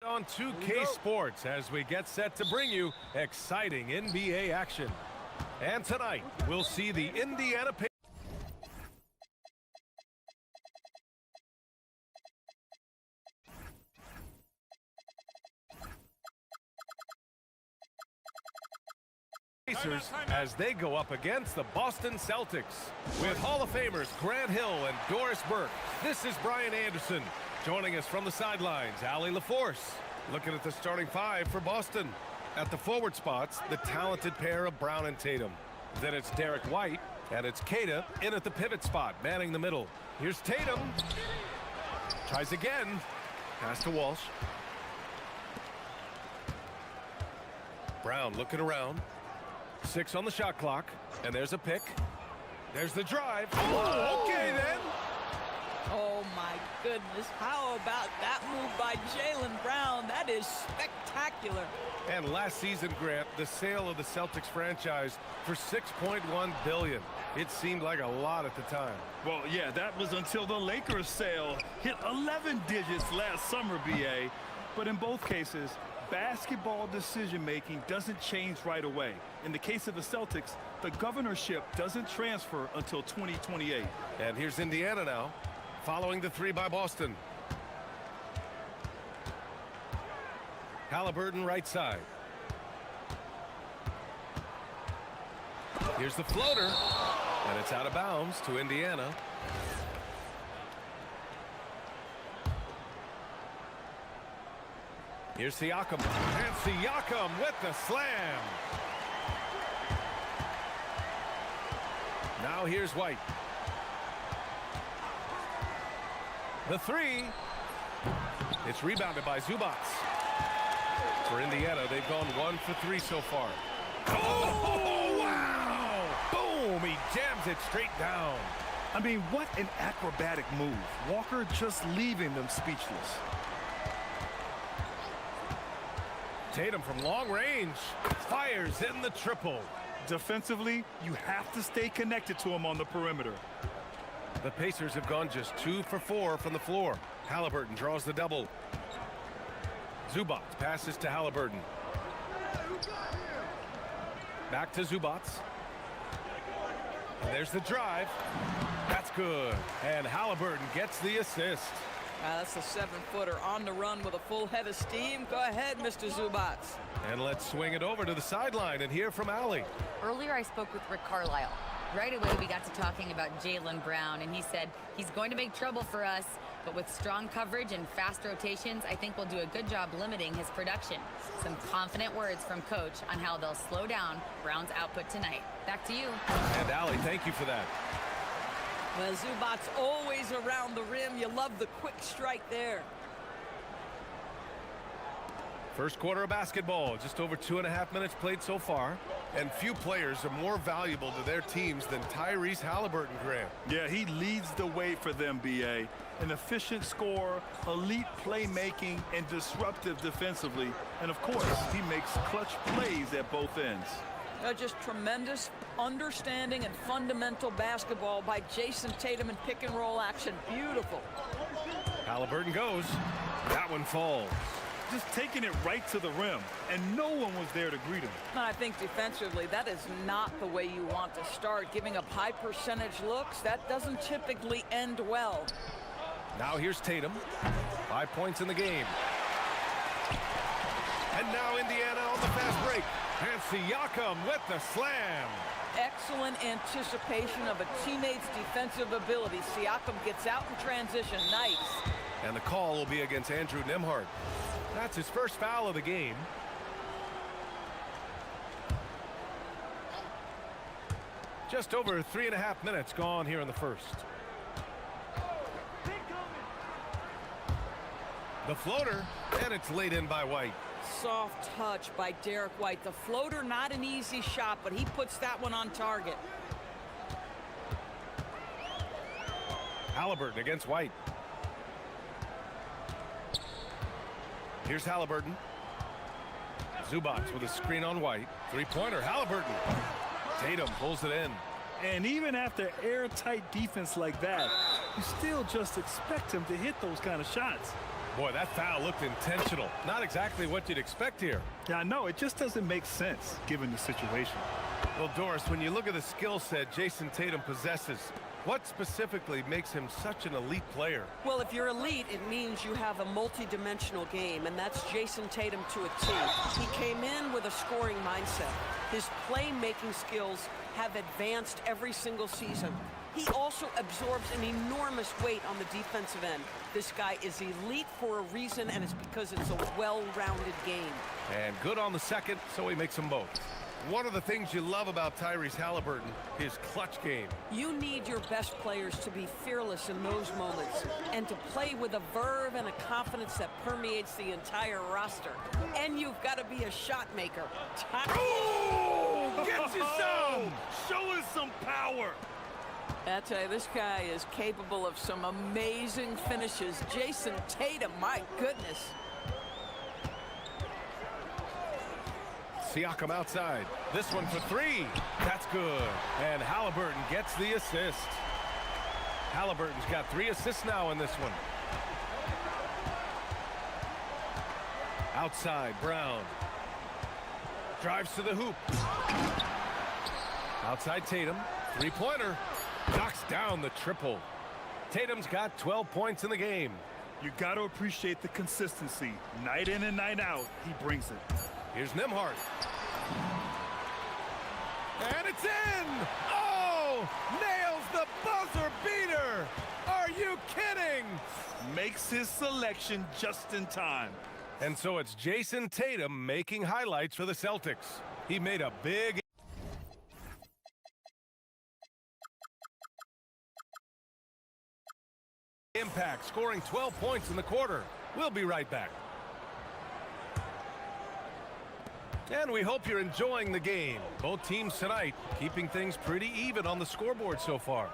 On 2K Sports as we get set to bring you exciting NBA action. And tonight, we'll see the Indiana Pacers as they go up against the Boston Celtics. With Hall of Famers Grant Hill and Doris Burke, this is Brian Anderson. Joining us from the sidelines, Allie LaForce. Looking at the starting five for Boston. At the forward spots, the talented pair of Brown and Tatum. Then it's Derek White, and it's Keita in at the pivot spot, manning the middle. Here's Tatum. Tries again. Pass to Walsh. Brown looking around. 6 on the shot clock, and there's a pick. There's the drive. Oh, okay then. Oh my goodness, how about that move by Jaylen Brown? That is spectacular. And last season, Grant, the sale of the Celtics franchise for $6.1 billion. It seemed like a lot at the time. Well, yeah, that was until the Lakers sale hit 11 digits last summer, BA. But in both cases, basketball decision-making doesn't change right away. In the case of the Celtics, the governorship doesn't transfer until 2028. And here's Indiana now, following the three by Boston. Halliburton right side. Here's the floater, and it's out of bounds to Indiana. Here's Siakam, and Siakam with the slam. Now here's White. The three. It's rebounded by Zubats. For Indiana, they've gone 1 for 3 so far. Oh, wow! Boom! He jams it straight down. I mean, what an acrobatic move. Walker just leaving them speechless. Tatum from long range fires in the triple. Defensively, you have to stay connected to him on the perimeter. The Pacers have gone just 2 for 4 from the floor. Halliburton draws the double. Zubats passes to Halliburton. Back to Zubats. And there's the drive. That's good. And Halliburton gets the assist. That's a 7-footer on the run with a full head of steam. Go ahead, Mr. Zubats. And let's swing it over to the sideline and hear from Allie. Earlier, I spoke with Rick Carlisle. Right away, we got to talking about Jaylen Brown, and he said he's going to make trouble for us, but with strong coverage and fast rotations, I think we'll do a good job limiting his production. Some confident words from Coach on how they'll slow down Brown's output tonight. Back to you. And Allie, thank you for that. Well, Zubats always around the rim. You love the quick strike there. First quarter of basketball, just over 2.5 minutes played so far. And few players are more valuable to their teams than Tyrese Halliburton, Grant. Yeah, he leads the way for them, BA. An efficient scorer, elite playmaking, and disruptive defensively. And of course, he makes clutch plays at both ends. Just tremendous understanding and fundamental basketball by Jason Tatum in pick and roll action. Beautiful. Halliburton goes. That one falls. Just taking it right to the rim, and no one was there to greet him. I think defensively, that is not the way you want to start. Giving up high percentage looks, that doesn't typically end well. Now here's Tatum. 5 points in the game. And now Indiana on the fast break. And Siakam with the slam. Excellent anticipation of a teammate's defensive ability. Siakam gets out in transition. Nice. And the call will be against Andrew Nembhard. That's his first foul of the game. Just over 3.5 minutes gone here in the first. The floater, and it's laid in by White. Soft touch by Derek White. The floater, not an easy shot, but he puts that one on target. Halliburton against White. Here's Halliburton. Zubats with a screen on White. Three-pointer, Halliburton. Tatum pulls it in. And even after airtight defense like that, you still just expect him to hit those kind of shots. Boy, that foul looked intentional. Not exactly what you'd expect here. Yeah, I know. It just doesn't make sense given the situation. Well, Doris, when you look at the skill set Jason Tatum possesses, what specifically makes him such an elite player? Well, if you're elite, it means you have a multi-dimensional game, and that's Jason Tatum to a T. He came in with a scoring mindset. His playmaking skills have advanced every single season. He also absorbs an enormous weight on the defensive end. This guy is elite for a reason, and it's because it's a well-rounded game. And good on the second, so he makes them both. One of the things you love about Tyrese Halliburton, his clutch game. You need your best players to be fearless in those moments and to play with a verve and a confidence that permeates the entire roster. And you've got to be a shot maker. Oh! Gets you some! Show us some power! I tell you, this guy is capable of some amazing finishes. Jason Tatum, my goodness. Siakam outside. This one for three. That's good. And Halliburton gets the assist. Halliburton's got 3 assists now in this one. Outside, Brown. Drives to the hoop. Outside Tatum. Three-pointer. Knocks down the triple. Tatum's got 12 points in the game. You got to appreciate the consistency. Night in and night out, he brings it. Here's Nembhard. And it's in! Oh! Nails the buzzer beater! Are you kidding? Makes his selection just in time. And so it's Jason Tatum making highlights for the Celtics. He made a big impact, scoring 12 points in the quarter. We'll be right back. And we hope you're enjoying the game. Both teams tonight keeping things pretty even on the scoreboard so far.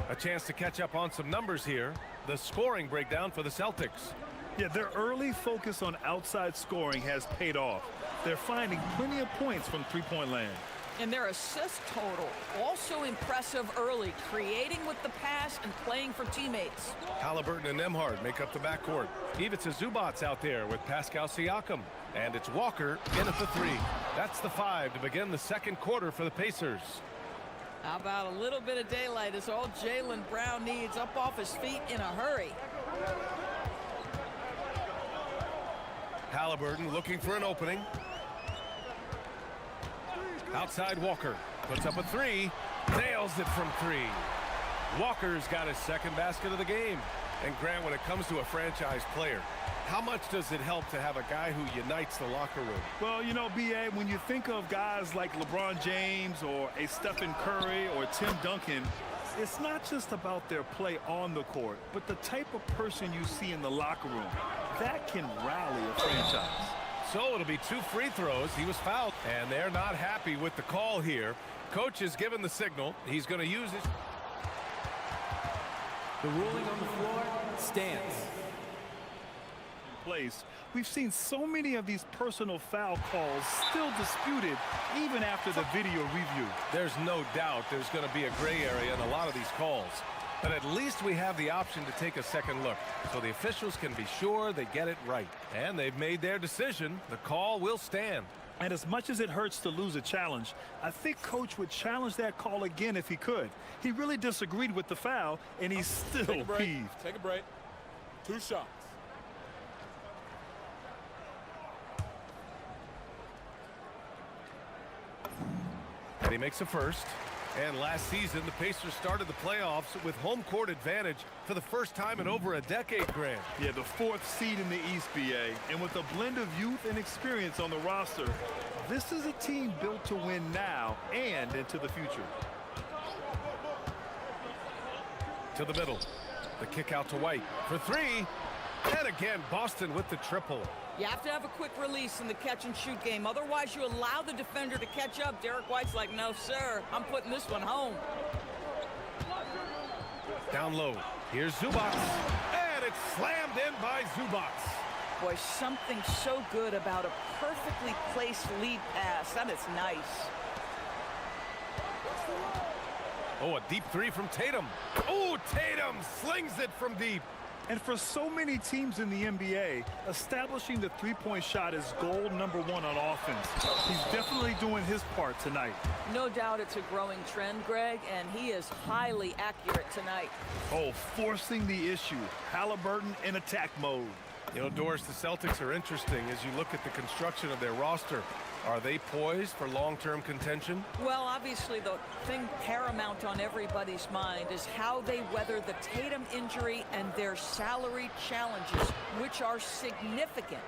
A chance to catch up on some numbers here. The scoring breakdown for the Celtics. Yeah, their early focus on outside scoring has paid off. They're finding plenty of points from three-point land. And their assist total, also impressive early, creating with the pass and playing for teammates. Halliburton and Nembhard make up the backcourt. Ivica Zubac's out there with Pascal Siakam. And it's Walker in at the 3. That's the 5 to begin the second quarter for the Pacers. How about a little bit of daylight is all Jaylen Brown needs, up off his feet in a hurry. Halliburton looking for an opening. Outside Walker, puts up a 3, nails it from 3. Walker's got his second basket of the game. And Grant, when it comes to a franchise player, how much does it help to have a guy who unites the locker room? Well, you know, B.A., when you think of guys like LeBron James or a Stephen Curry or Tim Duncan, it's not just about their play on the court, but the type of person you see in the locker room. That can rally a franchise. So it'll be 2 free throws. He was fouled, and they're not happy with the call here. Coach has given the signal. He's going to use his... The ruling on the floor stands. Place. We've seen so many of these personal foul calls still disputed even after the video review. There's no doubt there's going to be a gray area in a lot of these calls. But at least we have the option to take a second look, so the officials can be sure they get it right. And they've made their decision. The call will stand. And as much as it hurts to lose a challenge, I think Coach would challenge that call again if he could. He really disagreed with the foul, and he's still peeved. Take a break. 2 shots. And he makes a first. And last season, the Pacers started the playoffs with home court advantage for the first time in over a decade, Grant. Yeah, the 4th seed in the East, B.A. And with a blend of youth and experience on the roster, this is a team built to win now and into the future. To the middle. The kick out to White for 3. And again, Boston with the triple. You have to have a quick release in the catch-and-shoot game. Otherwise, you allow the defender to catch up. Derek White's like, no, sir. I'm putting this one home. Down low. Here's Zubac. And it's slammed in by Zubac. Boy, something so good about a perfectly placed lead pass. That is nice. Oh, a deep 3 from Tatum. Oh, Tatum slings it from deep. And for so many teams in the NBA, establishing the three-point shot is goal number one on offense. He's definitely doing his part tonight. No doubt it's a growing trend, Greg, and he is highly accurate tonight. Oh, forcing the issue. Halliburton in attack mode. You know, Doris, the Celtics are interesting as you look at the construction of their roster. Are they poised for long-term contention? Well, obviously, the thing paramount on everybody's mind is how they weather the Tatum injury and their salary challenges, which are significant.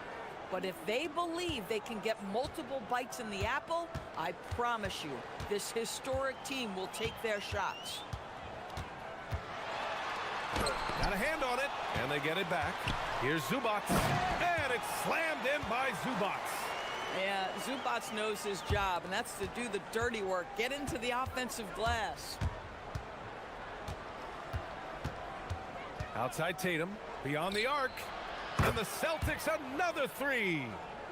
But if they believe they can get multiple bites in the apple, I promise you, this historic team will take their shots. Got a hand on it, and they get it back. Here's Zubac, and it's slammed in by Zubac. Yeah, Zubac knows his job, and that's to do the dirty work, get into the offensive glass. Outside Tatum, beyond the arc, and the Celtics another three.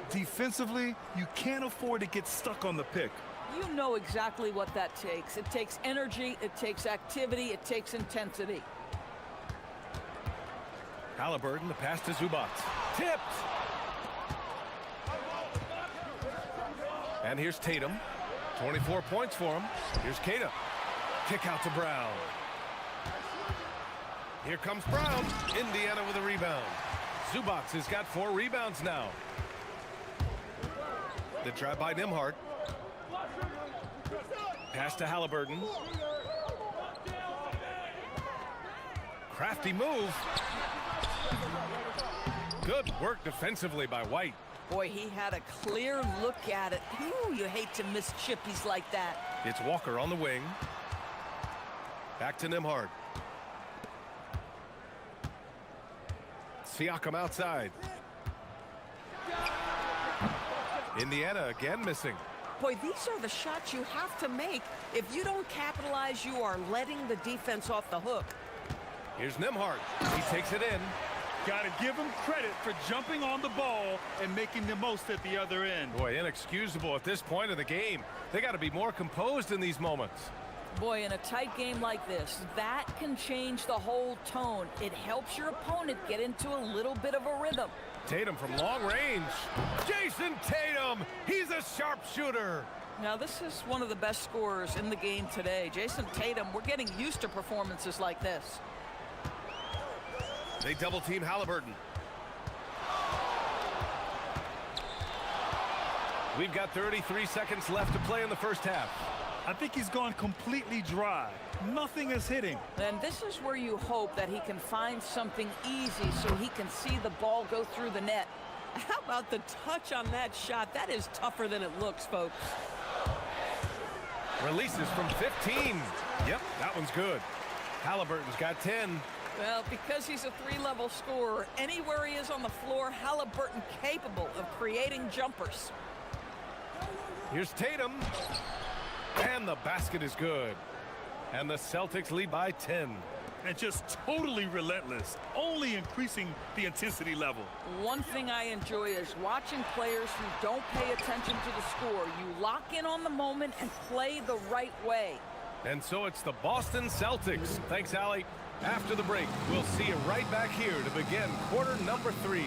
Defensively, you can't afford to get stuck on the pick. You know exactly what that takes. It takes energy, it takes activity, it takes intensity. Halliburton, the pass to Zubac. Tipped! And here's Tatum. 24 points for him. Here's Kata. Kick out to Brown. Here comes Brown. Indiana with a rebound. Zubac has got 4 rebounds now. The try by Nembhard. Pass to Halliburton. Crafty move. Good work defensively by White. Boy, he had a clear look at it. Ooh, you hate to miss chippies like that. It's Walker on the wing. Back to Nembhard. Siakam outside. Indiana again missing. Boy, these are the shots you have to make. If you don't capitalize, you are letting the defense off the hook. Here's Nembhard. He takes it in. Got to give him credit for jumping on the ball and making the most at the other end. Boy, inexcusable at this point of the game. They got to be more composed in these moments. Boy, in a tight game like this, that can change the whole tone. It helps your opponent get into a little bit of a rhythm. Tatum from long range. Jason Tatum! He's a sharpshooter! Now, this is one of the best scorers in the game today. Jason Tatum, we're getting used to performances like this. They double team Halliburton. We've got 33 seconds left to play in the first half. I think he's gone completely dry. Nothing is hitting. And this is where you hope that he can find something easy so he can see the ball go through the net. How about the touch on that shot? That is tougher than it looks, folks. Releases from 15. Yep, that one's good. Halliburton's got 10. Well, because he's a 3-level scorer, anywhere he is on the floor, Halliburton capable of creating jumpers. Here's Tatum. And the basket is good. And the Celtics lead by 10. And just totally relentless, only increasing the intensity level. One thing I enjoy is watching players who don't pay attention to the score. You lock in on the moment and play the right way. And so it's the Boston Celtics. Thanks, Allie. After the break, we'll see you right back here to begin quarter number 3.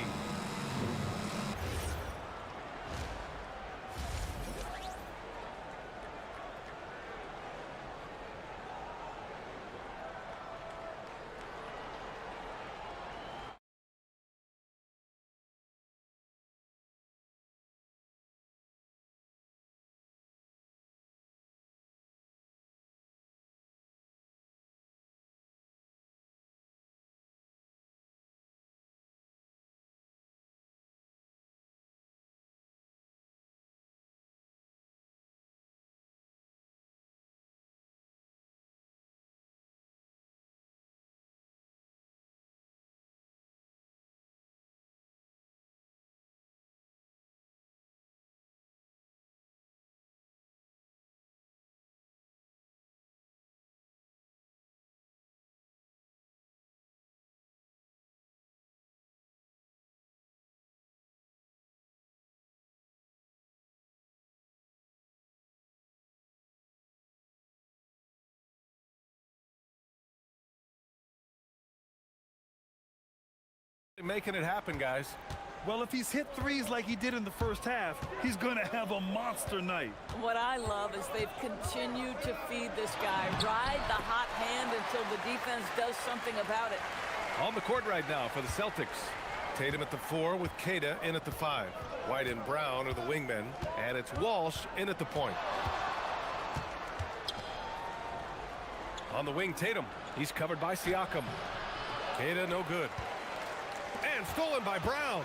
Making it happen, guys. Well, if he's hit threes like he did in the first half, he's going to have a monster night. What I love is they've continued to feed this guy, ride the hot hand until the defense does something about it. On the court right now for the Celtics. Tatum at the 4 with Queta in at the 5. White and Brown are the wingmen, and it's Walsh in at the point. On the wing, Tatum. He's covered by Siakam. Queta no good. And stolen by Brown.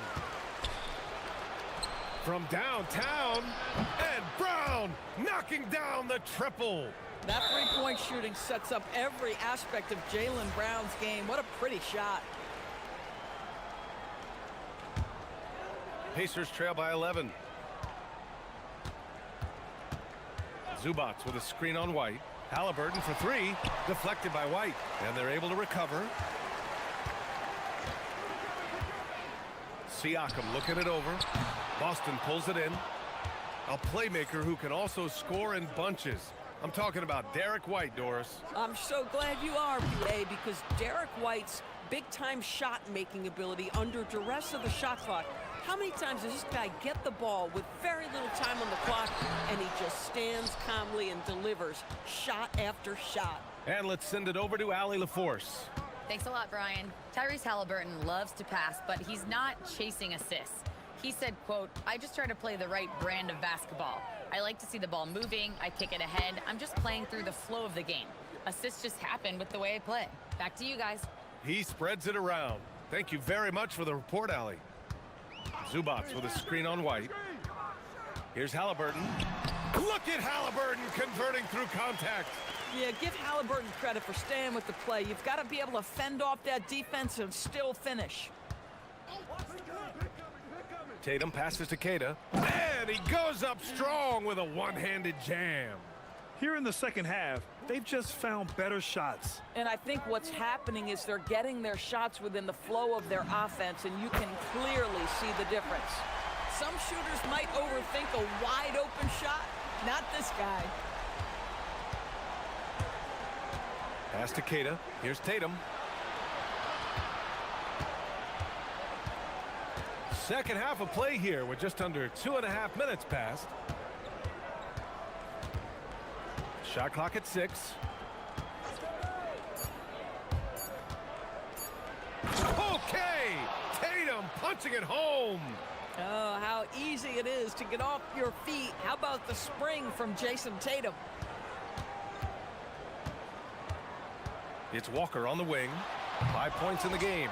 From downtown, and Brown knocking down the triple. That three-point shooting sets up every aspect of Jaylen Brown's game. What a pretty shot. Pacers trail by 11. Zubats with a screen on White. Halliburton for 3, deflected by White, and they're able to recover. Siakam looking it over. Boston pulls it in. A playmaker who can also score in bunches. I'm talking about Derek White, Doris. I'm so glad you are, PA, because Derek White's big-time shot-making ability under duress of the shot clock. How many times does this guy get the ball with very little time on the clock, and he just stands calmly and delivers shot after shot? And let's send it over to Allie LaForce. Thanks a lot, Brian. Tyrese Halliburton loves to pass, but he's not chasing assists. He said, quote, "I just try to play the right brand of basketball. I like to see the ball moving. I kick it ahead. I'm just playing through the flow of the game. Assists just happen with the way I play." Back to you guys. He spreads it around. Thank you very much for the report, Allie. Zubats with a screen on White. Here's Halliburton. Look at Halliburton converting through contact. Yeah, give Halliburton credit for staying with the play. You've got to be able to fend off that defense and still finish. Tatum passes to Queta, and he goes up strong with a one-handed jam. Here in the second half, they've just found better shots. And I think what's happening is they're getting their shots within the flow of their offense, and you can clearly see the difference. Some shooters might overthink a wide-open shot. Not this guy. Pass to Queta. Here's Tatum. Second half of play here with just under 2.5 minutes passed. Shot clock at 6. Okay! Tatum punching it home. Oh, how easy it is to get off your feet. How about the spring from Jason Tatum? It's Walker on the wing. 5 points in the game.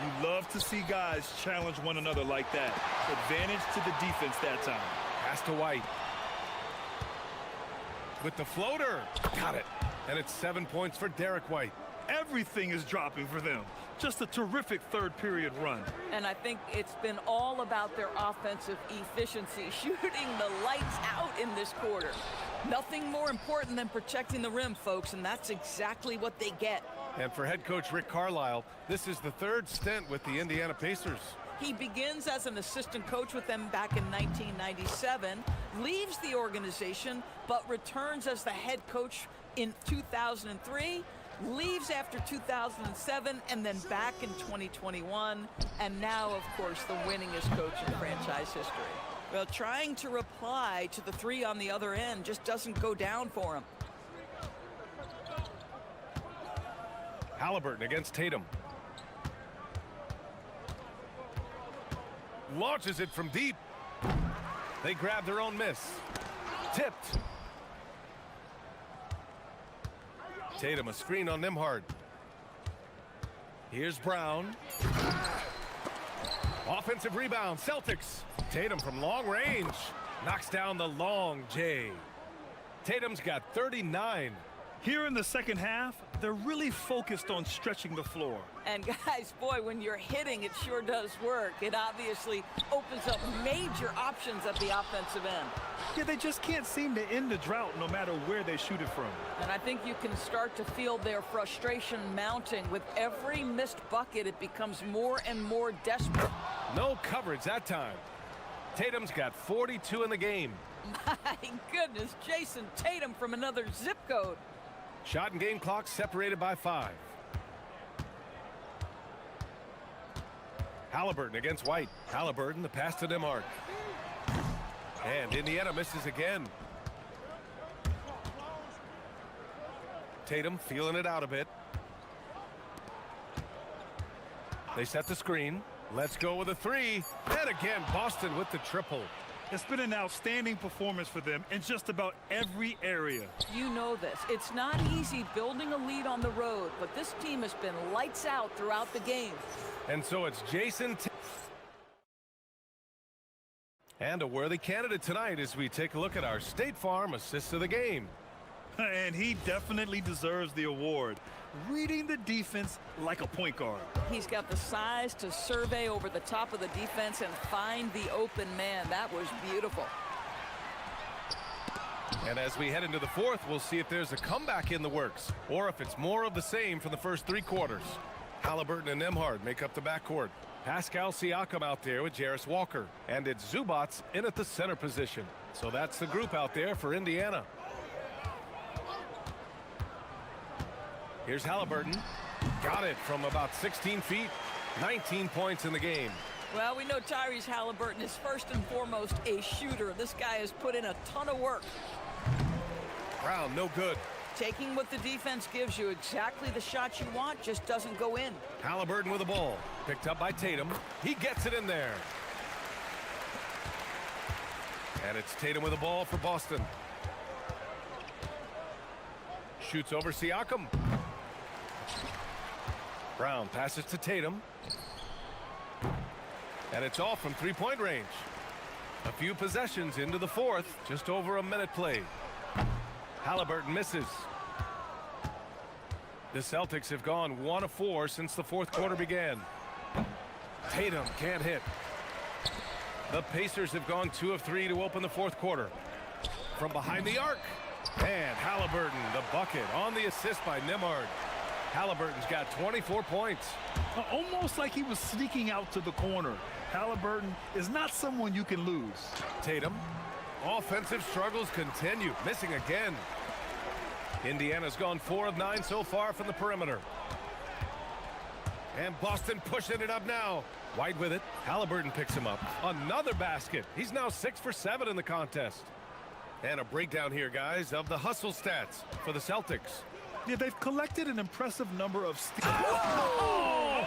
You love to see guys challenge one another like that. Advantage to the defense that time. Pass to White. With the floater. Got it. And it's 7 points for Derek White. Everything is dropping for them. Just a terrific third period run. And I think it's been all about their offensive efficiency, shooting the lights out in this quarter. Nothing more important than protecting the rim, folks, and that's exactly what they get. And for head coach Rick Carlisle, this is the third stint with the Indiana Pacers. He begins as an assistant coach with them back in 1997, leaves the organization, but returns as the head coach in 2003, leaves after 2007, and then back in 2021, and now, of course, the winningest coach in franchise history. Well, trying to reply to the three on the other end just doesn't go down for him. Halliburton against Tatum. Launches it from deep. They grab their own miss. Tipped. Tatum a screen on Nembhard. Here's Brown. Offensive rebound, Celtics. Tatum from long range. Knocks down the long J. Tatum's got 39. Here in the second half, they're really focused on stretching the floor. And guys, boy, when you're hitting, it sure does work. It obviously opens up major options at the offensive end. Yeah, they just can't seem to end the drought no matter where they shoot it from. And I think you can start to feel their frustration mounting. With every missed bucket, it becomes more and more desperate. No coverage that time. Tatum's got 42 in the game. My goodness, Jason Tatum from another zip code. Shot and game clock separated by 5. Halliburton against White. Halliburton, the pass to Nemhard. And Indiana misses again. Tatum feeling it out a bit. They set the screen. Let's go with a three. And again, Boston with the triple. It's been an outstanding performance for them in just about every area. You know this. It's not easy building a lead on the road, but this team has been lights out throughout the game. And so it's Jason and a worthy candidate tonight as we take a look at our State Farm Assist of the Game. And he definitely deserves the award. Reading the defense like a point guard. He's got the size to survey over the top of the defense and find the open man. That was beautiful. And as we head into the fourth, we'll see if there's a comeback in the works or if it's more of the same from the first three quarters. Halliburton and Nemhard make up the backcourt. Pascal Siakam out there with Jarris Walker. And it's Zubats in at the center position. So that's the group out there for Indiana. Here's Halliburton. Got it from about 16 feet. 19 points in the game. Well, we know Tyrese Halliburton is first and foremost a shooter. This guy has put in a ton of work. Brown, no good. Taking what the defense gives you, exactly the shot you want, just doesn't go in. Halliburton with the ball. Picked up by Tatum. He gets it in there. And it's Tatum with the ball for Boston. Shoots over Siakam. Brown passes to Tatum. And it's off from three-point range. A few possessions into the fourth. Just over a minute played. Halliburton misses. The Celtics have gone 1 of 4 since the fourth quarter began. Tatum can't hit. The Pacers have gone 2 of 3 to open the fourth quarter. From behind the arc. And Halliburton, the bucket on the assist by Nemhard. Halliburton's got 24 points. Almost like he was sneaking out to the corner. Halliburton is not someone you can lose. Tatum. Offensive struggles continue. Missing again. Indiana's gone 4 of 9 so far from the perimeter. And Boston pushing it up now. White with it. Halliburton picks him up. Another basket. He's now 6 for 7 in the contest. And a breakdown here, guys, of the hustle stats for the Celtics. Yeah, they've collected an impressive number of steals. Wow,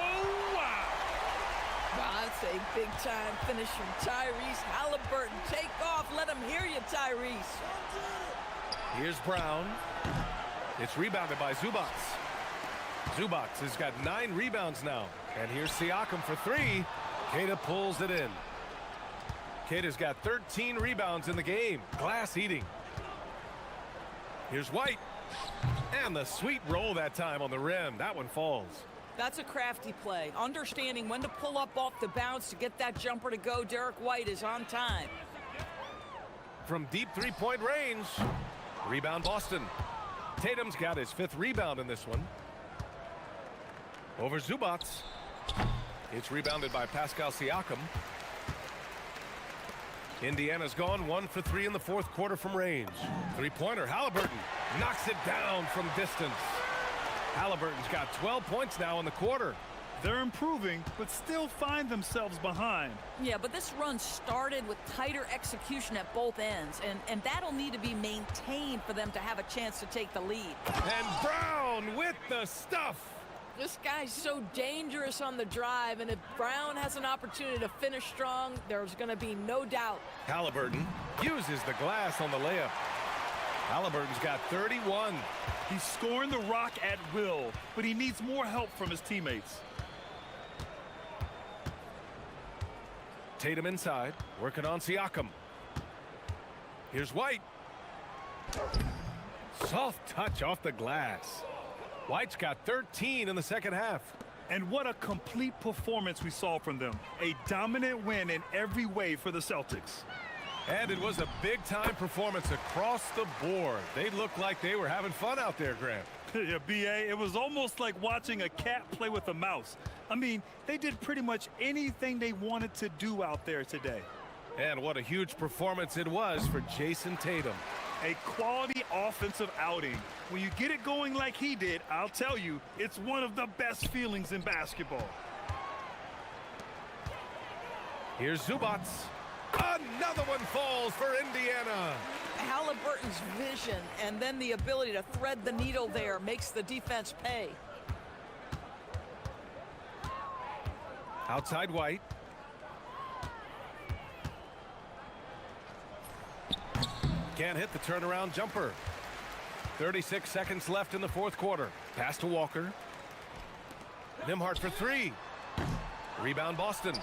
that's a big-time finish from Tyrese Halliburton. Take off. Let him hear you, Tyrese. Here's Brown. It's rebounded by Zubats. Zubats has got 9 rebounds now. And here's Siakam for 3. Queta pulls it in. Queta's got 13 rebounds in the game. Glass eating. Here's White. And the sweet roll that time on the rim. That one falls. That's a crafty play. Understanding when to pull up off the bounce to get that jumper to go. Derek White is on time. From deep three-point range. Rebound Boston. Tatum's got his 5th rebound in this one. Over Zubats. It's rebounded by Pascal Siakam. Indiana's gone 1 for 3 in the fourth quarter from range. Three-pointer, Halliburton knocks it down from distance. Halliburton's got 12 points now in the quarter. They're improving, but still find themselves behind. Yeah, but this run started with tighter execution at both ends, and that'll need to be maintained for them to have a chance to take the lead. And Brown with the stuff. This guy's so dangerous on the drive, and if Brown has an opportunity to finish strong, there's going to be no doubt. Halliburton uses the glass on the layup. Halliburton's got 31. He's scoring the rock at will, but he needs more help from his teammates. Tatum inside, working on Siakam. Here's White. Soft touch off the glass. White's got 13 in the second half. And what a complete performance we saw from them. A dominant win in every way for the Celtics. And it was a big-time performance across the board. They looked like they were having fun out there, Grant. Yeah, B.A., it was almost like watching a cat play with a mouse. I mean, they did pretty much anything they wanted to do out there today. And what a huge performance it was for Jason Tatum. A quality offensive outing. When you get it going like he did, I'll tell you, it's one of the best feelings in basketball. Here's Zubats. Another one falls for Indiana. Halliburton's vision and then the ability to thread the needle there makes the defense pay. Outside White. Can't hit the turnaround jumper. 36 seconds left in the fourth quarter. Pass to Walker. Nimhart for three. Rebound Boston.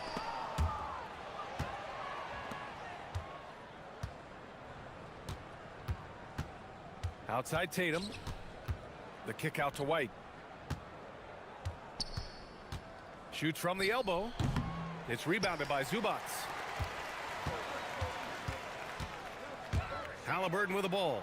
Outside Tatum. The kick out to White. Shoots from the elbow. It's rebounded by Zubats. Halliburton with the ball.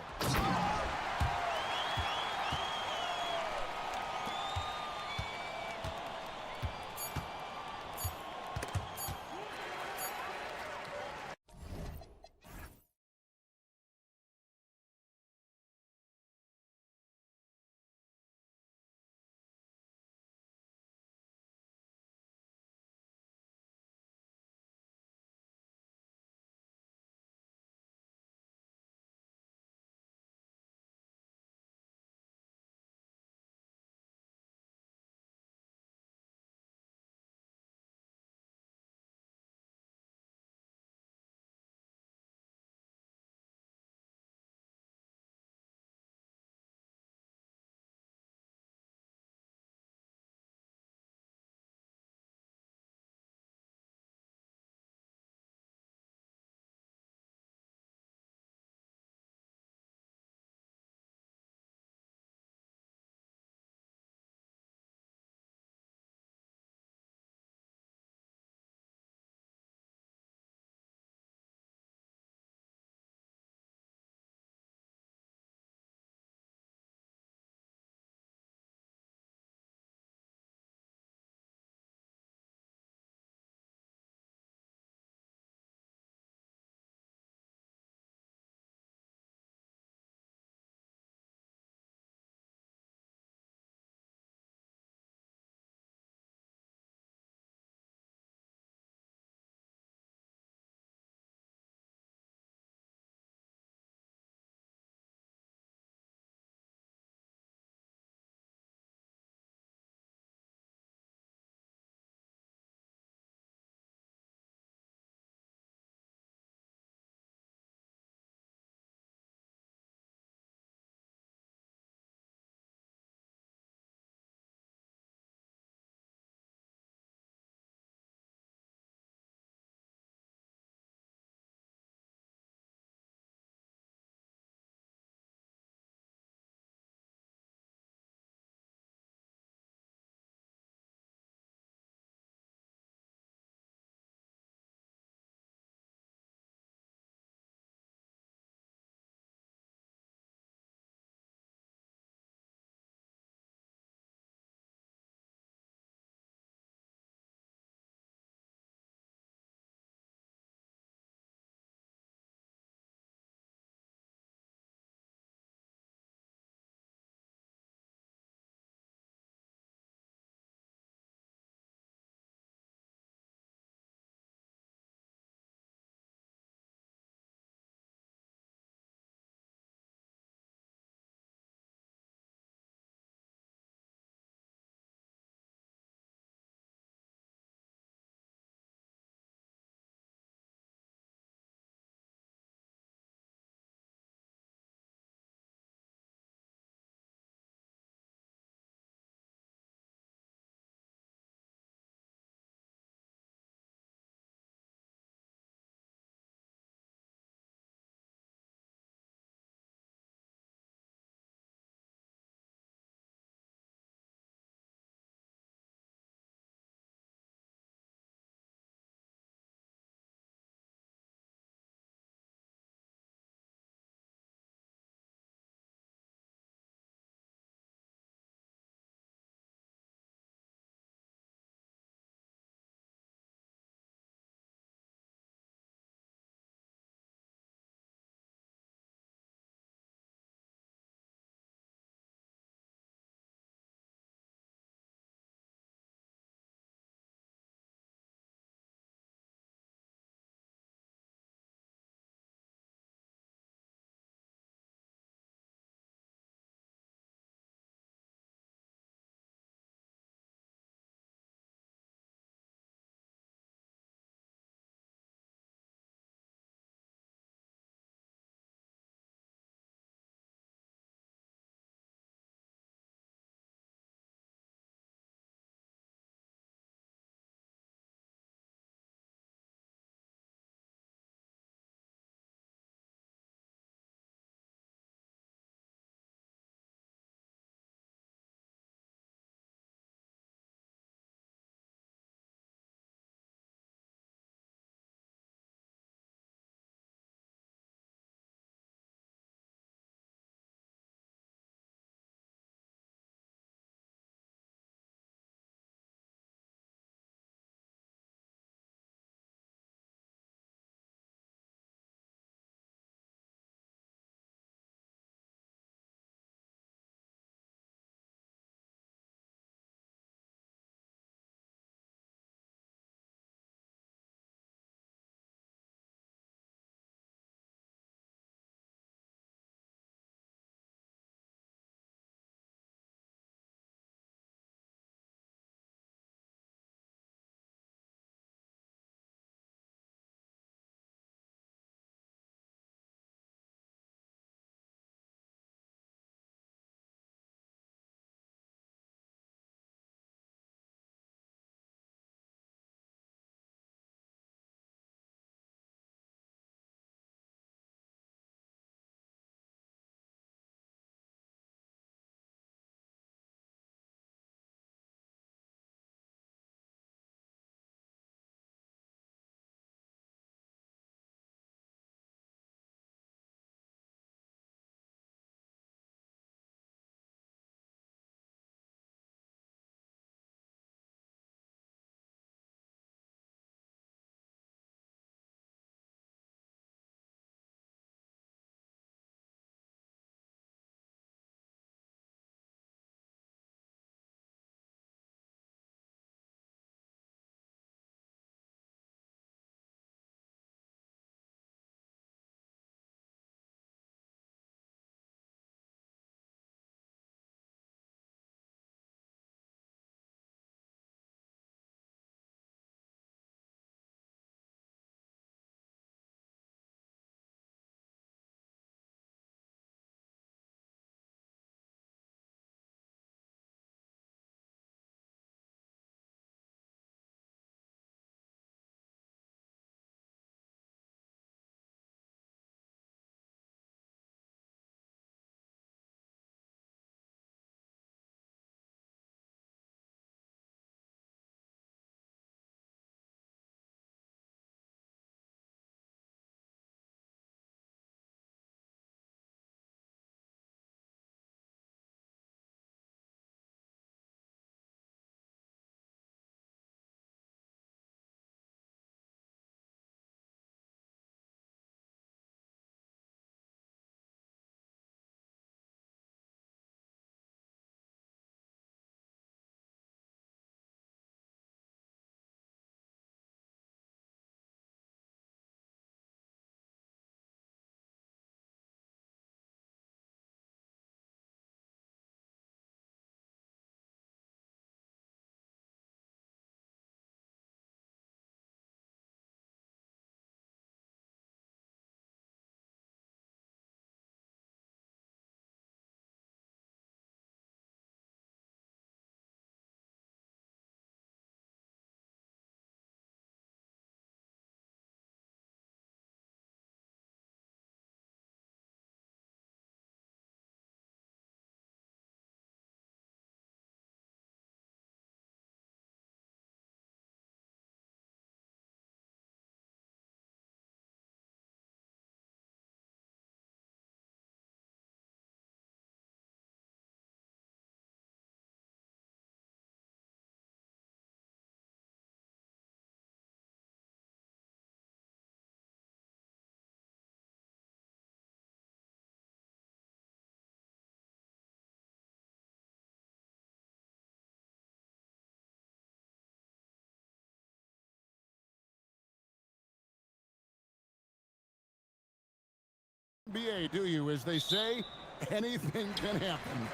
NBA, do you? As they say, anything can happen.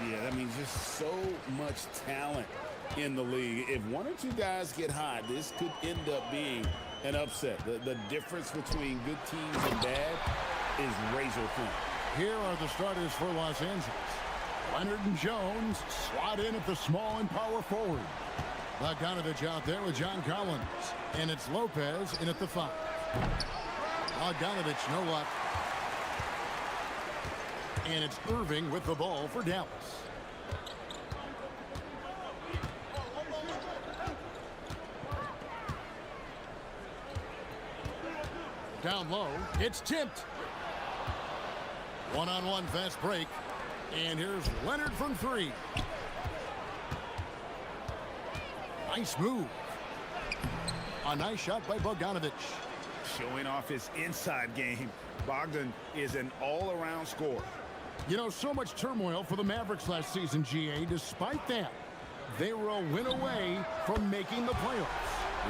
Yeah, that means just so much talent in the league. If one or two guys get hot, this could end up being an upset. The difference between good teams and bad is razor thin. Here are the starters for Los Angeles. Leonard and Jones slot in at the small and power forward. Bogdanovich out there with John Collins. And it's Lopez in at the 5. Bogdanovich, no luck. And it's Irving with the ball for Dallas. Down low, it's tipped. One-on-one fast break. And here's Leonard from 3. Nice move. A nice shot by Bogdanovich. Showing off his inside game, Bogdan is an all-around scorer. You know, so much turmoil for the Mavericks last season, GA. Despite that, they were a win away from making the playoffs.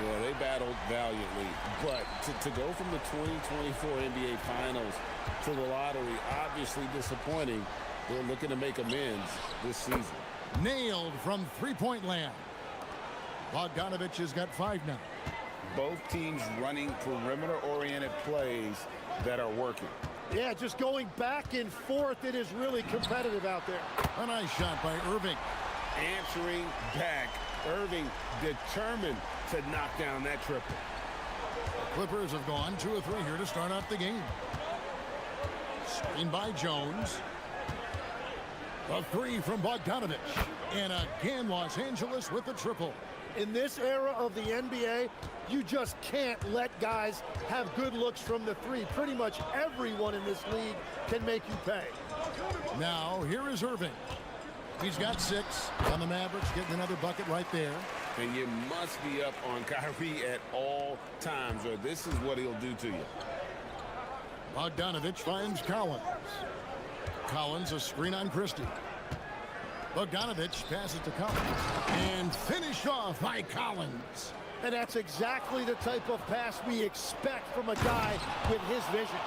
Yeah, they battled valiantly. But to go from the 2024 NBA Finals to the lottery, obviously disappointing. They're looking to make amends this season. Nailed from three-point land. Bogdanovich has got 5 now. Both teams running perimeter-oriented plays that are working. Yeah, just going back and forth. It is really competitive out there. A nice shot by Irving. Answering back. Irving determined to knock down that triple. The Clippers have gone 2 of 3 here to start out the game. Screen by Jones. The 3 from Bogdanovich. And again, Los Angeles with the triple. In this era of the NBA, you just can't let guys have good looks from the 3. Pretty much everyone in this league can make you pay. Now, here is Irving. He's got 6 on the Mavericks, getting another bucket right there. And you must be up on Kyrie at all times, or this is what he'll do to you. Bogdanovich finds Collins. Collins, a screen on Christie. Bogdanovich passes to Collins. And finished off by Collins. And that's exactly the type of pass we expect from a guy with his vision.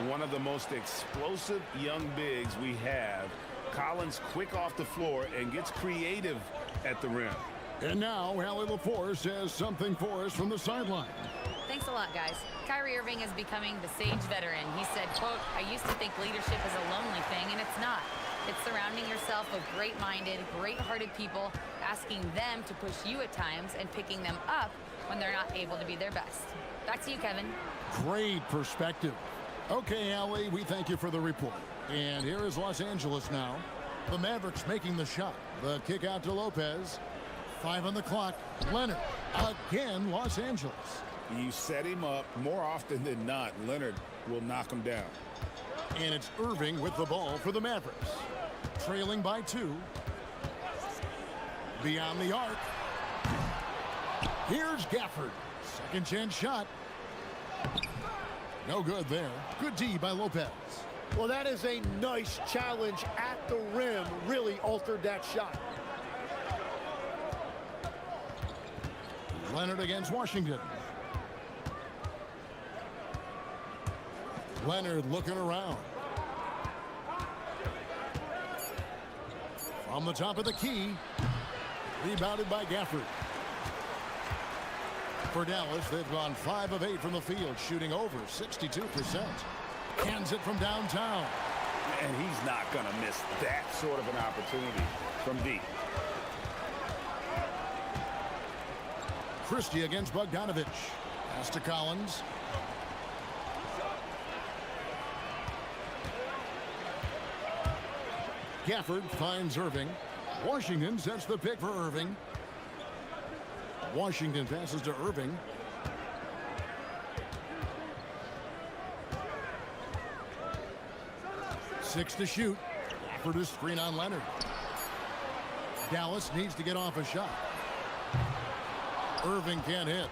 One of the most explosive young bigs we have. Collins quick off the floor and gets creative at the rim. And now, Allie LaForce has something for us from the sideline. Thanks a lot, guys. Kyrie Irving is becoming the sage veteran. He said, quote, "I used to think leadership is a lonely thing, and it's not. It's surrounding yourself with great-minded, great-hearted people, asking them to push you at times and picking them up when they're not able to be their best." Back to you, Kevin. Great perspective. Okay, Allie, we thank you for the report. And here is Los Angeles now. The Mavericks making the shot. The kick out to Lopez. 5 on the clock. Leonard. Again, Los Angeles. You set him up more often than not. Leonard will knock him down. And it's Irving with the ball for the Mavericks. Trailing by 2. Beyond the arc. Here's Gafford. Second chance shot. No good there. Good D by Lopez. Well, that is a nice challenge at the rim. Really altered that shot. Leonard against Washington. Leonard looking around. From the top of the key. Rebounded by Gafford. For Dallas, they've gone 5 of 8 from the field, shooting over 62%. Hands it from downtown. And he's not going to miss that sort of an opportunity from deep. Christie against Bogdanovich. Pass to Collins. Gafford finds Irving. Washington sets the pick for Irving. Washington passes to Irving. Six to shoot. Gafford is screen on Leonard. Dallas needs to get off a shot. Irving can't hit.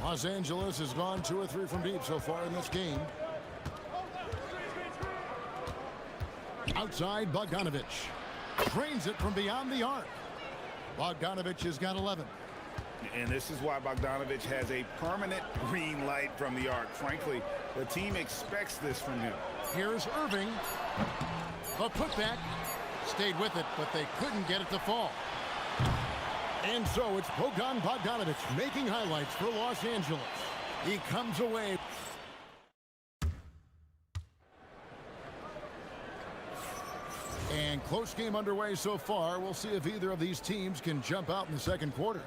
Los Angeles has gone 2 or 3 from deep so far in this game. Outside, Bogdanovich. Trains it from beyond the arc. Bogdanovich has got 11. And this is why Bogdanovich has a permanent green light from the arc. Frankly, The team expects this from him. Here's Irving. The putback. Stayed with it, but they couldn't get it to fall. And so it's Bogdan Bogdanović making highlights for Los Angeles. He comes away. And close game underway so far. We'll see if either of these teams can jump out in the second quarter.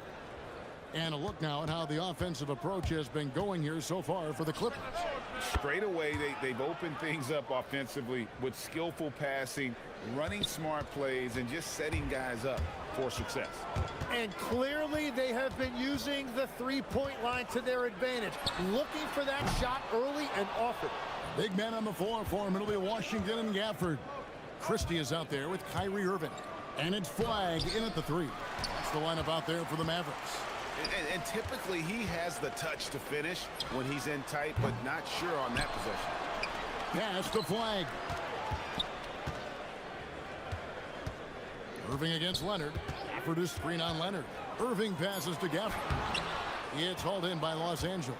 And a look now at how the offensive approach has been going here so far for the Clippers. Straight away, they've opened things up offensively with skillful passing, running smart plays, and just setting guys up for success. And clearly they have been using the three-point line to their advantage, looking for that shot early and often. Big man on the floor for him. It'll be Washington and Gafford. Christie is out there with Kyrie Irving. And it's Flagg in at the three. That's the lineup out there for the Mavericks. And typically he has the touch to finish when he's in tight, but not sure on that possession. Pass to Flagg. Irving against Leonard. Gafford is screen on Leonard. Irving passes to Gafford. It's hauled in by Los Angeles.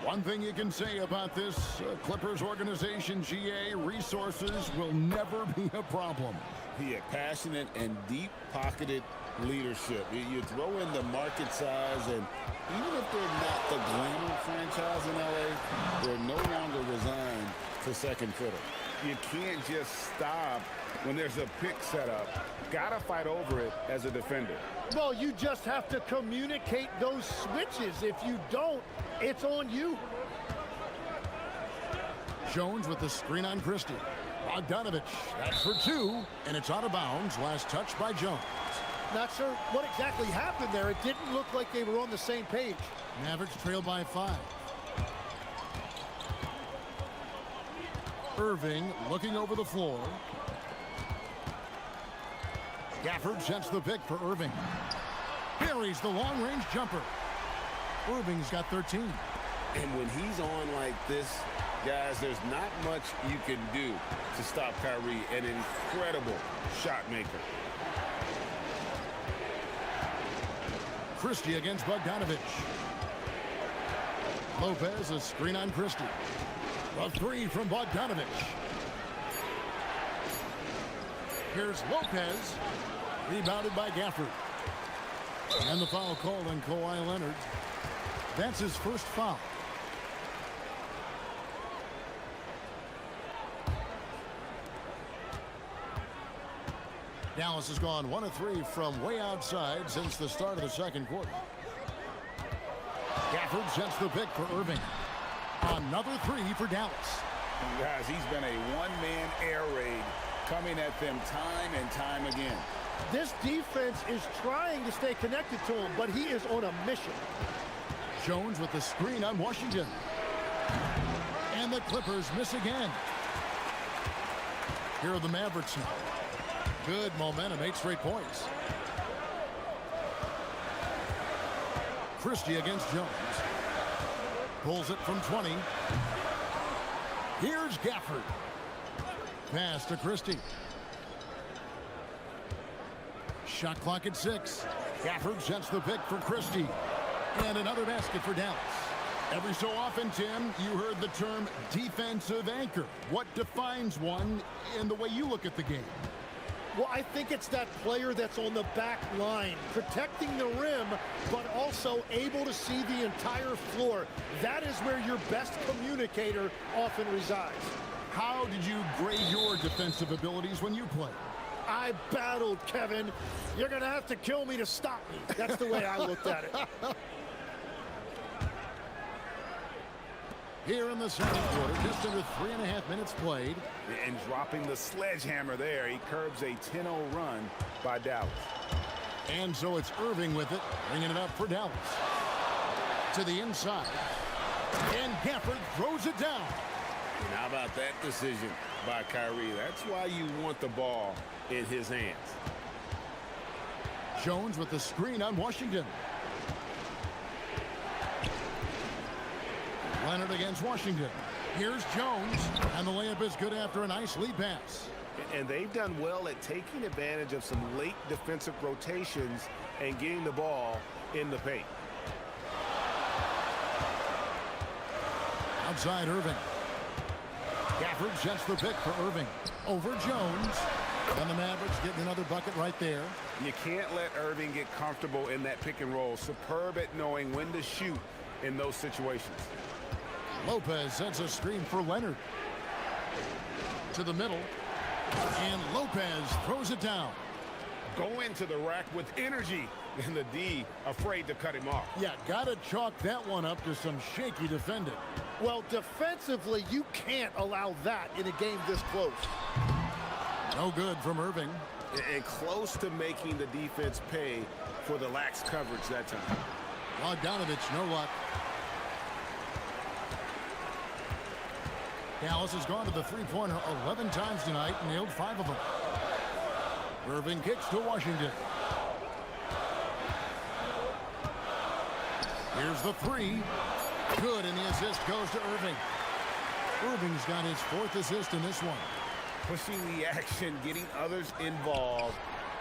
One thing you can say about this Clippers organization, GA, resources will never be a problem. Yeah, passionate and deep-pocketed leadership. You throw in the market size, and even if they're not the glamour franchise in LA, they're no longer resigned to second fiddle. You can't just stop when there's a pick set up. Gotta fight over it as a defender. Well, you just have to communicate those switches. If you don't, it's on you. Jones with the screen on Christie. Bogdanović, that's for two, and it's out of bounds. Last touch by Jones. Not sure what exactly happened there. It didn't look like they were on the same page. Mavericks trail by 5. Irving looking over the floor. Gafford sets the pick for Irving. Buries the long-range jumper. Irving's got 13. And when he's on like this, guys, there's not much you can do to stop Kyrie, an incredible shot maker. Christie against Bogdanović. Lopez, a screen on Christie. A three from Bogdanović. Here's Lopez. Rebounded by Gafford. And the foul called on Kawhi Leonard. That's his first foul. Dallas has gone 1 of 3 from way outside since the start of the second quarter. Gafford sets the pick for Irving. Another three for Dallas. Guys, he's been a one-man air raid coming at them time and time again. This defense is trying to stay connected to him, but he is on a mission. Jones with the screen on Washington. And the Clippers miss again. Here are the Mavericks now. Good momentum, 8 straight points. Christie against Jones. Pulls it from 20. Here's Gafford. Pass to Christie. Shot clock at 6. Gafford sets the pick for Christie. And another basket for Dallas. Every so often, Tim, you heard the term defensive anchor. What defines one in the way you look at the game? Well, I think it's that player that's on the back line, protecting the rim, but also able to see the entire floor. That is where your best communicator often resides. How did you grade your defensive abilities when you played? I battled, Kevin. You're going to have to kill me to stop me. That's the way I looked at it. Here in the second quarter, just under 3.5 minutes played. And dropping the sledgehammer there, he curbs a 10-0 run by Dallas. And so it's Irving with it, bringing it up for Dallas. To the inside. And Gafford throws it down. And how about that decision by Kyrie? That's why you want the ball in his hands. Jones with the screen on Washington. Leonard against Washington. Here's Jones, and the layup is good after a nice lead pass. And they've done well at taking advantage of some late defensive rotations and getting the ball in the paint. Outside Irving. Gafford sets the pick for Irving. Over Jones. And the Mavericks getting another bucket right there. You can't let Irving get comfortable in that pick and roll. Superb at knowing when to shoot in those situations. Lopez sets a screen for Leonard. To the middle. And Lopez throws it down. Go into the rack with energy. And the D afraid to cut him off. Yeah, gotta chalk that one up to some shaky defending. Well, defensively, you can't allow that in a game this close. No good from Irving. And close to making the defense pay for the lax coverage that time. Bogdanovich, no luck. Dallas has gone to the three-pointer 11 times tonight and nailed 5 of them. Irving kicks to Washington. Here's the three. Good, and the assist goes to Irving. Irving's got his 4th assist in this one. Pushing the action, getting others involved.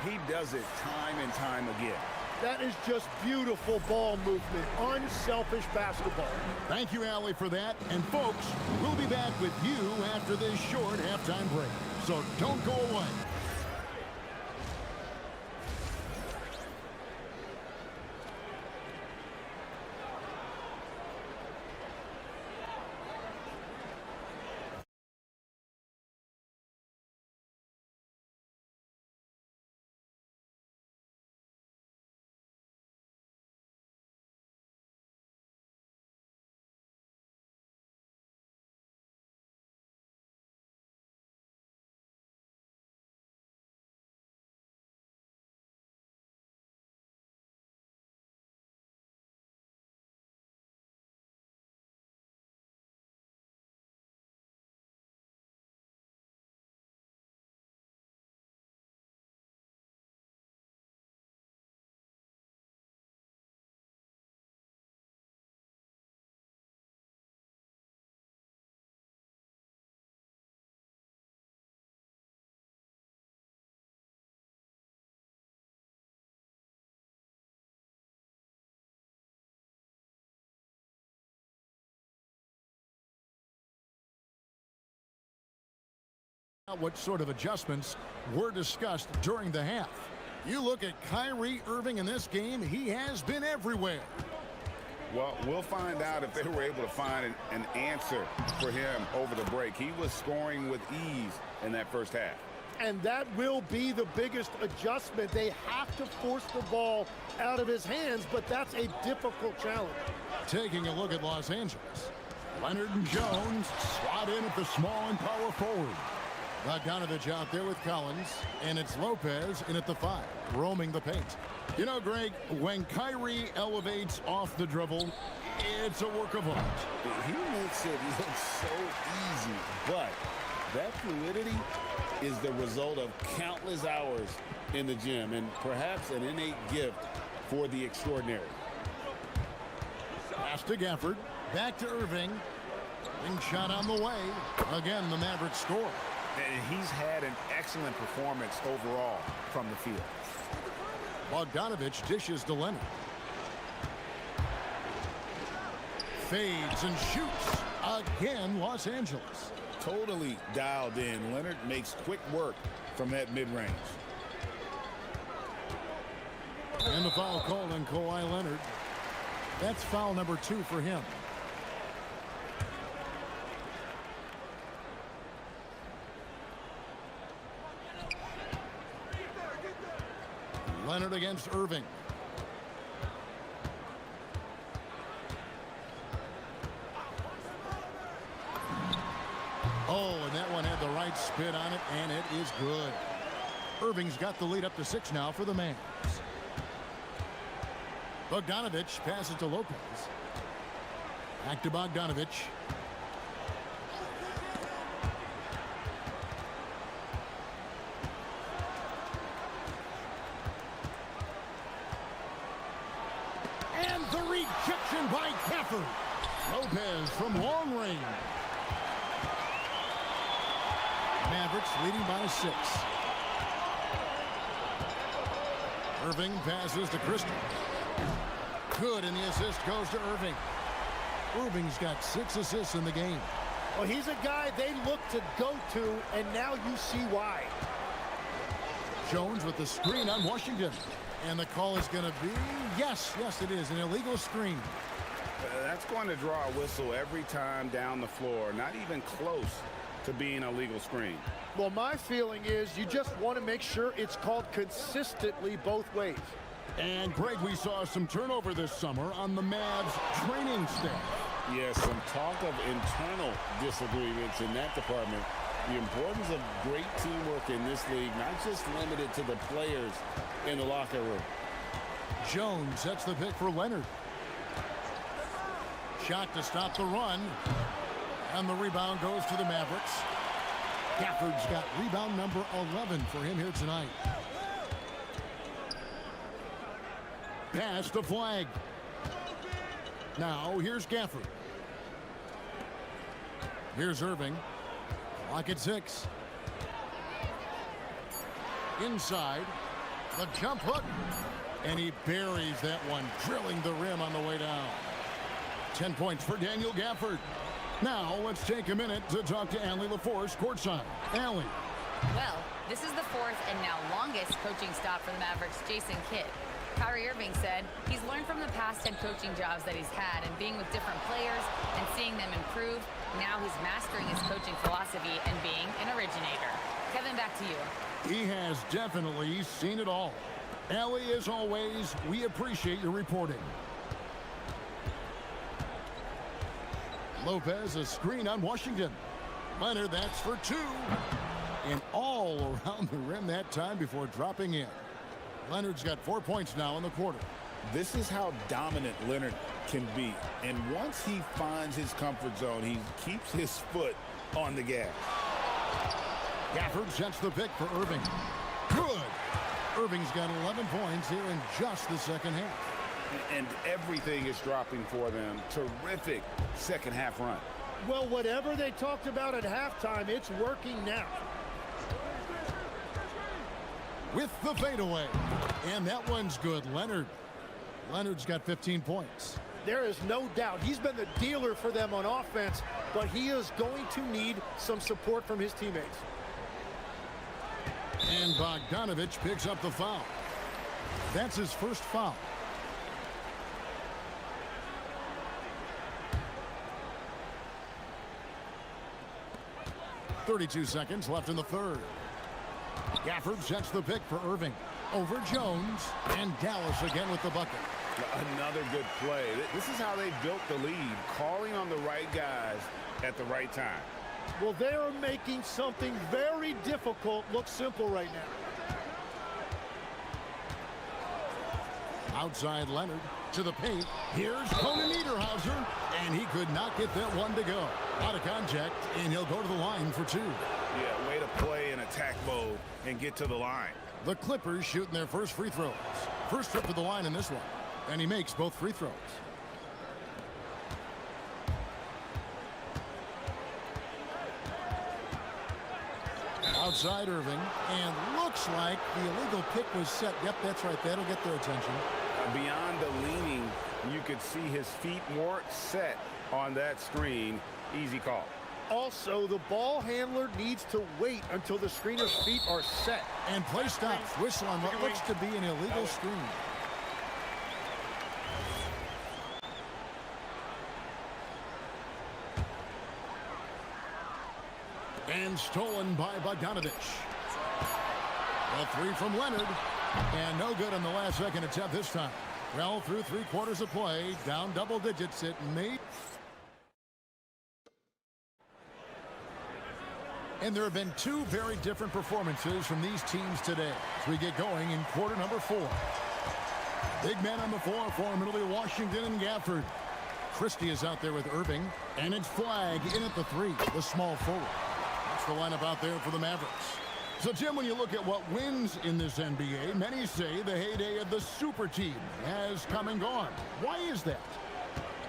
He does it time and time again. That is just beautiful ball movement, unselfish basketball. Thank you, Allie, for that. And, folks, we'll be back with you after this short halftime break. So don't go away. What sort of adjustments were discussed during the half? You look at Kyrie Irving in this game, he has been everywhere. Well, we'll find out if they were able to find an answer for him over the break. He was scoring with ease in that first half. And that will be the biggest adjustment. They have to force the ball out of his hands, but that's a difficult challenge. Taking a look at Los Angeles. Leonard and Jones slot in at the small and power forward. Bogdanovich out there with Collins, and it's Lopez in at the 5, roaming the paint. You know, Greg, when Kyrie elevates off the dribble, it's a work of art. He makes it look so easy, but that fluidity is the result of countless hours in the gym and perhaps an innate gift for the extraordinary. Pass to Gafford, back to Irving. Big shot on the way. Again, the Mavericks score. And he's had an excellent performance overall from the field. Bogdanovich dishes to Leonard. Fades and shoots. Again, Los Angeles. Totally dialed in. Leonard makes quick work from that mid-range. And the foul called on Kawhi Leonard. That's foul number 2 for him. Leonard against Irving. Oh, and that one had the right spin on it, and it is good. Irving's got the lead up to 6 now for the Mavs. Bogdanovich passes to Lopez. Back to Bogdanovich. And the rejection by Gafford. Lopez from long range. Mavericks leading by 6. Irving passes to Christie. Good, and the assist goes to Irving. Irving's got 6 assists in the game. Well, he's a guy they look to go to, and now you see why. Jones with the screen on Washington. And the call is going to be, yes, it is, an illegal screen. That's going to draw a whistle every time down the floor. Not even close to being a legal screen. Well, my feeling is you just want to make sure it's called consistently both ways. And, Greg, we saw some turnover this summer on the Mavs training staff. Yes, some talk of internal disagreements in that department. The importance of great teamwork in this league, not just limited to the players in the locker room. Jones sets the pick for Leonard. Shot to stop the run. And the rebound goes to the Mavericks. Gafford's got rebound number 11 for him here tonight. Pass to Flag. Now here's Gafford. Here's Irving. Clock at 6. Inside. The jump hook. And he buries that one, drilling the rim on the way down. 10 points for Daniel Gafford. Now let's take a minute to talk to Allie LaForce courtside. Allie. Well, this is the fourth and now longest coaching stop for the Mavericks' Jason Kidd. Kyrie Irving said he's learned from the past head coaching jobs that he's had and being with different players and seeing them improve. Now he's mastering his coaching philosophy and being an originator. Kevin, back to you. He has definitely seen it all. Allie, as always, we appreciate your reporting. Lopez, a screen on Washington. Leonard, that's for 2. And all around the rim that time before dropping in. Leonard's got 4 points now in the quarter. This is how dominant Leonard can be. And once he finds his comfort zone, he keeps his foot on the gas. Gafford sets the pick for Irving. Good. Irving's got 11 points here in just the second half. And everything is dropping for them. Terrific second half run. Well, whatever they talked about at halftime, it's working now. With the fadeaway. And that one's good. Leonard's got 15 points. There is no doubt he's been the dealer for them on offense, but he is going to need some support from his teammates. And Bogdanovich picks up the foul. That's his first foul. .32 seconds left in the third. Gafford sets the pick for Irving. Over Jones. And Dallas again with the bucket. Another good play. This is how they built the lead. Calling on the right guys at the right time. Well, they are making something very difficult look simple right now. Outside Leonard to the paint. Here's Conan Niederhauser. And he could not get that one to go. Out of contact, and he'll go to the line for 2. Yeah, way to play in attack mode and get to the line. The Clippers shooting their first free throws. First trip to the line in this one. And he makes both free throws. Outside Irving. And looks like the illegal pick was set. Yep, that's right. That'll get their attention. Beyond the leaning, you could see his feet more set on that screen. Easy call. Also, the ball handler needs to wait until the screener's feet are set. And play stops. Whistle on what looks to be an illegal screen. And stolen by Bogdanovich. A 3 from Leonard. And no good on the last second attempt this time. Well, through 3 quarters of play, down double digits, it may. And there have been 2 very different performances from these teams today as we get going in quarter number 4. Big man on the floor for Washington and Gafford. Christie is out there with Irving, and it's Flag in at the 3, the small forward. That's the lineup out there for the Mavericks. So, Jim, when you look at what wins in this NBA, many say the heyday of the super team has come and gone. Why is that?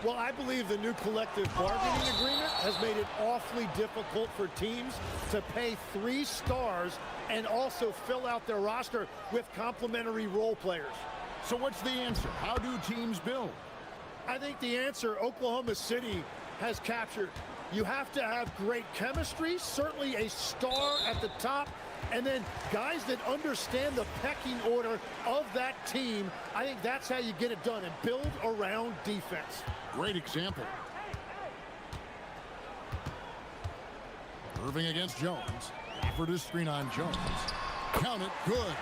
Well, I believe the new collective bargaining agreement has made it awfully difficult for teams to pay 3 stars and also fill out their roster with complementary role players. So what's the answer? How do teams build? I think the answer Oklahoma City has captured. You have to have great chemistry, certainly a star at the top, and then guys that understand the pecking order of that team. I think that's how you get it done and build around defense. Great example. Irving against Jones. Offered his screen on Jones. Count it. Good.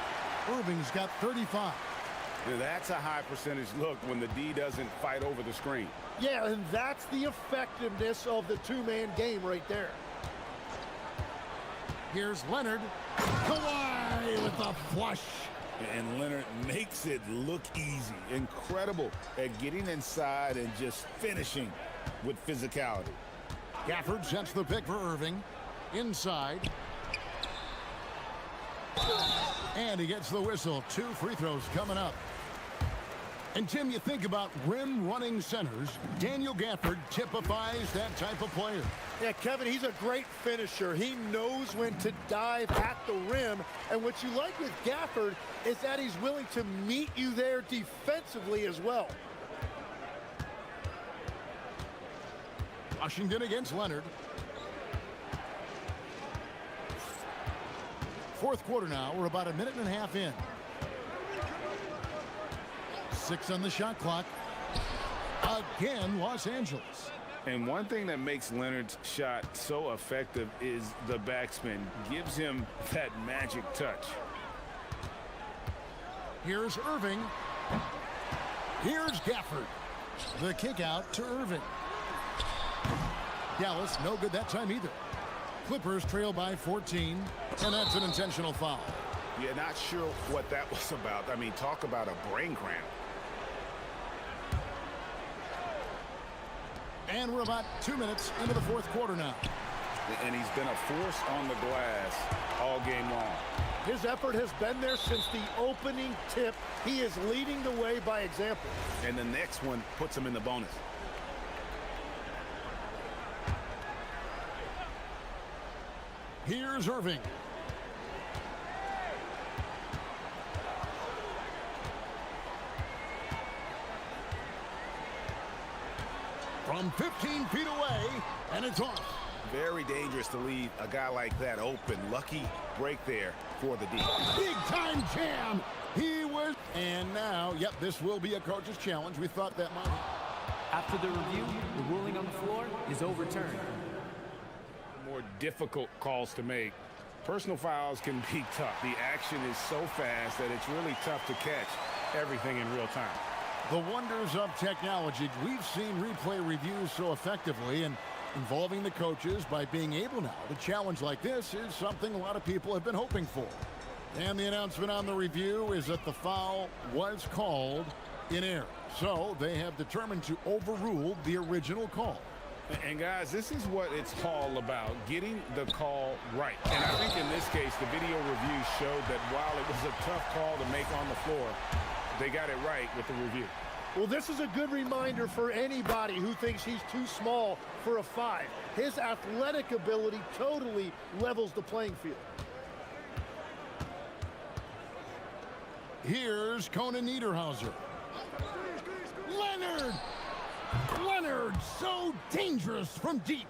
Irving's got 35. Yeah, that's a high percentage look when the D doesn't fight over the screen. Yeah, and that's the effectiveness of the two-man game right there. Here's Leonard. Kawhi with the flush. And Leonard makes it look easy. Incredible at getting inside and just finishing with physicality. Gafford sets the pick for Irving. Inside. And he gets the whistle. 2 free throws coming up. And Tim, you think about rim running centers. Daniel Gafford typifies that type of player. Yeah, Kevin, he's a great finisher. He knows when to dive at the rim. And what you like with Gafford is that he's willing to meet you there defensively as well. Washington against Leonard. Fourth quarter now. We're about a minute and a half in. 6 on the shot clock. Again, Los Angeles. And one thing that makes Leonard's shot so effective is the backspin. Gives him that magic touch. Here's Irving. Here's Gafford. The kick out to Irving. Dallas, no good that time either. Clippers trail by 14, and that's an intentional foul. Yeah, not sure what that was about. I mean, talk about a brain cramp. And we're about 2 minutes into the fourth quarter now. And he's been a force on the glass all game long. His effort has been there since the opening tip. He is leading the way by example. And the next one puts him in the bonus. Here's Irving. From 15 feet away, and it's off. Very dangerous to leave a guy like that open. Lucky break there for the D. Big time jam. He was. And now, yep, this will be a coach's challenge. We thought that might. After the review, the ruling on the floor is overturned. More difficult calls to make. Personal fouls can be tough. The action is so fast that it's really tough to catch everything in real time. The wonders of technology. We've seen replay reviews so effectively, and involving the coaches by being able now to challenge like this is something a lot of people have been hoping for. And the announcement on the review is that the foul was called in error. So they have determined to overrule the original call. And guys, this is what it's all about, getting the call right. And I think in this case, the video review showed that while it was a tough call to make on the floor, they got it right with the review. Well, this is a good reminder for anybody who thinks he's too small for a 5. His athletic ability totally levels the playing field. Here's Conan Niederhauser. Leonard! Leonard, so dangerous from deep.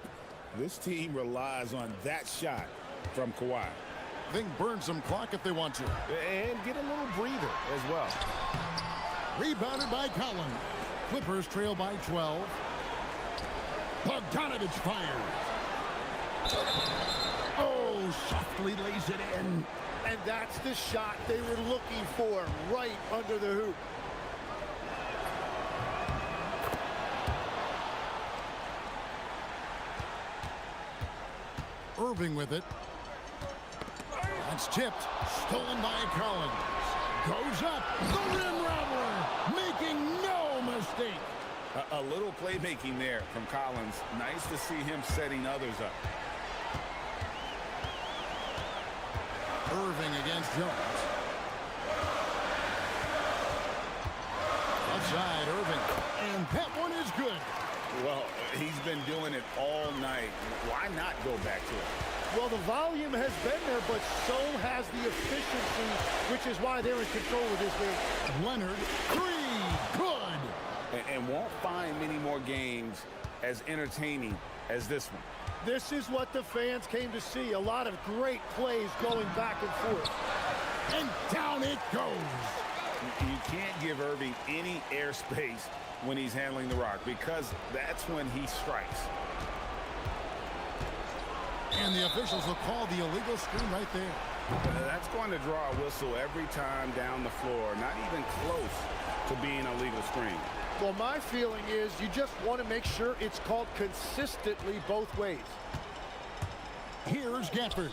This team relies on that shot from Kawhi. They can burn some clock if they want to. And get a little breather as well. Rebounded by Collins. Clippers trail by 12. Bogdanovich fires. Oh, softly lays it in. And that's the shot they were looking for, right under the hoop. Irving with it. That's tipped. Stolen by Collins. Goes up. The rim rattler. Making no mistake. A little playmaking there from Collins. Nice to see him setting others up. Irving against Jones. Outside, Irving. And that one is good. Well, he's been doing it all night. Why not go back to it? Well, the volume has been there, but so has the efficiency, which is why they're in control of this game. Leonard, 3, good. And won't find many more games as entertaining as this one. This is what the fans came to see. A lot of great plays going back and forth. And down it goes. You can't give Irving any airspace when he's handling the rock, because that's when he strikes. And the officials will call the illegal screen right there. That's going to draw a whistle every time down the floor. Not even close to being a legal screen. Well, my feeling is you just want to make sure it's called consistently both ways. Here's Gafford.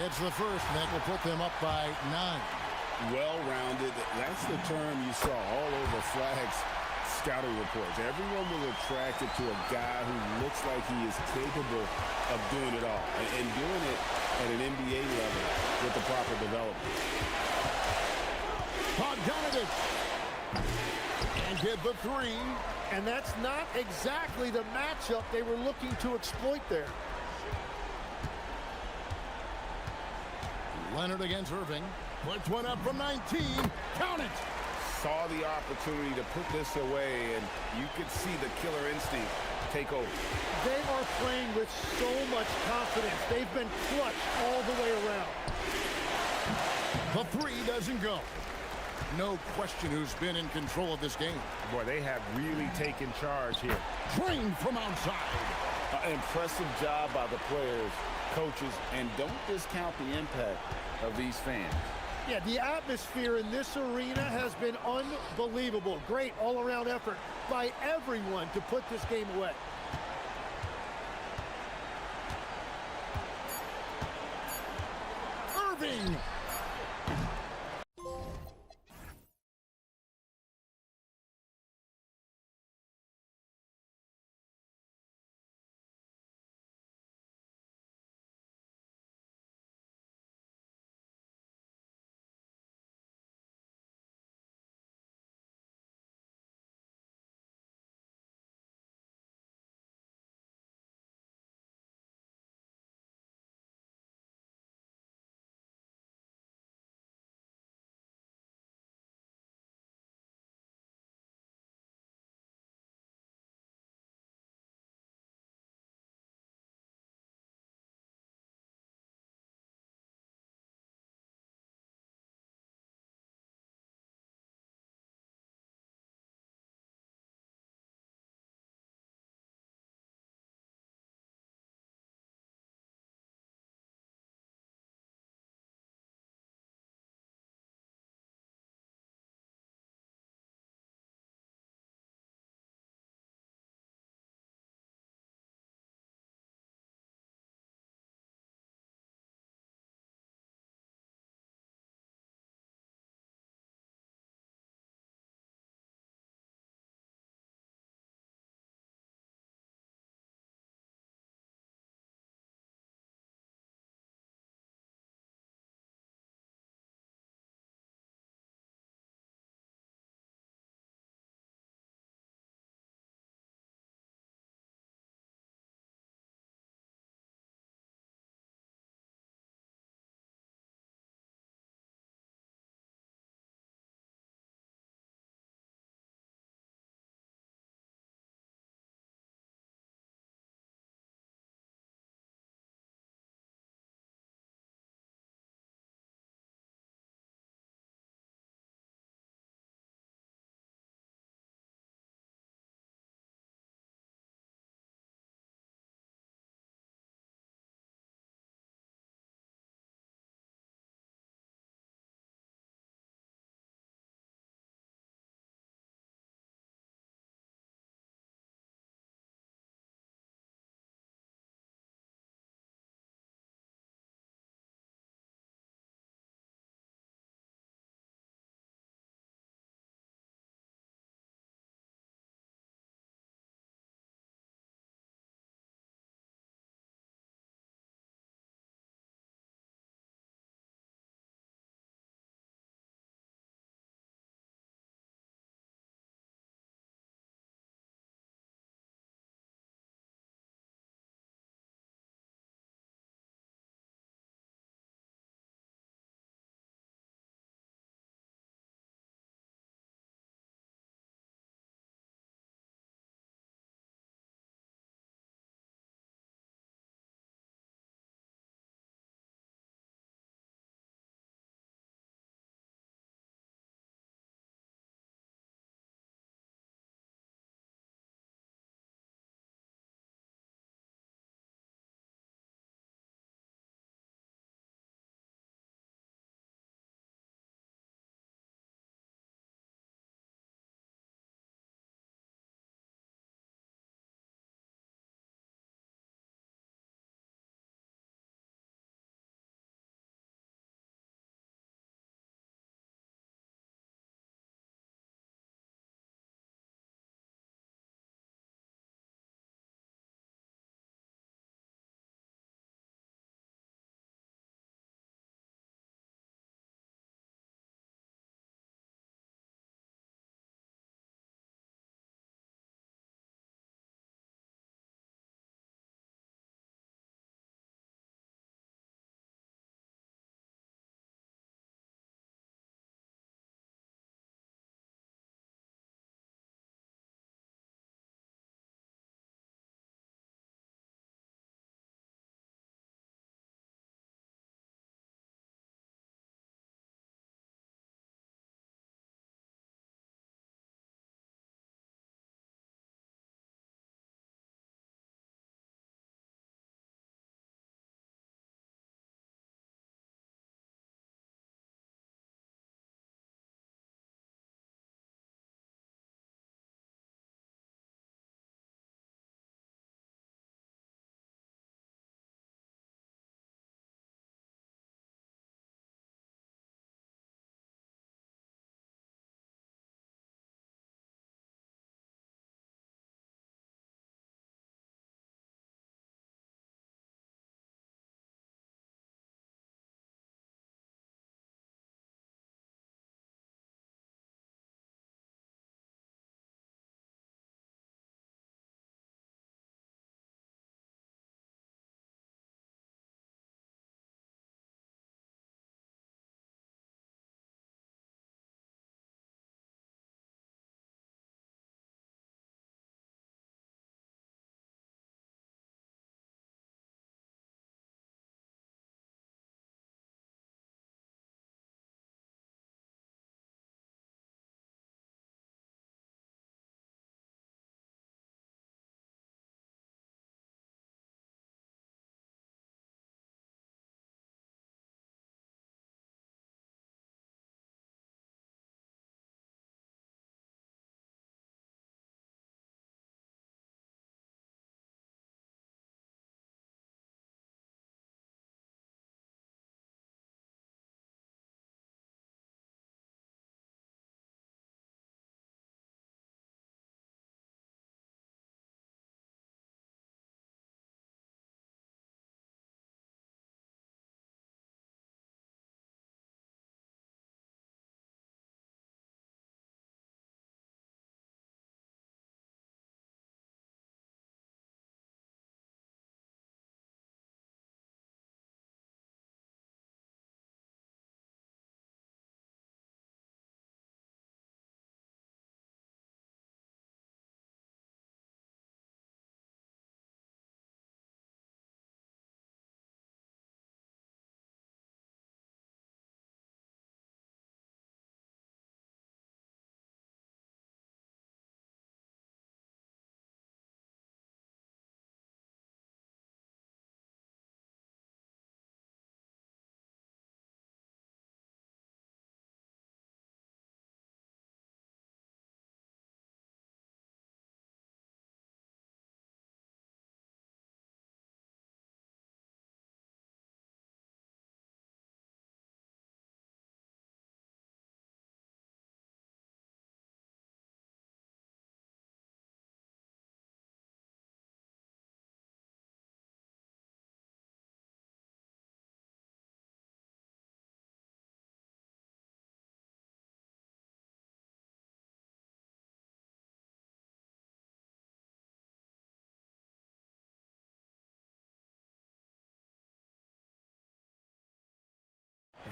It's the first, and that will put them up by 9. Well-rounded. That's the term you saw all over Flag's scouting reports. Everyone was attracted to a guy who looks like he is capable of doing it all and doing it at an NBA level with the proper development. Bogdanovich. And get the 3. And that's not exactly the matchup they were looking to exploit there. Leonard against Irving. Puts one up from 19. Count it. Saw the opportunity to put this away, and you could see the killer instinct take over. They are playing with so much confidence. They've been clutch all the way around. The 3 doesn't go. No question who's been in control of this game. Boy, they have really taken charge here. Drained from outside. Impressive job by the players, coaches, and don't discount the impact of these fans. Yeah, the atmosphere in this arena has been unbelievable. Great all-around effort by everyone to put this game away. Irving.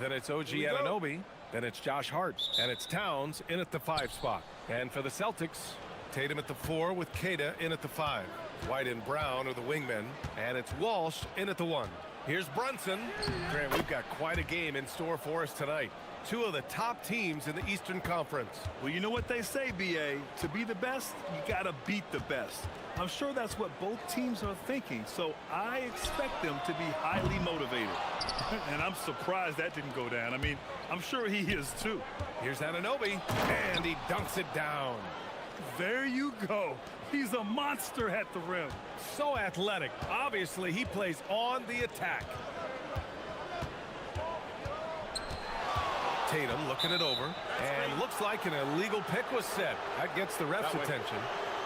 Then it's OG Anunoby. Then it's Josh Hart. And it's Towns in at the 5 spot. And for the Celtics, Tatum at the 4 with Kata in at the 5. White and Brown are the wingmen. And it's Walsh in at the 1. Here's Brunson. Grant, we've got quite a game in store for us tonight. Two of the top teams in the Eastern Conference. Well, you know what they say, B.A. To be the best, you got to beat the best. I'm sure that's what both teams are thinking, so I expect them to be highly motivated. And I'm surprised that didn't go down. I mean, I'm sure he is too. Here's Anunoby, and he dunks it down. There you go. He's a monster at the rim. So athletic. Obviously, he plays on the attack. Tatum looking it over, and looks like an illegal pick was set. That gets the ref's attention.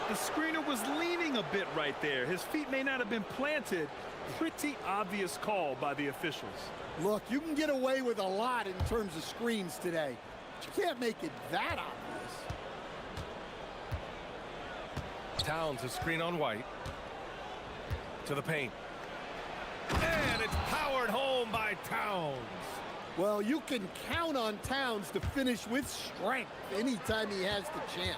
The screener was leaning a bit right there. His feet may not have been planted. Pretty obvious call by the officials. Look, you can get away with a lot in terms of screens today, but you can't make it that obvious. Towns a screen on White. To the paint. And it's powered home by Towns. Well, you can count on Towns to finish with strength anytime he has the chance.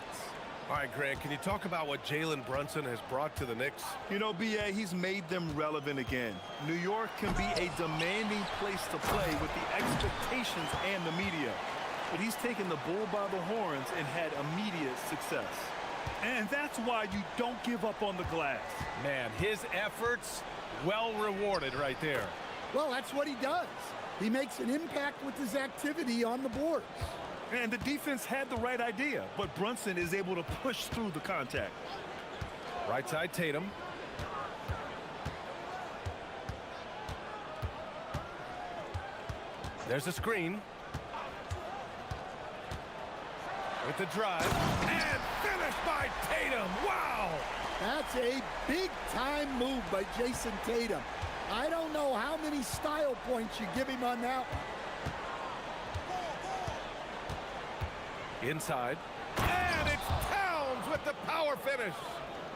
All right, Grant, can you talk about what Jalen Brunson has brought to the Knicks? You know, B.A., he's made them relevant again. New York can be a demanding place to play with the expectations and the media. But he's taken the bull by the horns and had immediate success. And that's why you don't give up on the glass. Man, his efforts well rewarded right there. Well, that's what he does. He makes an impact with his activity on the boards. And the defense had the right idea, but Brunson is able to push through the contact. Right side Tatum. There's a screen. With the drive. And finished by Tatum. Wow! That's a big-time move by Jason Tatum. I don't know how many style points you give him on that one. Inside. And it's Towns with the power finish.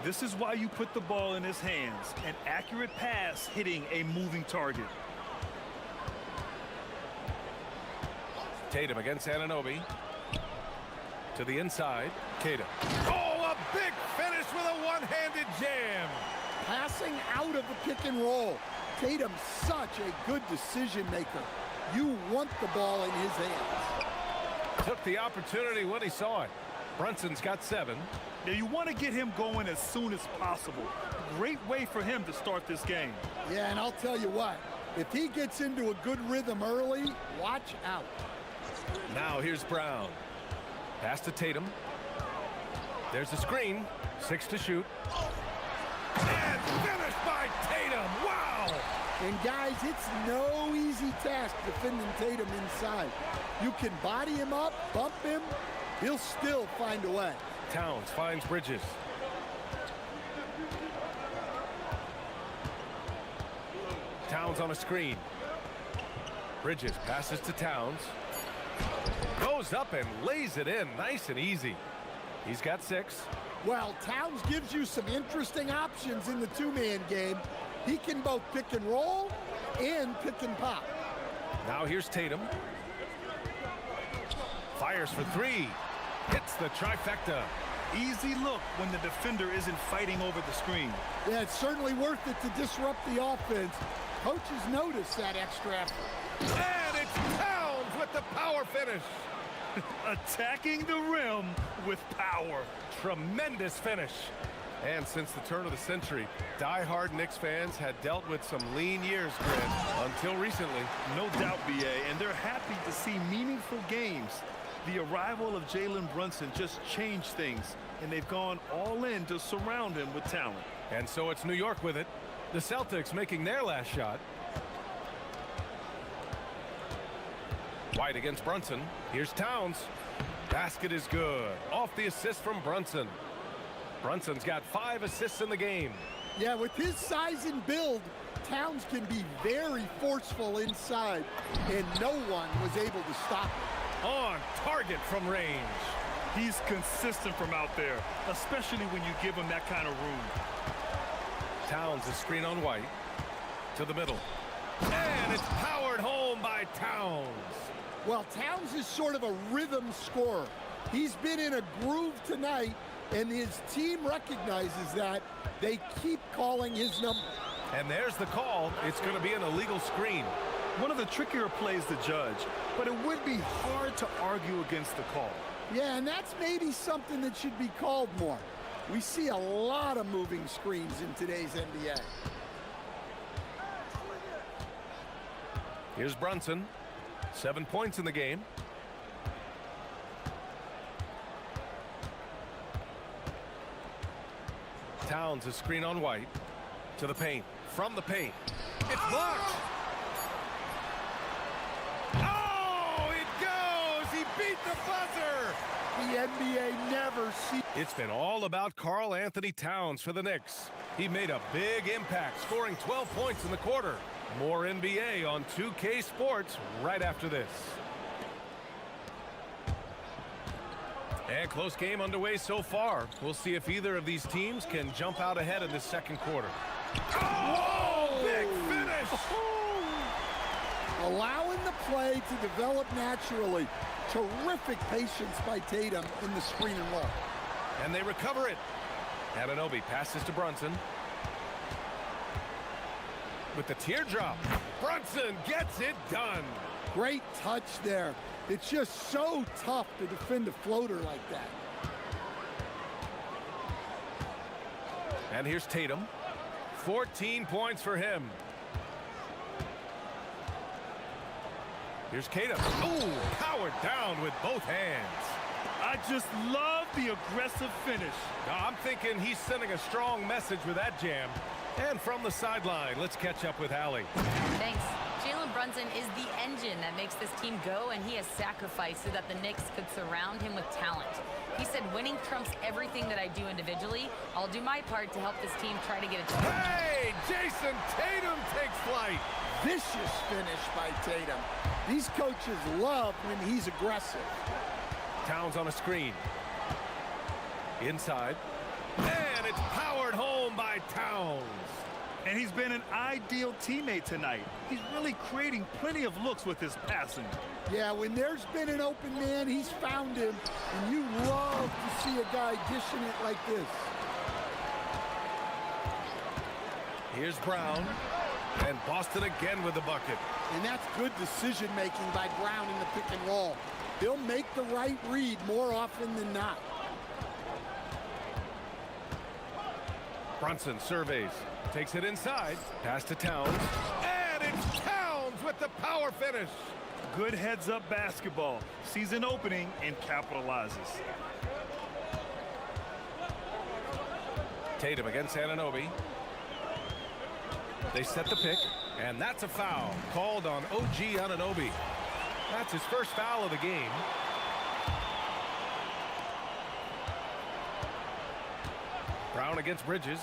This is why you put the ball in his hands. An accurate pass hitting a moving target. Tatum against Anunoby. To the inside. Kata. Oh, a big finish with a one-handed jam. Passing out of the pick and roll. Tatum's such a good decision maker. You want the ball in his hands. Took the opportunity when he saw it. Brunson's got 7. Now you want to get him going as soon as possible. Great way for him to start this game. Yeah, and I'll tell you what, if he gets into a good rhythm early, watch out. Now here's Brown. Pass to Tatum. There's a screen. 6 to shoot. And finished by Tatum. Wow! And guys, it's no easy task defending Tatum inside. You can body him up, bump him, he'll still find a way. Towns finds Bridges. Towns on a screen. Bridges passes to Towns. Goes up and lays it in nice and easy. He's got 6. Well, Towns gives you some interesting options in the two-man game. He can both pick and roll and pick and pop. Now here's Tatum. Fires for 3. Hits the trifecta. Easy look when the defender isn't fighting over the screen. Yeah, it's certainly worth it to disrupt the offense. Coaches notice that extra effort. And it's Towns with the power finish. Attacking the rim with power. Tremendous finish. And since the turn of the century, die-hard Knicks fans had dealt with some lean years, Grant, until recently. No doubt, B.A., and they're happy to see meaningful games. The arrival of Jalen Brunson just changed things, and they've gone all in to surround him with talent. And so it's New York with it. The Celtics making their last shot. White against Brunson. Here's Towns. Basket is good. Off the assist from Brunson. Brunson's got 5 assists in the game. Yeah, with his size and build, Towns can be very forceful inside, and no one was able to stop him. On target from range. He's consistent from out there, especially when you give him that kind of room. Towns a screen on White. To the middle. And it's powered home by Towns. Well, Towns is sort of a rhythm scorer. He's been in a groove tonight, and his team recognizes that. They keep calling his number. And there's the call. It's going to be an illegal screen. One of the trickier plays to judge, but it would be hard to argue against the call. Yeah, and that's maybe something that should be called more. We see a lot of moving screens in today's NBA. Here's Brunson. 7 points in the game. Towns, a screen on White. To the paint. From the paint. It's blocked. Oh, it goes. He beat the buzzer. The NBA never sees. It's been all about Karl Anthony Towns for the Knicks. He made a big impact, scoring 12 points in the quarter. More NBA on 2K Sports right after this. And close game underway so far. We'll see if either of these teams can jump out ahead in the second quarter. Oh, big finish! Allowing the play to develop naturally. Terrific patience by Tatum in the screen and roll. And they recover it. Anunoby passes to Brunson. With the teardrop, Brunson gets it done. Great touch there. It's just so tough to defend a floater like that. And here's Tatum. 14 points for him. Here's Tatum. Ooh, powered down with both hands. I just love the aggressive finish. Now, I'm thinking he's sending a strong message with that jam. And from the sideline, let's catch up with Allie. Thanks. Jalen Brunson is the engine that makes this team go, and he has sacrificed so that the Knicks could surround him with talent. He said, winning trumps everything that I do individually. I'll do my part to help this team try to get a chance. Hey, Jason Tatum takes flight. Vicious finish by Tatum. These coaches love when he's aggressive. Towns on a screen. Inside. And it's powered home by Towns. And he's been an ideal teammate tonight. He's really creating plenty of looks with his passing. Yeah, when there's been an open man, he's found him. And you love to see a guy dishing it like this. Here's Brown. And Boston again with the bucket. And that's good decision-making by Brown in the pick and roll. He'll make the right read more often than not. Brunson surveys. Takes it inside. Pass to Towns. And it's Towns with the power finish. Good heads-up basketball. Sees an opening and capitalizes. Tatum against Anunoby. They set the pick, and that's a foul called on OG Anunoby. That's his first foul of the game. Brown against Bridges.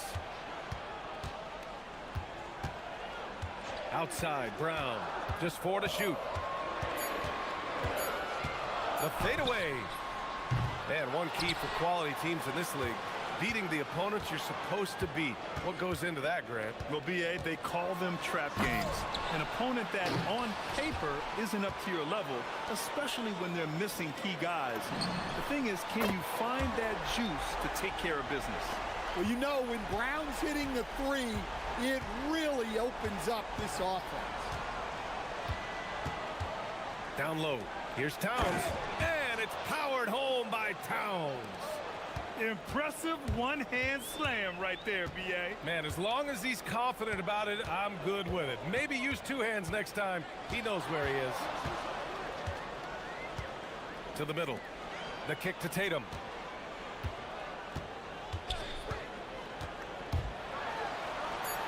Outside, Brown. Just 4 to shoot. The fadeaway. Man, one key for quality teams in this league. Beating the opponents you're supposed to beat. What goes into that, Grant? Well, BA, they call them trap games. An opponent that, on paper, isn't up to your level, especially when they're missing key guys. The thing is, can you find that juice to take care of business? Well, you know, when Brown's hitting the three, it really opens up this offense. Down low. Here's Towns. And it's powered home by Towns. Impressive one-hand slam right there, BA. Man, as long as he's confident about it, I'm good with it. Maybe use 2 hands next time. He knows where he is. To the middle. The kick to Tatum.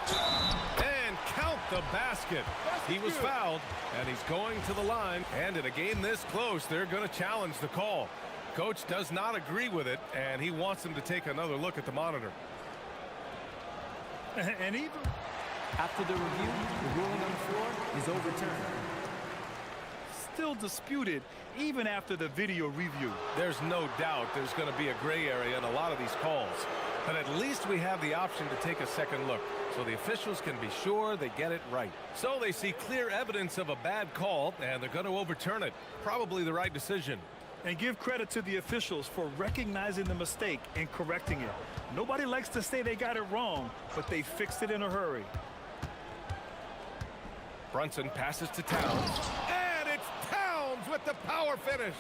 And count the basket. He was fouled, and he's going to the line. And in a game this close, they're going to challenge the call. Coach does not agree with it, and he wants him to take another look at the monitor. And even After the review, the ruling on the floor is overturned. still disputed even after the video review. There's no doubt there's going to be a gray area in a lot of these calls. But at least we have the option to take a second look, so the officials can be sure they get it right. So they see clear evidence of a bad call, and they're going to overturn it. Probably the right decision. And give credit to the officials for recognizing the mistake and correcting it. Nobody likes to say they got it wrong, but they fixed it in a hurry. Brunson passes to Towns, and it's Towns with the power finish.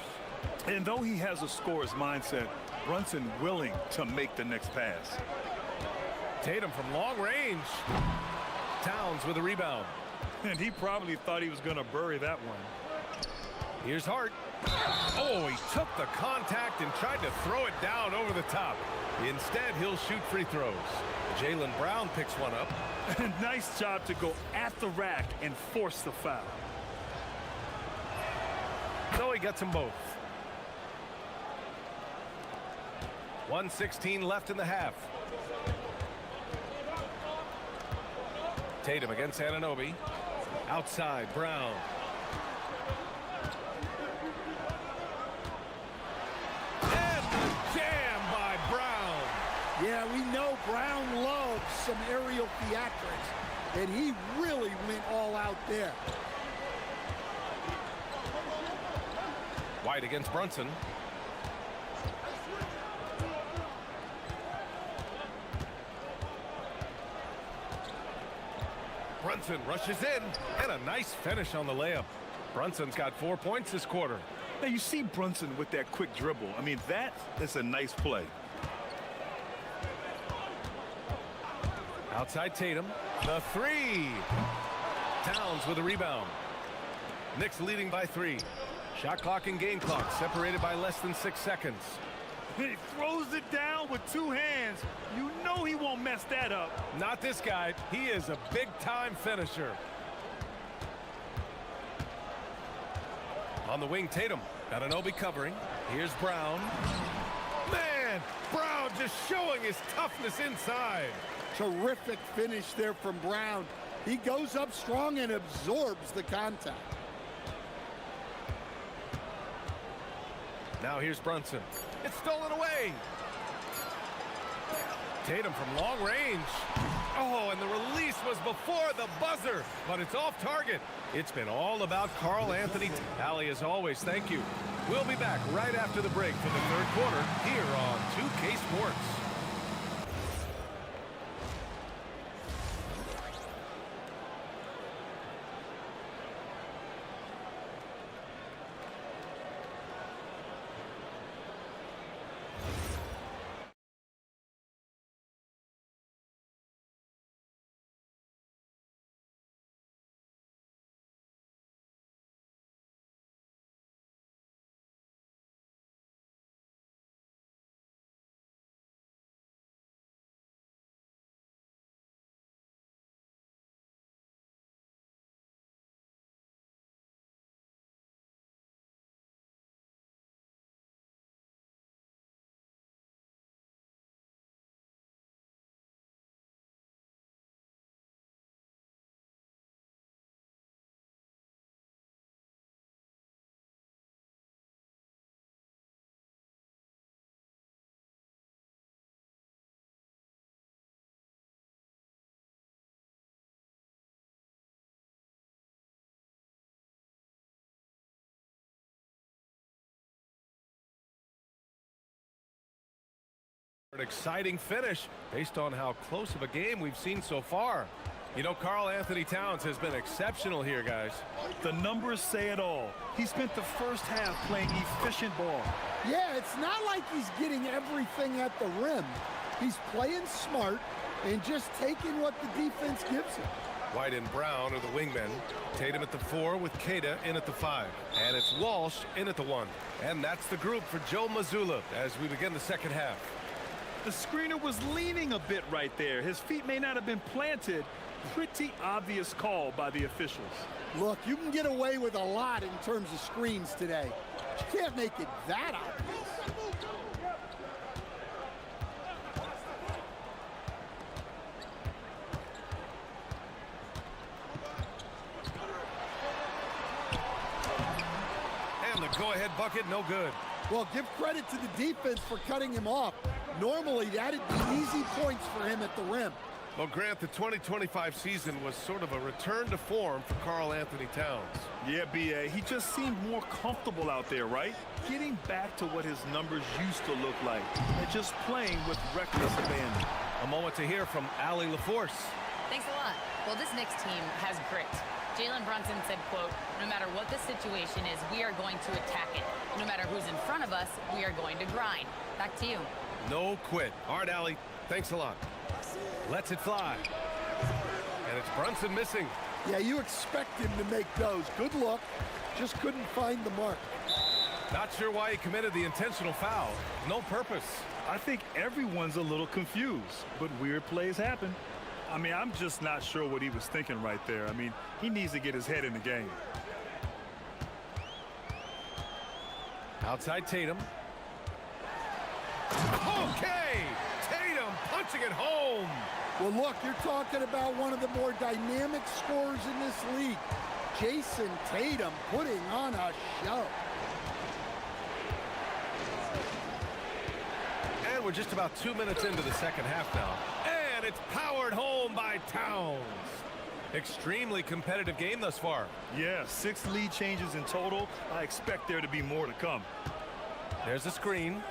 And though he has a scorer's mindset, Brunson willing to make the next pass. Tatum from long range. Towns with a rebound. And he probably thought he was going to bury that one. Here's Hart. Oh, he took the contact and tried to throw it down over the top. Instead, he'll shoot free throws. Jaylen Brown picks one up. Nice job to go at the rack and force the foul. So he gets them both. 1:16 left in the half. Tatum against Anunoby. Outside, Brown. And the jam by Brown. Yeah, we know Brown loves some aerial theatrics, and he really went all out there. White against Brunson. Brunson rushes in, and a nice finish on the layup. Brunson's got 4 points this quarter. Now you see Brunson with that quick dribble. I mean, that is a nice play. Outside Tatum, the three. Towns with a rebound. Knicks leading by 3. Shot clock and game clock separated by less than 6 seconds. He throws it down with 2 hands. You know he won't mess that up. Not this guy. He is a big-time finisher. On the wing, Tatum. Anunoby covering. Here's Brown. Man, Brown just showing his toughness inside. Terrific finish there from Brown. He goes up strong and absorbs the contact. Now here's Brunson. It's stolen away. Tatum from long range. Oh, and the release was before the buzzer, but it's off target. It's been all about Karl Anthony. Allie, as always, thank you. We'll be back right after the break for the third quarter here on 2K Sports. An exciting finish based on how close of a game we've seen so far. You know, Karl Anthony Towns has been exceptional here, guys. The numbers say it all. He spent the first half playing efficient ball. Yeah, it's not like he's getting everything at the rim. He's playing smart and just taking what the defense gives him. White and Brown are the wingmen. Tatum at the 4 with Keita in at the 5. And it's Walsh in at the 1. And that's the group for Joe Mazzulla as we begin the second half. The screener was leaning a bit right there. His feet may not have been planted. Pretty obvious call by the officials. Look, you can get away with a lot in terms of screens today. You can't make it that obvious. go-ahead bucket, no good. Well, give credit to the defense for cutting him off. Normally, that'd be easy points for him at the rim. Well, Grant, the 2025 season was sort of a return to form for Karl Anthony Towns. Yeah, B.A., he just seemed more comfortable out there, right? Getting back to what his numbers used to look like and just playing with reckless abandon. A moment to hear from Allie LaForce. Thanks a lot. Well, this next team has grit. Jalen Brunson said, quote, no matter what the situation is, we are going to attack it. No matter who's in front of us, we are going to grind. Back to you. No quit. All right, Allie, thanks a lot. Lets it fly. And it's Brunson missing. Yeah, you expect him to make those. Good look. Just couldn't find the mark. Not sure why he committed the intentional foul. No purpose. I think everyone's a little confused, but weird plays happen. I mean, I'm just not sure what he was thinking right there. I mean, he needs to get his head in the game. Outside Tatum. Okay! Tatum punching it home. Well, look, you're talking about one of the more dynamic scorers in this league. Jason Tatum putting on a show. And we're just about 2 minutes into the second half now. And it's powered home by Towns. Extremely competitive game thus far. Yeah, 6 lead changes in total. I expect there to be more to come. There's a screen.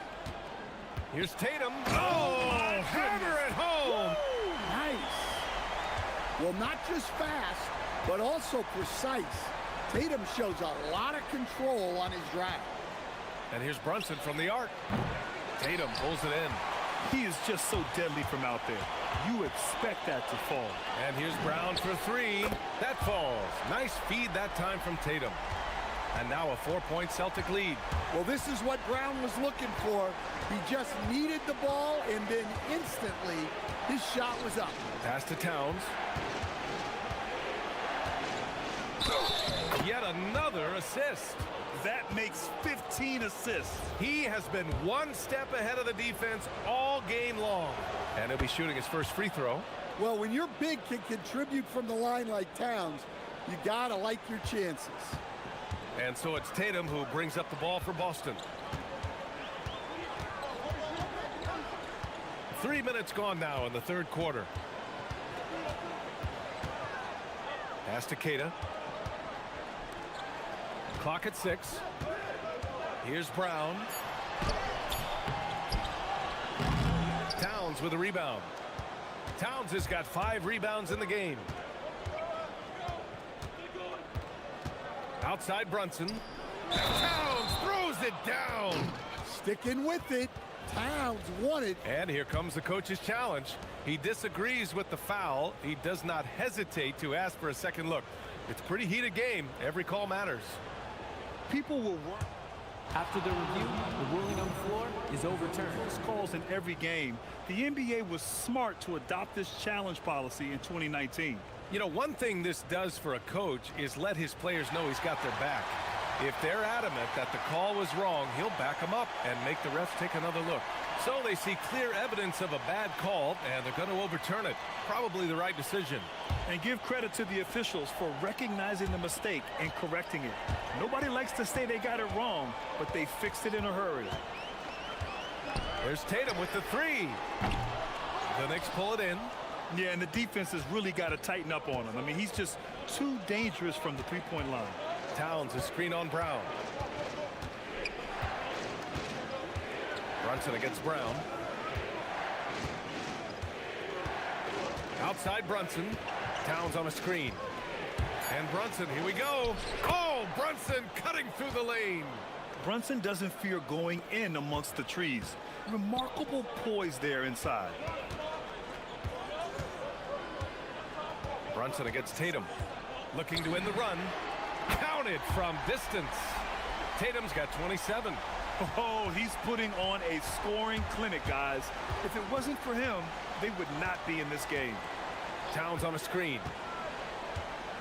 Here's Tatum. Oh, hammer it home. Woo! Nice. Well, not just fast, but also precise. Tatum shows a lot of control on his drive. And here's Brunson from the arc. Tatum pulls it in. He is just so deadly from out there. You expect that to fall. And here's Brown for 3. That falls. Nice feed that time from Tatum. And now a 4-point Celtic lead. Well, this is what Brown was looking for. He just needed the ball, and then instantly his shot was up. Pass to Towns. Yet another assist. That makes 15 assists. He has been one step ahead of the defense all game long. And he'll be shooting his first free throw. Well, when your big can contribute from the line like Towns, you gotta like your chances. And so it's Tatum who brings up the ball for Boston. 3 minutes gone now in the third quarter. Pass to Keita. Clock at 6. Here's Brown. Towns with a rebound. Towns has got 5 rebounds in the game. Outside Brunson. Towns throws it down. Sticking with it. Towns won it. And here comes the coach's challenge. He disagrees with the foul. He does not hesitate to ask for a second look. It's a pretty heated game. Every call matters. People will work. After the review, the ruling on the floor is overturned. Calls in every game. The NBA was smart to adopt this challenge policy in 2019. You know, one thing this does for a coach is let his players know he's got their back. If they're adamant that the call was wrong, he'll back them up and make the refs take another look. So they see clear evidence of a bad call, and they're going to overturn it. Probably the right decision. And give credit to the officials for recognizing the mistake and correcting it. Nobody likes to say they got it wrong, but they fixed it in a hurry. There's Tatum with the 3. The Knicks pull it in. Yeah, and the defense has really got to tighten up on him. I mean, he's just too dangerous from the three-point line. Towns, a screen on Brown. Brunson against Brown. Outside Brunson. Towns on a screen. And Brunson, here we go. Oh, Brunson cutting through the lane. Brunson doesn't fear going in amongst the trees. Remarkable poise there inside. Brunson against Tatum. Looking to win the run. Counted from distance. Tatum's got 27. Oh, he's putting on a scoring clinic, guys. If it wasn't for him, they would not be in this game. Towns on a screen.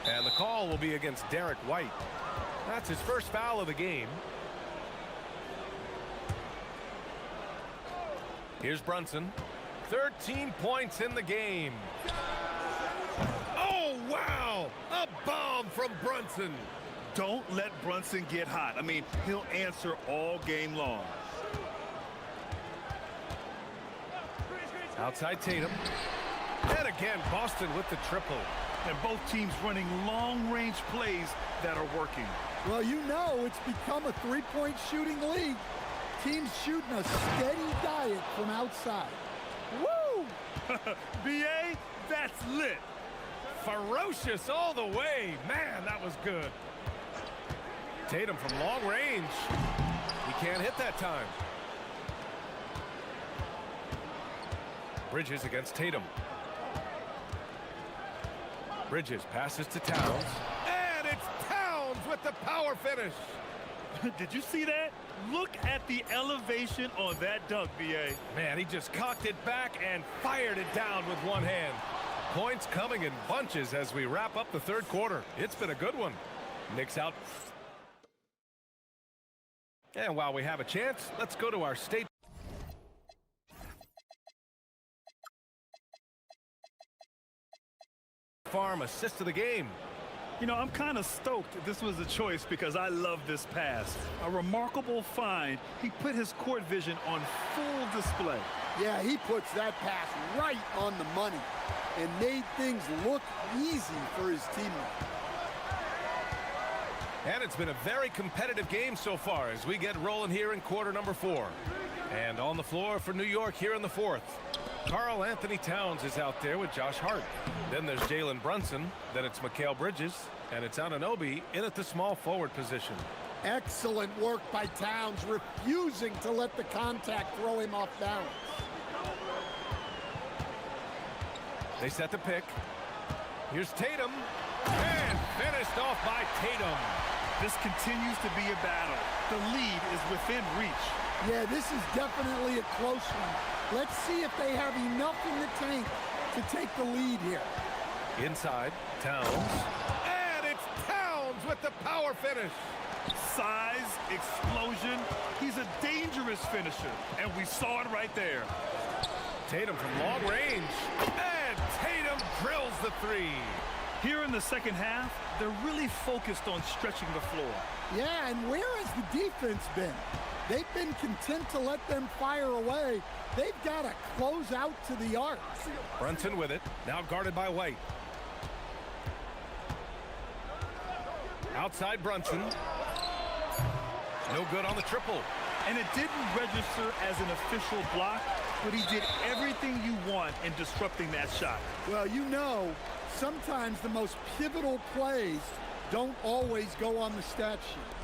And the call will be against Derek White. That's his first foul of the game. Here's Brunson. 13 points in the game. Oh, wow! A bomb from Brunson. Don't let Brunson get hot. I mean, he'll answer all game long. Outside Tatum. And again, Boston with the triple. And both teams running long-range plays that are working. Well, you know it's become a three-point shooting league. Teams shooting a steady diet from outside. Woo! BA, that's lit. Ferocious all the way. Man, that was good. Tatum from long range. He can't hit that time. Bridges against Tatum. Bridges passes to Towns. And it's Towns with the power finish. Did you see that? Look at the elevation on that dunk, BA. Man, he just cocked it back and fired it down with one hand. Points coming in bunches as we wrap up the third quarter. It's been a good one. Knicks out. And while we have a chance, let's go to our state farm assist of the game. You know, I'm kind of stoked this was a choice because I love this pass. A remarkable find. He put his court vision on full display. Yeah, he puts that pass right on the money and made things look easy for his teammate. And it's been a very competitive game so far as we get rolling here in quarter number 4. And on the floor for New York here in the fourth. Karl Anthony Towns is out there with Josh Hart. Then there's Jalen Brunson. Then it's Mikal Bridges. And it's Anunoby in at the small forward position. Excellent work by Towns, refusing to let the contact throw him off balance. They set the pick. Here's Tatum. And finished off by Tatum. This continues to be a battle. The lead is within reach. Yeah, this is definitely a close one. Let's see if they have enough in the tank to take the lead here. Inside, Towns. And it's Towns with the power finish. Size, explosion. He's a dangerous finisher, and we saw it right there. Tatum from long range. And Tatum drills the three. Here in the second half, they're really focused on stretching the floor. Yeah, and where has the defense been? They've been content to let them fire away. They've got to close out to the arc. Brunson with it, now guarded by White. Outside Brunson. No good on the triple. And it didn't register as an official block, but he did everything you want in disrupting that shot. Well, you know, sometimes the most pivotal plays don't always go on the stat sheet.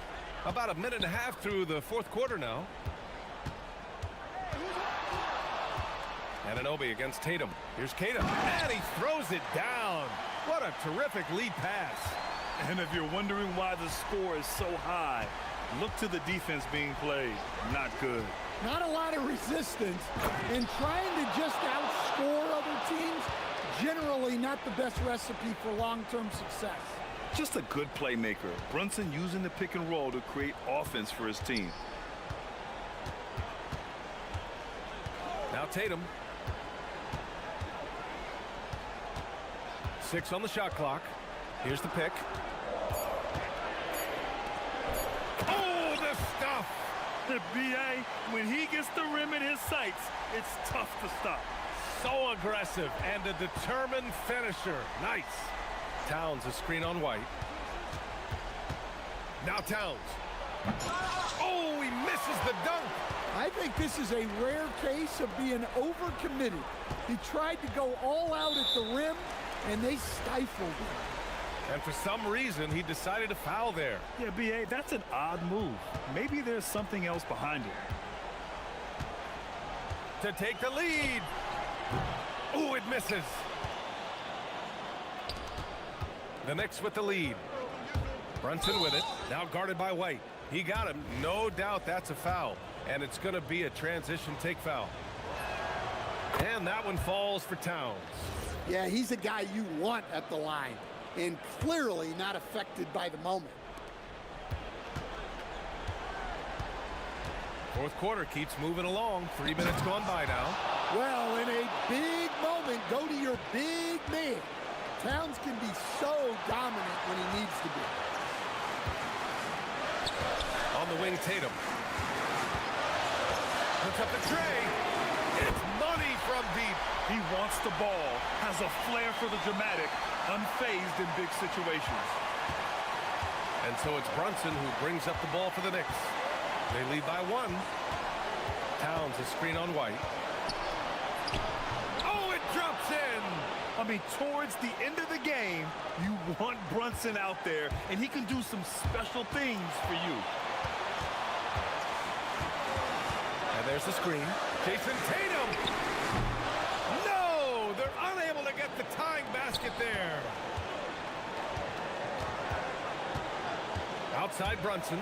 About a minute and a half through the fourth quarter now. Anunoby against Tatum. Here's Tatum, and he throws it down. What a terrific lead pass. And if you're wondering why the score is so high, look to the defense being played. Not good. Not a lot of resistance, and trying to just outscore other teams, generally not the best recipe for long-term success. Just a good playmaker. Brunson using the pick and roll to create offense for his team. Now Tatum. 6 on the shot clock. Here's the pick. Oh, the stuff! The BA, when he gets the rim in his sights, it's tough to stop. So aggressive and a determined finisher. Nice. Towns a screen on White. Now Towns. Oh, he misses the dunk. I think this is a rare case of being overcommitted. He tried to go all out at the rim, and they stifled him. And for some reason, he decided to foul there. Yeah, BA, that's an odd move. Maybe there's something else behind it. To take the lead. Oh, it misses. The Knicks with the lead. Brunson with it, now guarded by White. He got him. No doubt that's a foul. And it's going to be a transition take foul. And that one falls for Towns. Yeah, he's a guy you want at the line, and clearly not affected by the moment. Fourth quarter keeps moving along. 3 minutes gone by now. Well, in a big moment, go to your big man. Towns can be so dominant when he needs to be. On the wing, Tatum. Puts up the tray. It's money from deep. He wants the ball, has a flair for the dramatic, unfazed in big situations. And so it's Brunson who brings up the ball for the Knicks. They lead by 1. Towns a screen on White. Oh, it drops in. I mean, towards the end of the game, you want Brunson out there, and he can do some special things for you. And there's the screen. Jason Tatum. No, they're unable to get the tying basket there. Outside Brunson.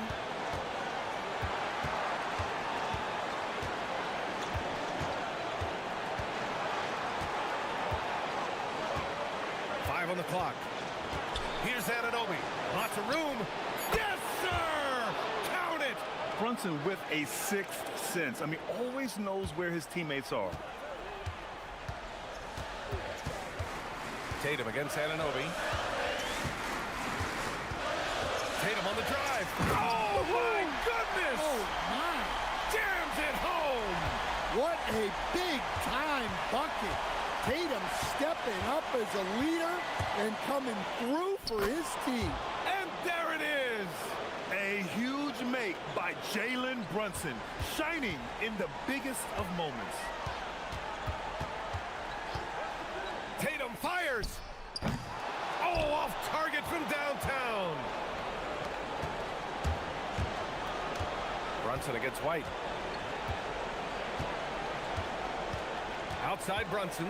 On the clock. Here's Anunoby. Lots of room. Yes, sir! Count it! Brunson with a sixth sense. I mean, always knows where his teammates are. Tatum against Anunoby. Tatum on the drive. Oh, my goodness! Oh, my. Jams it home! What a big-time bucket. Tatum stepping up as a leader and coming through for his team. And there it is! A huge make by Jalen Brunson, shining in the biggest of moments. Tatum fires! Oh, off target from downtown! Brunson against White. Outside Brunson.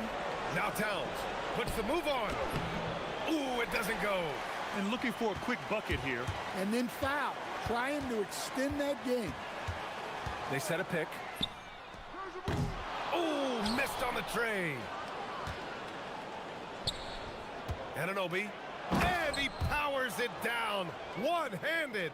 Now Towns puts the move on. Ooh, it doesn't go. And looking for a quick bucket here. And then foul, trying to extend that game. They set a pick. Ooh, missed on the tray. Anunoby. And he powers it down. One-handed.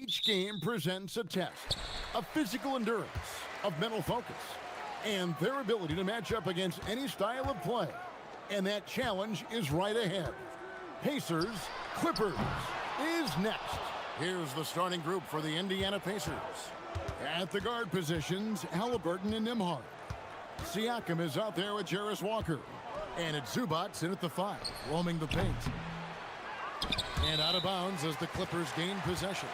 Each game presents a test of physical endurance, of mental focus, and their ability to match up against any style of play. And that challenge is right ahead. Pacers, Clippers is next. Here's the starting group for the Indiana Pacers. At the guard positions, Halliburton and Nembhard. Siakam is out there with Jarris Walker. And it's Zubats in at the 5, roaming the paint. And out of bounds as the Clippers gain possession.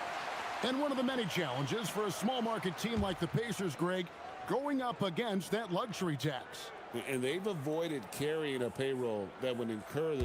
And one of the many challenges for a small market team like the Pacers, Greg, going up against that luxury tax. And they've avoided carrying a payroll that would incur the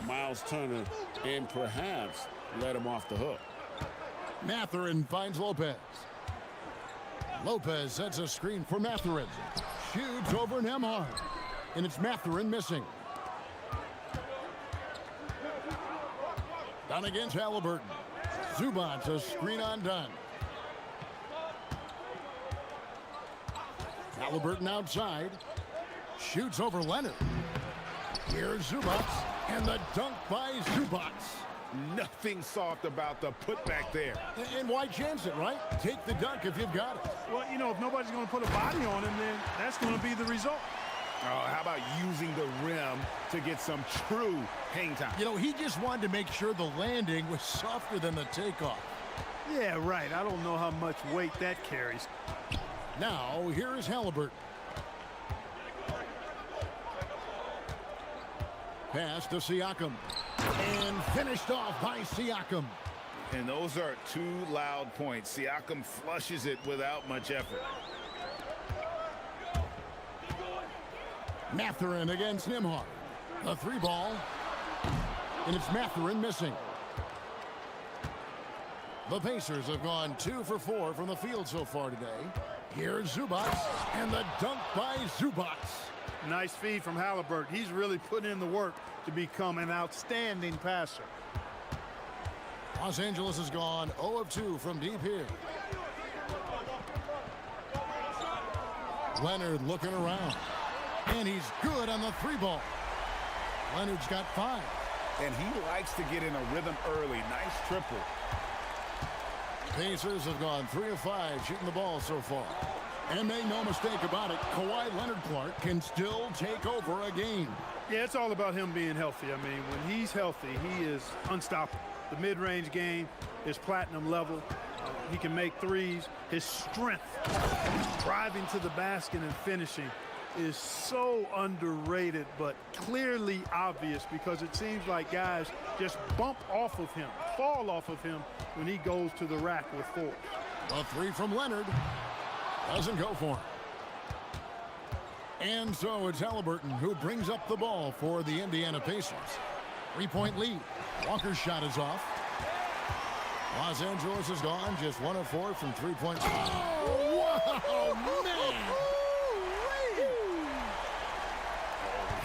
Miles Turner and perhaps let him off the hook. Mathurin finds Lopez. Lopez sets a screen for Mathurin. Shoots over Nembhard. And it's Mathurin missing. Down against Halliburton. Zubats a screen on Dunn. Halliburton outside. Shoots over Leonard. Here's Zubats. And the dunk by Zubats. Nothing soft about the putback there. And why chance it, right? Take the dunk if you've got it. Well, you know, if nobody's going to put a body on him, then that's going to be the result. Oh, how about using the rim to get some true hang time? You know, he just wanted to make sure the landing was softer than the takeoff. Yeah, right. I don't know how much weight that carries. Now, here is Halliburton. Pass to Siakam. And finished off by Siakam. And those are 2 loud points. Siakam flushes it without much effort. Mathurin against Nembhard. A 3 ball. And it's Mathurin missing. The Pacers have gone 2 for 4 from the field so far today. Here's Zubats. And the dunk by Zubats. Nice feed from Halliburton. He's really put in the work to become an outstanding passer. Los Angeles has gone 0 of 2 from deep here. Leonard looking around. And he's good on the 3 ball. Leonard's got 5. And he likes to get in a rhythm early. Nice triple. Pacers have gone 3 of 5 shooting the ball so far. And make no mistake about it, Kawhi Leonard-Clark can still take over a game. Yeah, it's all about him being healthy. I mean, when he's healthy, he is unstoppable. The mid-range game is platinum level. He can make threes. His strength, driving to the basket and finishing, is so underrated, but clearly obvious, because it seems like guys just bump off of him, fall off of him when he goes to the rack with force. A 3 from Leonard. Doesn't go for him. And so it's Halliburton who brings up the ball for the Indiana Pacers. 3-point lead. Walker's shot is off. Los Angeles is gone just 1 of 4 from 3-point. Oh, wow, man!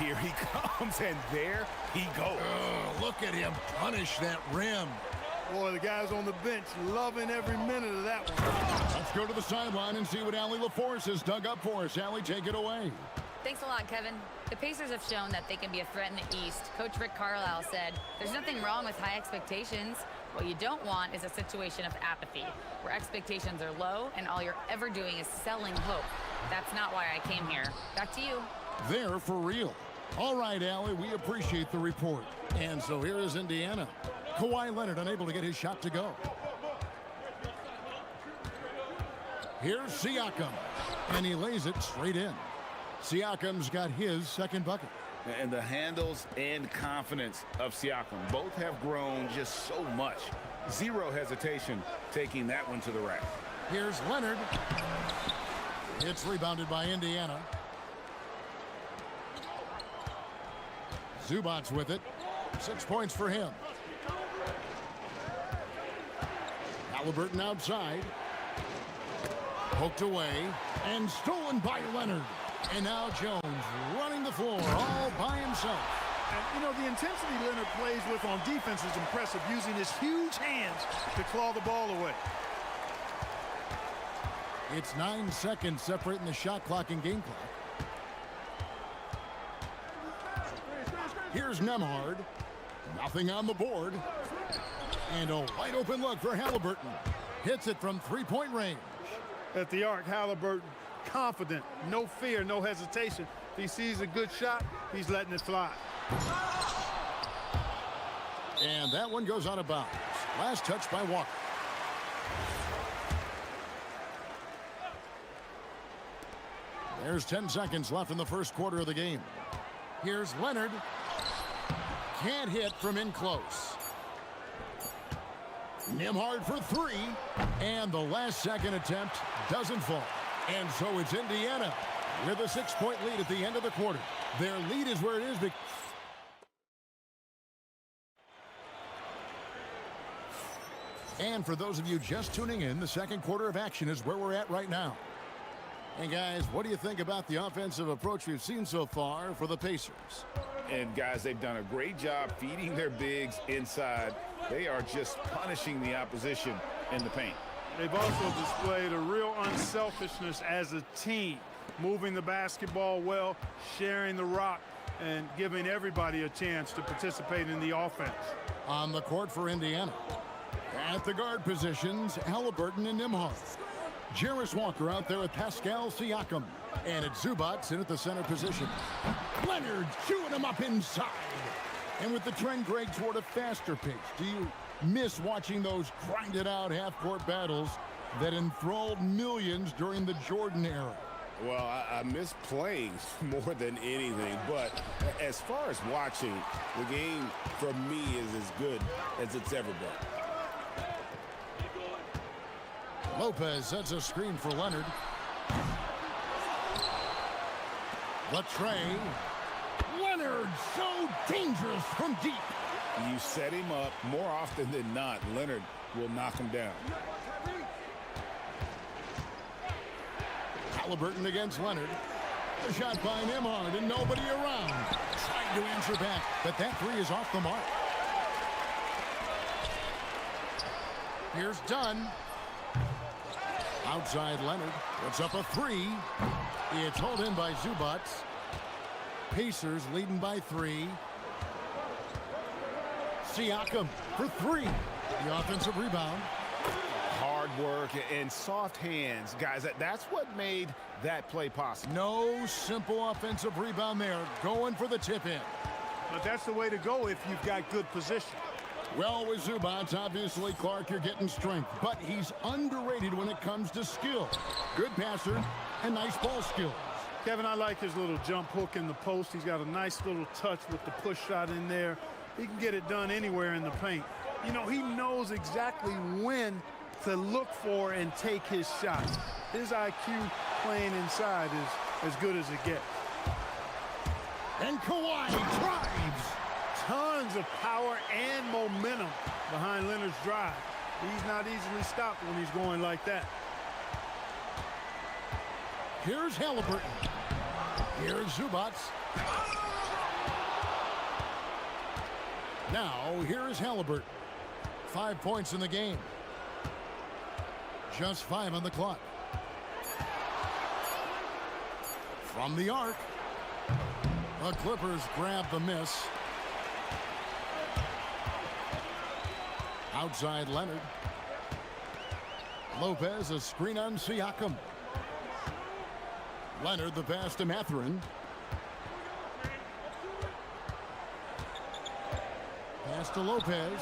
Here he comes, and there he goes. Oh, look at him punish that rim. Boy, the guys on the bench loving every minute of that one. Let's go to the sideline and see what Allie LaForce has dug up for us. Allie, take it away. Thanks a lot, Kevin. The Pacers have shown that they can be a threat in the East. Coach Rick Carlisle said, "There's nothing wrong with high expectations. What you don't want is a situation of apathy, where expectations are low and all you're ever doing is selling hope. That's not why I came here." Back to you. They're for real. All right, Allie, we appreciate the report. And so here is Indiana. Kawhi Leonard unable to get his shot to go. Here's Siakam. And he lays it straight in. Siakam's got his second bucket. And the handles and confidence of Siakam both have grown just so much. Zero hesitation taking that one to the rack. Here's Leonard. It's rebounded by Indiana. Zubats with it. 6 points for him. Halliburton outside. Poked away and stolen by Leonard. And now Jones running the floor all by himself. And, you know, the intensity Leonard plays with on defense is impressive, using his huge hands to claw the ball away. It's 9 seconds separating the shot clock and game clock. Here's Nemhard. Nothing on the board. And a wide open look for Halliburton. Hits it from three-point range. At the arc, Halliburton, confident, no fear, no hesitation. If he sees a good shot, he's letting it fly. And that one goes out of bounds. Last touch by Walker. There's 10 seconds left in the first quarter of the game. Here's Leonard. Can't hit from in close. Nemhard for three. And the last second attempt doesn't fall. And so it's Indiana with a 6-point lead at the end of the quarter. Their lead is where it is. And for those of you just tuning in, the second quarter of action is where we're at right now. And guys, what do you think about the offensive approach we've seen so far for the Pacers? And guys, they've done a great job feeding their bigs inside. They are just punishing the opposition in the paint. They've also displayed a real unselfishness as a team, moving the basketball well, sharing the rock, and giving everybody a chance to participate in the offense. On the court for Indiana. At the guard positions, Halliburton and Nemhard. Jarris Walker out there with Pascal Siakam. And it's Zubats in at the center position. Leonard chewing him up inside. And with the trend, Greg, toward a faster pace, do you miss watching those grinded-out half-court battles that enthralled millions during the Jordan era? Well, I miss playing more than anything, but as far as watching, the game for me is as good as it's ever been. Lopez sets a screen for Leonard. Latre. Leonard, so dangerous from deep. You set him up more often than not. Leonard will knock him down. Halliburton against Leonard. A shot by Nemhard and nobody around. Trying to answer back, but that three is off the mark. Here's Dunn. Outside Leonard. Puts up a three. It's hauled in by Zubats. Pacers leading by 3. Siakam for 3. The offensive rebound. Hard work and soft hands. Guys, that's what made that play possible. No simple offensive rebound there. Going for the tip-in. But that's the way to go if you've got good position. Well, with Zubats, obviously, Clark, you're getting strength. But he's underrated when it comes to skill. Good passer and nice ball skills. Kevin, I like his little jump hook in the post. He's got a nice little touch with the push shot in there. He can get it done anywhere in the paint. You know, he knows exactly when to look for and take his shots. His IQ playing inside is as good as it gets. And Kawhi drives. Tons of power and momentum behind Leonard's drive. He's not easily stopped when he's going like that. Here's Halliburton. Here's Zubats. Now, here's Halliburton. 5 points in the game. Just 5 on the clock. From the arc. The Clippers grab the miss. Outside Leonard. Lopez, a screen on Siakam. Leonard, the pass to Mathurin. Pass to Lopez.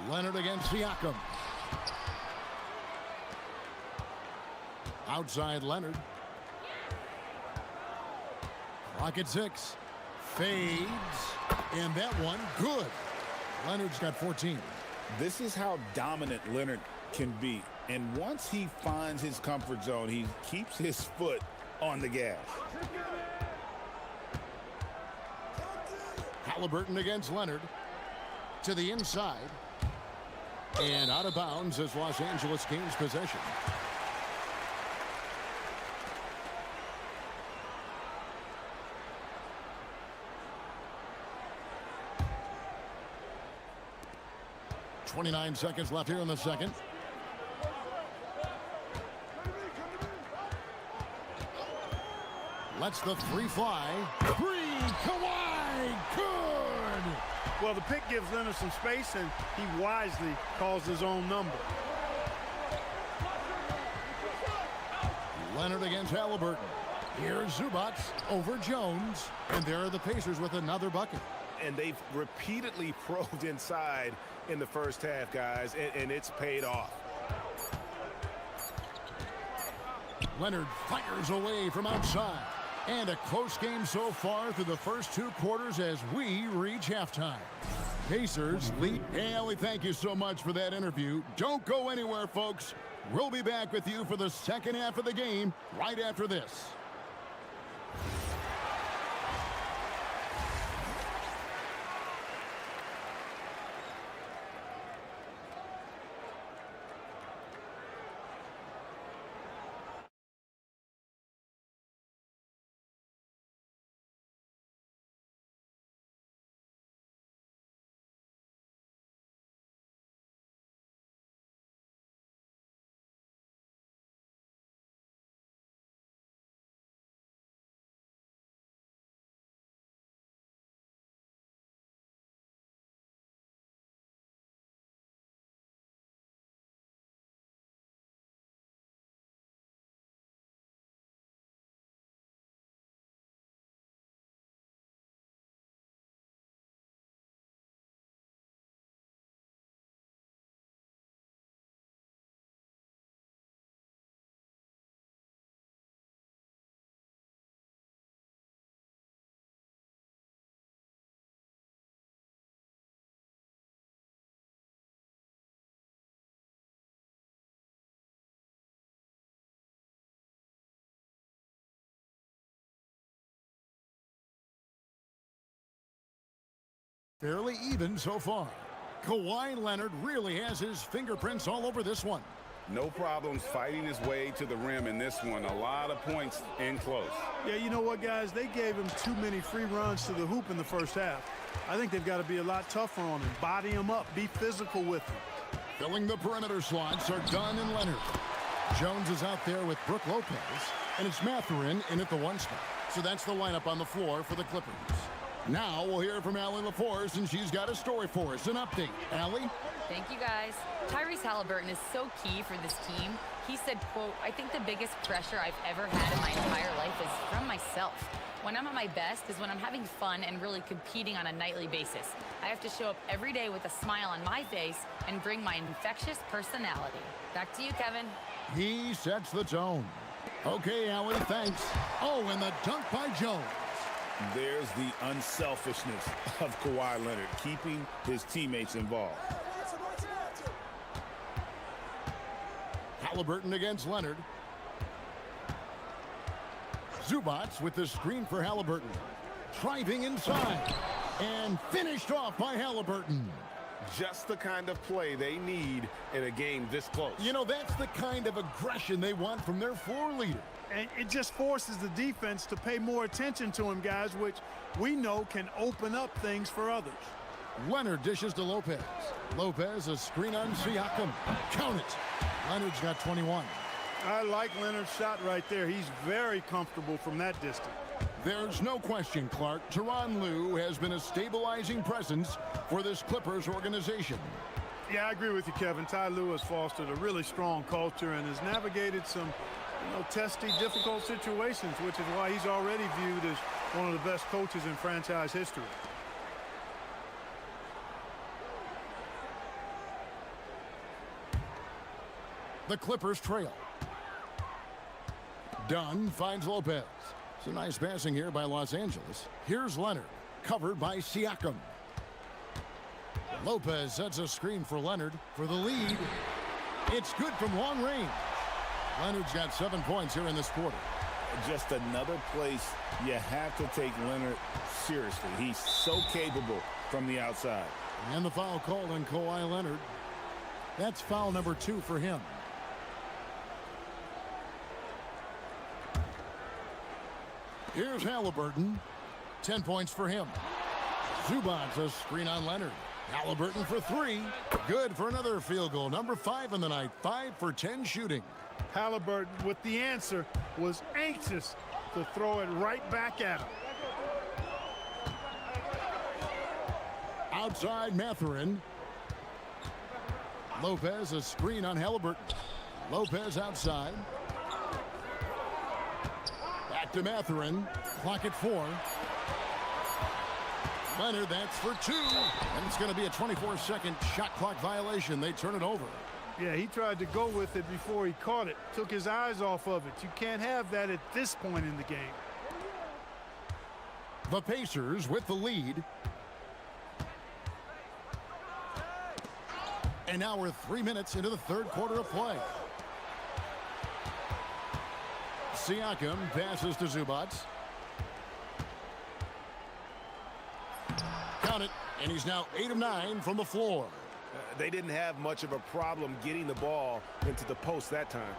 Leonard against Siakam. Outside Leonard. Clock at 6. Fades. And that one, good. Leonard's got 14. This is how dominant Leonard can be. And once he finds his comfort zone, he keeps his foot on the gas. Halliburton against Leonard. To the inside. And out of bounds as Los Angeles gains possession. .29 seconds left here in the second. Lets the three fly. Three, Kawhi, good! Well, the pick gives Leonard some space, and he wisely calls his own number. Leonard against Halliburton. Here's Zubats over Jones. And there are the Pacers with another bucket. And they've repeatedly probed inside in the first half, guys, and it's paid off. Leonard fires away from outside. And a close game so far through the first two quarters as we reach halftime. Pacers lead. Hey, Allie, thank you so much for that interview. Don't go anywhere, folks. We'll be back with you for the second half of the game right after this. Fairly even so far. Kawhi Leonard really has his fingerprints all over this one. No problems fighting his way to the rim in this one. A lot of points in close. Yeah, you know what, guys? They gave him too many free runs to the hoop in the first half. I think they've got to be a lot tougher on him. Body him up. Be physical with him. Filling the perimeter slots are Dunn and Leonard. Jones is out there with Brook Lopez. And it's Mathurin in at the one spot. So that's the lineup on the floor for the Clippers. Now we'll hear from Allie LaForce, and she's got a story for us. An update. Allie? Thank you, guys. Tyrese Halliburton is so key for this team. He said, quote, "I think the biggest pressure I've ever had in my entire life is from myself. When I'm at my best is when I'm having fun and really competing on a nightly basis. I have to show up every day with a smile on my face and bring my infectious personality." Back to you, Kevin. He sets the tone. Okay, Allie, thanks. Oh, and the dunk by Jones. There's the unselfishness of Kawhi Leonard, keeping his teammates involved. Halliburton against Leonard. Zubats with the screen for Halliburton. Driving inside. And finished off by Halliburton. Just the kind of play they need in a game this close. You know, that's the kind of aggression they want from their floor leader. And it just forces the defense to pay more attention to him, guys, which we know can open up things for others. Leonard dishes to Lopez. Lopez, a screen on Siakam. Count it. Leonard's got 21. I like Leonard's shot right there. He's very comfortable from that distance. There's no question, Clark. Tyronn Lue has been a stabilizing presence for this Clippers organization. Yeah, I agree with you, Kevin. Ty Lue has fostered a really strong culture and has navigated some testy, difficult situations, which is why he's already viewed as one of the best coaches in franchise history. The Clippers trail. Dunn finds Lopez. It's a nice passing here by Los Angeles. Here's Leonard, covered by Siakam. Lopez sets a screen for Leonard for the lead. It's good from long range. Leonard's got 7 points here in this quarter. Just another place you have to take Leonard seriously. He's so capable from the outside. And the foul called on Kawhi Leonard. That's foul number 2 for him. Here's Halliburton. 10 points for him. Zubats a screen on Leonard. Halliburton for 3. Good for another field goal. Number 5 in the night. 5 for 10 shooting. Halliburton, with the answer, was anxious to throw it right back at him. Outside Mathurin. Lopez a screen on Halliburton. Lopez outside. Back to Mathurin. Clock at 4. Leonard, that's for 2. And it's going to be a 24-second shot clock violation. They turn it over. Yeah, he tried to go with it before he caught it. Took his eyes off of it. You can't have that at this point in the game. The Pacers with the lead. And now we're 3 minutes into the third quarter of play. Siakam passes to Zubats. Count it, and he's now 8 of 9 from the floor. They didn't have much of a problem getting the ball into the post that time.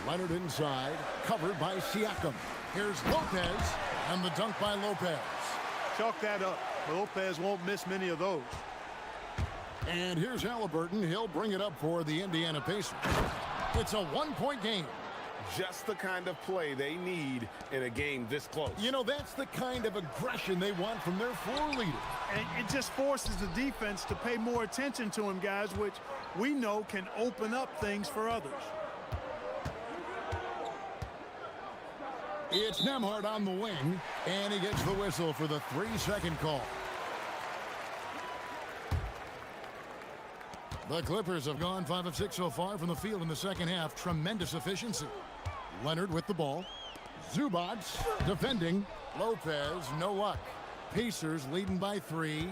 Leonard inside, covered by Siakam. Here's Lopez, and the dunk by Lopez. Chalk that up. Lopez won't miss many of those. And here's Halliburton. He'll bring it up for the Indiana Pacers. It's a 1-point game. Just the kind of play they need in a game this close. You know, that's the kind of aggression they want from their floor leader. And it just forces the defense to pay more attention to him, guys, which we know can open up things for others. It's Nembhard on the wing, and he gets the whistle for the 3-second call. The Clippers have gone 5 of 6 so far from the field in the second half. Tremendous efficiency. Leonard with the ball. Zubats defending. Lopez, no luck. Pacers leading by 3.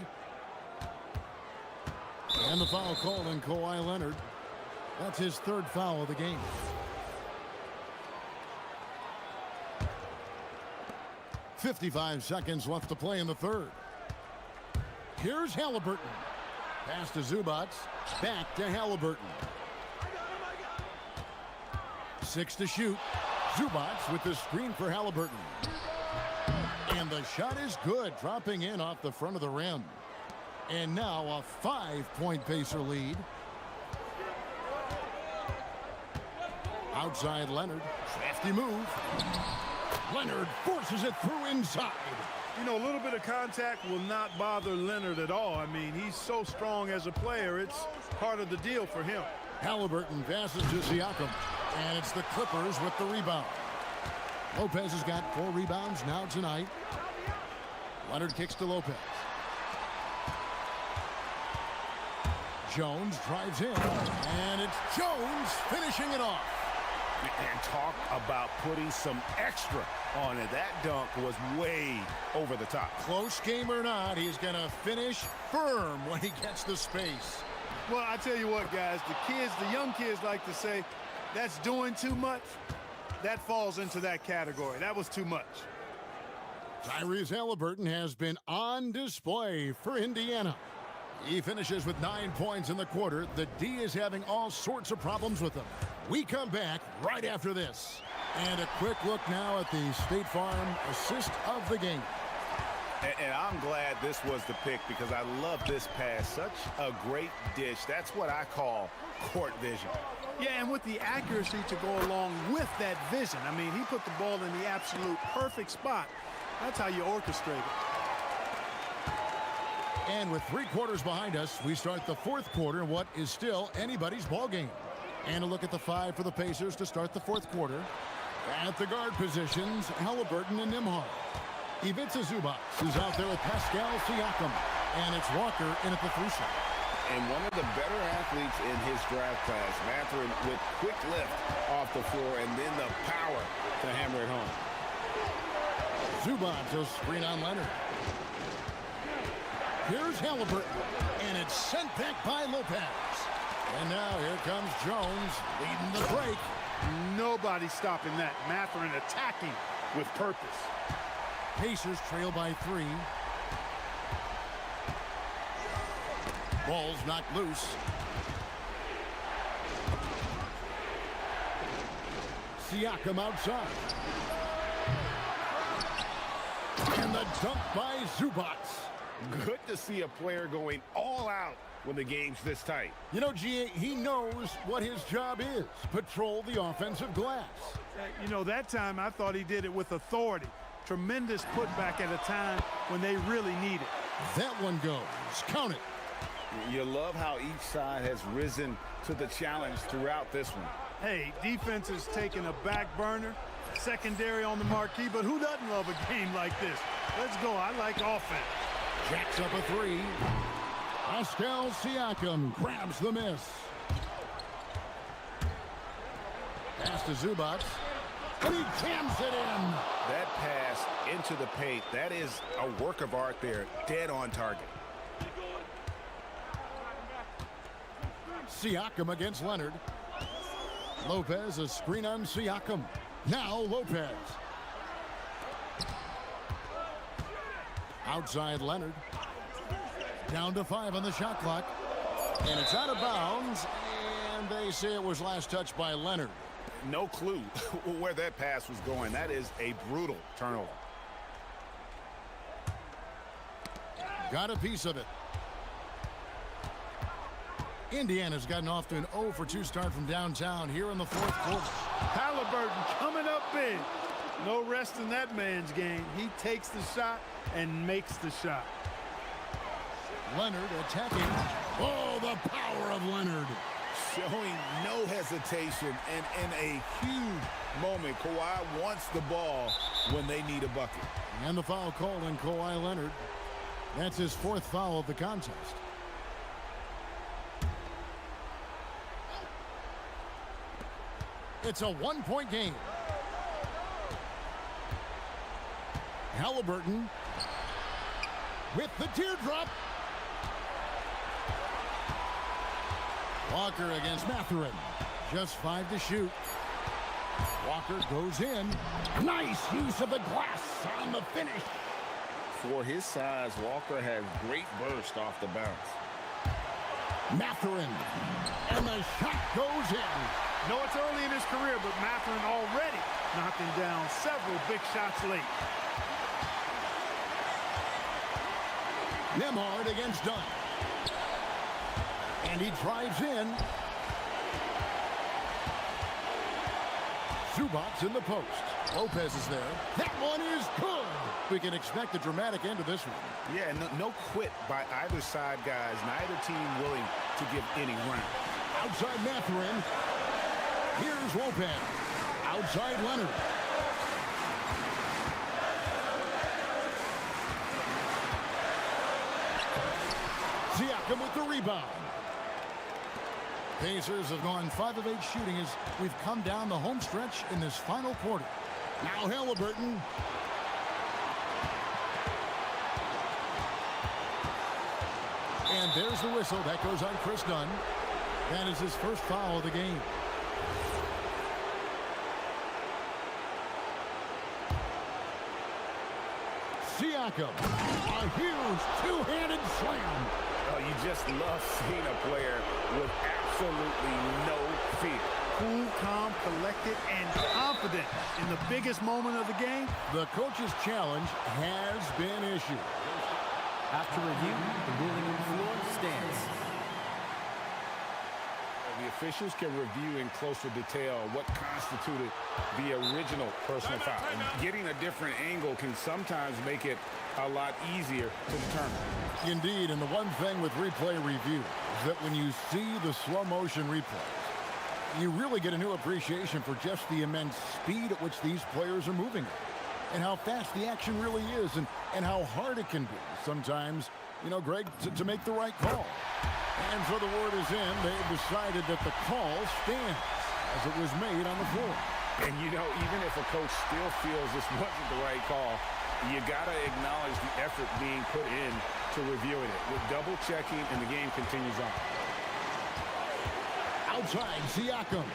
And the foul called on Kawhi Leonard. That's his 3rd foul of the game. .55 seconds left to play in the third. Here's Halliburton. Pass to Zubats. Back to Halliburton. 6 to shoot. Zubats with the screen for Halliburton. And the shot is good, dropping in off the front of the rim. And now a 5-point Pacer lead. Outside Leonard. Crafty move. Leonard forces it through inside. You know, a little bit of contact will not bother Leonard at all. I mean, he's so strong as a player. It's part of the deal for him. Halliburton passes to Siakam. And it's the Clippers with the rebound. Lopez has got 4 rebounds now tonight. Leonard kicks to Lopez. Jones drives in. And it's Jones finishing it off. And talk about putting some extra on it. That dunk was way over the top. Close game or not, he's going to finish firm when he gets the space. Well, I tell you what, guys, the young kids like to say, that's doing too much. That falls into that category. That was too much. Tyrese Halliburton has been on display for Indiana. He finishes with 9 points in the quarter. The D is having all sorts of problems with him. We come back right after this. And a quick look now at the State Farm assist of the game. And I'm glad this was the pick because I love this pass. Such a great dish. That's what I call court vision. Yeah, and with the accuracy to go along with that vision. I mean, he put the ball in the absolute perfect spot. That's how you orchestrate it. And with 3 quarters behind us, we start the 4th quarter in what is still anybody's ball game. And a look at the 5 for the Pacers to start the 4th quarter. At the guard positions, Halliburton and Nembhard. Ivica Zubats is out there with Pascal Siakam. And it's Walker in at the 3 shot. And one of the better athletes in his draft class, Mathurin, with quick lift off the floor and then the power to hammer it home. Zubats a screen on Leonard. Here's Halliburton, and it's sent back by Lopez. And now here comes Jones leading the break. Nobody stopping that. Mathurin attacking with purpose. Pacers trail by 3. Ball's knocked loose. Siakam outside. And the dunk by Zubac. Good to see a player going all out when the game's this tight. You know, G.A., he knows what his job is. Patrol the offensive glass. You know, that time I thought he did it with authority. Tremendous putback at a time when they really need it. That one goes. Count it. You love how each side has risen to the challenge throughout this one. Hey, defense is taking a back burner, secondary on the marquee, but who doesn't love a game like this? Let's go. I like offense. Jacks up a three. Pascal Siakam grabs the miss. Pass to Zubac. And he jams it in. That pass into the paint, that is a work of art there, dead on target. Siakam against Leonard. Lopez, a screen on Siakam. Now Lopez. Outside Leonard. Down to 5 on the shot clock. And it's out of bounds. And they say it was last touched by Leonard. No clue where that pass was going. That is a brutal turnover. Got a piece of it. Indiana's gotten off to an 0-for-2 start from downtown here in the fourth quarter. Halliburton coming up big. No rest in that man's game. He takes the shot and makes the shot. Leonard attacking. Oh, the power of Leonard. Showing no hesitation, and in a huge moment, Kawhi wants the ball when they need a bucket. And the foul called on Kawhi Leonard. That's his fourth foul of the contest. It's a one-point game. Halliburton with the teardrop. Walker against Mathurin. Just 5 to shoot. Walker goes in. Nice use of the glass on the finish. For his size, Walker has great burst off the bounce. Mathurin. And the shot goes in. No, it's early in his career, but Mathurin already knocking down several big shots late. Nembhard against Dunn. And he drives in. Zubac in the post. Lopez is there. That one is good. We can expect a dramatic end to this one. Yeah, no quit by either side, guys. Neither team willing to give any ground. Outside Mathurin. Here's Lopez. Outside Leonard. Siakam with the rebound. Pacers have gone 5 of 8 shooting as we've come down the home stretch in this final quarter. Now Halliburton. And there's the whistle. That goes on Chris Dunn. That is his first foul of the game. Siakam. A huge two-handed slam. Oh, you just love seeing a player with absolutely no fear. Cool, calm, collected, and confident in the biggest moment of the game. The coach's challenge has been issued. After review, the ruling on the floor stands. The officials can review in closer detail what constituted the original personal foul. And getting a different angle can sometimes make it a lot easier to determine. Indeed, and the one thing with replay review is that when you see the slow motion replays, you really get a new appreciation for just the immense speed at which these players are moving and how fast the action really is and how hard it can be sometimes, you know, Greg, to make the right call. And so the word is in. They've decided that the call stands as it was made on the floor. And, you know, even if a coach still feels this wasn't the right call, you got to acknowledge the effort being put in to reviewing it. With double checking, and the game continues on. Outside, Siakam.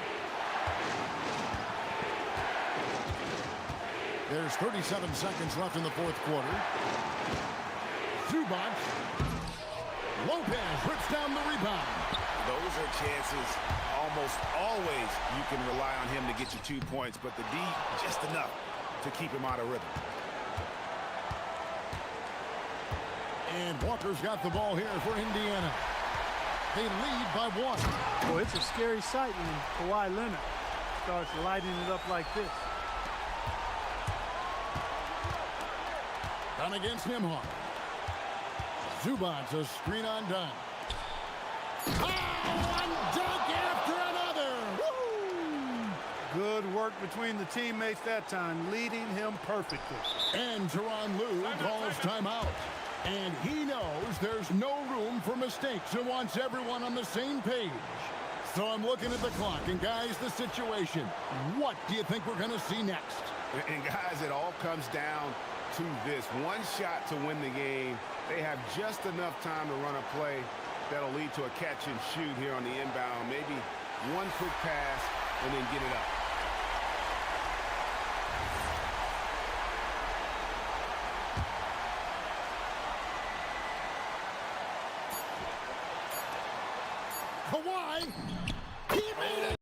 There's 37 seconds left in the fourth quarter. Zubac. Lopez rips down the rebound. Those are chances almost always you can rely on him to get you 2 points, but the D just enough to keep him out of rhythm. And Walker's got the ball here for Indiana. They lead by 1. Well, it's a scary sight when Kawhi Leonard starts lighting it up like this. Done against Nimhart. Zubac's a screen on Dunn. Oh, one dunk after another! Woo! Good work between the teammates that time, leading him perfectly. And Tyronn Lue calls timeout. And he knows there's no room for mistakes and wants everyone on the same page. So I'm looking at the clock, and guys, the situation. What do you think we're going to see next? And guys, it all comes down to this. One shot to win the game. They have just enough time to run a play that'll lead to a catch and shoot here on the inbound. Maybe one quick pass and then get it up. Kawhi, he made it!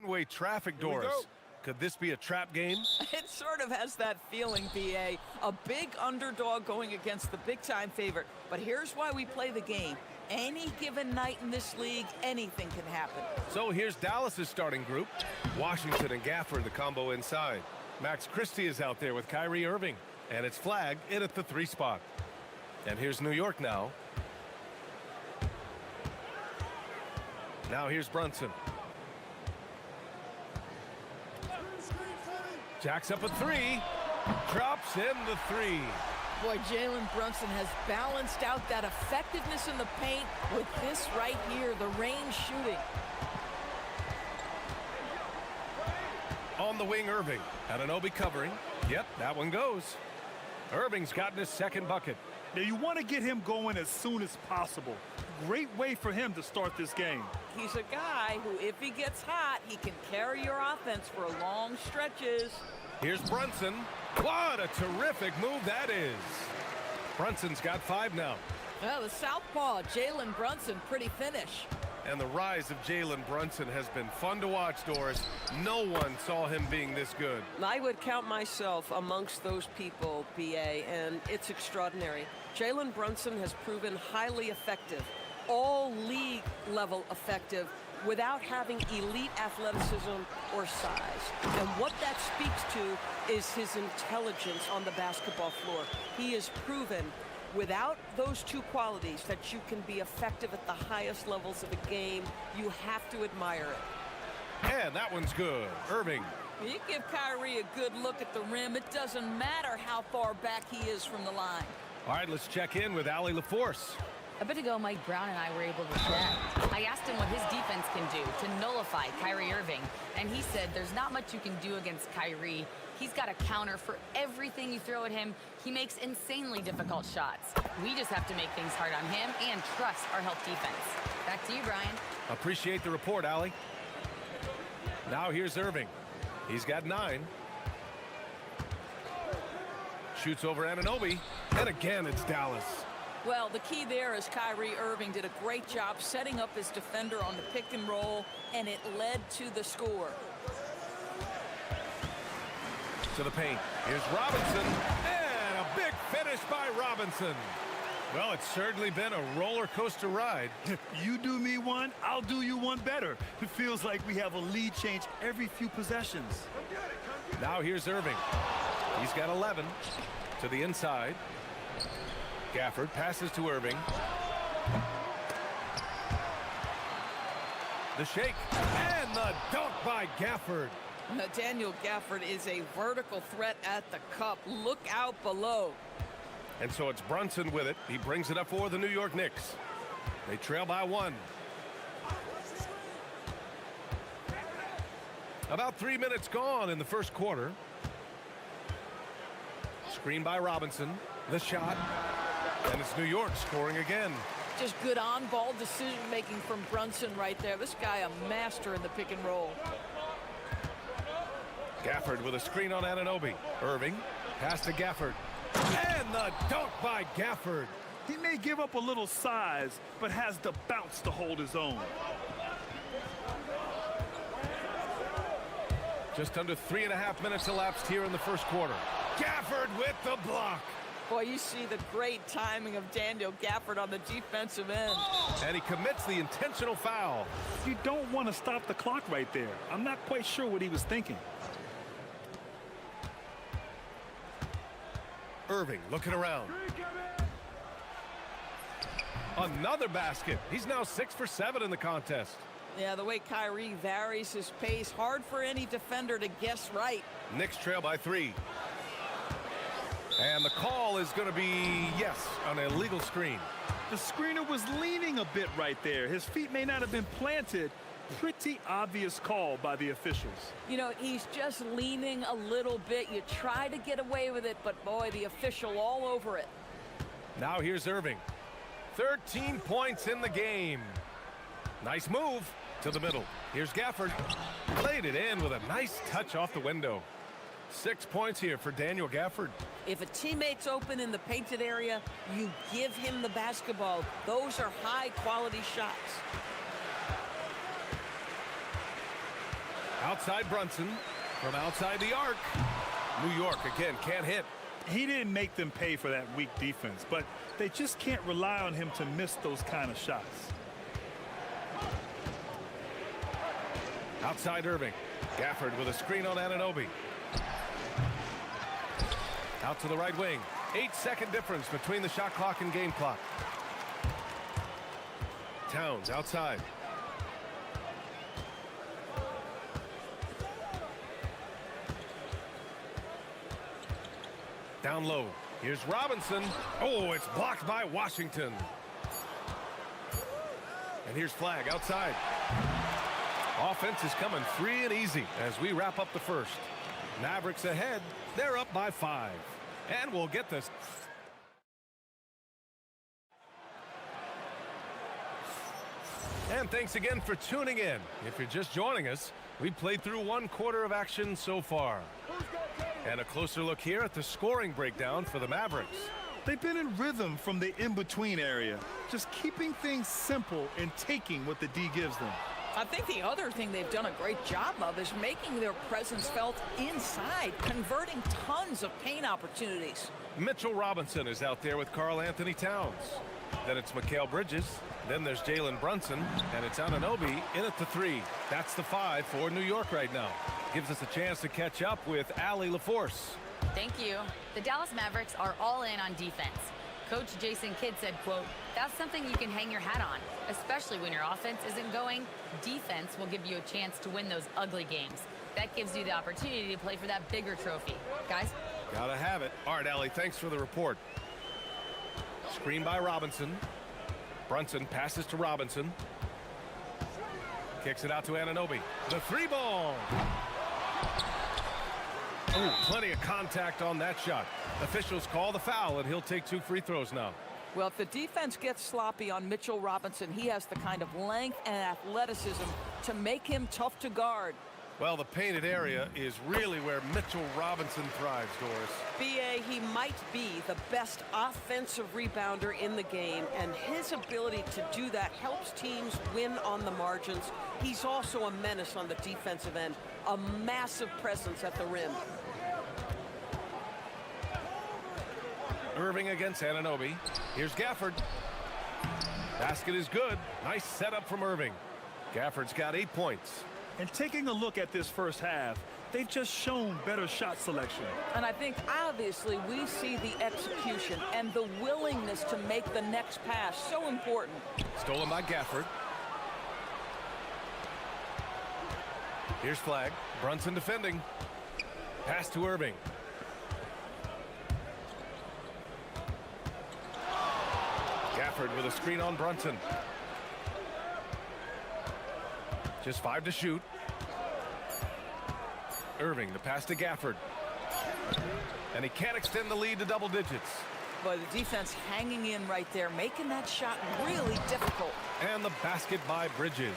Way traffic, Doris. Could this be a trap game? It sort of has that feeling, BA. A big underdog going against the big-time favorite. But here's why we play the game. Any given night in this league, anything can happen. So here's Dallas's starting group. Washington and Gafford, the combo inside. Max Christie is out there with Kyrie Irving. And it's flagged in at the 3 spot. And here's New York now. Now here's Brunson. Jacks up a 3. Drops in the 3. Boy, Jalen Brunson has balanced out that effectiveness in the paint with this right here, the range shooting. On the wing, Irving. Anunoby covering. Yep, that one goes. Irving's gotten his second bucket. Now, you want to get him going as soon as possible. Great way for him to start this game. He's a guy who, if he gets hot, he can carry your offense for long stretches. Here's Brunson. What a terrific move that is. Brunson's got 5 now. Well, the southpaw, Jalen Brunson, pretty finish. And the rise of Jalen Brunson has been fun to watch, Doris. No one saw him being this good. I would count myself amongst those people, BA, and it's extraordinary. Jalen Brunson has proven highly effective, all league level effective, without having elite athleticism or size. And what that speaks to is his intelligence on the basketball floor. He has proven without those two qualities that you can be effective at the highest levels of the game. You have to admire it. And that one's good. Irving. You give Kyrie a good look at the rim. It doesn't matter how far back he is from the line. All right, let's check in with Allie LaForce. A bit ago, Mike Brown and I were able to chat. I asked him what his defense can do to nullify Kyrie Irving, and he said there's not much you can do against Kyrie. He's got a counter for everything you throw at him. He makes insanely difficult shots. We just have to make things hard on him and trust our help defense. Back to you, Brian. Appreciate the report, Allie. Now here's Irving. He's got 9. Shoots over Anunoby, and again it's Dallas. Well, the key there is Kyrie Irving did a great job setting up his defender on the pick and roll, and it led to the score. To the paint. Here's Robinson, and a big finish by Robinson. Well, it's certainly been a roller coaster ride. You do me one, I'll do you one better. It feels like we have a lead change every few possessions. Now here's Irving. He's got 11 to the inside. Gafford passes to Irving. The shake and the dunk by Gafford. Now, Daniel Gafford is a vertical threat at the cup. Look out below. And so it's Brunson with it. He brings it up for the New York Knicks. They trail by 1. About 3 minutes gone in the first quarter. Screen by Robinson. The shot. And it's New York scoring again. Just good on-ball decision-making from Brunson right there. This guy a master in the pick and roll. Gafford with a screen on Anunoby. Irving, pass to Gafford. And the dunk by Gafford. He may give up a little size, but has the bounce to hold his own. Just under 3.5 minutes elapsed here in the first quarter. Gafford with the block. Boy, you see the great timing of Daniel Gafford on the defensive end. And he commits the intentional foul. You don't want to stop the clock right there. I'm not quite sure what he was thinking. Irving looking around. Another basket. He's now 6 for 7 in the contest. Yeah, the way Kyrie varies his pace, hard for any defender to guess right. Knicks trail by 3. And the call is going to be, yes, an illegal screen. The screener was leaning a bit right there. His feet may not have been planted. Pretty obvious call by the officials. You know, he's just leaning a little bit. You try to get away with it, but boy, the official all over it. Now here's Irving. 13 points in the game. Nice move to the middle. Here's Gafford. Played it in with a nice touch off the window. 6 points here for Daniel Gafford. If a teammate's open in the painted area, you give him the basketball. Those are high-quality shots. Outside Brunson. From outside the arc. New York, again, can't hit. He didn't make them pay for that weak defense, but they just can't rely on him to miss those kind of shots. Outside Irving. Gafford with a screen on Anunoby. Out to the right wing. 8-second difference between the shot clock and game clock. Towns outside. Down low. Here's Robinson. Oh, it's blocked by Washington. And here's Flag outside. Offense is coming free and easy as we wrap up the first. Mavericks ahead. They're up by 5. And we'll get this. And thanks again for tuning in. If you're just joining us, we played through 1 quarter of action so far. And a closer look here at the scoring breakdown for the Mavericks. They've been in rhythm from the in-between area, just keeping things simple and taking what the D gives them. I think the other thing they've done a great job of is making their presence felt inside, converting tons of paint opportunities. Mitchell Robinson is out there with Karl Anthony Towns. Then it's Mikal Bridges. Then there's Jalen Brunson. And it's Anunoby in at the 3. That's the 5 for New York right now. Gives us a chance to catch up with Allie LaForce. Thank you. The Dallas Mavericks are all in on defense. Coach Jason Kidd said, quote, "That's something you can hang your hat on, especially when your offense isn't going. Defense will give you a chance to win those ugly games. That gives you the opportunity to play for that bigger trophy." Guys? Gotta have it. All right, Allie, thanks for the report. Screen by Robinson. Brunson passes to Robinson. Kicks it out to Anunoby. The 3 ball. Oh, plenty of contact on that shot. Officials call the foul, and he'll take 2 free throws now. Well, if the defense gets sloppy on Mitchell Robinson, he has the kind of length and athleticism to make him tough to guard. Well, the painted area is really where Mitchell Robinson thrives, Doris. BA, he might be the best offensive rebounder in the game, and his ability to do that helps teams win on the margins. He's also a menace on the defensive end, a massive presence at the rim. Irving against Anunoby. Here's Gafford. Basket is good. Nice setup from Irving. Gafford's got 8 points. And taking a look at this first half, they've just shown better shot selection. And I think obviously we see the execution and the willingness to make the next pass so important. Stolen by Gafford. Here's Flag. Brunson defending. Pass to Irving. Gafford with a screen on Brunson. Just 5 to shoot. Irving, the pass to Gafford. And he can't extend the lead to double digits. But the defense hanging in right there, making that shot really difficult. And the basket by Bridges.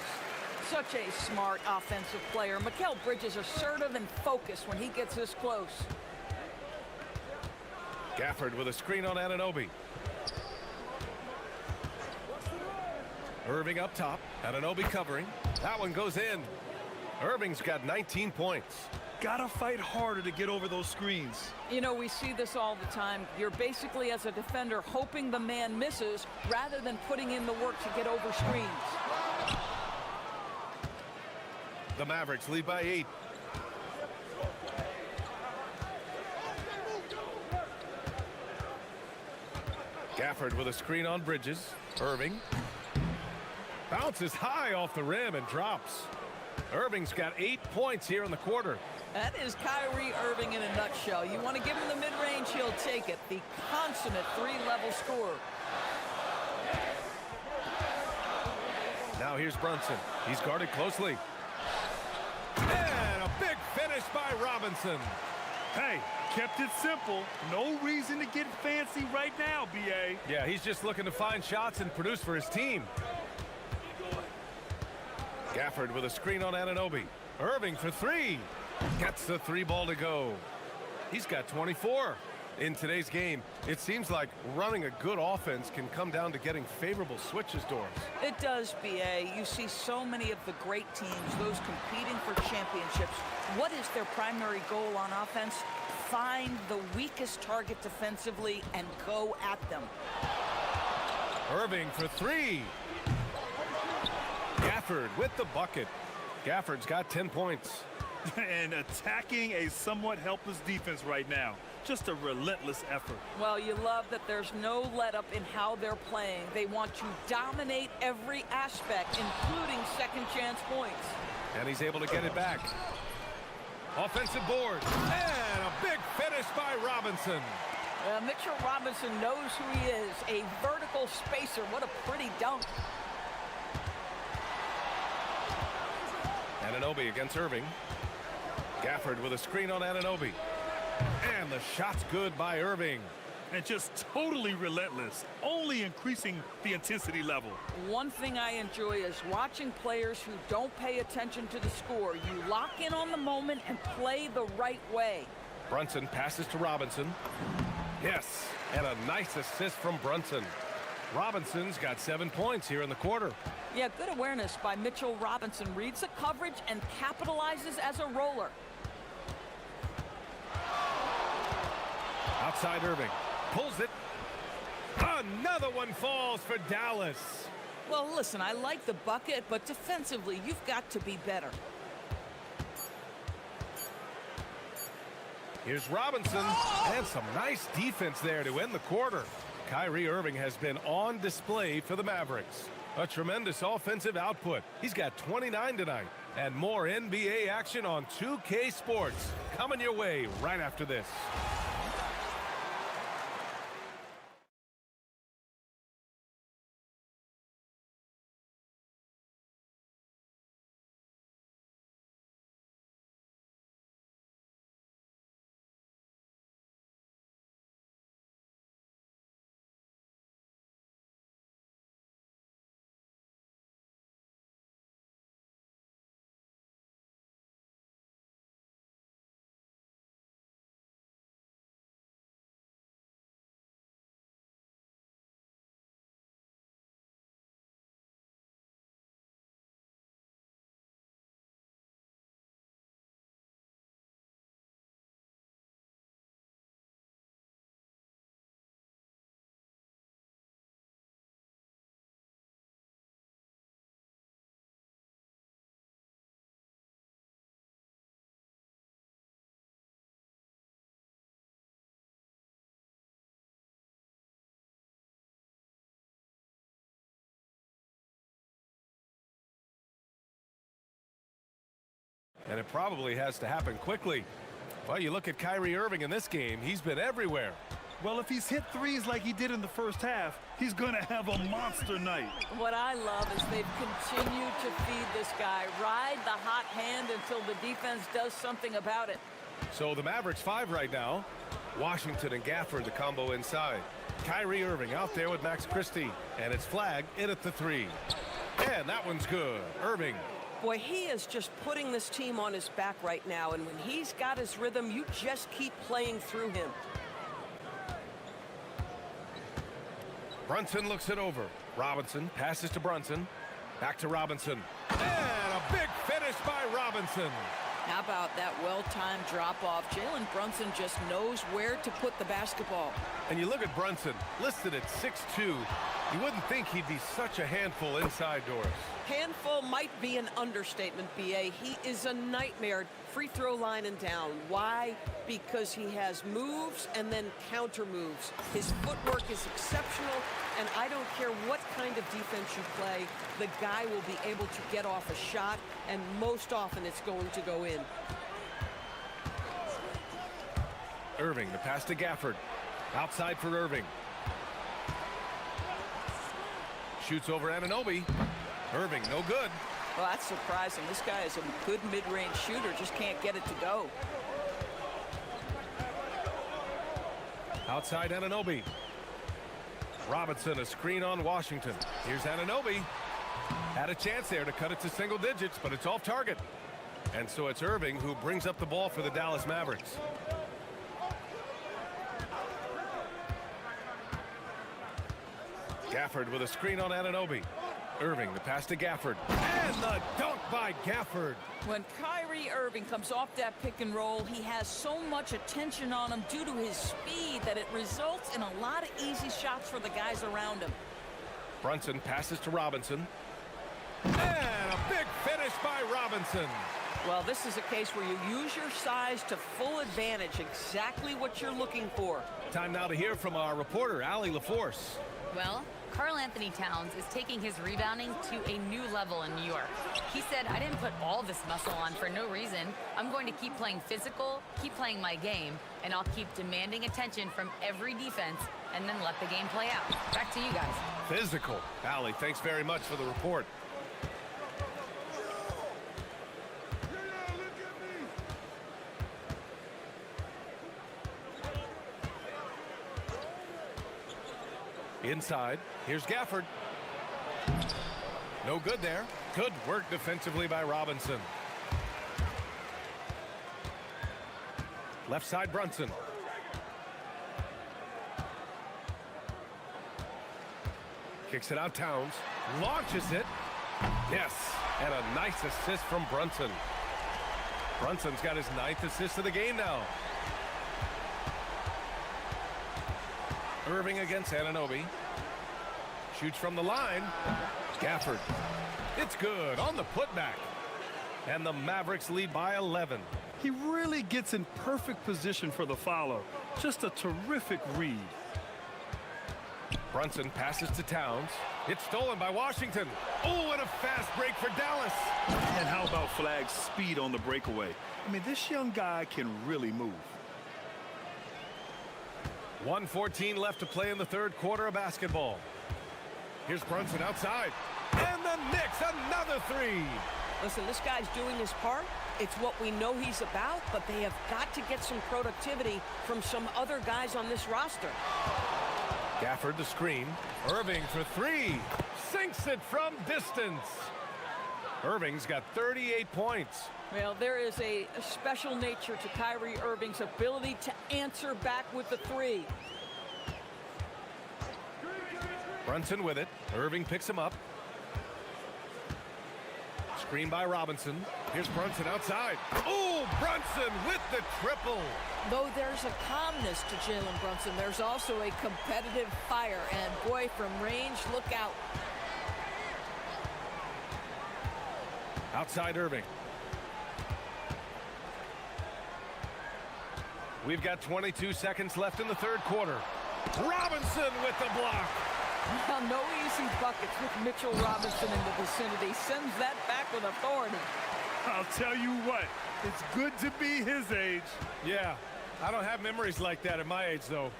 Such a smart offensive player. Mikal Bridges assertive and focused when he gets this close. Gafford with a screen on Anunoby. Irving up top. Anunoby covering. That one goes in. Irving's got 19 points. Gotta fight harder to get over those screens. You know, we see this all the time. You're basically, as a defender, hoping the man misses rather than putting in the work to get over screens. The Mavericks lead by 8. Gafford with a screen on Bridges. Irving. Bounces high off the rim and drops. Irving's got 8 points here in the quarter. That is Kyrie Irving in a nutshell. You want to give him the mid-range, he'll take it. The consummate 3-level scorer. Now here's Brunson. He's guarded closely. And a big finish by Robinson. Hey, kept it simple. No reason to get fancy right now, BA. Yeah, he's just looking to find shots and produce for his team. Gafford with a screen on Anunoby. Irving for 3. Gets the 3 ball to go. He's got 24. In today's game, it seems like running a good offense can come down to getting favorable switches, Doris. It does, BA. You see so many of the great teams, those competing for championships. What is their primary goal on offense? Find the weakest target defensively and go at them. Irving for three. Gafford with the bucket. Gafford's got 10 points. And attacking a somewhat helpless defense right now. Just a relentless effort. Well, you love that there's no let-up in how they're playing. They want to dominate every aspect, including second-chance points. And he's able to get it back. Offensive board. And a big finish by Robinson. Mitchell Robinson knows who he is. A vertical spacer. What a pretty dunk. Anunoby against Irving. Gafford with a screen on Anunoby. And the shot's good by Irving. And just totally relentless, only increasing the intensity level. One thing I enjoy is watching players who don't pay attention to the score. You lock in on the moment and play the right way. Brunson passes to Robinson. Yes, and a nice assist from Brunson. Robinson's got 7 points here in the quarter. Yeah, good awareness by Mitchell Robinson. Reads the coverage and capitalizes as a roller. Outside Irving. Pulls it. Another one falls for Dallas. Well, listen, I like the bucket, but defensively, you've got to be better. Here's Robinson, and some nice defense there to end the quarter. Kyrie Irving has been on display for the Mavericks. A tremendous offensive output. He's got 29 tonight. And more NBA action on 2K Sports coming your way right after this. And it probably has to happen quickly. Well, you look at Kyrie Irving in this game, he's been everywhere. Well, if he's hit threes like he did in the first half, he's going to have a monster night. What I love is they've continued to feed this guy. Ride the hot hand until the defense does something about it. So the Mavericks 5 right now. Washington and Gafford, the combo inside. Kyrie Irving out there with Max Christie. And it's flagged in at the 3. And that one's good. Irving. Boy, he is just putting this team on his back right now, and when he's got his rhythm, you just keep playing through him. Brunson looks it over. Robinson passes to Brunson. Back to Robinson. And a big finish by Robinson. How about that well-timed drop-off? Jalen Brunson just knows where to put the basketball. And you look at Brunson, listed at 6'2". You wouldn't think he'd be such a handful inside doors. Handful might be an understatement, BA. He is a nightmare, free throw line and down. Why? Because he has moves and then counter moves. His footwork is exceptional, and I don't care what kind of defense you play, the guy will be able to get off a shot, and most often it's going to go in. Irving, the pass to Gafford. Outside for Irving. Shoots over Anunoby. Irving, no good. Well, that's surprising. This guy is a good mid-range shooter, just can't get it to go. Outside Anunoby. Robinson, a screen on Washington. Here's Anunoby. Had a chance there to cut it to single digits, but it's off target. And so it's Irving who brings up the ball for the Dallas Mavericks. Gafford with a screen on Anunoby. Irving, the pass to Gafford. And the dunk by Gafford. When Kyrie Irving comes off that pick and roll, he has so much attention on him due to his speed that it results in a lot of easy shots for the guys around him. Brunson passes to Robinson. And a big finish by Robinson. Well, this is a case where you use your size to full advantage, exactly what you're looking for. Time now to hear from our reporter, Allie LaForce. Well, Karl Anthony Towns is taking his rebounding to a new level in New York. He said, I didn't put all this muscle on for no reason. I'm going to keep playing physical, keep playing my game, and I'll keep demanding attention from every defense and then let the game play out. Back to you guys. Physical. Allie, thanks very much for the report. Inside, here's Gafford. No good there. Good work defensively by Robinson. Left side, Brunson. Kicks it out, Towns. Launches it. Yes, and a nice assist from Brunson. Brunson's got his 9th assist of the game now. Irving against Anunoby. Shoots from the line. Gafford. It's good on the putback. And the Mavericks lead by 11. He really gets in perfect position for the follow. Just a terrific read. Brunson passes to Towns. It's stolen by Washington. Oh, and a fast break for Dallas. And how about Flagg's speed on the breakaway? I mean, this young guy can really move. 1:14 left to play in the third quarter of basketball. Here's Brunson outside. And the Knicks, another three. Listen, this guy's doing his part. It's what we know he's about, but they have got to get some productivity from some other guys on this roster. Gafford the screen. Irving for three. Sinks it from distance. Irving's got 38 points. Well, there is a special nature to Kyrie Irving's ability to answer back with the three. Brunson with it. Irving picks him up. Screen by Robinson. Here's Brunson outside. Oh, Brunson with the triple. Though there's a calmness to Jalen Brunson, there's also a competitive fire. And boy, from range, look out. Outside Irving. We've got 22 seconds left in the third quarter. Robinson with the block. Well, no easy buckets with Mitchell Robinson in the vicinity. Sends that back with authority. I'll tell you what, it's good to be his age. Yeah, I don't have memories like that at my age, though.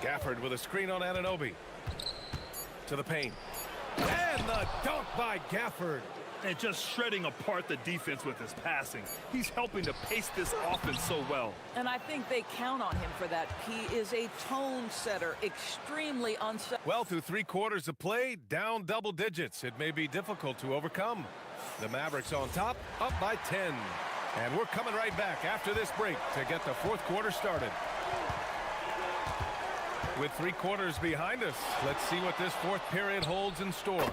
Gafford with a screen on Anunoby. To the paint. And the dunk by Gafford. And just shredding apart the defense with his passing. He's helping to pace this offense so well. And I think they count on him for that. He is a tone setter, extremely unselfish. Well, through 3 quarters of play, down double digits. It may be difficult to overcome. The Mavericks on top, up by 10. And we're coming right back after this break to get the fourth quarter started. With 3 quarters behind us, let's see what this fourth period holds in store.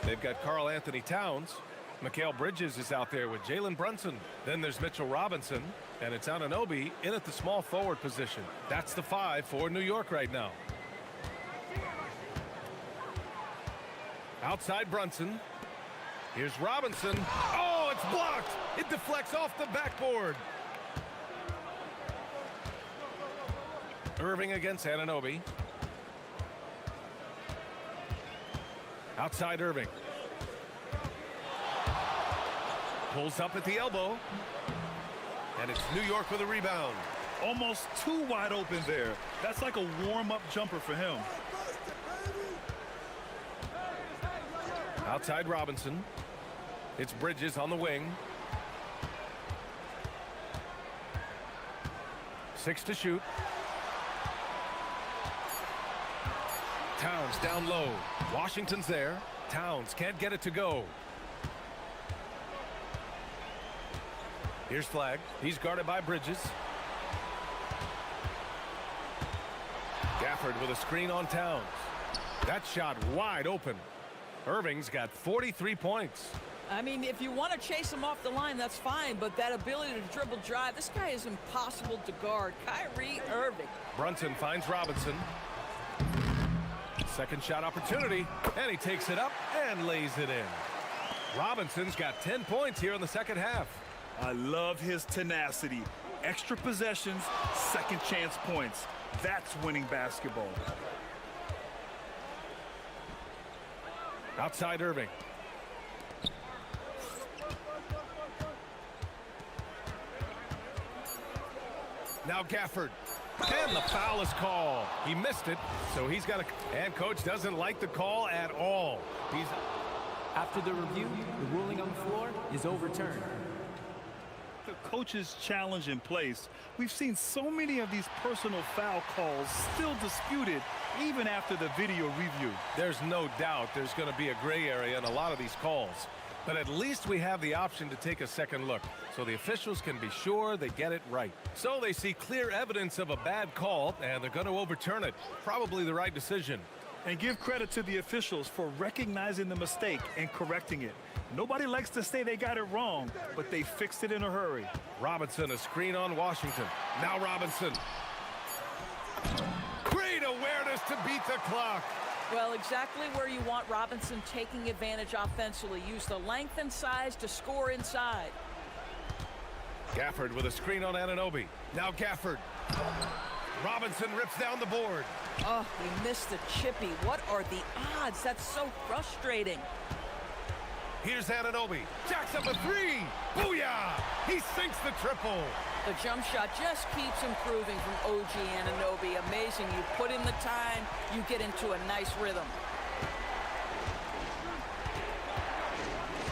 They've got Karl Anthony Towns. Mikal Bridges is out there with Jalen Brunson. Then there's Mitchell Robinson, and it's Anunoby in at the small forward position. That's the 5 for New York right now. Outside Brunson. Here's Robinson. Oh, it's blocked. It deflects off the backboard. Irving against Anunoby. Outside Irving. Pulls up at the elbow. And it's New York with a rebound. Almost too wide open there. That's like a warm-up jumper for him. Outside Robinson. It's Bridges on the wing. 6 to shoot. Towns down low. Washington's there. Towns can't get it to go. Here's Flagg. He's guarded by Bridges. Gafford with a screen on Towns. That shot wide open. Irving's got 43 points. I mean, if you want to chase him off the line, that's fine, but that ability to dribble drive, this guy is impossible to guard. Kyrie Irving. Brunson finds Robinson. Second shot opportunity, and he takes it up and lays it in. Robinson's got 10 points here in the second half. I love his tenacity. Extra possessions, second chance points. That's winning basketball. Outside Irving. Now Gafford. And the foul is called. He missed it, so he's got to... And coach doesn't like the call at all. He's... After the review, the ruling on the floor is overturned. The coach's challenge in place. We've seen so many of these personal foul calls still disputed even after the video review. There's no doubt there's going to be a gray area in a lot of these calls. But at least we have the option to take a second look, so the officials can be sure they get it right. So they see clear evidence of a bad call, and they're going to overturn it. Probably the right decision. And give credit to the officials for recognizing the mistake and correcting it. Nobody likes to say they got it wrong, but they fixed it in a hurry. Robinson, a screen on Washington. Now Robinson. Great awareness to beat the clock. Well, exactly where you want Robinson taking advantage offensively. Use the length and size to score inside. Gafford with a screen on Anunoby. Now Gafford. Robinson rips down the board. Oh, he missed the chippy. What are the odds? That's so frustrating. Here's Anunoby. Jacks up a three. Booyah! He sinks the triple. The jump shot just keeps improving from OG Anunoby. Amazing. You put in the time, you get into a nice rhythm.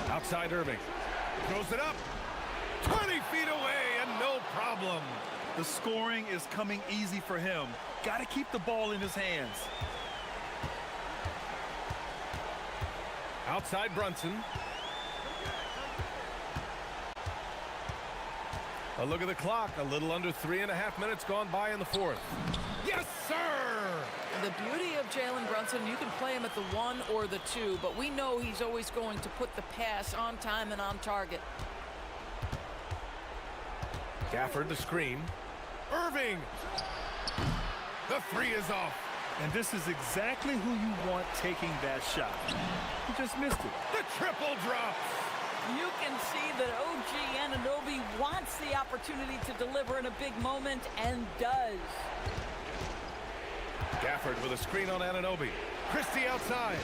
Outside Irving. Throws it up. 20 feet away and no problem. The scoring is coming easy for him. Got to keep the ball in his hands. Outside Brunson. A look at the clock. A little under 3.5 minutes gone by in the fourth. Yes, sir! The beauty of Jalen Brunson, you can play him at the 1 or the 2, but we know he's always going to put the pass on time and on target. Gafford the screen. Irving! The three is off. And this is exactly who you want taking that shot. He just missed it. The triple drops. You can see that OG Anunoby wants the opportunity to deliver in a big moment and does. Gafford with a screen on Anunoby. Christie outside.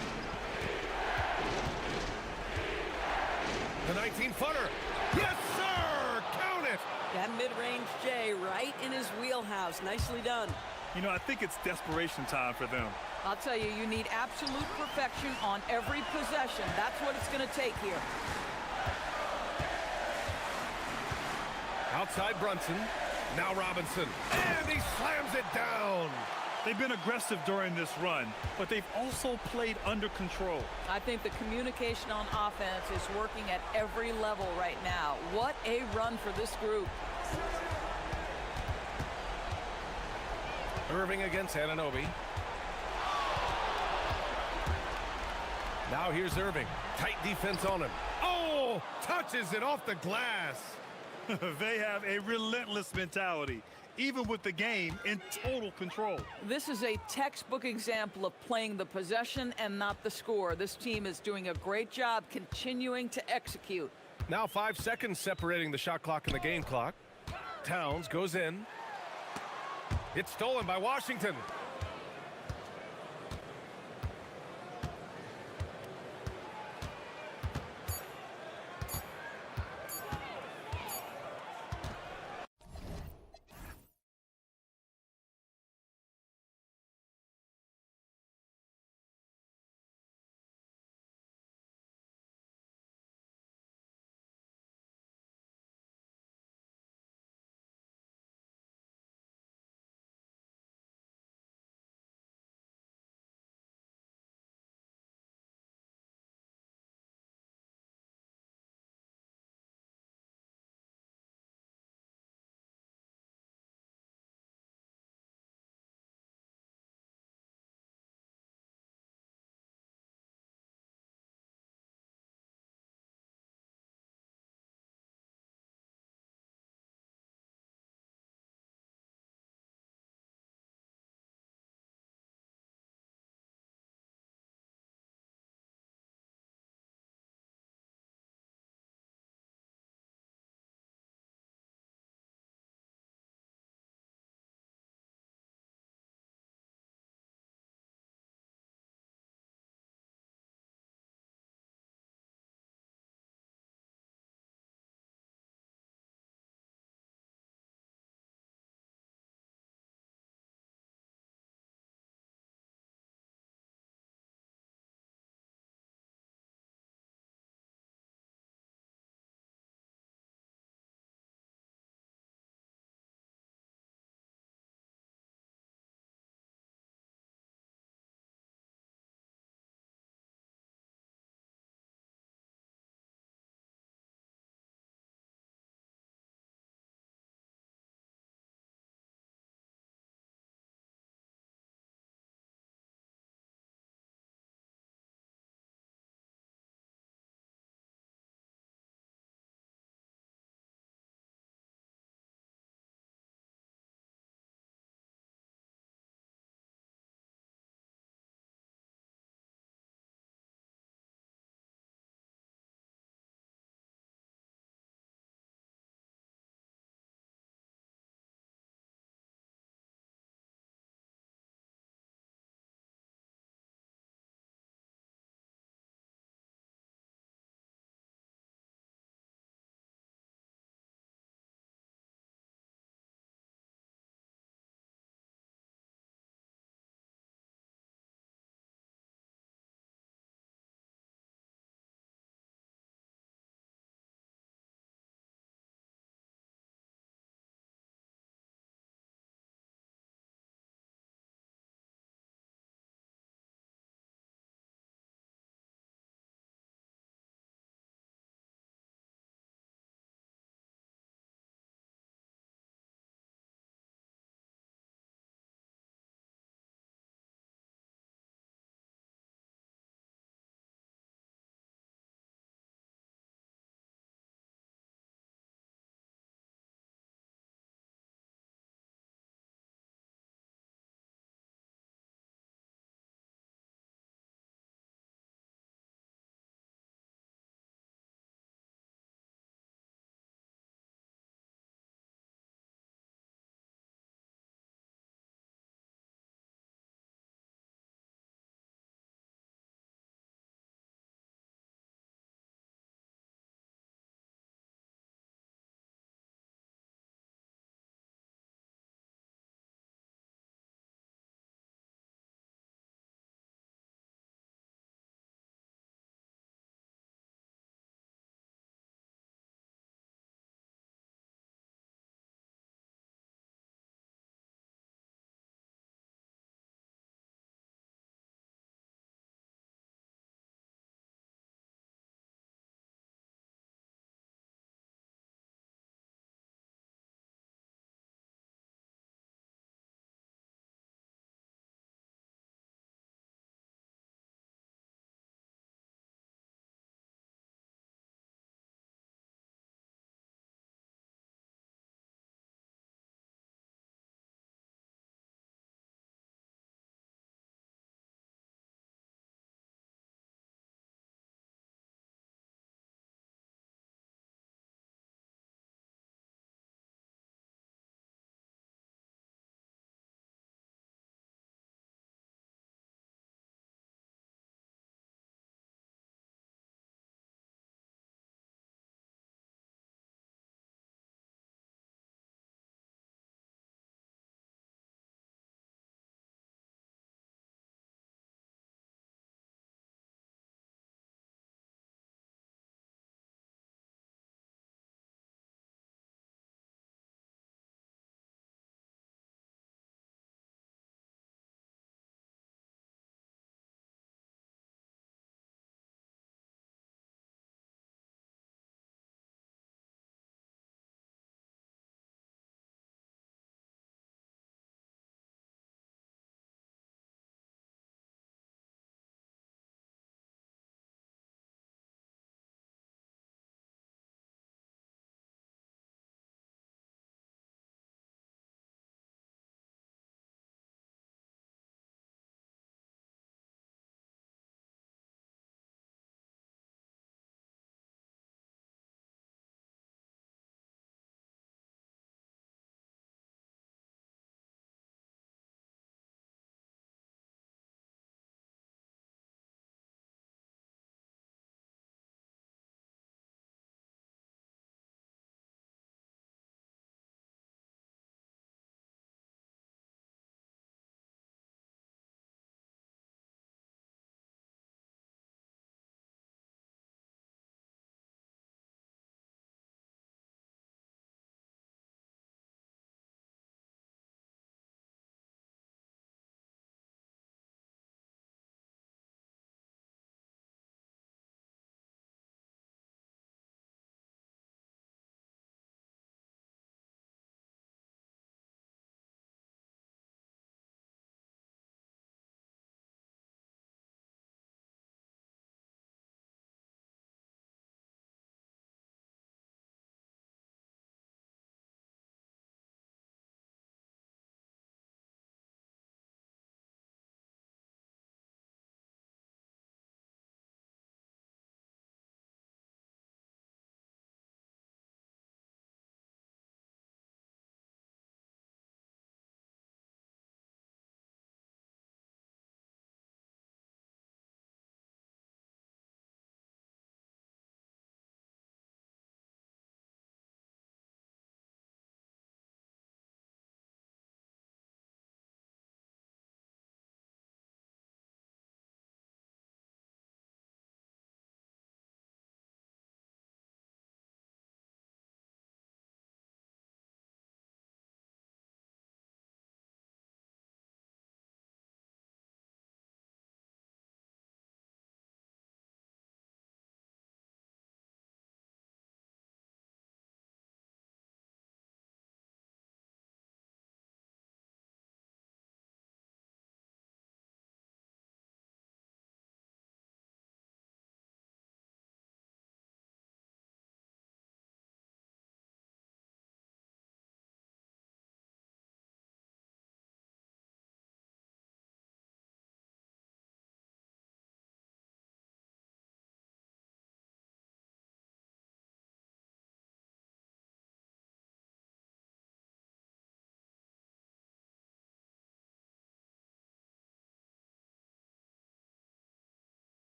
The 19-footer. Yes, sir! Count it! That mid-range J right in his wheelhouse. Nicely done. You know, I think it's desperation time for them. I'll tell you, you need absolute perfection on every possession. That's what it's going to take here. Outside Brunson. Now Robinson. And he slams it down. They've been aggressive during this run, but they've also played under control. I think the communication on offense is working at every level right now. What a run for this group. Irving against Anunoby. Now here's Irving. Tight defense on him. Oh! Touches it off the glass. They have a relentless mentality, even with the game in total control. This is a textbook example of playing the possession and not the score. This team is doing a great job continuing to execute. Now 5 seconds separating the shot clock and the game clock. Towns goes in. It's stolen by Washington.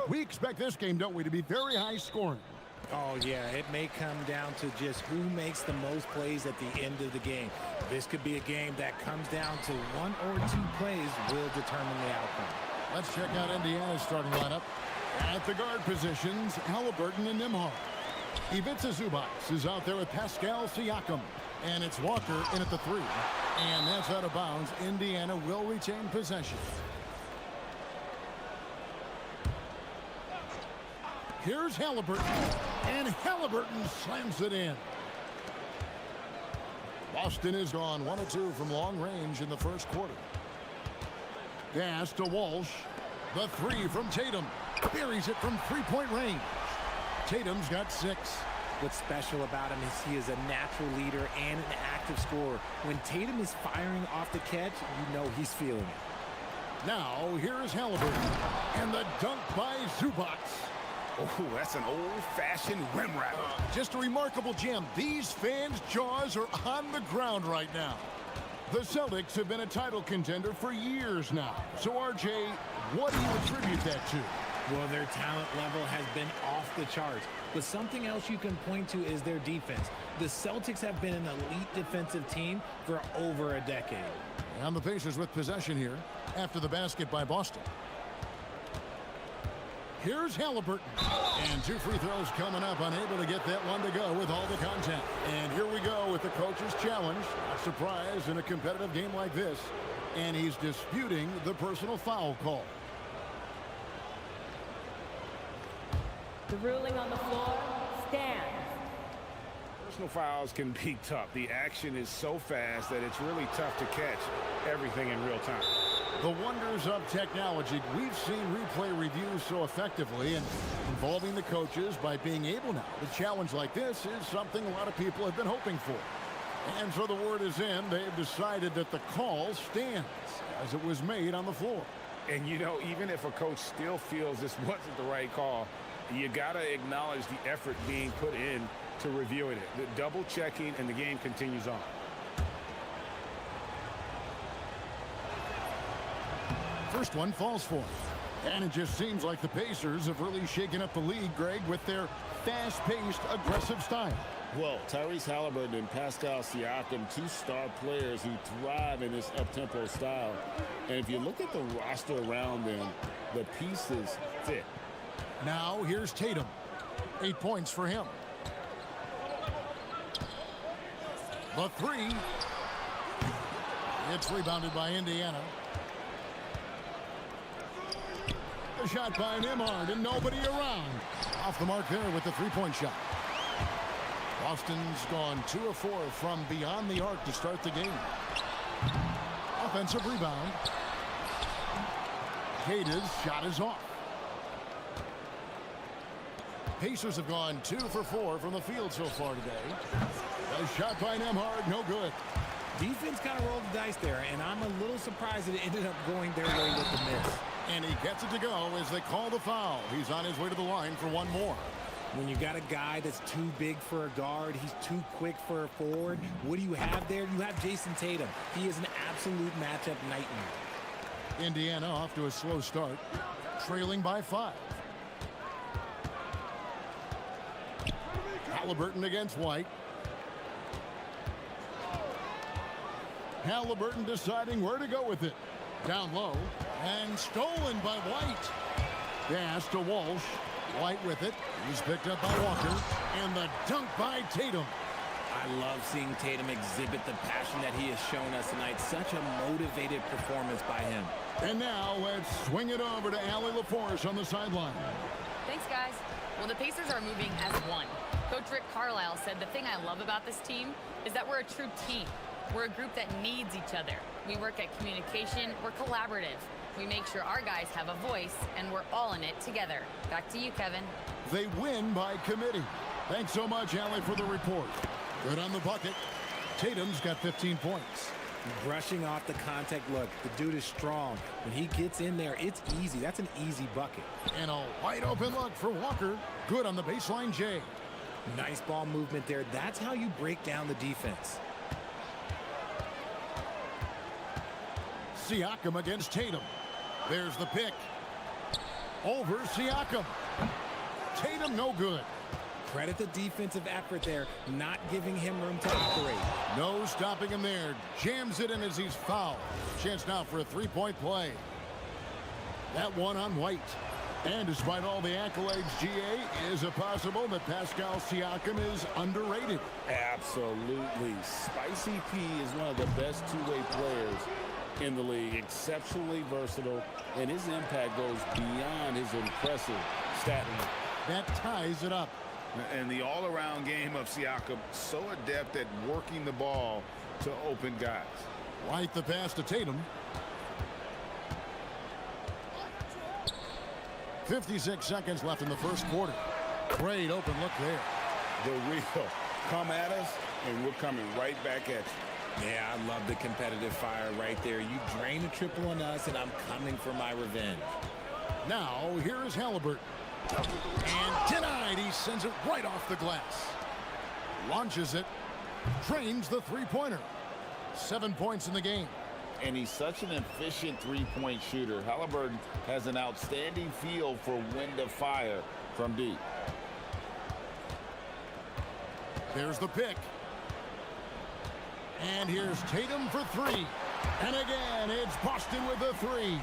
We expect this game, don't we, to be very high scoring. Oh, yeah, it may come down to just who makes the most plays at the end of the game. This could be a game that comes down to 1 or 2 plays will determine the outcome. Let's check out Indiana's starting lineup. At the guard positions, Halliburton and Nembhard. Ivica Zubac is out there with Pascal Siakam. And it's Walker in at the 3. And that's out of bounds. Indiana will retain possession. Here's Halliburton. And Halliburton slams it in. Boston is gone 1 of 2 from long range in the first quarter. Pass to Walsh. The 3 from Tatum. Buries it from 3-point range. Tatum's got 6. What's special about him is he is a natural leader and an active scorer. When Tatum is firing off the catch, you know he's feeling it. Now, here's Halliburton. And the dunk by Zubac. Oh, that's an old-fashioned rim wrap. Just a remarkable gem. These fans' jaws are on the ground right now. The Celtics have been a title contender for years now. So, RJ, what do you attribute that to? Well, their talent level has been off the charts. But something else you can point to is their defense. The Celtics have been an elite defensive team for over a decade. And the Pacers with possession here after the basket by Boston. Here's Halliburton. And 2 free throws coming up, unable to get that one to go with all the contact. And here we go with the coach's challenge. Not surprised in a competitive game like this. And he's disputing the personal foul call. The ruling on the floor stands. Personal fouls can be tough. The action is so fast that it's really tough to catch everything in real time. The wonders of technology. We've seen replay reviews so effectively and involving the coaches by being able now. A challenge like this is something a lot of people have been hoping for. And so the word is in. They've decided that the call stands as it was made on the floor. And, you know, even if a coach still feels this wasn't the right call, you got to acknowledge the effort being put in to reviewing it. The double checking, and the game continues on. First one falls for him. And it just seems like the Pacers have really shaken up the league, Greg, with their fast-paced, aggressive style. Well, Tyrese Halliburton and Pascal Siakam, 2 star players who thrive in this up-tempo style. And if you look at the roster around them, the pieces fit. Now here's Tatum. 8 points for him. The 3. It's rebounded by Indiana. A shot by Nembhard and nobody around. Off the mark there with the 3-point shot. Boston's gone 2 of 4 from beyond the arc to start the game. Offensive rebound. Kata's shot is off. Pacers have gone 2 for 4 from the field so far today. A shot by Nembhard, no good. Defense kind of rolled the dice there, and I'm a little surprised that it ended up going their way with the miss. And he gets it to go as they call the foul. He's on his way to the line for one more. When you got a guy that's too big for a guard, he's too quick for a forward, what do you have there? You have Jason Tatum. He is an absolute matchup nightmare. Indiana off to a slow start, trailing by 5. Halliburton against White. Halliburton deciding where to go with it. Down low and stolen by White. Pass to Walsh. White with it. He's picked up by Walker. And the dunk by Tatum. I love seeing Tatum exhibit the passion that he has shown us tonight. Such a motivated performance by him. And now let's swing it over to Allie LaForce on the sideline. Thanks, guys. Well, the Pacers are moving as one. Coach Rick Carlisle said the thing I love about this team is that we're a true team. We're a group that needs each other. We work at communication. We're collaborative. We make sure our guys have a voice, and we're all in it together. Back to you, Kevin. They win by committee. Thanks so much, Allie, for the report. Good on the bucket. Tatum's got 15 points. Brushing off the contact look. The dude is strong. When he gets in there, it's easy. That's an easy bucket. And a wide open look for Walker. Good on the baseline, Jay. Nice ball movement there. That's how you break down the defense. Siakam against Tatum. There's the pick. Over Siakam. Tatum no good. Credit the defensive effort there, not giving him room to operate. No stopping him there. Jams it in as he's fouled. Chance now for a three-point play. That one on White. And despite all the accolades, GA, is it possible that Pascal Siakam is underrated? Absolutely. Spicy P is one of the best two-way players in the league. Exceptionally versatile, and his impact goes beyond his impressive stat line. That ties it up. And the all-around game of Siakam, so adept at working the ball to open guys. White the pass to Tatum. 56 seconds left in the first quarter. Great open look there. The real come at us, and we're coming right back at you. Yeah, I love the competitive fire right there. You drain a triple on us, and I'm coming for my revenge. Now, here is Halliburton. And denied. He sends it right off the glass. Launches it. Drains the three-pointer. 7 points in the game. And he's such an efficient three-point shooter. Halliburton has an outstanding feel for when to fire from deep. There's the pick. And here's Tatum for three. And again, it's Boston with the three.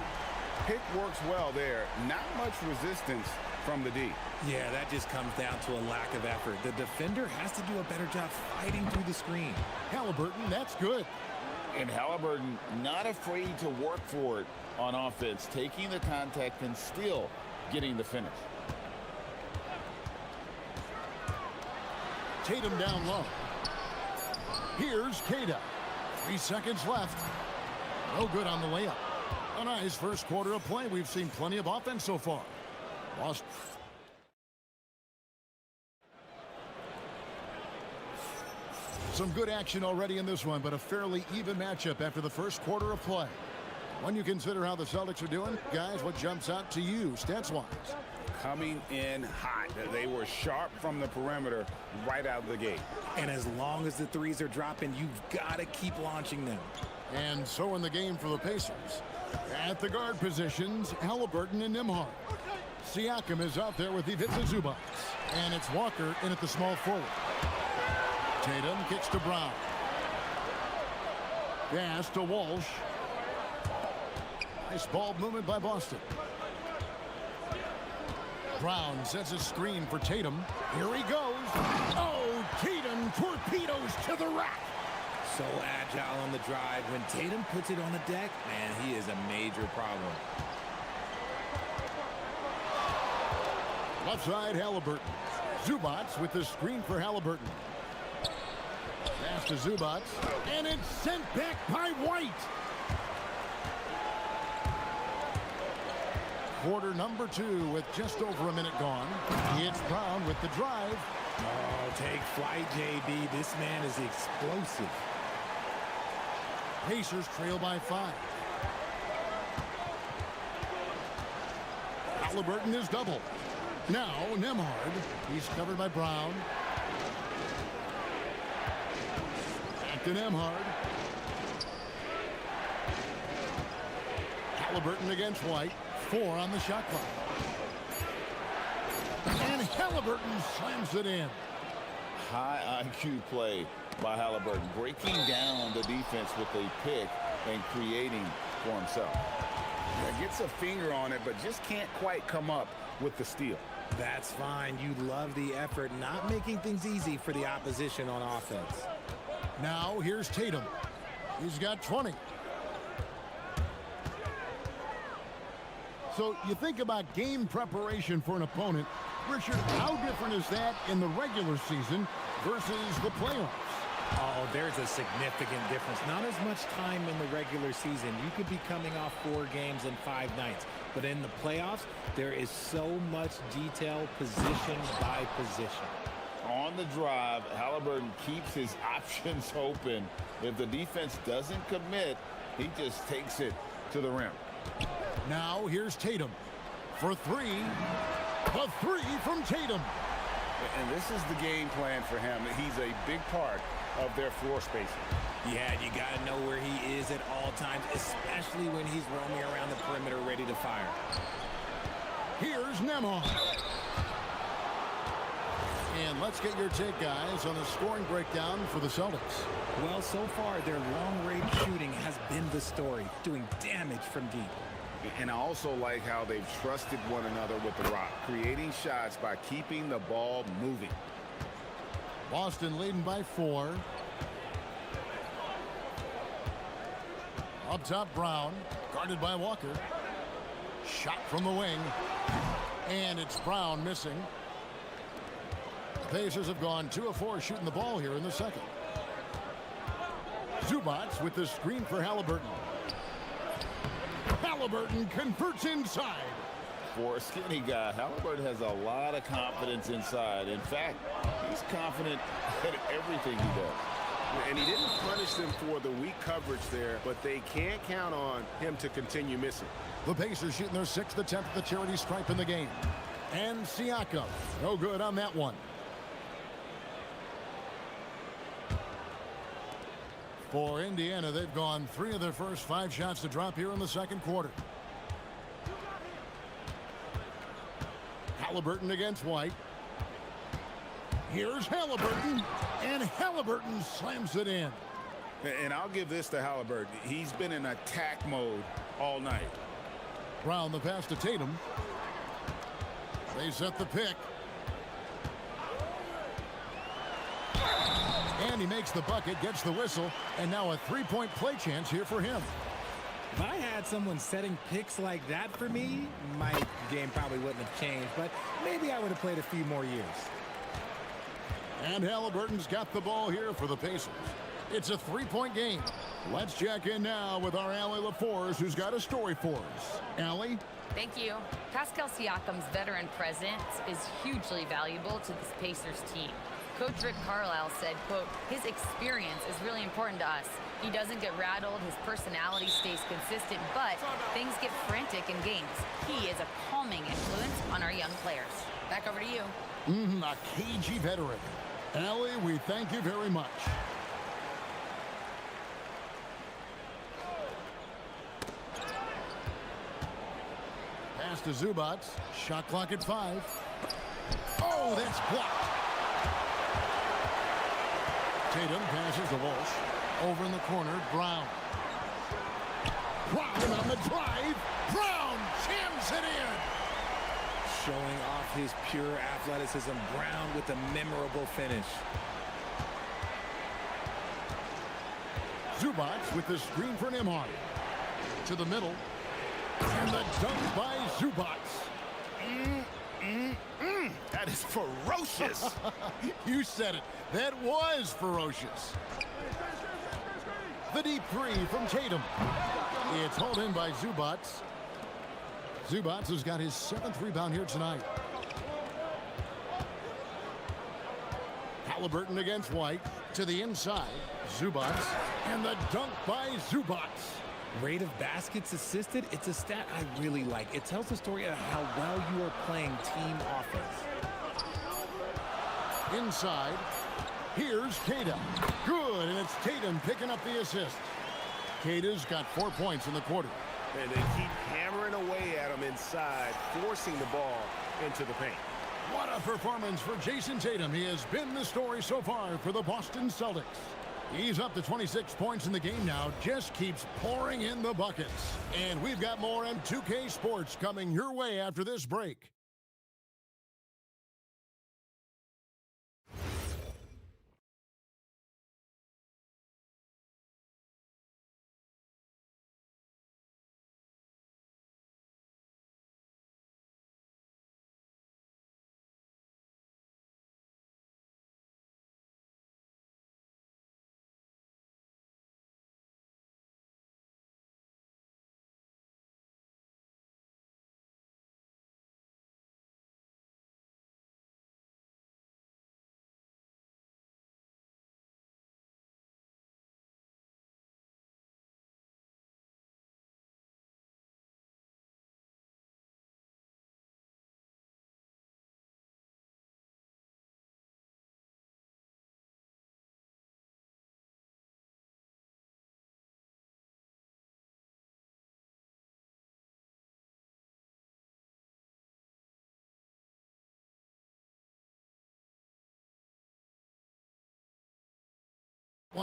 Pick works well there. Not much resistance from the D. Yeah, that just comes down to a lack of effort. The defender has to do a better job fighting through the screen. Halliburton, that's good. And Halliburton not afraid to work for it on offense, taking the contact and still getting the finish. Tatum down low. Here's Kata. 3 seconds left. No good on the layup. A nice first quarter of play. We've seen plenty of offense so far. Lost. Some good action already in this one, but a fairly even matchup after the first quarter of play. When you consider how the Celtics are doing, guys, what jumps out to you stats-wise? Coming in hot. They were sharp from the perimeter right out of the gate. And as long as the threes are dropping, you've got to keep launching them. And so in the game for the Pacers. At the guard positions, Halliburton and Nembhard. Siakam is out there with Ivica Zubac. And it's Walker in at the small forward. Tatum kicks to Brown. Pass to Walsh. Nice ball movement by Boston. Brown sets a screen for Tatum. Here he goes. Oh, Tatum torpedoes to the rack. So agile on the drive. When Tatum puts it on the deck, man, he is a major problem. Left side, Halliburton. Zubac with the screen for Halliburton. Pass to Zubac. And it's sent back by White. Quarter number 2 with just over a minute gone. It's Brown with the drive. Oh, take flight, JB. This man is explosive. Pacers trail by 5. Halliburton is double. Now Nembhard. He's covered by Brown. Back to Nembhard. Halliburton against White. 4 on the shot clock. And Halliburton slams it in. High IQ play by Halliburton, breaking down the defense with a pick and creating for himself. Yeah, gets a finger on it, but just can't quite come up with the steal. That's fine. You love the effort, not making things easy for the opposition on offense. Now here's Tatum. He's got 20. So you think about game preparation for an opponent. Richard, how different is that in the regular season versus the playoffs? Oh, there's a significant difference. Not as much time in the regular season. You could be coming off 4 games in 5 nights. But in the playoffs, there is so much detail position by position. On the drive, Halliburton keeps his options open. If the defense doesn't commit, he just takes it to the rim. Now here's Tatum for 3. The 3 from Tatum. And this is the game plan for him. He's a big part of their floor spacing. Yeah, you got to know where he is at all times, especially when he's roaming around the perimeter ready to fire. Here's Nemhard. And let's get your take, guys, on the scoring breakdown for the Celtics. Well, so far, their long-range shooting has been the story, doing damage from deep. And I also like how they've trusted one another with the rock, creating shots by keeping the ball moving. Boston leading by 4. Up top, Brown, guarded by Walker. Shot from the wing. And it's Brown missing. The Pacers have gone 2 of 4 shooting the ball here in the second. Zubats with the screen for Halliburton. Halliburton converts inside. For a skinny guy, Halliburton has a lot of confidence inside. In fact, he's confident at everything he does. And he didn't punish them for the weak coverage there, but they can't count on him to continue missing. The Pacers shooting their 6th attempt at the charity stripe in the game. And Siakam, no good on that one. For Indiana, they've gone 3 of their first 5 shots to drop here in the second quarter. Halliburton against White. Here's Halliburton, and Halliburton slams it in. And I'll give this to Halliburton. He's been in attack mode all night. Brown the pass to Tatum. They set the pick. And he makes the bucket, gets the whistle, and now a 3-point play chance here for him. If I had someone setting picks like that for me, my game probably wouldn't have changed, but maybe I would have played a few more years. And Halliburton's got the ball here for the Pacers. It's a 3-point game. Let's check in now with our Allie LaForce, who's got a story for us. Allie? Thank you. Pascal Siakam's veteran presence is hugely valuable to this Pacers team. Coach Rick Carlisle said, quote, his experience is really important to us. He doesn't get rattled, his personality stays consistent, but things get frantic in games. He is a calming influence on our young players. Back over to you. A cagey veteran. Allie, we thank you very much. Pass to Zubats. Shot clock at 5. Oh, that's blocked. Tatum passes to Walsh. Over in the corner, Brown. Brown on the drive. Brown jams it in. Showing off his pure athleticism, Brown with a memorable finish. Zubats with the screen for Nemhard. To the middle. And the dunk by Zubats. That is ferocious. You said it. That was ferocious. The deep 3 from Tatum. It's hauled in by Zubats. Zubats has got his 7th rebound here tonight. Halliburton against White. To the inside. Zubats. And the dunk by Zubats. Rate of baskets assisted, it's a stat I really like. It tells the story of how well you are playing team offense. Inside. Here's Tatum. Good, and it's Tatum picking up the assist. Tatum's got 4 points in the quarter. And they keep hammering away at him inside, forcing the ball into the paint. What a performance for Jason Tatum. He has been the story so far for the Boston Celtics. He's up to 26 points in the game now, just keeps pouring in the buckets. And we've got more on 2K Sports coming your way after this break.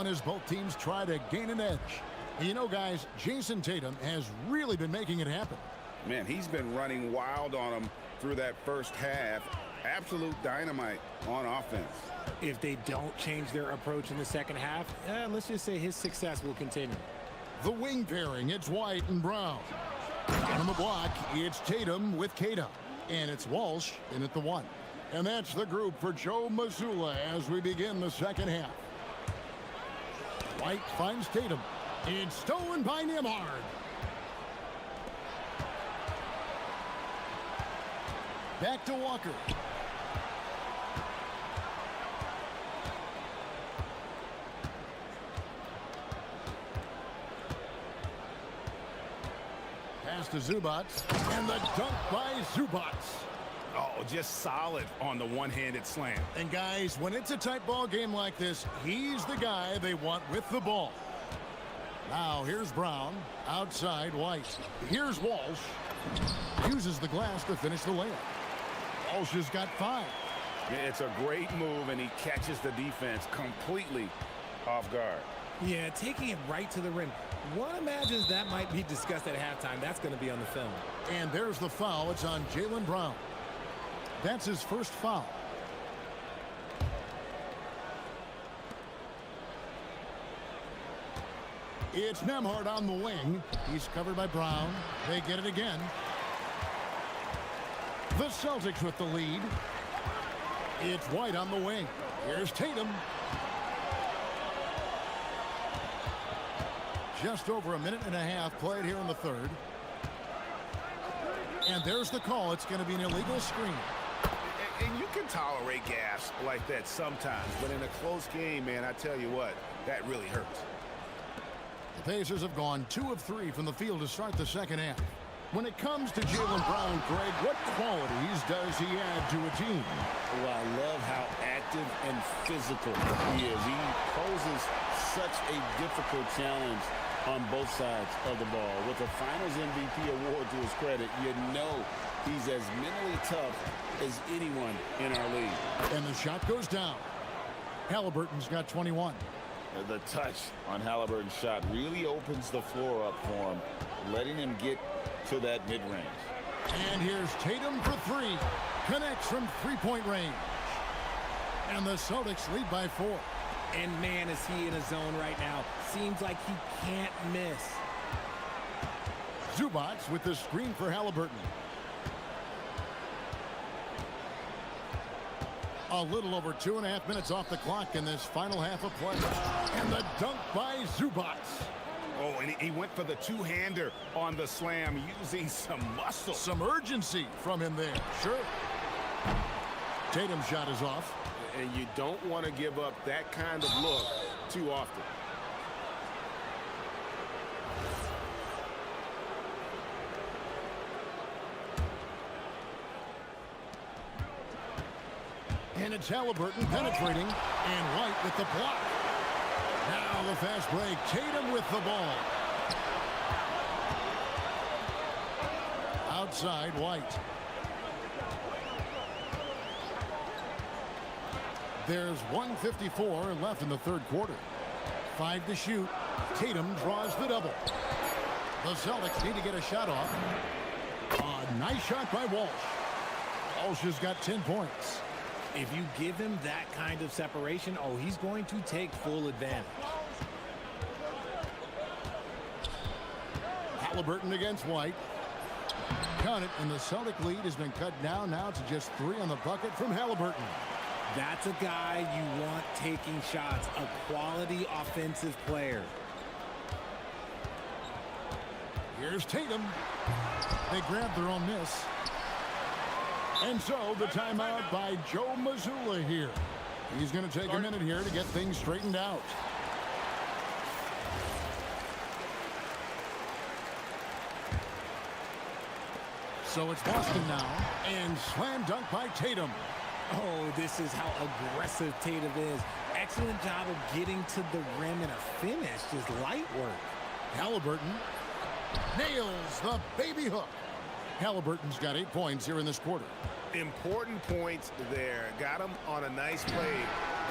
As both teams try to gain an edge. You know, guys, Jason Tatum has really been making it happen. Man, he's been running wild on them through that first half. Absolute dynamite on offense. If they don't change their approach in the second half, let's just say his success will continue. The wing pairing, it's White and Brown. And on the block, it's Tatum with Kata. And it's Walsh in at the 1. And that's the group for Joe Mazzulla as we begin the second half. White finds Tatum. It's stolen by Nembhard. Back to Walker. Pass to Zubats. And the dunk by Zubats. Oh, just solid on the one-handed slam. And guys, when it's a tight ball game like this, he's the guy they want with the ball. Now here's Brown, outside White. Here's Walsh. Uses the glass to finish the layup. Walsh has got 5. It's a great move, and he catches the defense completely off guard. Yeah, taking it right to the rim. One imagines that might be discussed at halftime. That's going to be on the film. And there's the foul. It's on Jaylen Brown. That's his first foul. It's Nembhard on the wing. He's covered by Brown. They get it again. The Celtics with the lead. It's White on the wing. Here's Tatum. Just over a minute and a half played here in the third. And there's the call. It's going to be an illegal screen. And you can tolerate gas like that sometimes, but in a close game, man, I tell you what, that really hurts. The Pacers have gone 2 of 3 from the field to start the second half. When it comes to Jaylen Brown, Greg, what qualities does he add to a team? Well, I love how active and physical he is. He poses such a difficult challenge on both sides of the ball. With a Finals MVP award to his credit, you know he's as mentally tough as anyone in our league. And the shot goes down. Halliburton's got 21. The touch on Halliburton's shot really opens the floor up for him, letting him get to that mid-range. And here's Tatum for 3. Connects from three-point range. And the Celtics lead by 4. And man, is he in a zone right now. Seems like he can't miss. Zubats with the screen for Halliburton. A little over 2.5 minutes off the clock in this final half of play. And the dunk by Zubats. Oh, and he went for the two-hander on the slam, using some muscle. Some urgency from him there. Sure. Tatum's shot is off. And you don't want to give up that kind of look too often. And it's Halliburton penetrating, and White with the block. Now the fast break. Tatum with the ball. Outside White. There's 1:54 left in the third quarter. 5 to shoot. Tatum draws the double. The Celtics need to get a shot off. A nice shot by Walsh. Walsh has got 10 points. If you give him that kind of separation, oh, he's going to take full advantage. Halliburton against White. Count it, and the Celtic lead has been cut down now to just 3 on the bucket from Halliburton. That's a guy you want taking shots, a quality offensive player. Here's Tatum. They grab their own miss. And so the timeout by Joe Mazzulla here. He's going to take a minute here to get things straightened out. So it's Boston now, and slam dunk by Tatum. Oh, this is how aggressive Tatum is. Excellent job of getting to the rim and a finish. Just light work. Halliburton nails the baby hook. Halliburton's got 8 points here in this quarter. Important points there. Got him on a nice play,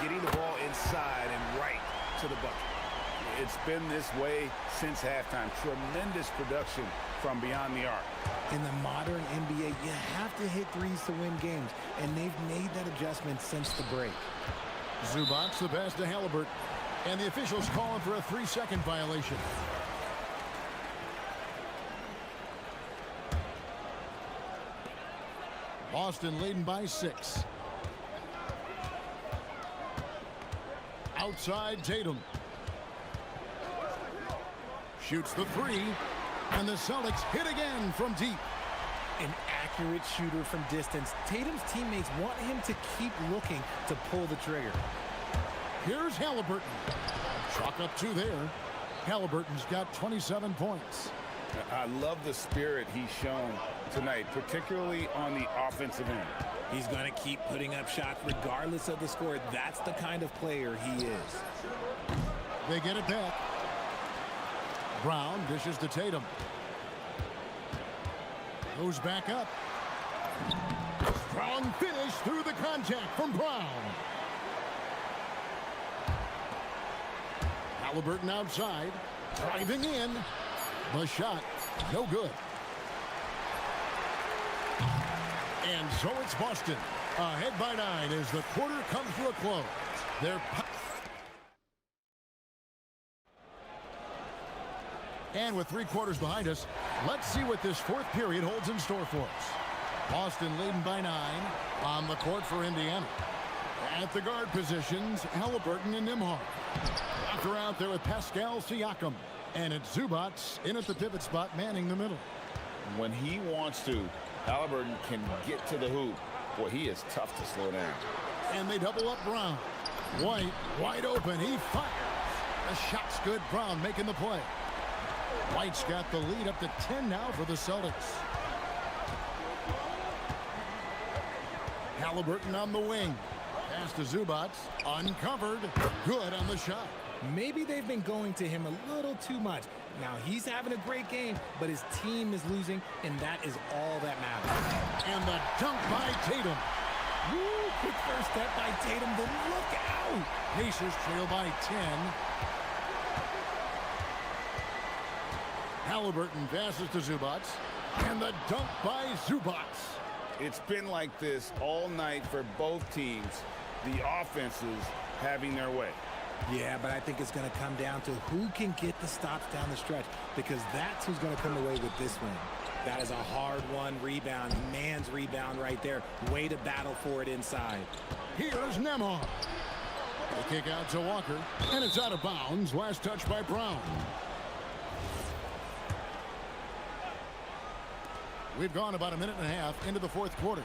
getting the ball inside and right to the bucket. It's been this way since halftime. Tremendous production from beyond the arc. In the modern NBA, you have to hit threes to win games, and they've made that adjustment since the break. Zubac the pass to Halliburton, and the officials calling for a 3-second violation. Boston leading by 6. Outside Tatum. Shoots the 3, and the Celtics hit again from deep. An accurate shooter from distance. Tatum's teammates want him to keep looking to pull the trigger. Here's Halliburton. Chalk up 2 there. Halliburton's got 27 points. I love the spirit he's shown tonight, particularly on the offensive end. He's going to keep putting up shots regardless of the score. That's the kind of player he is. They get it back. Brown dishes to Tatum. Goes back up. Strong finish through the contact from Brown. Halliburton outside. Driving in. The shot, no good. And so it's Boston. Ahead by 9 as the quarter comes to a close. And with 3 quarters behind us, let's see what this 4th period holds in store for us. Boston leading by 9 on the court for Indiana. At the guard positions, Halliburton and Nembhard. Walker out there with Pascal Siakam. And it's Zubac in at the pivot spot, manning the middle. When he wants to, Halliburton can get to the hoop. Boy, he is tough to slow down. And they double up Brown. White, wide open. He fires. The shot's good. Brown making the play. White's got the lead up to 10 now for the Celtics. Halliburton on the wing. Pass to Zubac. Uncovered. Good on the shot. Maybe they've been going to him a little too much. Now, he's having a great game, but his team is losing, and that is all that matters. And the dunk by Tatum. Woo, quick first step by Tatum, then look out! Pacers trail by 10. Halliburton passes to Zubac. And the dunk by Zubac. It's been like this all night for both teams. The offenses having their way. Yeah, but I think it's going to come down to who can get the stops down the stretch, because that's who's going to come away with this win. That is a hard-won rebound, man's rebound right there. Way to battle for it inside. Here's Nembhard. The kick out to Walker, and it's out of bounds. Last touch by Brown. We've gone about a minute and a half into the 4th quarter.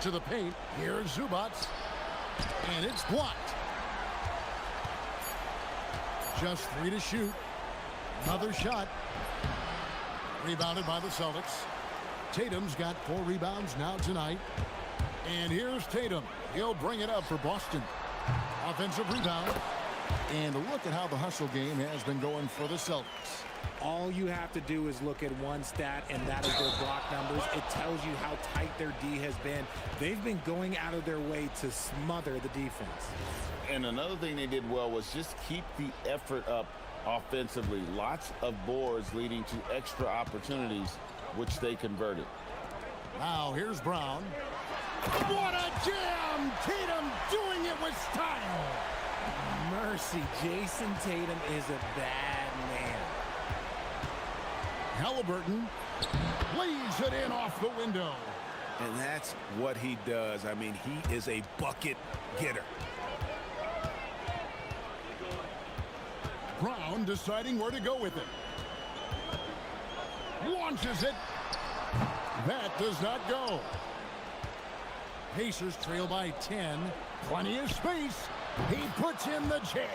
To the paint. Here's Zubac. And it's blocked. Just 3 to shoot. Another shot. Rebounded by the Celtics. Tatum's got 4 rebounds now tonight. And here's Tatum. He'll bring it up for Boston. Offensive rebound. And look at how the hustle game has been going for the Celtics. All you have to do is look at one stat, and that is their block numbers. It tells you how tight their D has been. They've been going out of their way to smother the defense. And another thing they did well was just keep the effort up offensively. Lots of boards leading to extra opportunities, which they converted. Now here's Brown. What a jam! Tatum doing it with style. Mercy, Jason Tatum is a bad man. Halliburton leaves it in off the window. And that's what he does. I mean, he is a bucket getter. Brown deciding where to go with it. Launches it. That does not go. Pacers trail by 10. Plenty of space. He puts in the J.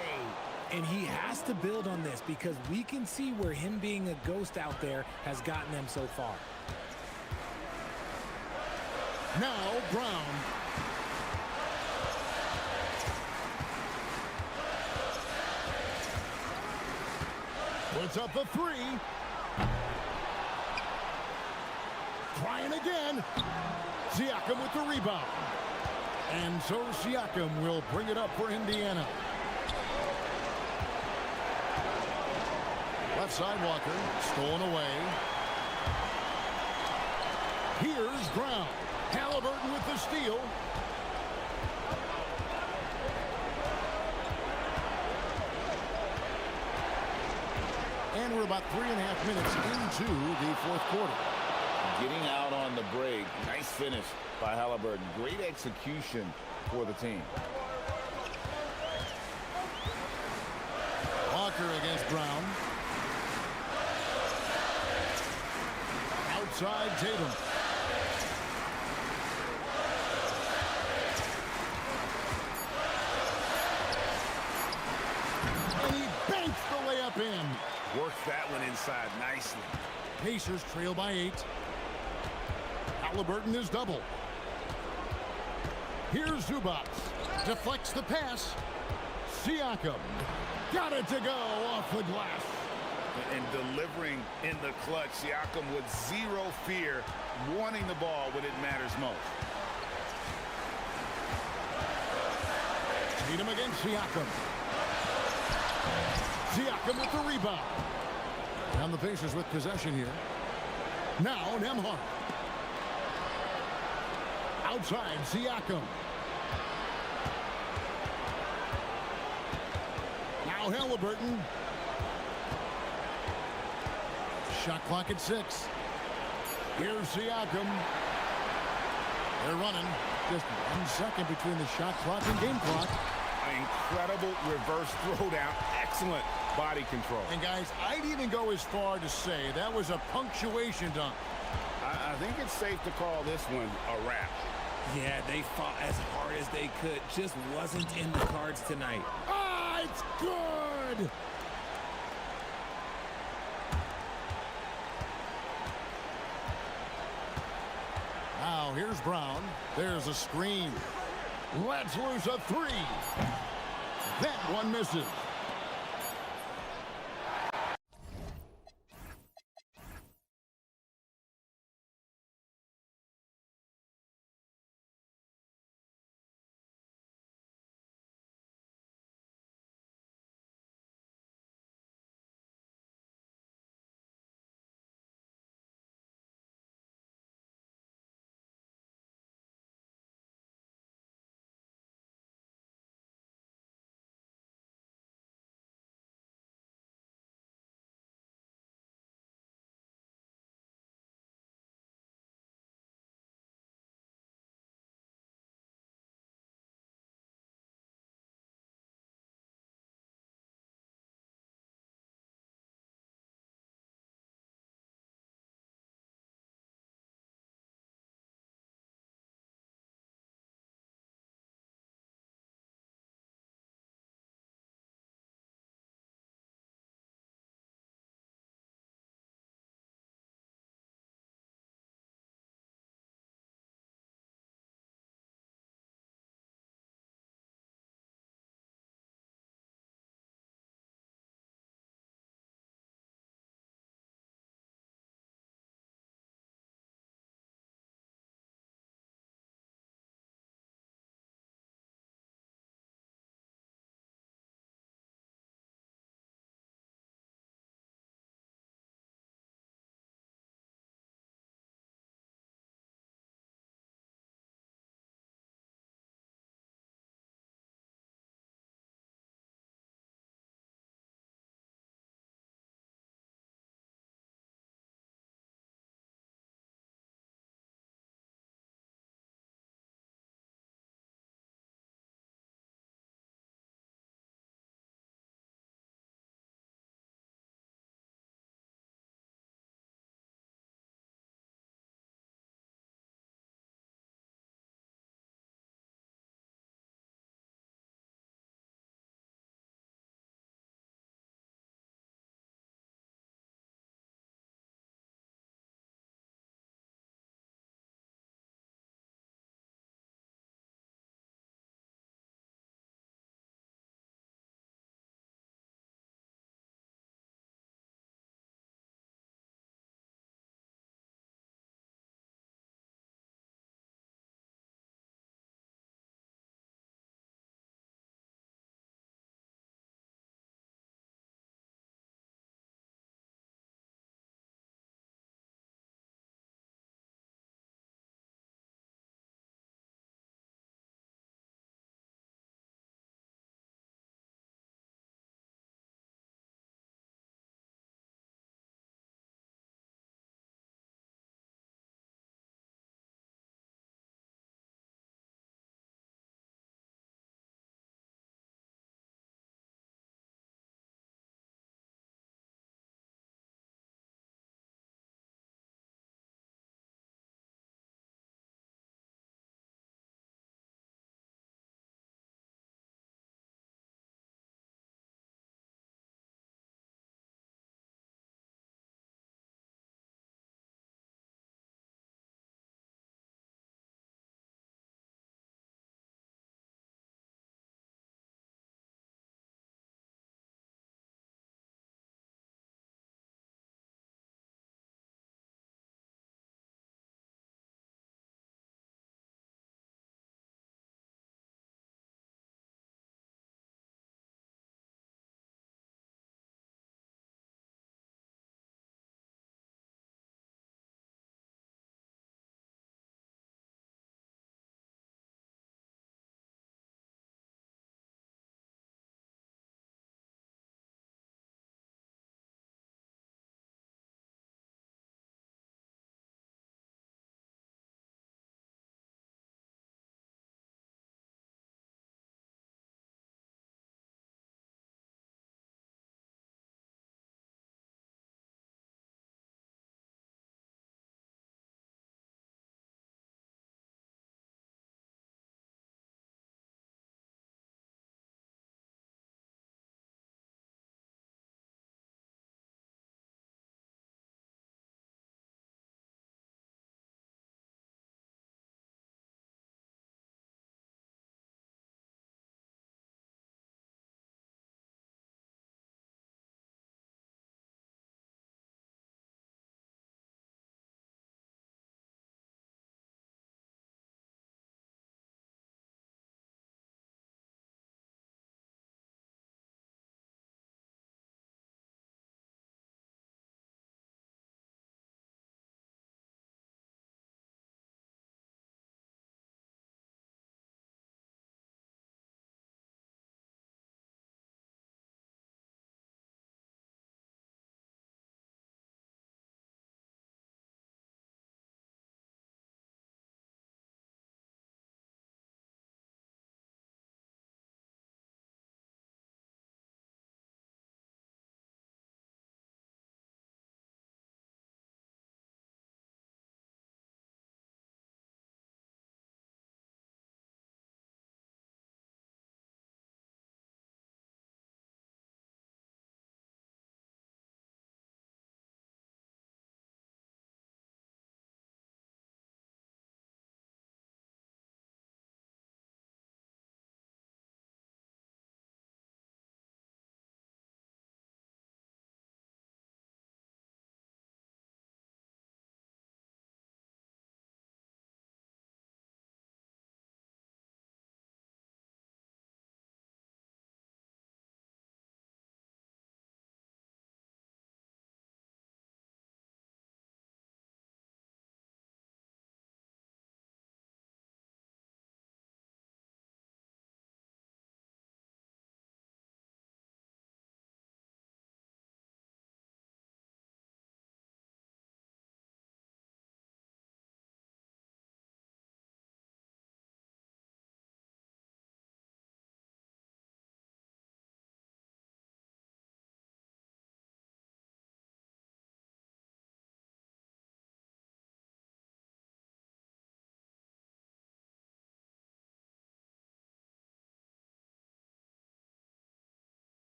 And he has to build on this, because we can see where him being a ghost out there has gotten them so far. Now Brown. Puts up a 3. Trying again. Siakam with the rebound. And so Siakam will bring it up for Indiana. Left side Walker, stolen away. Here's Brown. Halliburton with the steal. And we're about 3.5 minutes into the fourth quarter. Getting out on the break. Nice finish by Halliburton. Great execution for the team. Walker against Brown. Outside Tatum. And he banks the layup in. Works that one inside nicely. Pacers trail by 8. Halliburton is double. Here's Zubac. Deflects the pass. Siakam. Got it to go off the glass. And delivering in the clutch. Siakam with zero fear, wanting the ball when it matters most. Tatum against Siakam. Siakam with the rebound. And the Pacers with possession here. Now Nembhard. Outside Siakam. Now Halliburton. Shot clock at 6. Here's Siakam. They're running. Just 1 second between the shot clock and game clock. Incredible reverse throwdown. Excellent body control. And guys, I'd even go as far to say that was a punctuation dunk. I think it's safe to call this one a wrap. Yeah, they fought as hard as they could. Just wasn't in the cards tonight. Ah, it's good! Now, here's Brown. There's a screen. Let's lose a 3. That one misses.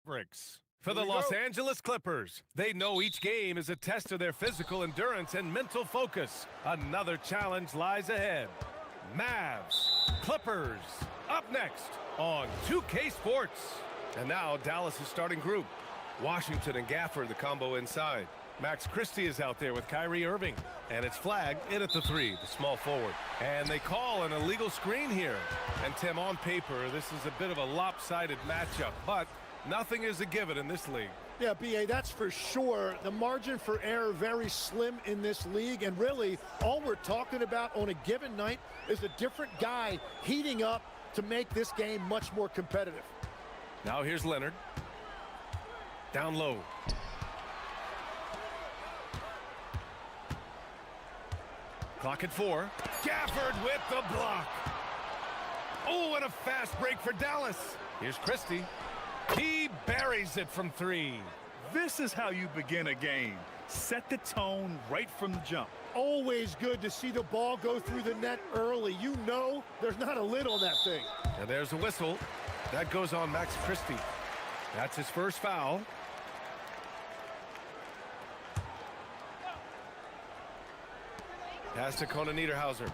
Mavericks. For the Los Angeles Clippers, they know each game is a test of their physical endurance and mental focus. Another challenge lies ahead. Mavs, Clippers, up next on 2K Sports. And now Dallas' starting group. Washington and Gafford, the combo inside. Max Christie is out there with Kyrie Irving. And it's flagged in at the 3, the small forward. And they call an illegal screen here. And Tim, on paper, this is a bit of a lopsided matchup, but nothing is a given in this league. Yeah, B.A., that's for sure. The margin for error very slim in this league, and really all we're talking about on a given night is a different guy heating up to make this game much more competitive. Now here's Leonard. Down low. Clock at 4. Gafford with the block. Oh, and a fast break for Dallas. Here's Christie. He buries it from 3. This is how you begin a game. Set the tone right from the jump. Always good to see the ball go through the net early. You know there's not a lid on that thing. And there's a whistle. That goes on Max Christie. That's his first foul. Pass to Conan Niederhauser.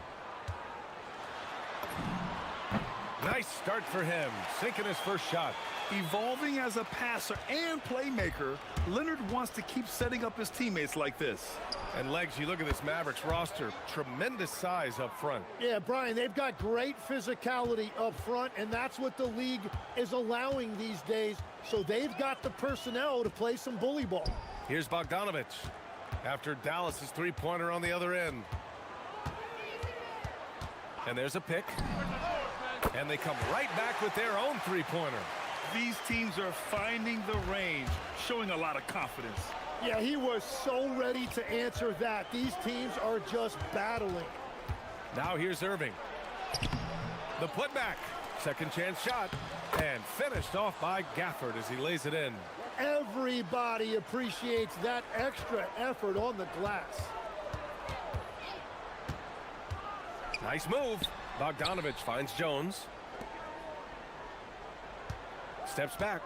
Nice start for him, sinking his first shot. Evolving as a passer and playmaker, Leonard wants to keep setting up his teammates like this. And Legs, you look at this Mavericks roster, tremendous size up front. Yeah, Brian, they've got great physicality up front, and that's what the league is allowing these days. So they've got the personnel to play some bully ball. Here's Bogdanovic after Dallas's three-pointer on the other end. And there's a pick. And they come right back with their own three-pointer. These teams are finding the range, showing a lot of confidence. Yeah, he was so ready to answer that. These teams are just battling. Now here's Irving. The putback. Second chance shot. And finished off by Gafford as he lays it in. Everybody appreciates that extra effort on the glass. Nice move. Bogdanovic finds Jones. Steps back.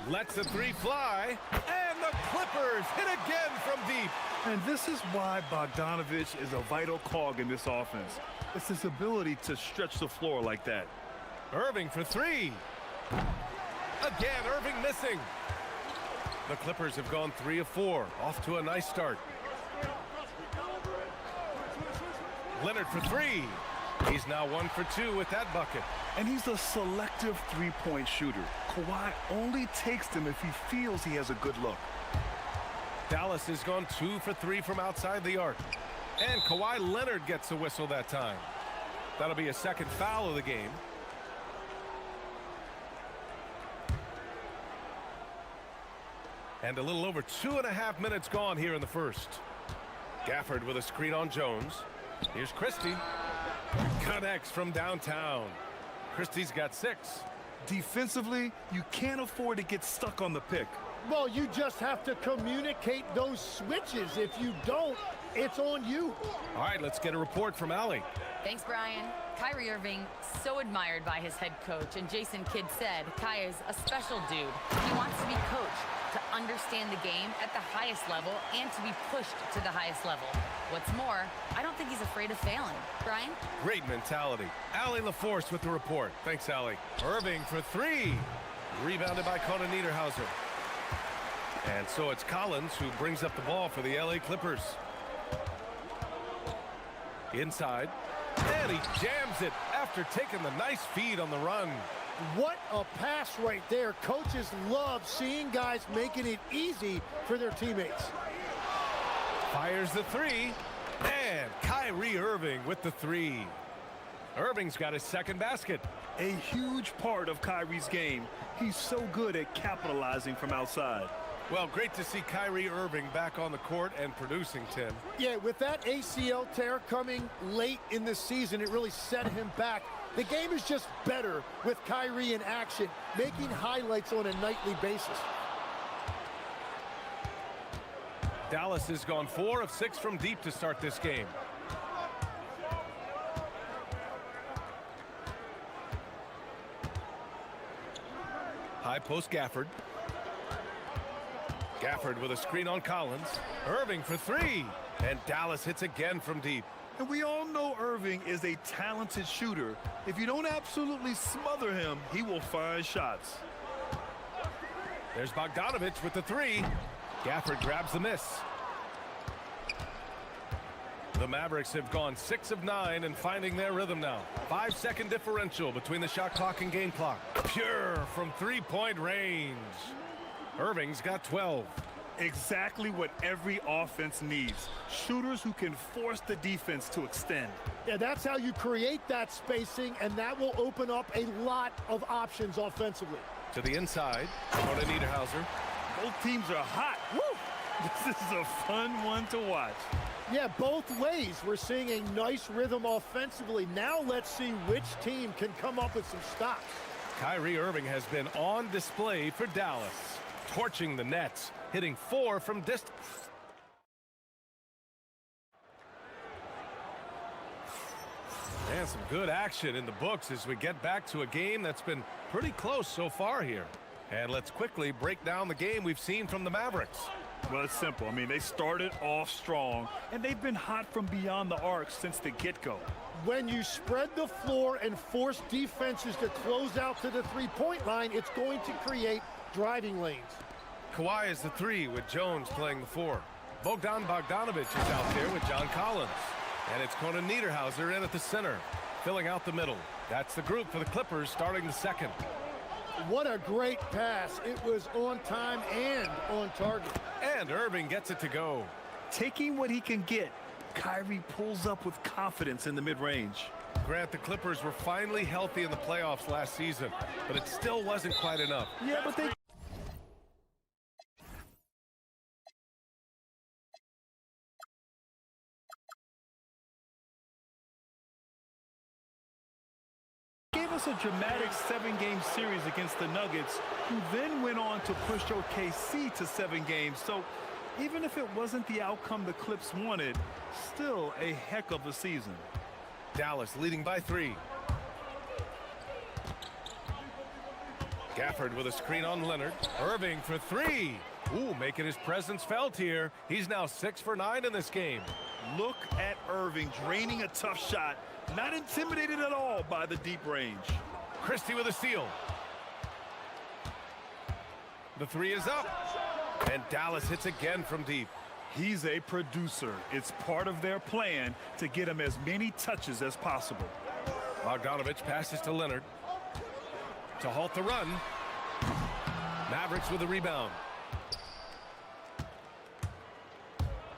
Lets the 3 fly. And the Clippers hit again from deep. And this is why Bogdanovic is a vital cog in this offense. It's his ability to stretch the floor like that. Irving for 3. Again, Irving missing. The Clippers have gone 3 of 4. Off to a nice start. Leonard for 3. He's now 1 for 2 with that bucket. And he's a selective three-point shooter. Kawhi only takes them if he feels he has a good look. Dallas has gone 2 for 3 from outside the arc. And Kawhi Leonard gets a whistle that time. That'll be a second foul of the game. And a little over 2.5 minutes gone here in the first. Gafford with a screen on Jones. Here's Christie. Connects from downtown. Christie's got 6. Defensively, you can't afford to get stuck on the pick. Well, you just have to communicate those switches. If you don't, it's on you. All right, let's get a report from Allie. Thanks, Brian. Kyrie Irving, so admired by his head coach, and Jason Kidd said Kai is a special dude. He wants to be coached, to understand the game at the highest level, and to be pushed to the highest level. What's more, I don't think he's afraid of failing. Brian? Great mentality. Allie LaForce with the report. Thanks, Allie. Irving for 3. Rebounded by Conan Niederhauser. And so it's Collins who brings up the ball for the LA Clippers. Inside. And he jams it after taking the nice feed on the run. What a pass right there. Coaches love seeing guys making it easy for their teammates. Fires the 3. And Kyrie Irving with the 3. Irving's got his second basket. A huge part of Kyrie's game. He's so good at capitalizing from outside. Well, great to see Kyrie Irving back on the court and producing, Tim. Yeah, with that ACL tear coming late in the season, it really set him back. The game is just better with Kyrie in action, making highlights on a nightly basis. Dallas has gone 4 of 6 from deep to start this game. high post Gafford. Gafford with a screen on Collins. Irving for three. And Dallas hits again from deep. And we all know Irving is a talented shooter. If you don't absolutely smother him, he will find shots. There's Bogdanovich with the three. Gafford grabs the miss. The Mavericks have gone 6 of 9 and finding their rhythm now. 5-second differential between the shot clock and game clock. Pure from three-point range. Irving's got 12. Exactly what every offense needs. Shooters who can force the defense to extend. Yeah, that's how you create that spacing, and that will open up a lot of options offensively. To the inside, Jonah Niederhauser. Both teams are hot. Woo! This is a fun one to watch. Yeah, both ways. We're seeing a nice rhythm offensively. Now let's see which team can come up with some stops. Kyrie Irving has been on display for Dallas, torching the Nets, hitting 4 from distance. And some good action in the books as we get back to a game that's been pretty close so far here. And let's quickly break down the game we've seen from the Mavericks. Well, it's simple. I mean, they started off strong, and they've been hot from beyond the arc since the get-go. When you spread the floor and force defenses to close out to the three-point line, it's going to create driving lanes. Kawhi is the 3 with Jones playing the 4. Bogdan Bogdanovich is out there with John Collins. And it's Conan Niederhauser in at the center, filling out the middle. That's the group for the Clippers starting the second. What a great pass. It was on time and on target. And Irving gets it to go. Taking what he can get, Kyrie pulls up with confidence in the mid-range. Grant, the Clippers were finally healthy in the playoffs last season, but it still wasn't quite enough. Yeah, but they gave us a dramatic 7-game series against the Nuggets, who then went on to push OKC to 7 games. So even if it wasn't the outcome the Clips wanted, still a heck of a season. Dallas leading by 3. Gafford with a screen on Leonard. Irving for 3. Ooh, making his presence felt here. He's now 6 for 9 in this game. Look at Irving draining a tough shot. Not intimidated at all by the deep range. Christie with a steal. The 3 is up. And Dallas hits again from deep. He's a producer. It's part of their plan to get him as many touches as possible. Bogdanovich passes to Leonard to halt the run. Mavericks with a rebound.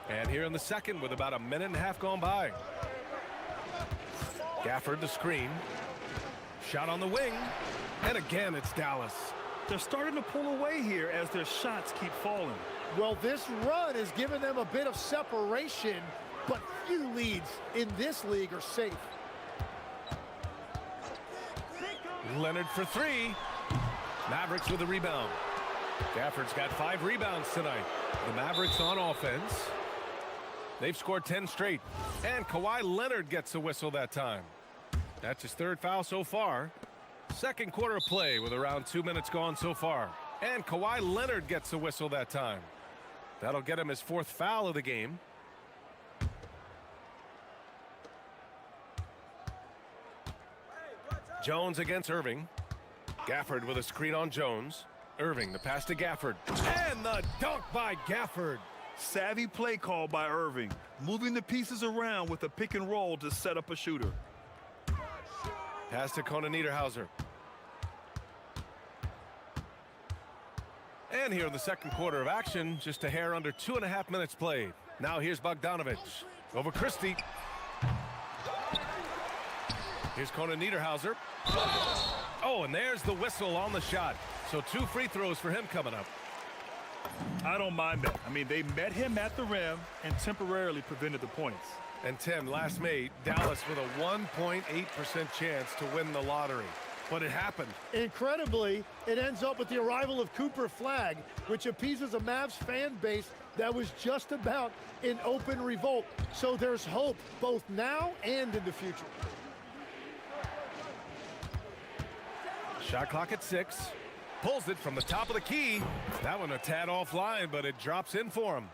And here in the second with about a minute and a half gone by. Gafford the screen. Shot on the wing. And again it's Dallas. They're starting to pull away here as their shots keep falling. Well, this run has given them a bit of separation, but few leads in this league are safe. Leonard for 3. Mavericks with a rebound. Gafford's got 5 rebounds tonight. The Mavericks on offense. They've scored 10 straight. And Kawhi Leonard gets a whistle that time. That's his 3rd foul so far. Second quarter of play with around 2 minutes gone so far. And Kawhi Leonard gets a whistle that time. That'll get him his 4th foul of the game. Jones against Irving. Gafford with a screen on Jones. Irving, the pass to Gafford. And the dunk by Gafford. Savvy play call by Irving, moving the pieces around with a pick and roll to set up a shooter. Pass to Conan Niederhauser. And here in the second quarter of action, just a hair under 2.5 minutes played. Now here's Bogdanovich over Christie. Here's Conan Niederhauser. Oh, and there's the whistle on the shot. So 2 free throws for him coming up. I don't mind that. I mean, they met him at the rim and temporarily prevented the points. And Tim, last May, Dallas with a 1.8% chance to win the lottery. But it happened. Incredibly, it ends up with the arrival of Cooper Flagg, which appeases a Mavs fan base that was just about in open revolt. So there's hope both now and in the future. Shot clock at 6. Pulls it from the top of the key. That one a tad offline, but it drops in for him.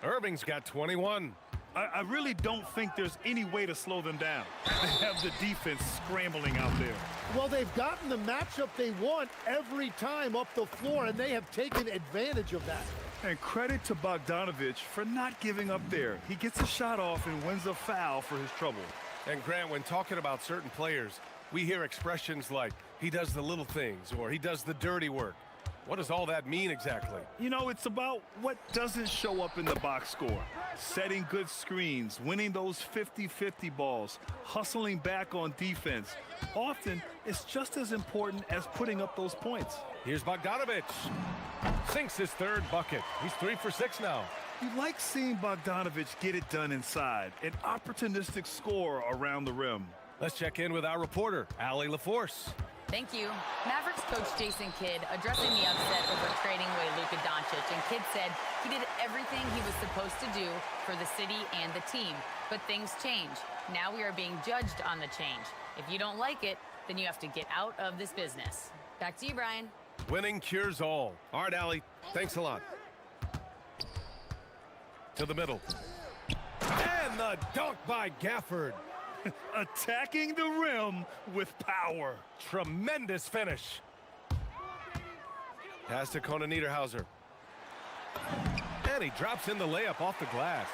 Irving's got 21. I really don't think there's any way to slow them down. They have the defense scrambling out there. Well, they've gotten the matchup they want every time up the floor, and they have taken advantage of that. And credit to Bogdanovich for not giving up there. He gets a shot off and wins a foul for his trouble. And Grant, when talking about certain players, we hear expressions like, he does the little things, or he does the dirty work. What does all that mean exactly? You know, it's about what doesn't show up in the box score. Setting good screens, winning those 50-50 balls, hustling back on defense. Often, it's just as important as putting up those points. Here's Bogdanovich. Sinks his third bucket. He's 3 for 6 now. You like seeing Bogdanovich get it done inside. An opportunistic score around the rim. Let's check in with our reporter, Allie LaForce. Thank you. Mavericks coach Jason Kidd addressing the upset over trading away Luka Doncic, and Kidd said he did everything he was supposed to do for the city and the team. But things change. Now we are being judged on the change. If you don't like it, then you have to get out of this business. Back to you, Brian. Winning cures all. All right, Allie, thanks a lot. To the middle. And the dunk by Gafford. Attacking the rim with power. Tremendous finish. Pass to Conan Niederhauser. And he drops in the layup off the glass.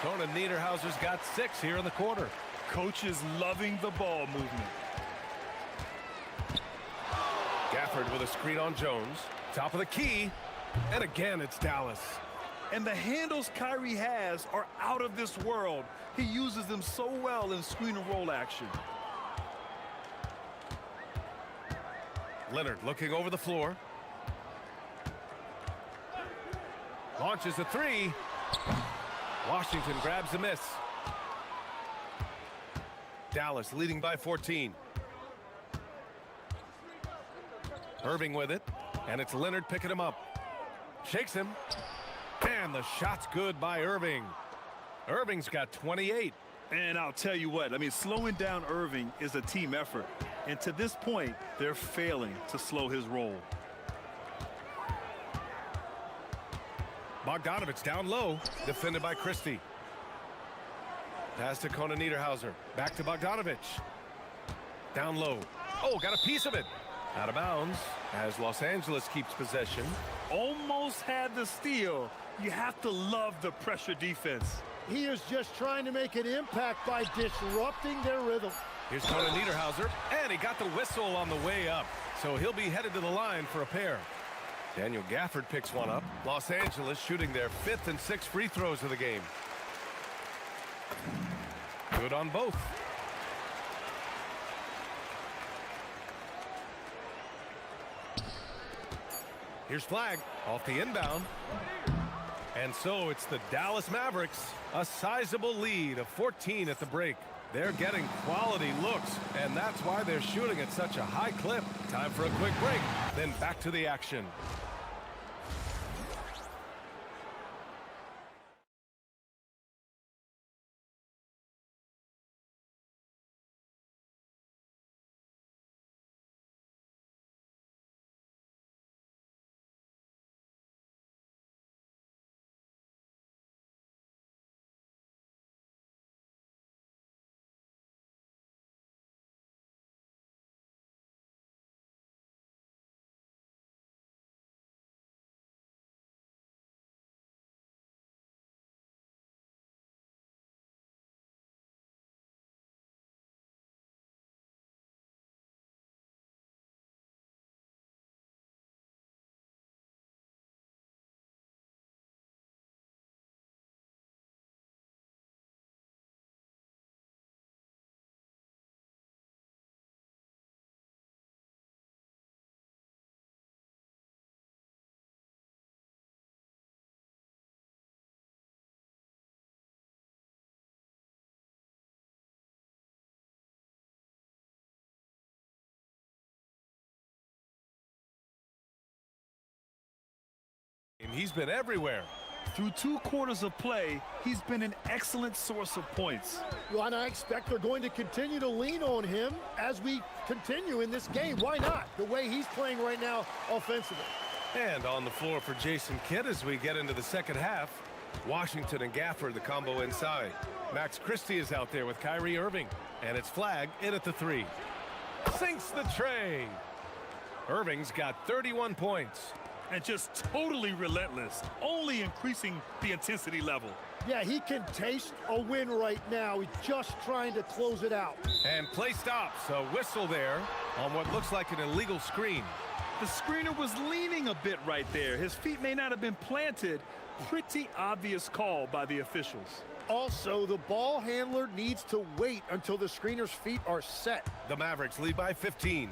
Conan Niederhauser's got 6 here in the quarter. Coach is loving the ball movement. Gafford with a screen on Jones. Top of the key. And again, it's Dallas. And the handles Kyrie has are out of this world. He uses them so well in screen and roll action. Leonard looking over the floor. Launches a 3. Washington grabs the miss. Dallas leading by 14. Irving with it. And it's Leonard picking him up. Shakes him. And the shot's good by Irving. Irving's got 28. And I'll tell you what, I mean, slowing down Irving is a team effort. And to this point, they're failing to slow his roll. Bogdanovich down low, defended by Christie. Pass to Conan Niederhauser. Back to Bogdanovich. Down low. Oh, got a piece of it. Out of bounds as Los Angeles keeps possession. Almost had the steal. You have to love the pressure defense. He is just trying to make an impact by disrupting their rhythm. Here's Conan Niederhauser, and he got the whistle on the way up. So he'll be headed to the line for a pair. Daniel Gafford picks one up. Los Angeles shooting their 5th and 6th free throws of the game. Good on both. Here's Flag off the inbound. And so it's the Dallas Mavericks, a sizable lead of 14 at the break. They're getting quality looks, and that's why they're shooting at such a high clip. Time for a quick break, then back to the action. He's been everywhere. Through 2 quarters of play, he's been an excellent source of points. Well, and I expect they're going to continue to lean on him as we continue in this game. Why not? The way he's playing right now offensively. And on the floor for Jason Kidd as we get into the second half. Washington and Gafford, the combo inside. Max Christie is out there with Kyrie Irving. And it's flagged in at the 3. Sinks the tray. Irving's got 31 points. And just totally relentless, only increasing the intensity level. Yeah, he can taste a win right now. He's just trying to close it out. And play stops. A whistle there on what looks like an illegal screen. The screener was leaning a bit right there. His feet may not have been planted. Pretty obvious call by the officials. Also, the ball handler needs to wait until the screener's feet are set. The Mavericks lead by 15.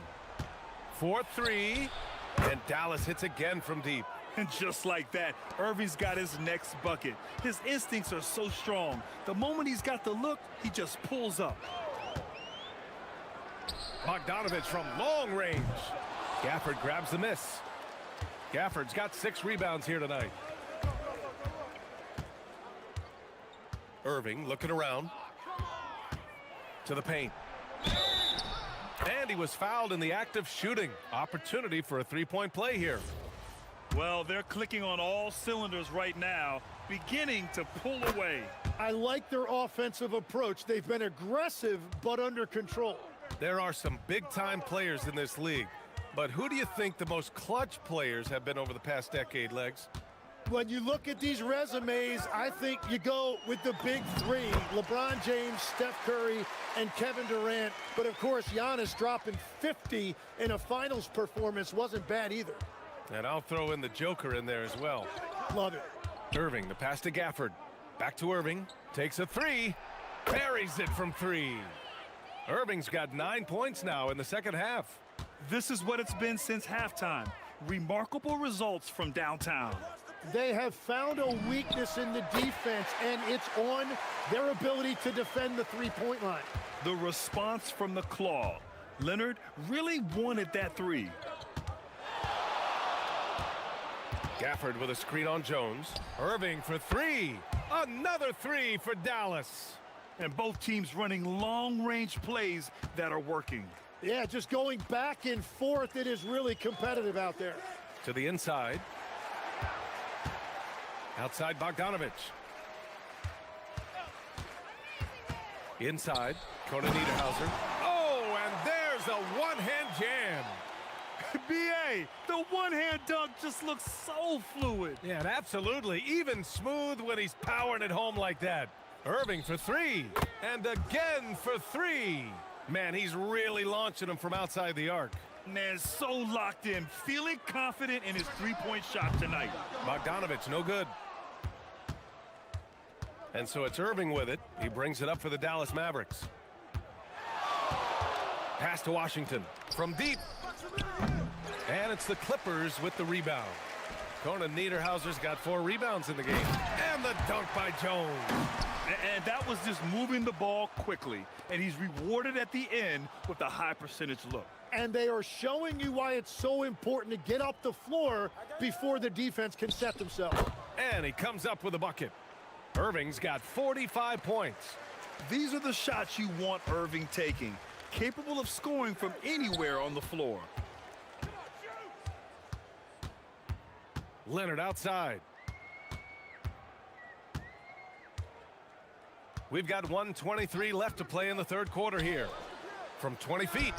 4-3. And Dallas hits again from deep. And just like that, Irving's got his next bucket. His instincts are so strong. The moment he's got the look, he just pulls up. Bogdanovich from long range. Gafford grabs the miss. Gafford's got 6 rebounds here tonight. Irving looking around. To the paint. And he was fouled in the act of shooting. Opportunity for a 3-point play here. Well, they're clicking on all cylinders right now, beginning to pull away. I like their offensive approach. They've been aggressive, but under control. There are some big-time players in this league. But who do you think the most clutch players have been over the past decade, Legs? When you look at these resumes, I think you go with the big 3. LeBron James, Steph Curry, and Kevin Durant. But, of course, Giannis dropping 50 in a finals performance wasn't bad either. And I'll throw in the Joker in there as well. Love it. Irving, the pass to Gafford. Back to Irving. Takes a 3. Buries it from 3. Irving's got 9 points now in the second half. This is what it's been since halftime. Remarkable results from downtown. They have found a weakness in the defense, and it's on their ability to defend the 3-point line. The response from the Claw. Leonard really wanted that 3. Gafford with a screen on Jones. Irving for 3. Another 3 for Dallas. And both teams running long-range plays that are working. Yeah, just going back and forth. It is really competitive out there. To the inside. Outside Bogdanovich. Inside, Conan Niederhauser. Oh, and there's a one-hand jam. B.A., the one-hand dunk just looks so fluid. Yeah, and absolutely. Even smooth when he's powering it home like that. Irving for 3. And again for 3. Man, he's really launching them from outside the arc. Man, so locked in, feeling confident in his 3-point shot tonight. Bogdanovich, no good. And so it's Irving with it. He brings it up for the Dallas Mavericks. Pass to Washington from deep. And it's the Clippers with the rebound. Conan Niederhauser's got 4 rebounds in the game. And the dunk by Jones. And that was just moving the ball quickly. And he's rewarded at the end with a high percentage look. And they are showing you why it's so important to get up the floor before the defense can set themselves. And he comes up with a bucket. Irving's got 45 points. These are the shots you want Irving taking, capable of scoring from anywhere on the floor. Leonard outside. We've got 1:23 left to play in the third quarter here. From 20 feet.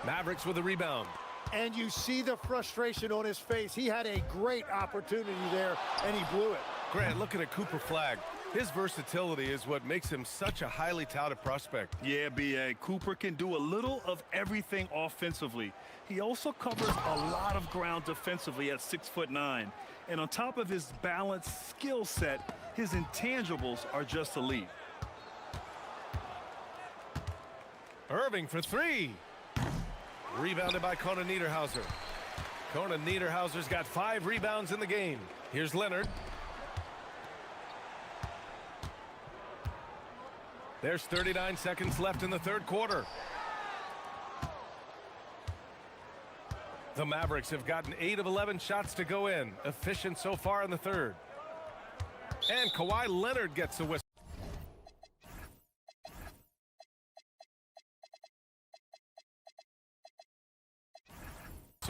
Mavericks with a rebound. And you see the frustration on his face. He had a great opportunity there, and he blew it. Grant, looking at Cooper Flagg. His versatility is what makes him such a highly touted prospect. Yeah, B.A. Cooper can do a little of everything offensively. He also covers a lot of ground defensively at 6'9". And on top of his balanced skill set, his intangibles are just elite. Irving for 3. Rebounded by Conan Niederhauser. Conan Niederhauser's got 5 rebounds in the game. Here's Leonard. There's 39 seconds left in the third quarter. The Mavericks have gotten 8 of 11 shots to go in. Efficient so far in the third. And Kawhi Leonard gets a whistle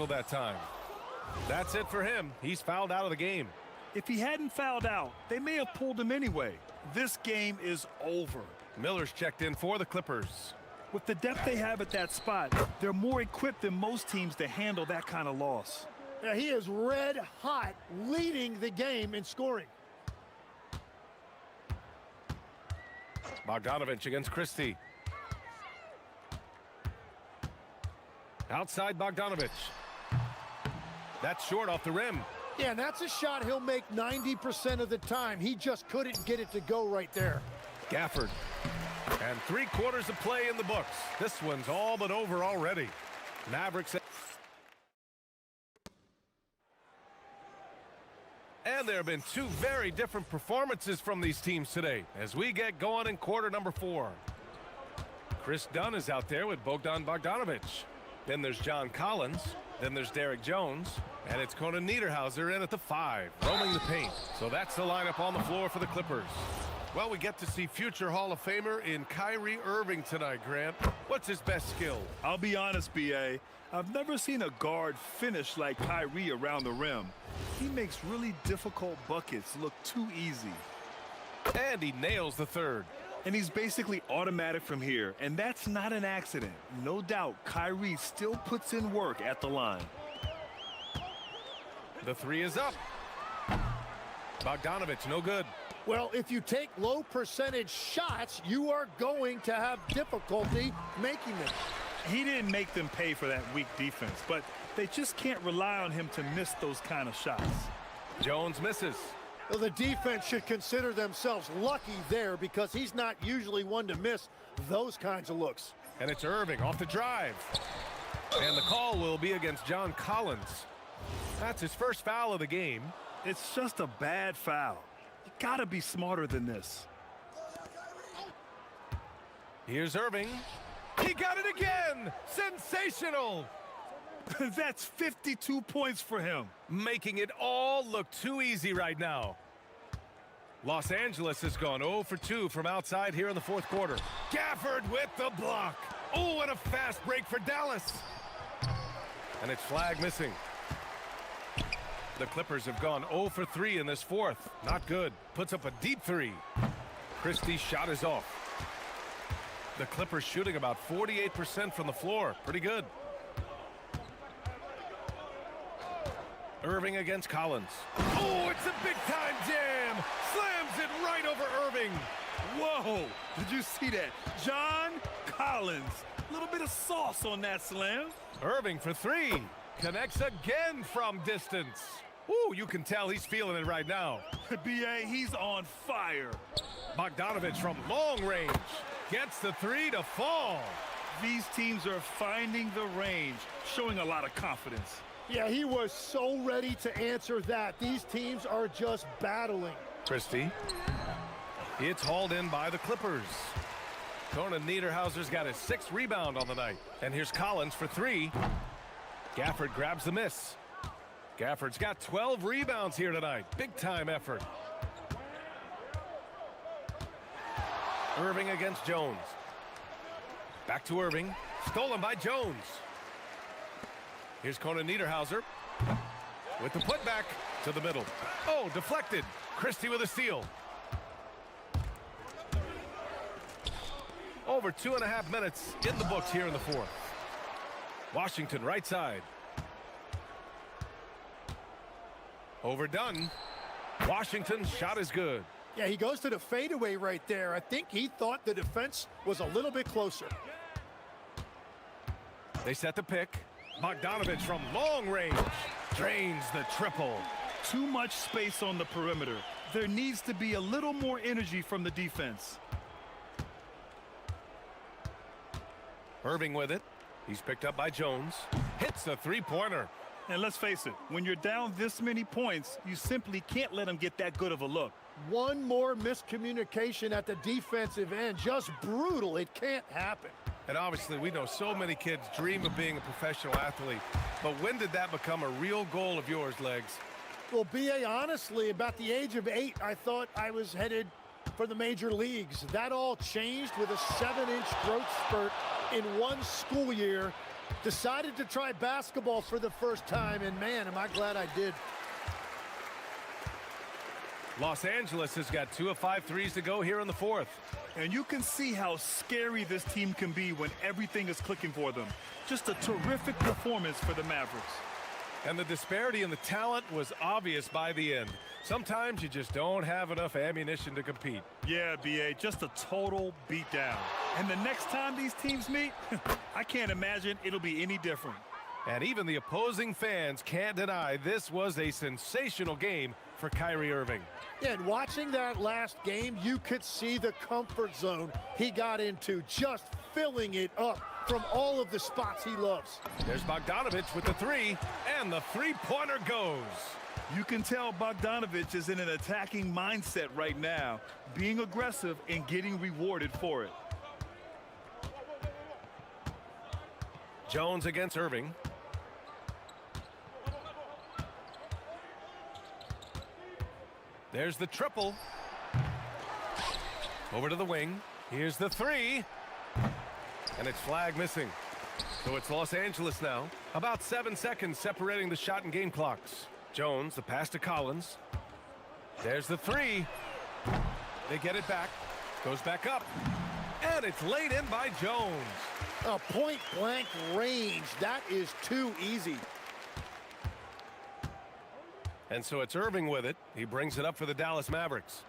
that time. That's it for him. He's fouled out of the game. If he hadn't fouled out, they may have pulled him anyway. This game is over. Miller's checked in for the Clippers. With the depth they have at that spot, they're more equipped than most teams to handle that kind of loss. Yeah, he is red hot, leading the game in scoring. Bogdanovich against Christie. Outside Bogdanovich. That's short off the rim. Yeah, and that's a shot he'll make 90% of the time. He just couldn't get it to go right there. Gafford. And 3/4 of play in the books. This one's all but over already. Mavericks. And there have been two very different performances from these teams today as we get going in quarter number 4. Chris Dunn is out there with Bogdan Bogdanovich. Then there's John Collins. Then there's Derek Jones. And it's Conan Niederhauser in at the 5, roaming the paint. So that's the lineup on the floor for the Clippers. Well, we get to see future Hall of Famer in Kyrie Irving tonight, Grant. What's his best skill? I'll be honest, B.A. I've never seen a guard finish like Kyrie around the rim. He makes really difficult buckets look too easy. And he nails the third. And he's basically automatic from here, and that's not an accident. No doubt, Kyrie still puts in work at the line. The 3 is up. Bogdanovich, no good. Well, if you take low percentage shots, you are going to have difficulty making them. He didn't make them pay for that weak defense, but they just can't rely on him to miss those kind of shots. Jones misses. Well, the defense should consider themselves lucky there because he's not usually one to miss those kinds of looks. And it's Irving off the drive. And the call will be against John Collins. That's his first foul of the game. It's just a bad foul. You gotta be smarter than this. Here's Irving. He got it again! Sensational! That's 52 points for him. Making it all look too easy right now. Los Angeles has gone 0 for 2 from outside here in the 4th quarter. Gafford with the block. Oh, and a fast break for Dallas. And it's flag missing. The Clippers have gone 0 for 3 in this 4th. Not good. Puts up a deep 3. Christie's shot is off. The Clippers shooting about 48% from the floor. Pretty good. Irving against Collins. Oh, it's a big-time jam. Slams it right over Irving. Whoa, did you see that? John Collins. A little bit of sauce on that slam. Irving for 3. Connects again from distance. Ooh, you can tell he's feeling it right now. B.A., he's on fire. Bogdanovich from long range. Gets the 3 to fall. These teams are finding the range, showing a lot of confidence. Yeah, he was so ready to answer that. These teams are just battling. Christie. It's hauled in by the Clippers. Conan Niederhauser's got his 6th rebound on the night. And here's Collins for 3. Gafford grabs the miss. Gafford's got 12 rebounds here tonight. Big time effort. Irving against Jones. Back to Irving. Stolen by Jones. Here's Conan Niederhauser with the putback to the middle. Oh, deflected. Christie with a steal. Over 2.5 minutes in the books here in the 4th. Washington right side. Overdone. Washington's shot is good. Yeah, he goes to the fadeaway right there. I think he thought the defense was a little bit closer. They set the pick. Bogdanovich from long range drains the triple. Too much space on the perimeter. There needs to be a little more energy from the defense. Irving with it. He's picked up by Jones. Hits the 3-pointer. And let's face it, when you're down this many points, you simply can't let them get that good of a look. One more miscommunication at the defensive end. Just brutal. It can't happen. And obviously, we know so many kids dream of being a professional athlete. But when did that become a real goal of yours, Legs? Well, B.A., honestly, about the age of 8, I thought I was headed for the major leagues. That all changed with a 7-inch growth spurt in one school year. Decided to try basketball for the first time, and man, am I glad I did. Los Angeles has got 2 of 5 threes to go here in the fourth. And you can see how scary this team can be when everything is clicking for them. Just a terrific performance for the Mavericks. And the disparity in the talent was obvious by the end. Sometimes you just don't have enough ammunition to compete. Yeah, B.A., just a total beatdown. And the next time these teams meet, I can't imagine it'll be any different. And even the opposing fans can't deny this was a sensational game for Kyrie Irving. Yeah, and watching that last game, you could see the comfort zone he got into, just filling it up from all of the spots he loves. There's Bogdanovich with the three, and the three-pointer goes. You can tell Bogdanovich is in an attacking mindset right now, being aggressive and getting rewarded for it. Jones against Irving. There's the triple. Over to the wing. Here's the three. And it's flag missing. So it's Los Angeles now. About 7 seconds separating the shot and game clocks. Jones, the pass to Collins. There's the three. They get it back. Goes back up. And it's laid in by Jones. A point-blank range. That is too easy. And so it's Irving with it. He brings it up for the Dallas Mavericks.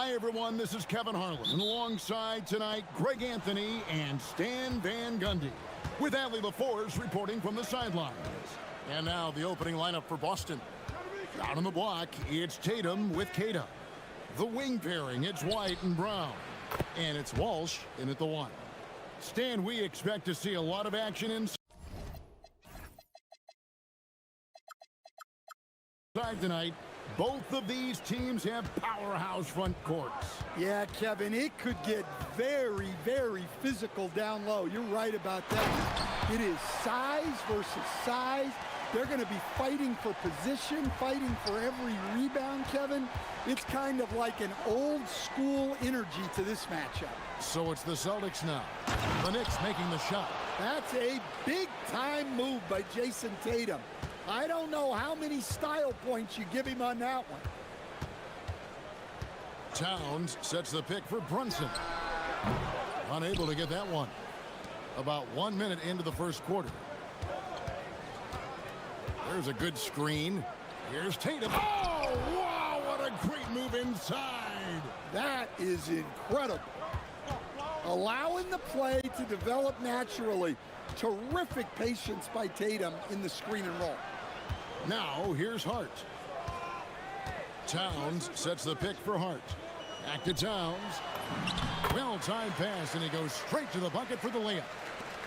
Hi, everyone. This is Kevin Harlan. And alongside tonight, Greg Anthony and Stan Van Gundy. With Allie LaForce reporting from the sidelines. And now the opening lineup for Boston. Down on the block, it's Tatum with Kata. The wing pairing, it's White and Brown. And it's Walsh in at the 1. Stan, we expect to see a lot of action inside tonight. Both of these teams have powerhouse front courts. Yeah, Kevin, it could get very, very physical down low. You're right about that. It is size versus size. They're going to be fighting for position, fighting for every rebound, Kevin. It's kind of like an old school energy to this matchup. So it's the Celtics now. The Knicks making the shot. That's a big-time move by Jason Tatum. I don't know how many style points you give him on that one. Towns sets the pick for Brunson. Unable to get that one. About 1 minute into the first quarter. There's a good screen. Here's Tatum. Oh, wow, what a great move inside. That is incredible. Allowing the play to develop naturally. Terrific patience by Tatum in the screen and roll. Now, here's Hart. Towns sets the pick for Hart. Back to Towns. Well-timed pass, and he goes straight to the bucket for the layup.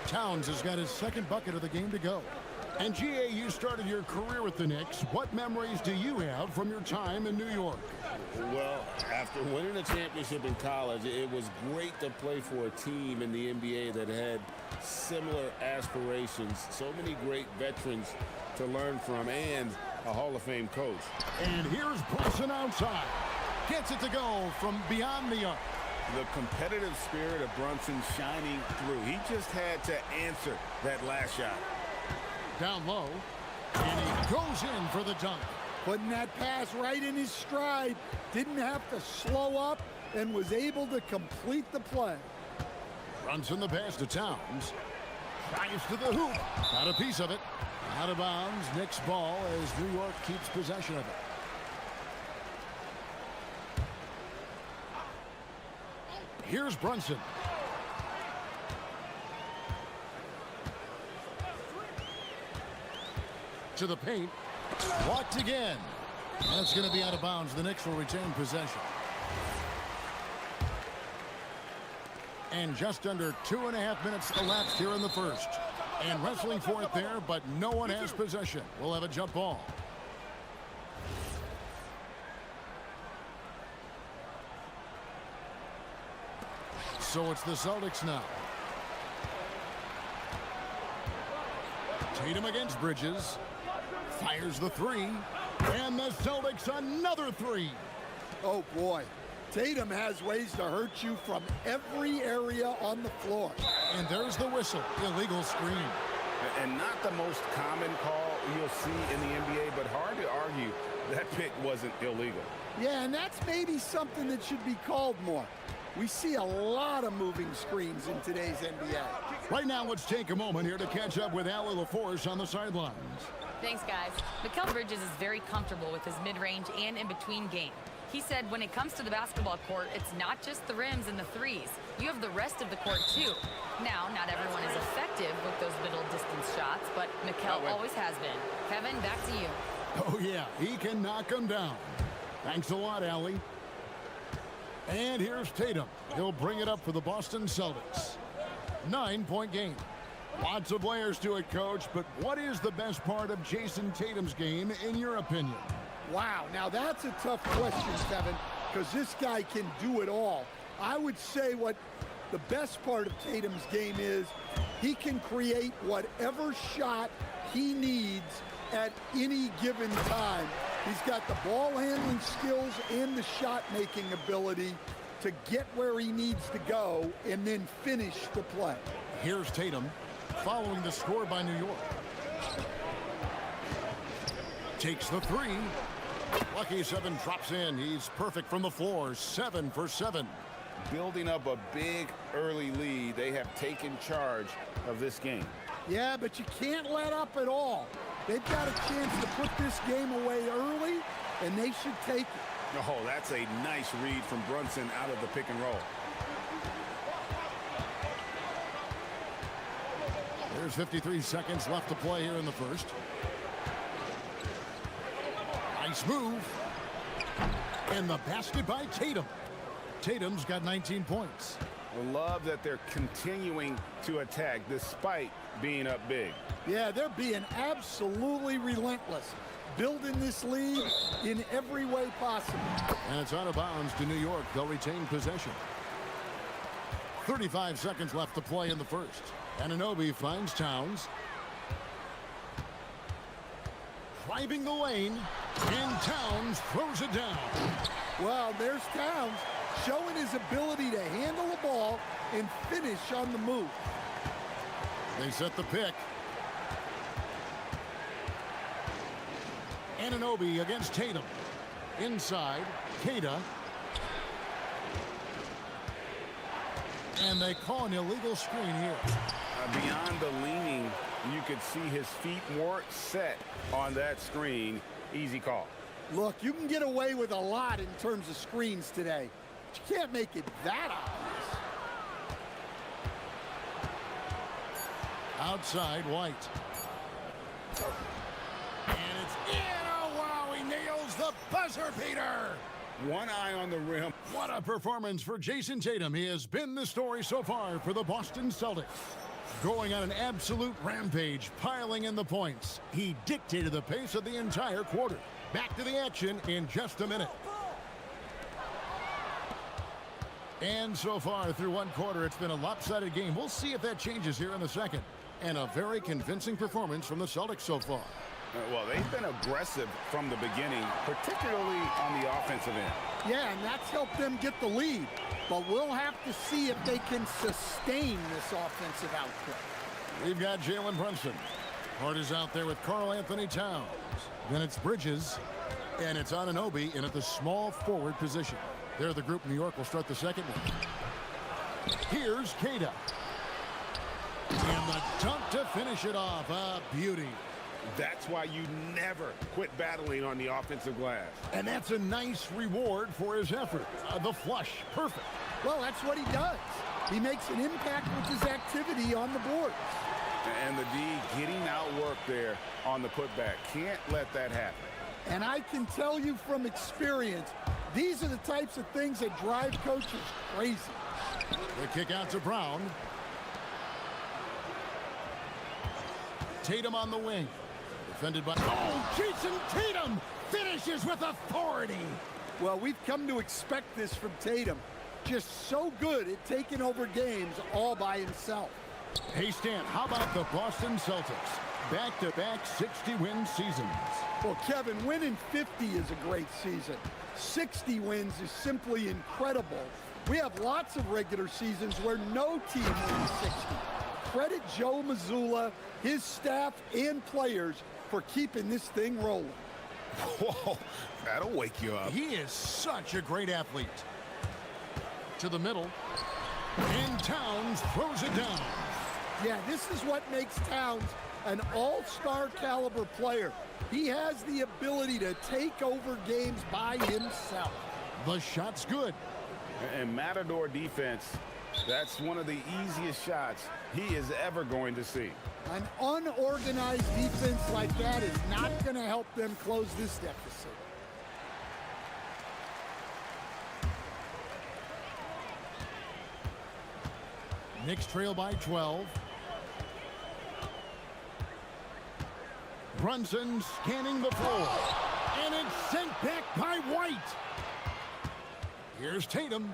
Towns has got his second bucket of the game to go. And GA, you started your career with the Knicks. What memories do you have from your time in New York? Well, after winning a championship in college, it was great to play for a team in the NBA that had similar aspirations. So many great veterans to learn from, and a Hall of Fame coach. And here's Brunson outside. Gets it to go from beyond the arc. The competitive spirit of Brunson shining through. He just had to answer that last shot. Down low, and he goes in for the dunk. Putting that pass right in his stride. Didn't have to slow up and was able to complete the play. Brunson the pass to Towns. Tries to the hoop. Got a piece of it. Out of bounds. Knicks ball as New York keeps possession of it. Here's Brunson. To the paint. Blocked again. That's going to be out of bounds. The Knicks will retain possession. And just under 2.5 minutes elapsed here in the first. And wrestling for it there, but no one has possession. We'll have a jump ball. So it's the Celtics now. Tatum against Bridges. Fires the three. And the Celtics another three. Oh, boy. Tatum has ways to hurt you from every area on the floor. And there's the whistle. Illegal screen. And not the most common call you'll see in the NBA, but hard to argue that pick wasn't illegal. Yeah, and that's maybe something that should be called more. We see a lot of moving screens in today's NBA. Right now, let's take a moment here to catch up with Allie LaForce on the sidelines. Thanks, guys. Mikal Bridges is very comfortable with his mid-range and in-between game. He said when it comes to the basketball court, it's not just the rims and the threes. You have the rest of the court, too. Now, not everyone is effective with those middle-distance shots, but Mikal always has been. Kevin, back to you. Oh, yeah, he can knock them down. Thanks a lot, Allie. And here's Tatum. He'll bring it up for the Boston Celtics. 9-point game. Lots of layers to it, Coach, but what is the best part of Jason Tatum's game, in your opinion? Wow, now that's a tough question, Kevin, because this guy can do it all. I would say what the best part of Tatum's game is, he can create whatever shot he needs at any given time. He's got the ball handling skills and the shot making ability to get where he needs to go and then finish the play. Here's Tatum following the score by New York. Takes the three. Lucky 7 drops in. He's perfect from the floor. 7 for 7. Building up a big early lead. They have taken charge of this game. Yeah, but you can't let up at all. They've got a chance to put this game away early, and they should take it. Oh, that's a nice read from Brunson out of the pick and roll. There's 53 seconds left to play here in the first. Nice move. And the basket by Tatum. Tatum's got 19 points. I love that they're continuing to attack despite being up big. Yeah, they're being absolutely relentless, building this lead in every way possible. And it's out of bounds to New York. They'll retain possession. 35 seconds left to play in the first. Anunoby finds Towns. Driving the lane, and Towns throws it down. Well, there's Towns showing his ability to handle the ball and finish on the move. They set the pick. Anunoby against Tatum. Inside, Keita. And they call an illegal screen here. Beyond the leaning, you could see his feet more set on that screen. Easy call. Look, you can get away with a lot in terms of screens today. But you can't make it that obvious. Outside, White. And it's in. Oh, wow, he nails the buzzer beater. One eye on the rim. What a performance for Jason Tatum. He has been the story so far for the Boston Celtics. Going on an absolute rampage, piling in the points. He dictated the pace of the entire quarter. Back to the action in just a minute. And so far through one quarter, it's been a lopsided game. We'll see if that changes here in the second. And a very convincing performance from the Celtics so far. Well, they've been aggressive from the beginning, particularly on the offensive end. Yeah, and that's helped them get the lead. But we'll have to see if they can sustain this offensive output. We've got Jalen Brunson. Hart is out there with Karl Anthony Towns. Then it's Bridges. And it's Anunoby in at the small forward position. There, the group. New York will start the second one. Here's Keita. And the dunk to finish it off. A beauty. That's why you never quit battling on the offensive glass. And that's a nice reward for his effort. The flush, perfect. Well, that's what he does. He makes an impact with his activity on the board. And the D getting outworked there on the putback. Can't let that happen. And I can tell you from experience, these are the types of things that drive coaches crazy. The kick out to Brown. Tatum on the wing. Defended by... Oh, Jason Tatum finishes with authority. Well, we've come to expect this from Tatum. Just so good at taking over games all by himself. Hey, Stan, how about the Boston Celtics? Back-to-back 60-win seasons. Well, Kevin, winning 50 is a great season. 60 wins is simply incredible. We have lots of regular seasons where no team wins 60. Credit Joe Mazzulla, his staff, and players for keeping this thing rolling. Whoa, that'll wake you up. He is such a great athlete. To the middle. And Towns throws it down. Yeah, this is what makes Towns an all-star caliber player. He has the ability to take over games by himself. The shot's good. And Matador defense, that's one of the easiest shots he is ever going to see. An unorganized defense like that is not going to help them close this deficit. Knicks trail by 12. Brunson scanning the floor. And it's sent back by White. Here's Tatum.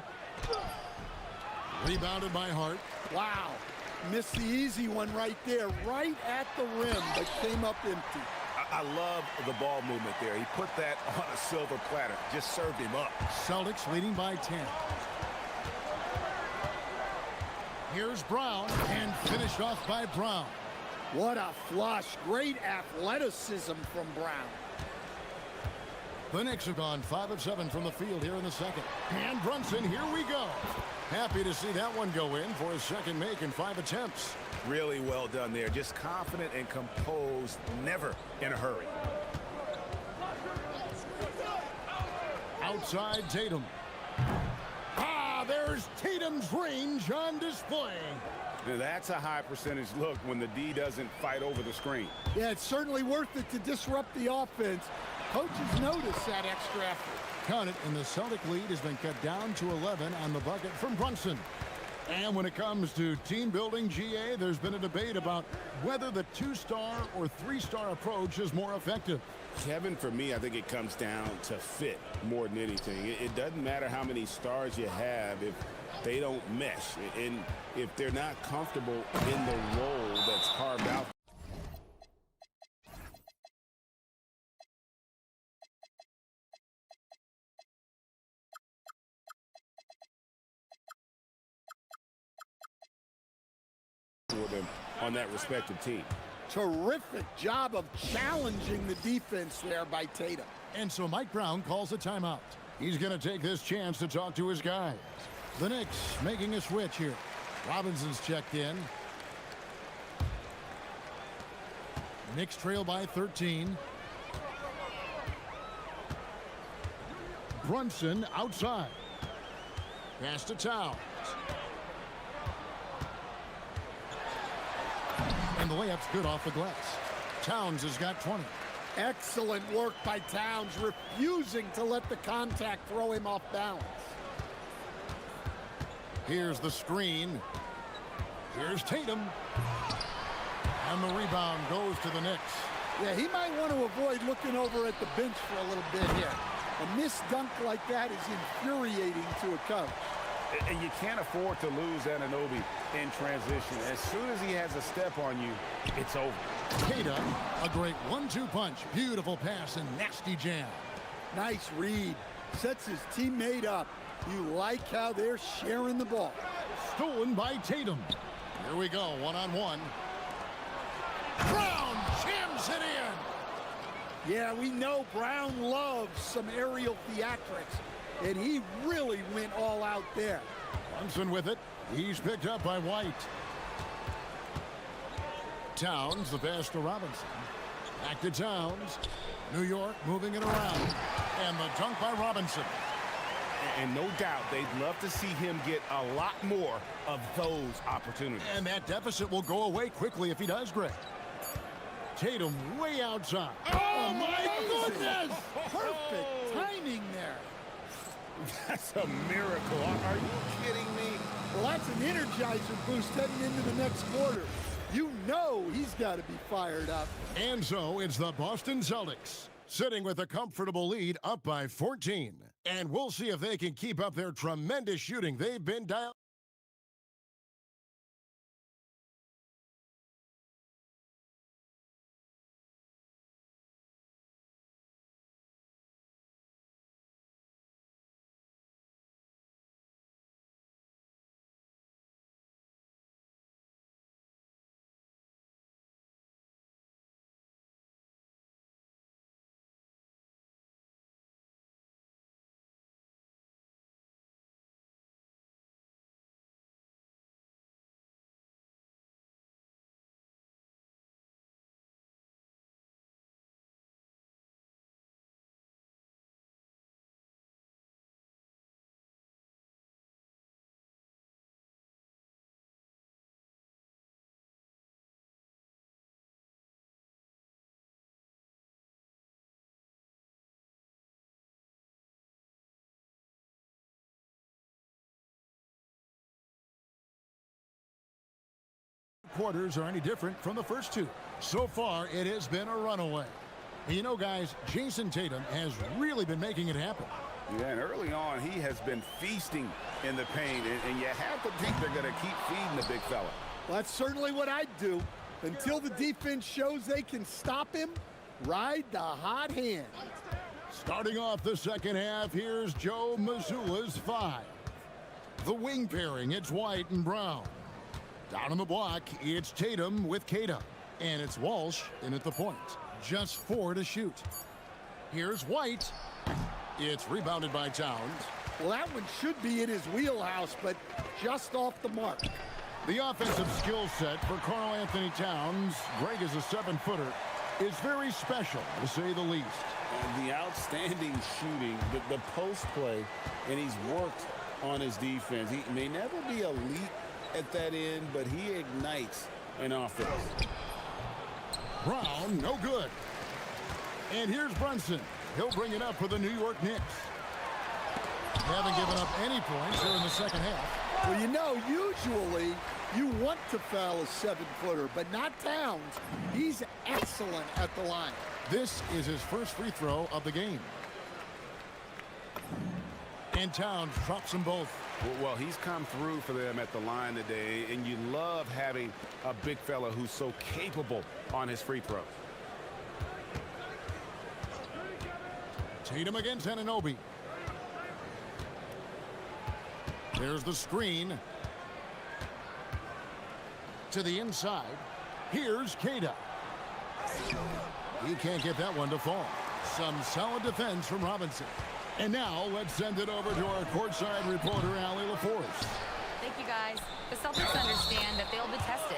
Rebounded by Hart. Wow. Missed the easy one right there, right at the rim, but came up empty. I love the ball movement there. He put that on a silver platter. Just served him up. Celtics leading by 10. Here's Brown, and finished off by Brown. What a flush. Great athleticism from Brown. The Knicks have gone 5 of 7 from the field here in the second. And Brunson, here we go. Happy to see that one go in for his second make in 5 attempts. Really well done there. Just confident and composed, never in a hurry. outside Tatum. Ah, there's Tatum's range on display. Now that's a high percentage look when the D doesn't fight over the screen. Yeah, it's certainly worth it to disrupt the offense. Coaches notice that extra effort. Count it, and the Celtic lead has been cut down to 11 on the bucket from Brunson. And when it comes to team building, GA, there's been a debate about whether the 2-star or 3-star approach is more effective. Kevin, for me, I think it comes down to fit more than anything. It doesn't matter how many stars you have if they don't mesh, and if they're not comfortable in the role that's carved out. For them on that respective team. Terrific job of challenging the defense there by Tatum. And so Mike Brown calls a timeout. He's going to take this chance to talk to his guys. The Knicks making a switch here. Robinson's checked in. Knicks trail by 13. Brunson outside. Pass to Towns. And the layup's good off the glass. Towns has got 20. Excellent work by Towns, refusing to let the contact throw him off balance. Here's the screen. Here's Tatum. And the rebound goes to the Knicks. Yeah, he might want to avoid looking over at the bench for a little bit here. A missed dunk like that is infuriating to a coach. And you can't afford to lose Anunoby in transition. As soon as he has a step on you, it's over. Tatum, a great 1-2 punch. Beautiful pass and nasty jam. Nice read. Sets his teammate up. You like how they're sharing the ball. Stolen by Tatum. Here we go, one-on-one. Brown jams it in. Yeah, we know Brown loves some aerial theatrics, and he really went all out there. Brunson with it. He's picked up by White. Towns, the pass to Robinson. Back to Towns. New York moving it around. And the dunk by Robinson. And no doubt they'd love to see him get a lot more of those opportunities. And that deficit will go away quickly if he does, Greg. Tatum way outside. Oh my goodness! Perfect timing there. That's a miracle. Are you kidding me? Well, that's an energizer boost heading into the next quarter. You know he's got to be fired up. And so it's the Boston Celtics, sitting with a comfortable lead up by 14. And we'll see if they can keep up their tremendous shooting. They've been dialed. Quarters are any different from the first two. So far, it has been a runaway. You know, guys, Jason Tatum has really been making it happen. Yeah, and early on, he has been feasting in the paint, and you have to think they're going to keep feeding the big fella. Well, that's certainly what I'd do. Until the defense shows they can stop him, ride the hot hand. Starting off the second half, here's Joe Mazzulla's 5. The wing pairing, it's White and Brown. Down on the block, it's Tatum with Keita. And it's Walsh in at the point. Just 4 to shoot. Here's White. It's rebounded by Towns. Well, that one should be in his wheelhouse, but just off the mark. The offensive skill set for Karl Anthony Towns. Greg is a 7-footer. is very special, to say the least. The outstanding shooting, the post play, and he's worked on his defense. He may never be elite at that end, but he ignites an offense. Brown, no good. And here's Brunson. He'll bring it up for the New York Knicks. Haven't given up any points here in the second half. Well, you know, usually you want to foul a 7-footer, but not Towns. He's excellent at the line. This is his first free throw of the game. And Towns drops them both. Well, he's come through for them at the line today, and you love having a big fella who's so capable on his free throw. Tatum against Anunoby. There's the screen. To the inside. Here's Queta. He can't get that one to fall. Some solid defense from Robinson. And now let's send it over to our courtside reporter, Allie LaForce. Thank you, guys. The Celtics understand that they'll be tested.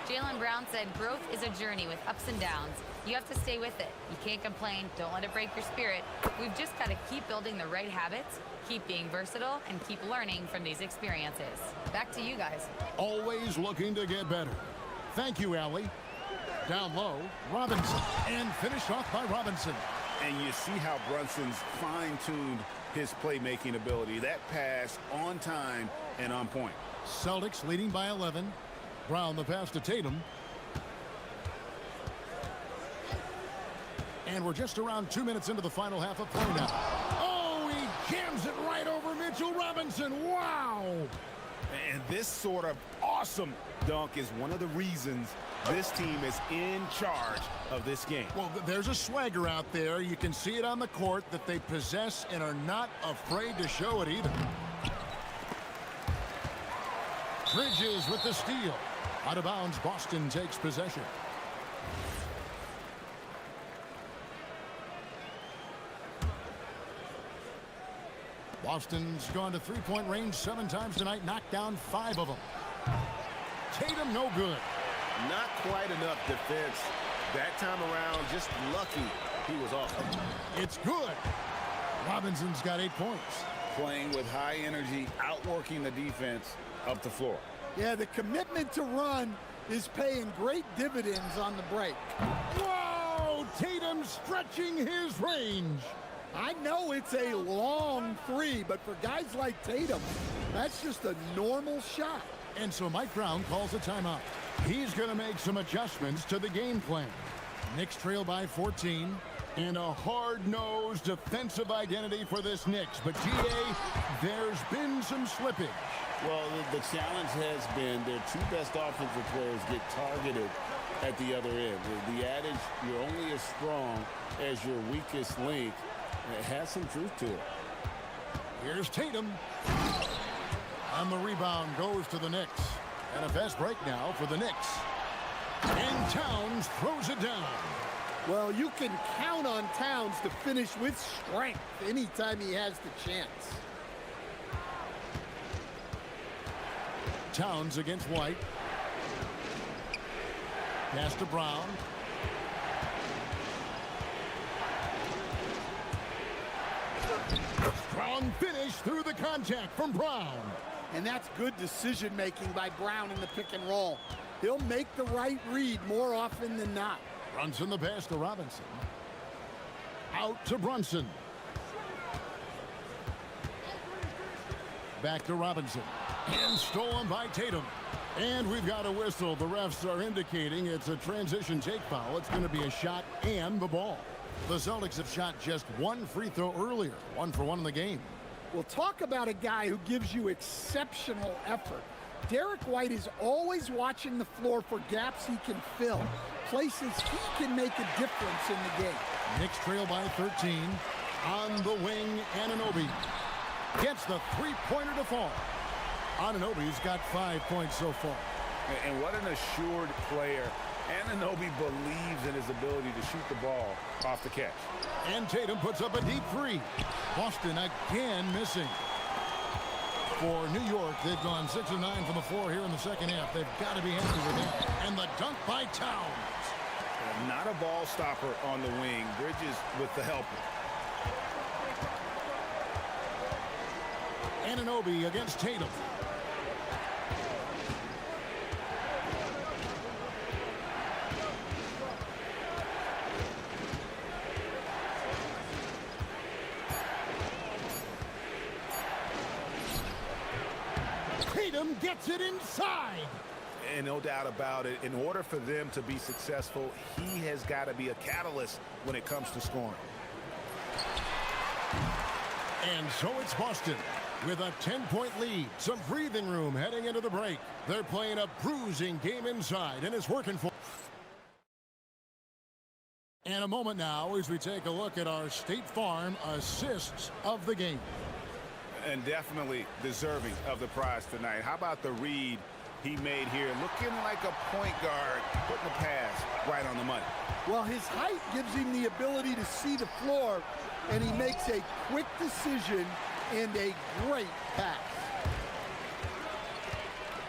Jaylen Brown said growth is a journey with ups and downs. You have to stay with it. You can't complain. Don't let it break your spirit. We've just got to keep building the right habits, keep being versatile, and keep learning from these experiences. Back to you guys. Always looking to get better. Thank you, Allie. Down low, Robinson. And finished off by Robinson. And you see how Brunson's fine-tuned his playmaking ability. That pass on time and on point. Celtics leading by 11. Brown the pass to Tatum. And we're just around 2 minutes into the final half of play now. Oh, he jams it right over Mitchell Robinson. Wow! And this sort of awesome dunk is one of the reasons this team is in charge of this game. Well, there's a swagger out there. You can see it on the court that they possess and are not afraid to show it either. Bridges with the steal. Out of bounds, Boston takes possession. Boston's gone to three-point range 7 times tonight, knocked down 5 of them. Tatum, no good. Not quite enough defense that time around. Just lucky he was off. It's good. Robinson's got 8 points. Playing with high energy, outworking the defense up the floor. Yeah, the commitment to run is paying great dividends on the break. Whoa! Tatum stretching his range. I know it's a long 3, but for guys like Tatum, that's just a normal shot. And so Mike Brown calls a timeout. He's going to make some adjustments to the game plan. Knicks trail by 14. And a hard-nosed defensive identity for this Knicks. But, G.A., there's been some slippage. Well, the challenge has been their 2 best offensive players get targeted at the other end. The adage, you're only as strong as your weakest link, it has some truth to it. Here's Tatum. And the rebound goes to the Knicks. And a fast break now for the Knicks. And Towns throws it down. Well, you can count on Towns to finish with strength anytime he has the chance. Towns against White. Pass to Brown. Strong finish through the contact from Brown. And that's good decision-making by Brown in the pick and roll. He'll make the right read more often than not. Brunson the pass to Robinson. Out to Brunson. Back to Robinson. And stolen by Tatum. And we've got a whistle. The refs are indicating it's a transition take foul. It's going to be a shot and the ball. The Celtics have shot just 1 free throw earlier. 1 for 1 in the game. Well, talk about a guy who gives you exceptional effort. Derek White is always watching the floor for gaps he can fill, places he can make a difference in the game. Knicks trail by 13. On the wing, Anunoby gets the three-pointer to fall. Anunoby's got 5 points so far. And what an assured player. Anunoby believes in his ability to shoot the ball off the catch. And Tatum puts up a deep 3. Boston again missing. For New York, they've gone 6 of 9 from the floor here in the second half. They've got to be happy with that. And the dunk by Towns. Not a ball stopper on the wing. Bridges with the helper. Anunoby against Tatum. Tatum gets it inside. And no doubt about it, in order for them to be successful, he has got to be a catalyst when it comes to scoring. And so it's Boston with a 10-point lead. Some breathing room heading into the break. They're playing a bruising game inside, and it's working for. And a moment now as we take a look at our State Farm assists of the game. And definitely deserving of the prize tonight. How about the read he made here? Looking like a point guard, putting the pass right on the money. Well, his height gives him the ability to see the floor, and he makes a quick decision and a great pass.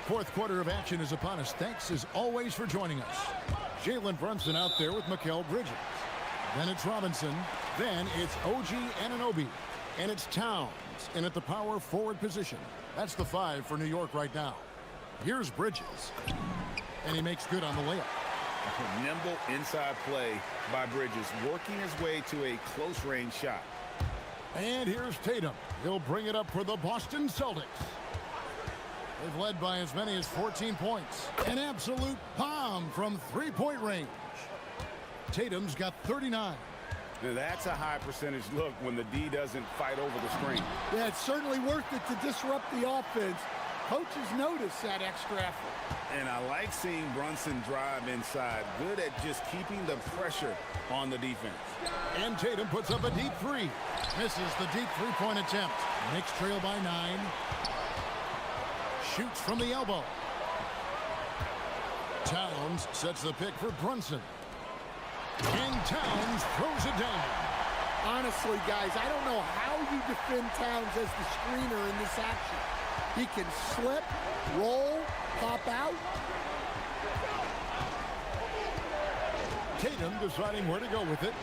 Fourth quarter of action is upon us. Thanks as always for joining us. Jalen Brunson out there with Mikal Bridges. Then it's Robinson. Then it's OG Anunoby. And it's Towns in at the power forward position. That's the 5 for New York right now. Here's Bridges. And he makes good on the layup. Nimble inside play by Bridges, working his way to a close range shot. And here's Tatum. He'll bring it up for the Boston Celtics. They've led by as many as 14 points. An absolute bomb from three-point range. Tatum's got 39. Now that's a high percentage look when the D doesn't fight over the screen. Yeah, it's certainly worth it to disrupt the offense. Coaches notice that extra effort. And I like seeing Brunson drive inside. Good at just keeping the pressure on the defense. And Tatum puts up a deep three. Misses the deep three-point attempt. Knicks trail by 9. Shoots from the elbow. Towns sets the pick for Brunson. And Towns throws it down. Honestly, guys, I don't know how you defend Towns as the screener in this action. He can slip, roll, pop out. Tatum deciding where to go with it.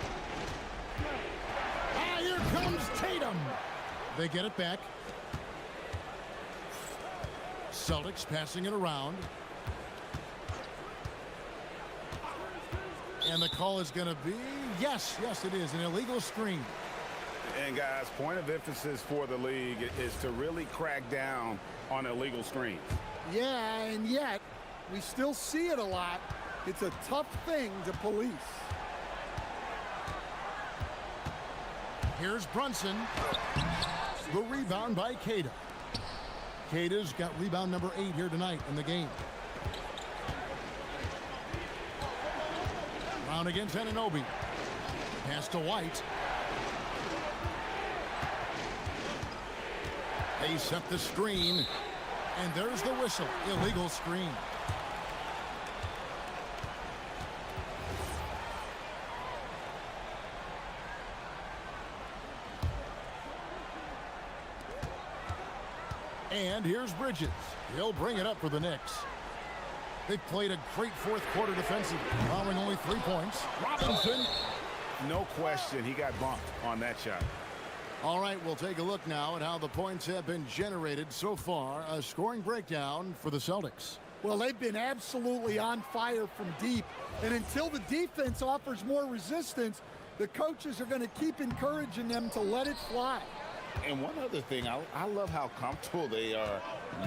Ah, here comes Tatum. They get it back. Celtics passing it around. And the call is going to be, yes, it is, an illegal screen. And guys, point of emphasis for the league is to really crack down on illegal screens. Yeah, and yet we still see it a lot. It's a tough thing to police. Here's Brunson. The rebound by Queta. Queta's got rebound number 8 here tonight in the game. Round against Anunoby. Pass to White. They set the screen. And there's the whistle. Illegal screen. And here's Bridges. He'll bring it up for the Knicks. They've played a great fourth quarter defensively, allowing only 3 points. Robinson. No question, he got bumped on that shot. All right, we'll take a look now at how the points have been generated so far. A scoring breakdown for the Celtics. Well, they've been absolutely on fire from deep. And until the defense offers more resistance, the coaches are going to keep encouraging them to let it fly. And one other thing, I love how comfortable they are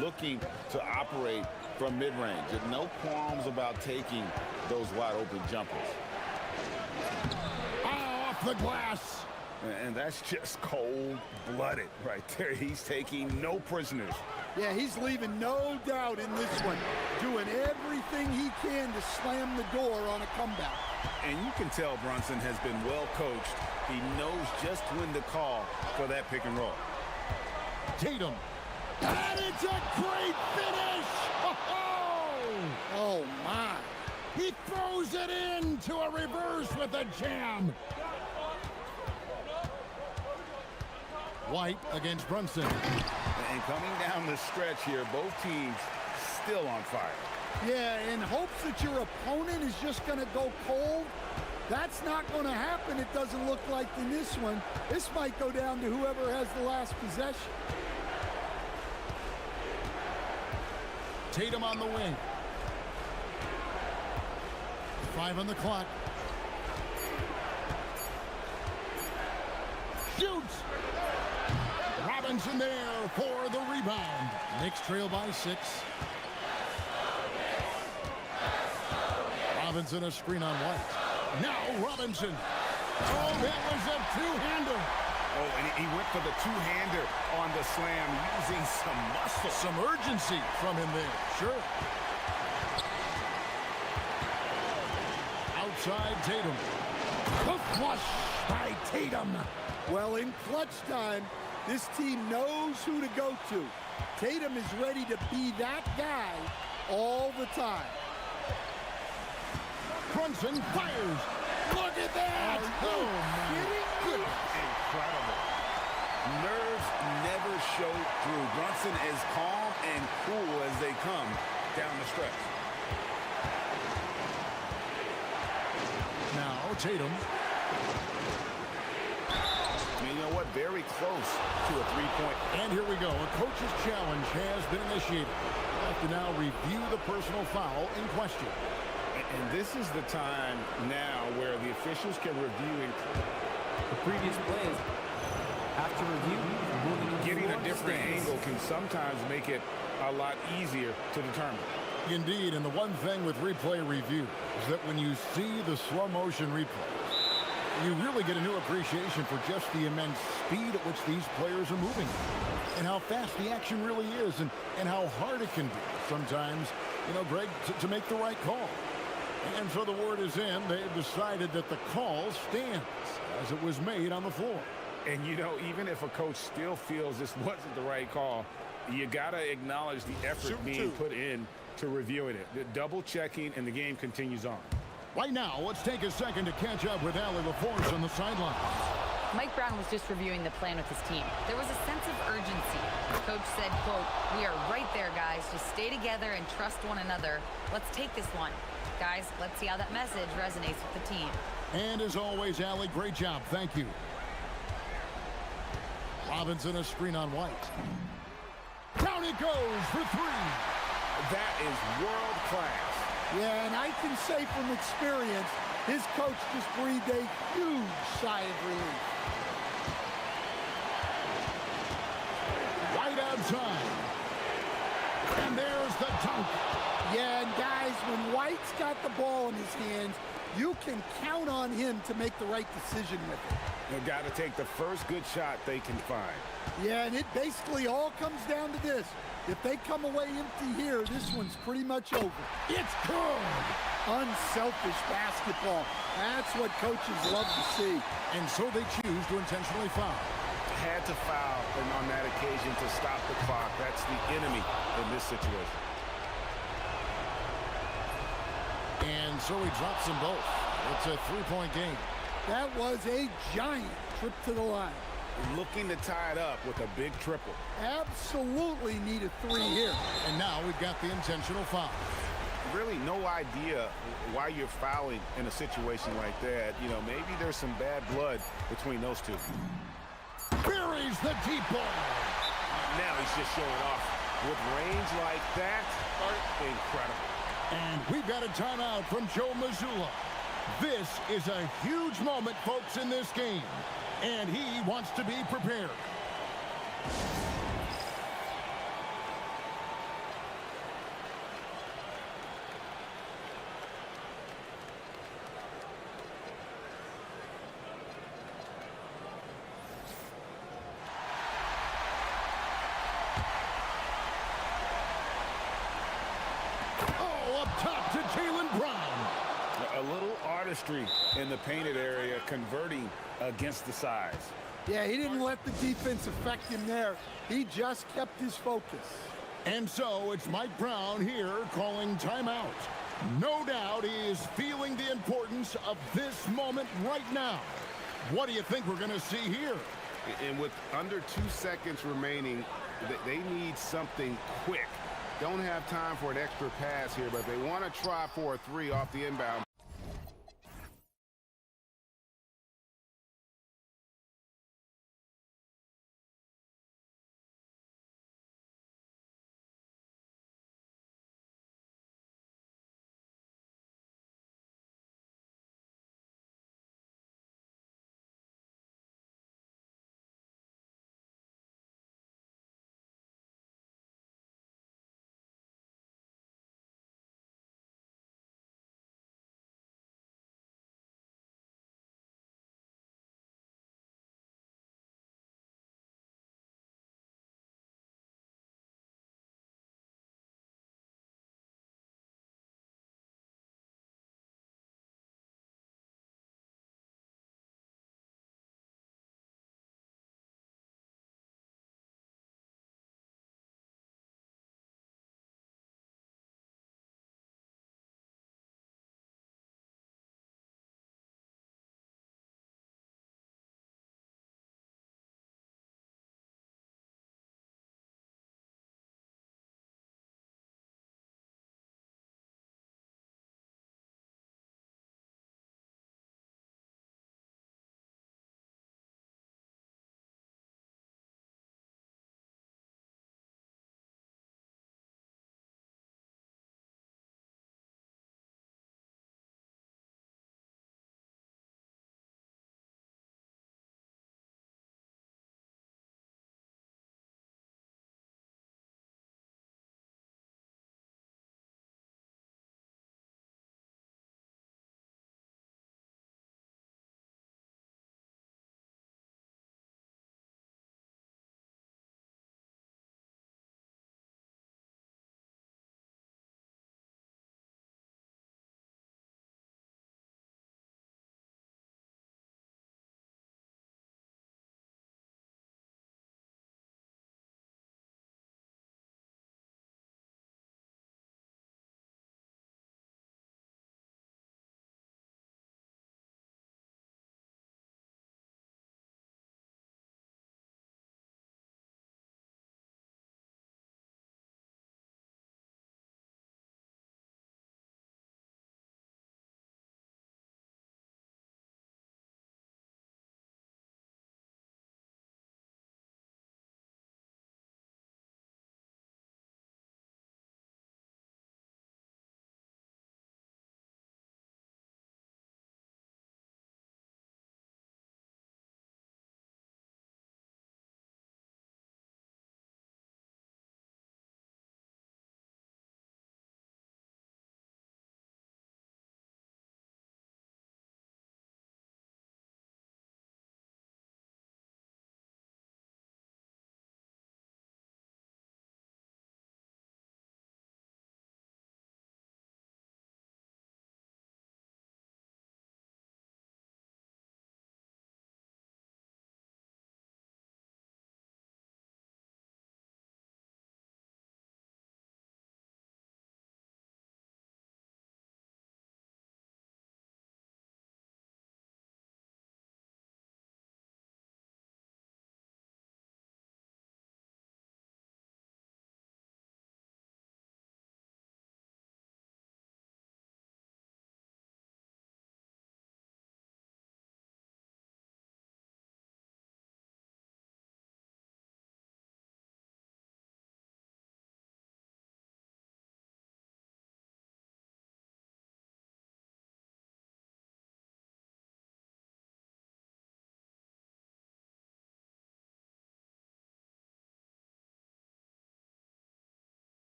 looking to operate from mid-range. No qualms about taking those wide-open jumpers. Off the glass. And that's just cold-blooded right there. He's taking no prisoners. Yeah, he's leaving no doubt in this one, doing everything he can to slam the door on a comeback. And you can tell Brunson has been well coached. He knows just when to call for that pick and roll. Tatum. And it's a great finish! Oh, my. He throws it into a reverse with a jam. White against Brunson. And coming down the stretch here, both teams still on fire. Yeah, in hopes that your opponent is just going to go cold. That's not going to happen, it doesn't look like in this one. This might go down to whoever has the last possession. Tatum on the wing. 5 on the clock. Shoots! Robinson there for the rebound. Knicks trail by 6. Robinson a screen on White. Now Robinson. Oh, that was a two-hander. Oh, and he went for the two-hander on the slam using some muscle. Some urgency from him there. Sure. Outside Tatum. The flush by Tatum. Well, in clutch time, this team knows who to go to. Tatum is ready to be that guy all the time. Brunson fires. Look at that! Oh, my incredible. Nerves never show through. Brunson is calm and cool as they come down the stretch. Now Tatum. You know what? Very close to a three-point. And here we go. A coach's challenge has been initiated. We'll have to now review the personal foul in question. And this is the time now where the officials can review The previous plays, after review, getting a different angle can sometimes make it a lot easier to determine. Indeed, and the one thing with replay review is that when you see the slow motion replay, you really get a new appreciation for just the immense speed at which these players are moving and how fast the action really is and how hard it can be sometimes, you know, Greg, to make the right call. And so the word is in. They've decided that the call stands as it was made on the floor. And, you know, even if a coach still feels this wasn't the right call, you got to acknowledge the effort being put in to reviewing it. The double checking, and the game continues on. Right now, let's take a second to catch up with Allie LaForce on the sideline. Mike Brown was just reviewing the plan with his team. There was a sense of urgency. The coach said, quote, "We are right there, guys. Just stay together and trust one another. Let's take this one. Guys, let's see how that message resonates with the team." And as always, Allie, great job. Thank you. Robinson a screen on White. Down it goes for 3. That is world class. Yeah, and I can say from experience, his coach just breathed a huge sigh of relief. Right outside. And there's the dunk. Yeah, and guys, when White's got the ball in his hands, you can count on him to make the right decision with it. They've got to take the first good shot they can find. Yeah, and it basically all comes down to this. If they come away empty here, this one's pretty much over. It's good. Unselfish basketball. That's what coaches love to see. And so they choose to intentionally foul. Had to foul on that occasion to stop the clock. That's the enemy in this situation. And so he drops them both. It's a 3-point game. That was a giant trip to the line. Looking to tie it up with a big triple. Absolutely need a 3 here. And now we've got the intentional foul. Really no idea why you're fouling in a situation like that. You know, maybe there's some bad blood between those two. Buries the deep ball. Now he's just showing off. With range like that, incredible. And we've got a timeout from Joe Mazzulla. This is a huge moment, folks, in this game. And he wants to be prepared. Oh, up top to Jaylen Brown. A little artistry in the painted area, converting against the size. Yeah, he didn't let the defense affect him there. He just kept his focus. And so it's Mike Brown here calling timeout. No doubt he is feeling the importance of this moment right now. What do you think we're going to see here? And with under 2 seconds remaining, they need something quick don't have time for an extra pass here, but they want to try for a three off the inbound.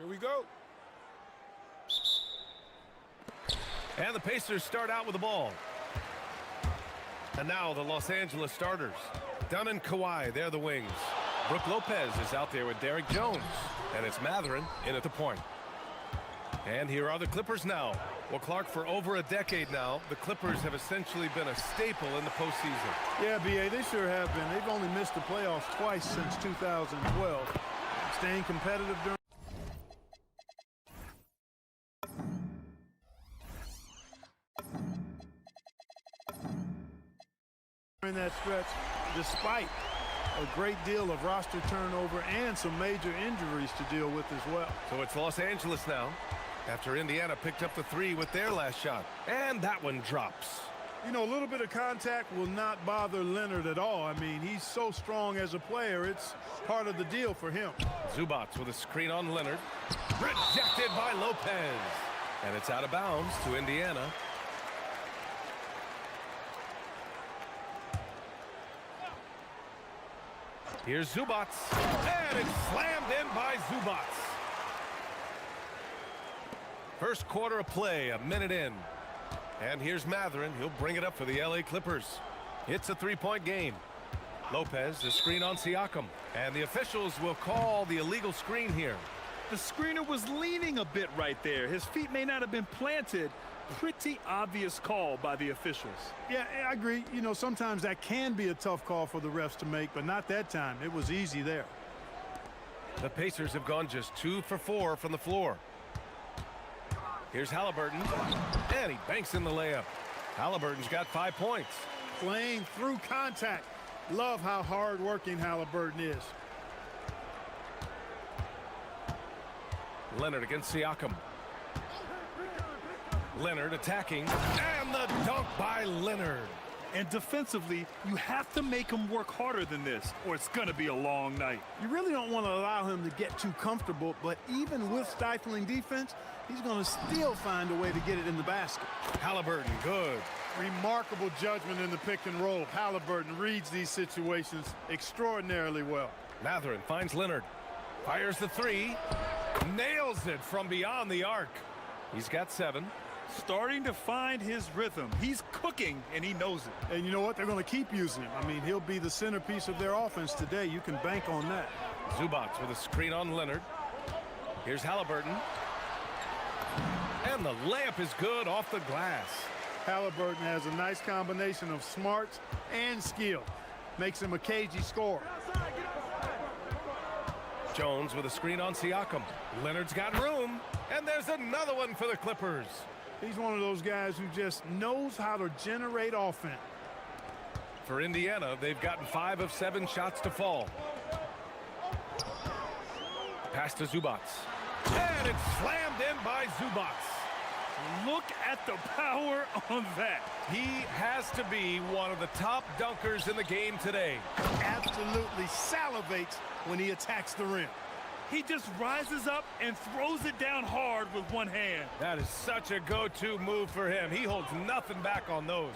Here we go. And the Pacers start out with the ball. And now the Los Angeles starters. Dunn and Kawhi, they're the wings. Brook Lopez is out there with Derek Jones. And it's Matherin in at the point. And here are the Clippers now. Well, Clark, for over a decade now, the Clippers have essentially been a staple in the postseason. Yeah, B.A., they sure have been. They've only missed the playoffs twice since 2012. Staying competitive during that stretch, despite a great deal of roster turnover and some major injuries to deal with as well. So it's Los Angeles now, after Indiana picked up the three with their last shot. And that one drops. You know, a little bit of contact will not bother Leonard at all. I mean, he's so strong as a player. It's part of the deal for him. Zubats with a screen on Leonard. Rejected by Lopez. And it's out of bounds to Indiana. Here's Zubats. And it's slammed in by Zubats. First quarter of play, a minute in. And here's Matherin. He'll bring it up for the LA Clippers. It's a three-point game. Lopez, the screen on Siakam. And the officials will call the illegal screen here. The screener was leaning a bit right there. His feet may not have been planted. Pretty obvious call by the officials. Yeah, I agree. You know, sometimes that can be a tough call for the refs to make, but not that time. It was easy there. The Pacers have gone just 2 for 4 from the floor. Here's Halliburton, and he banks in the layup. Halliburton's got 5 points. Playing through contact. Love how hard-working Halliburton is. Leonard against Siakam. Leonard attacking, and the dunk by Leonard. And defensively, you have to make him work harder than this, or it's going to be a long night. You really don't want to allow him to get too comfortable, but even with stifling defense, he's going to still find a way to get it in the basket. Halliburton, good. Remarkable judgment in the pick and roll. Halliburton reads these situations extraordinarily well. Matherin finds Leonard. Fires the three. Nails it from beyond the arc. He's got 7. Starting to find his rhythm. He's cooking, and he knows it. And you know what? They're going to keep using him. I mean, he'll be the centerpiece of their offense today. You can bank on that. Zubats with a screen on Leonard. Here's Halliburton. And the layup is good off the glass. Halliburton has a nice combination of smarts and skill. Makes him a cagey scorer. Jones with a screen on Siakam. Leonard's got room. And there's another one for the Clippers. He's one of those guys who just knows how to generate offense. For Indiana, they've gotten 5 of 7 shots to fall. Pass to Zubats. And it's slammed in by Zubats. Look at the power on that. He has to be one of the top dunkers in the game today. Absolutely salivates when he attacks the rim. He just rises up and throws it down hard with one hand. That is such a go-to move for him. He holds nothing back on those.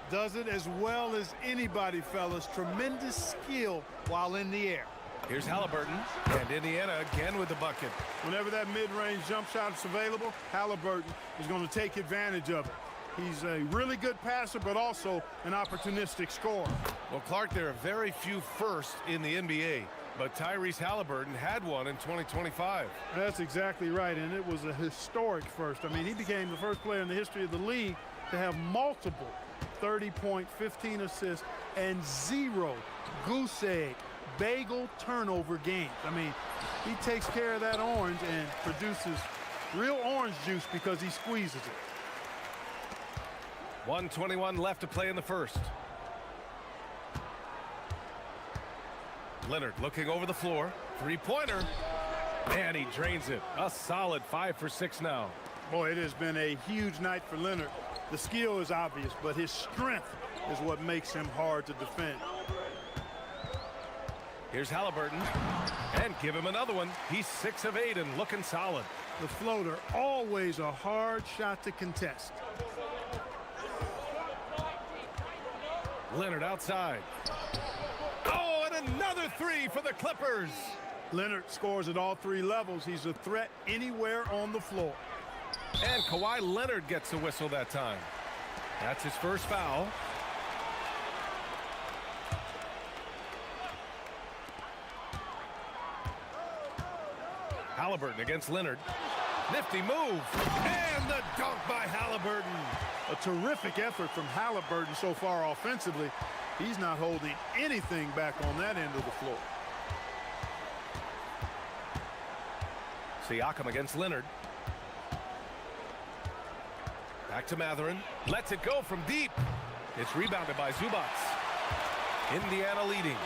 Does it as well as anybody, fellas. Tremendous skill while in the air. Here's Halliburton, and Indiana again with the bucket. Whenever that mid-range jump shot is available, Halliburton is going to take advantage of it. He's a really good passer, but also an opportunistic scorer. Well, Clark, there are very few firsts in the NBA. But Tyrese Halliburton had one in 2025. That's exactly right, and it was a historic first. I mean, he became the first player in the history of the league to have multiple 30-point, 15 assists, and 0 goose egg, bagel turnover games. I mean, he takes care of that orange and produces real orange juice because he squeezes it. 1:21 left to play in the first. Leonard looking over the floor. Three-pointer. And he drains it. A solid 5 for 6 now. Boy, it has been a huge night for Leonard. The skill is obvious, but his strength is what makes him hard to defend. Here's Halliburton. And give him another one. He's 6 of 8 and looking solid. The floater, always a hard shot to contest. Leonard outside. Oh, and another 3 for the Clippers. Leonard scores at all three levels. He's a threat anywhere on the floor. And Kawhi Leonard gets the whistle that time. That's his first foul. Halliburton against Leonard. Nifty move. And the dunk by Halliburton. A terrific effort from Halliburton so far offensively. He's not holding anything back on that end of the floor. Siakam against Leonard. Back to Matherin. Lets it go from deep. It's rebounded by Zubats. Indiana leading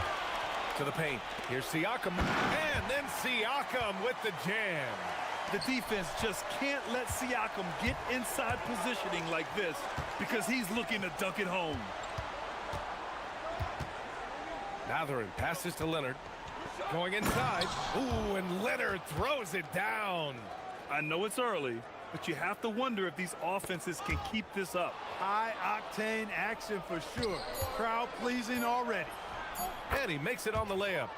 to the paint. Here's Siakam. And then Siakam with the jam. The defense just can't let Siakam get inside positioning like this because he's looking to dunk it home. Matherin passes to Leonard. Going inside. Ooh, and Leonard throws it down. I know it's early, but you have to wonder if these offenses can keep this up. High-octane action for sure. Crowd-pleasing already. And he makes it on the layup.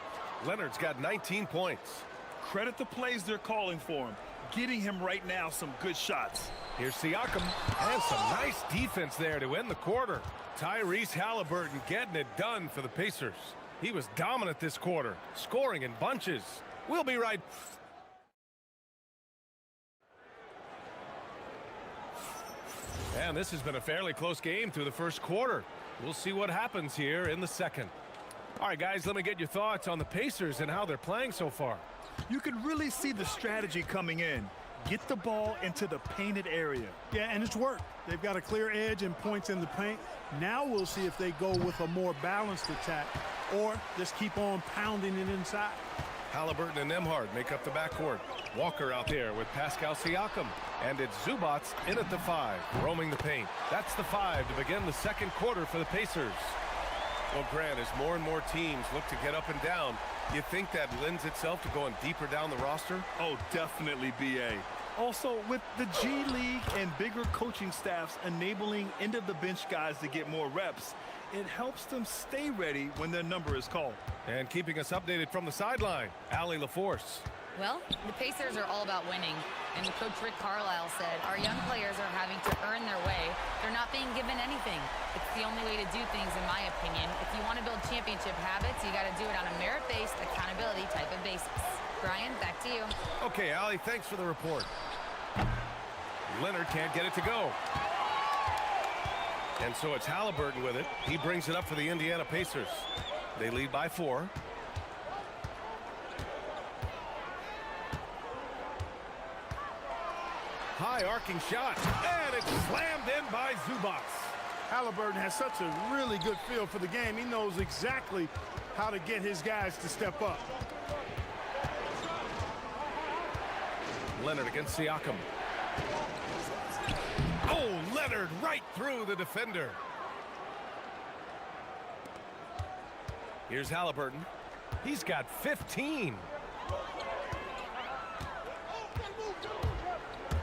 Leonard's got 19 points. Credit the plays they're calling for him. Getting him right now some good shots. Here's Siakam. And some nice defense there to end the quarter. Tyrese Halliburton getting it done for the Pacers. He was dominant this quarter, scoring in bunches. We'll be right. And this has been a fairly close game through the first quarter. We'll see what happens here in the second. All right, guys, let me get your thoughts on the Pacers and how they're playing so far. You can really see the strategy coming in. Get the ball into the painted area. Yeah, and it's worked. They've got a clear edge and points in the paint. Now we'll see if they go with a more balanced attack or just keep on pounding it inside. Halliburton and Nembhard make up the backcourt. Walker out there with Pascal Siakam. And it's Zubats in at the 5, roaming the paint. That's the 5 to begin the second quarter for the Pacers. Well, Grant, as more and more teams look to get up and down, you think that lends itself to going deeper down the roster? Oh, definitely, B.A. Also, with the G League and bigger coaching staffs enabling end-of-the-bench guys to get more reps, it helps them stay ready when their number is called. And keeping us updated from the sideline, Allie LaForce. Well, the Pacers are all about winning. And Coach Rick Carlisle said, our young players are having to earn their way. They're not being given anything. It's the only way to do things, in my opinion. If you want to build championship habits, you got to do it on a merit-based, accountability type of basis. Brian, back to you. Okay, Allie, thanks for the report. Leonard can't get it to go. And so it's Halliburton with it. He brings it up for the Indiana Pacers. They lead by 4. High arcing shot, and it's slammed in by Zubats. Halliburton has such a really good feel for the game. He knows exactly how to get his guys to step up. Leonard against Siakam. Oh, Leonard right through the defender. Here's Halliburton. He's got 15.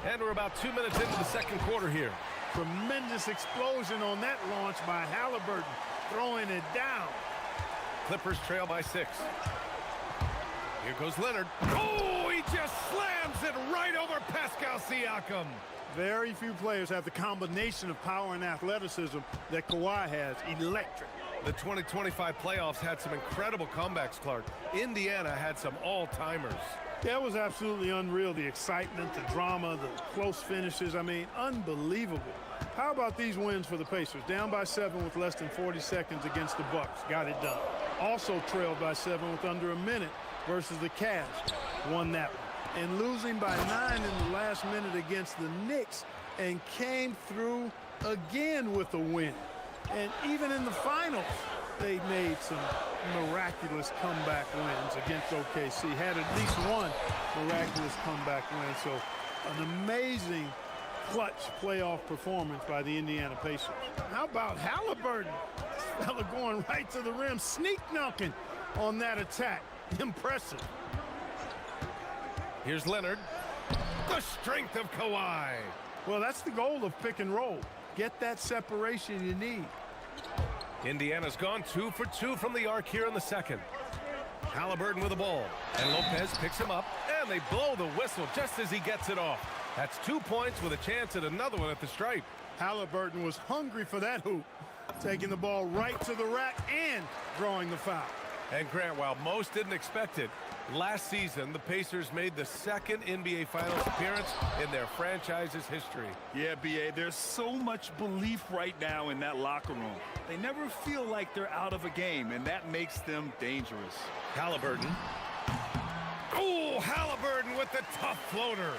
And we're about 2 minutes into the second quarter here. Tremendous explosion on that launch by Halliburton, throwing it down. Clippers trail by 6. Here goes Leonard. Oh, he just slams it right over Pascal Siakam. Very few players have the combination of power and athleticism that Kawhi has. Electric. The 2025 playoffs had some incredible comebacks, Clark. Indiana had some all-timers. That was absolutely unreal. The excitement, the drama, the close finishes. I mean, unbelievable. How about these wins for the Pacers? Down by 7 with less than 40 seconds against the Bucks. Got it done. Also trailed by 7 with under a minute versus the Cavs. Won that one. And losing by 9 in the last minute against the Knicks and came through again with a win. And even in the finals, they made some miraculous comeback wins against OKC. Had at least one miraculous comeback win. So an amazing clutch playoff performance by the Indiana Pacers. How about Halliburton? This fella going right to the rim, sneak dunking on that attack. Impressive. Here's Leonard. The strength of Kawhi. Well, that's the goal of pick and roll. Get that separation you need. Indiana's gone 2 for 2 from the arc here in the second. Halliburton with the ball. And Lopez picks him up. And they blow the whistle just as he gets it off. That's 2 points with a chance at another one at the stripe. Halliburton was hungry for that hoop. Taking the ball right to the rack and drawing the foul. And Grant, while most didn't expect it, last season the Pacers made the second NBA Finals appearance in their franchise's history. Yeah, B.A., there's so much belief right now in that locker room. They never feel like they're out of a game, and that makes them dangerous. Halliburton. Oh, Halliburton with the tough floater.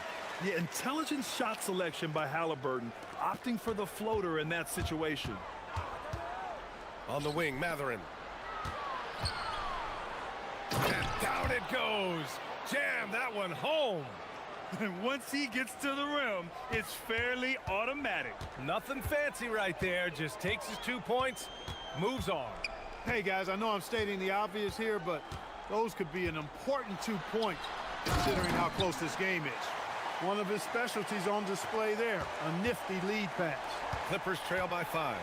Yeah, intelligent shot selection by Halliburton, opting for the floater in that situation. On the wing, Matherin. And down it goes. Jam that one home. And once he gets to the rim, it's fairly automatic. Nothing fancy right there. Just takes his 2 points, moves on. Hey, guys, I know I'm stating the obvious here, but those could be an important 2 points considering how close this game is. One of his specialties on display there, a nifty lead pass. Clippers trail by 5.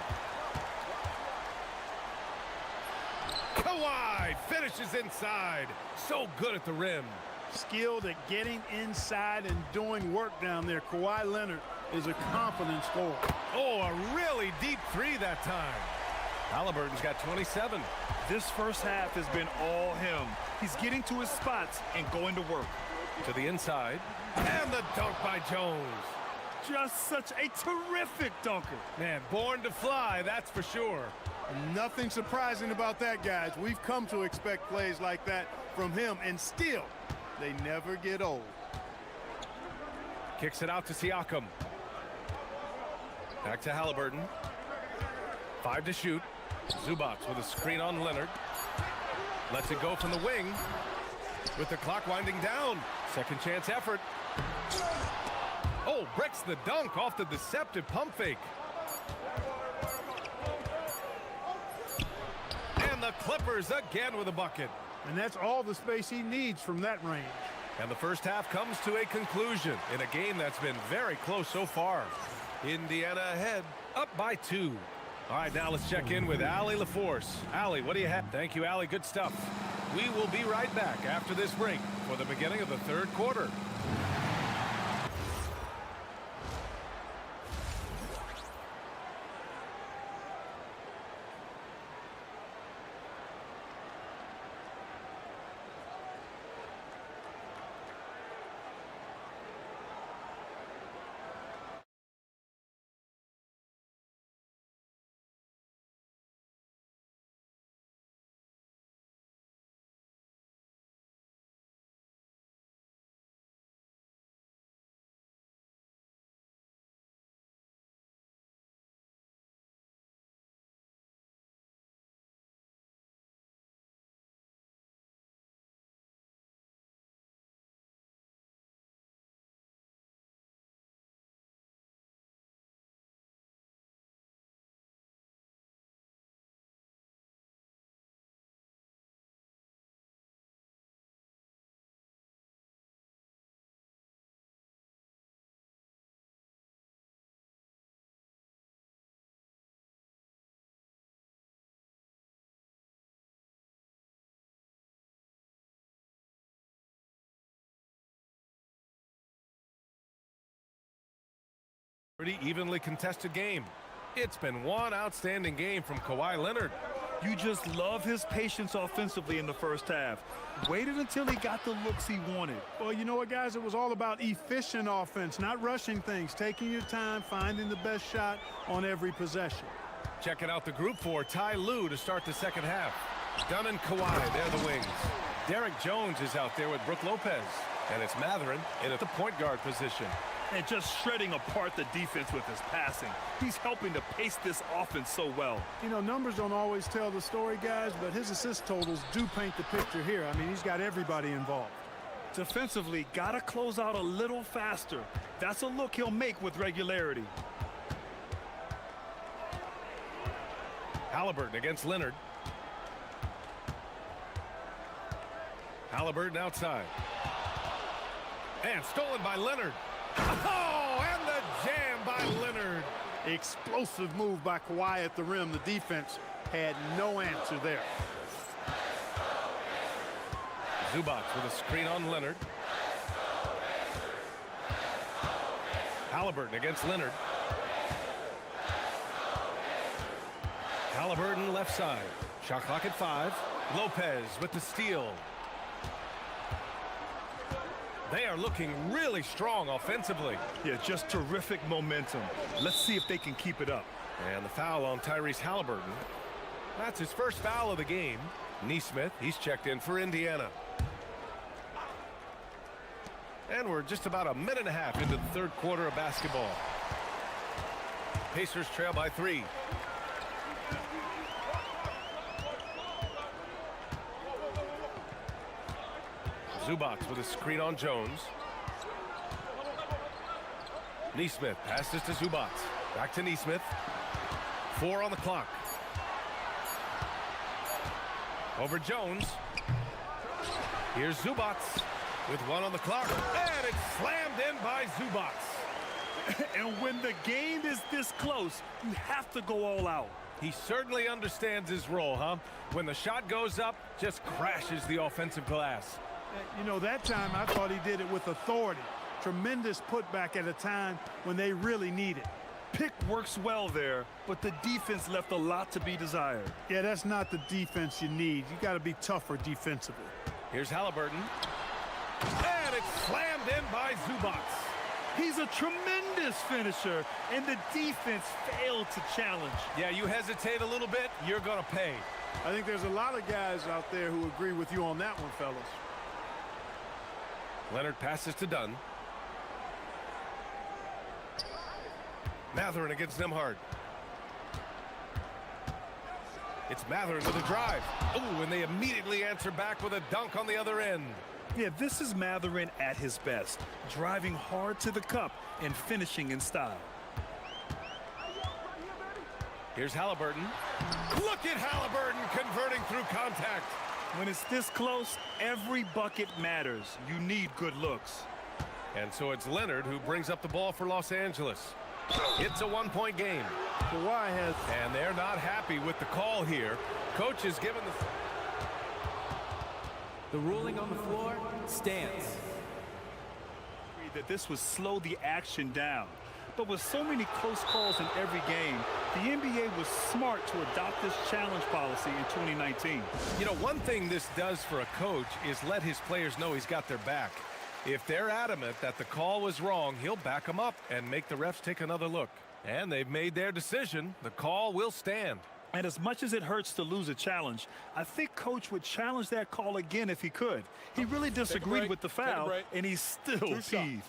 Kawhi finishes inside. So good at the rim. Skilled at getting inside and doing work down there. Kawhi Leonard is a confident scorer. Oh, a really deep three that time. Halliburton's got 27. This first half has been all him. He's getting to his spots and going to work. To the inside. And the dunk by Jones. Just such a terrific dunker. Man, born to fly, that's for sure. Nothing surprising about that, guys. We've come to expect plays like that from him, and still, they never get old. Kicks it out to Siakam. Back to Halliburton. 5 to shoot. Zubac with a screen on Leonard. Lets it go from the wing. With the clock winding down. Second chance effort. Oh, breaks the dunk off the deceptive pump fake. And the Clippers again with a bucket. And that's all the space he needs from that range. And the first half comes to a conclusion in a game that's been very close so far. Indiana ahead, up by 2. All right, now let's check in with Allie LaForce. Allie, what do you have? Thank you, Allie. Good stuff. We will be right back after this break for the beginning of the third quarter. Pretty evenly contested game. It's been one outstanding game from Kawhi Leonard. You just love his patience offensively in the first half. Waited until he got the looks he wanted. Well, you know what, guys? It was all about efficient offense, not rushing things, taking your time, finding the best shot on every possession. Checking out the group for Ty Lue to start the second half. Dunn and Kawhi, they're the wings. Derek Jones is out there with Brook Lopez. And it's Matherin in at the point guard position. And just shredding apart the defense with his passing. He's helping to pace this offense so well. You know, numbers don't always tell the story, guys, but his assist totals do paint the picture here. I mean, he's got everybody involved. Defensively, got to close out a little faster. That's a look he'll make with regularity. Halliburton against Leonard. Halliburton outside. And stolen by Leonard. Oh, and the jam by Leonard. Explosive move by Kawhi at the rim. The defense had no answer there. Zubac with a screen on Leonard. Halliburton against Leonard. Halliburton left side. Shot clock at 5. Lopez with the steal. They are looking really strong offensively. Yeah, just terrific momentum. Let's see if they can keep it up. And the foul on Tyrese Halliburton. That's his first foul of the game. Neesmith, he's checked in for Indiana. And we're just about a minute and a half into the third quarter of basketball. Pacers trail by 3. Zubac with a screen on Jones. Neesmith passes to Zubac. Back to Neesmith. 4 on the clock. Over Jones. Here's Zubac with 1 on the clock. And it's slammed in by Zubac. And when the game is this close, you have to go all out. He certainly understands his role, huh? When the shot goes up, just crashes the offensive glass. You know, that time I thought he did it with authority. Tremendous putback at a time when they really need it. Pick works well there, but the defense left a lot to be desired. Yeah, that's not the defense you need. You got to be tougher defensively. Here's Halliburton. And it's slammed in by Zubac. He's a tremendous finisher, and the defense failed to challenge. Yeah, you hesitate a little bit, you're going to pay. I think there's a lot of guys out there who agree with you on that one, fellas. Leonard passes to Dunn. Matherin against Nembhard. It's Matherin with a drive. Oh, and they immediately answer back with a dunk on the other end. Yeah, this is Matherin at his best, driving hard to the cup and finishing in style. Here's Halliburton. Look at Halliburton converting through contact. When it's this close, every bucket matters. You need good looks. And so it's Leonard who brings up the ball for Los Angeles. It's a 1-point game. Kawhi has... And they're not happy with the call here. Coach is given The ruling on the floor stands. That this would slow the action down. But with so many close calls in every game, the NBA was smart to adopt this challenge policy in 2019. You know, one thing this does for a coach is let his players know he's got their back. If they're adamant that the call was wrong, he'll back them up and make the refs take another look. And they've made their decision. The call will stand. And as much as it hurts to lose a challenge, I think Coach would challenge that call again if he could. He really disagreed with the foul, and he's still peeved.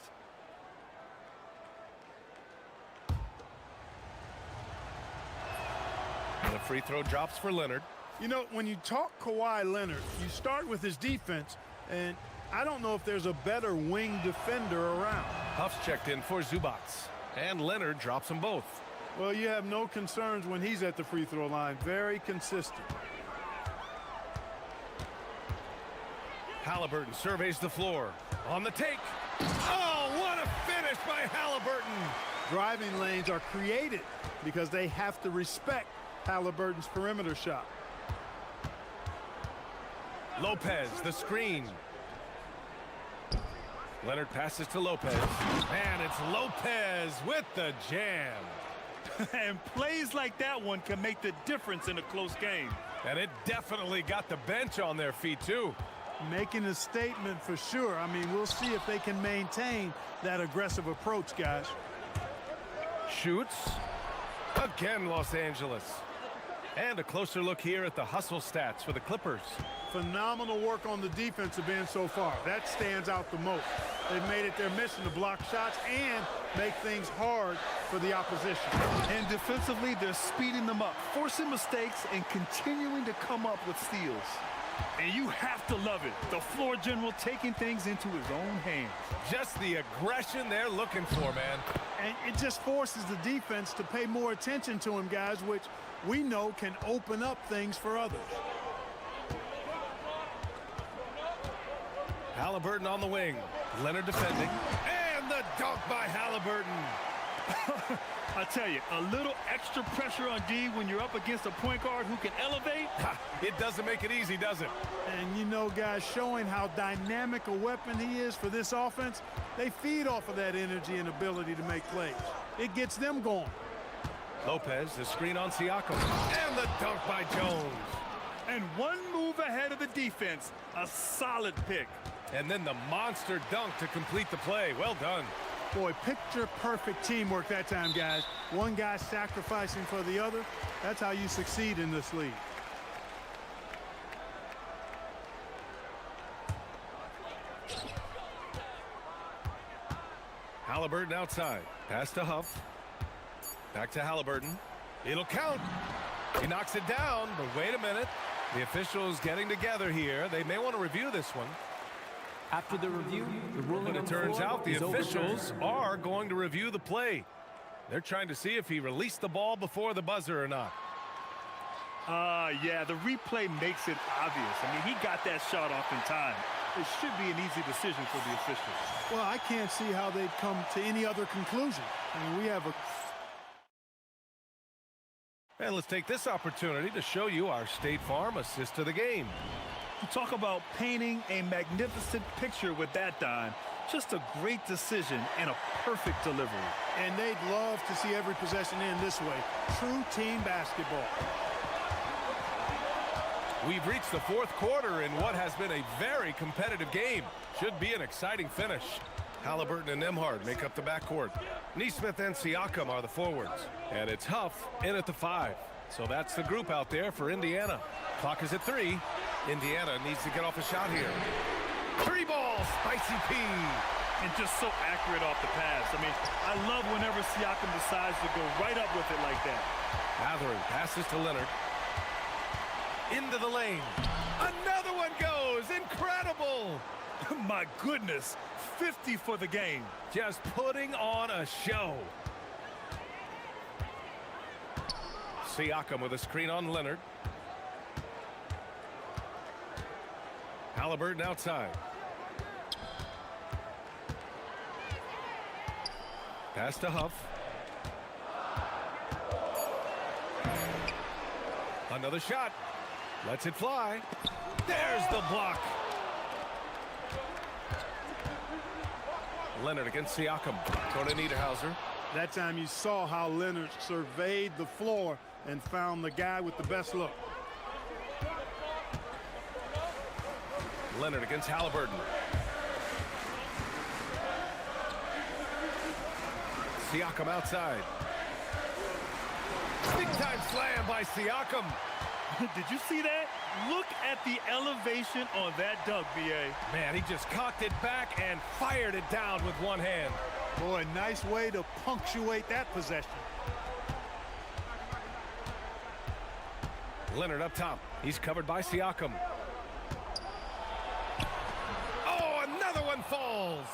The free throw drops for Leonard. You know, when you talk Kawhi Leonard, you start with his defense, and I don't know if there's a better wing defender around. Huff's checked in for Zubac. And Leonard drops them both. Well, you have no concerns when he's at the free throw line. Very consistent. Halliburton surveys the floor. On the take. Oh, what a finish by Halliburton. Driving lanes are created because they have to respect Halliburton's perimeter shot. Lopez, the screen. Leonard passes to Lopez. And it's Lopez with the jam. And plays like that one can make the difference in a close game. And it definitely got the bench on their feet, too. Making a statement for sure. I mean, we'll see if they can maintain that aggressive approach, guys. Shoots. Again, Los Angeles. And a closer look here at the hustle stats for the Clippers. Phenomenal work on the defensive end so far. That stands out the most. They've made it their mission to block shots and make things hard for the opposition. And defensively, they're speeding them up, forcing mistakes and continuing to come up with steals. And you have to love it. The floor general taking things into his own hands. Just the aggression they're looking for, man. And it just forces the defense to pay more attention to him, guys, which we know can open up things for others. Halliburton on the wing. Leonard defending. And the dunk by Halliburton. I tell you, a little extra pressure on D when you're up against a point guard who can elevate. It doesn't make it easy, does it? And you know, guys, showing how dynamic a weapon he is for this offense, they feed off of that energy and ability to make plays. It gets them going. Lopez, the screen on Siakam, and the dunk by Jones. And one move ahead of the defense, a solid pick. And then the monster dunk to complete the play. Well done. Boy, picture-perfect teamwork that time, guys. One guy sacrificing for the other. That's how you succeed in this league. Halliburton outside. Pass to Huff. Back to Halliburton. It'll count. He knocks it down, but wait a minute. The officials getting together here. They may want to review this one. After the review, the ruling And it turns out the officials are going to review the play. They're trying to see if he released the ball before the buzzer or not. Yeah, the replay makes it obvious. I mean, he got that shot off in time. It should be an easy decision for the officials. Well, I can't see how they'd come to any other conclusion. I mean, we have a... And let's take this opportunity to show you our State Farm assist to the game. Talk about painting a magnificent picture with that dime. Just a great decision and a perfect delivery. And they'd love to see every possession end this way. True team basketball. We've reached the fourth quarter in what has been a very competitive game. Should be an exciting finish. Halliburton and Nembhard make up the backcourt. Nesmith and Siakam are the forwards. And it's Huff in at the 5. So that's the group out there for Indiana. Clock is at 3. Indiana needs to get off a shot here. 3 ball, Spicy P. And just so accurate off the pass. I mean, I love whenever Siakam decides to go right up with it like that. Matherin passes to Leonard. Into the lane. Another one goes. Incredible. My goodness. 50 for the game. Just putting on a show. Siakam with a screen on Leonard. Halliburton outside. Pass to Huff. Another shot. Lets it fly. There's the block. Leonard against Siakam. Tony Niederhauser. That time you saw how Leonard surveyed the floor and found the guy with the best look. Leonard against Halliburton. Siakam outside. Big time slam by Siakam. Did you see that? Look at the elevation on that dunk, B.A. Man, he just cocked it back and fired it down with one hand. Boy, nice way to punctuate that possession. Leonard up top. He's covered by Siakam. Oh, another one falls.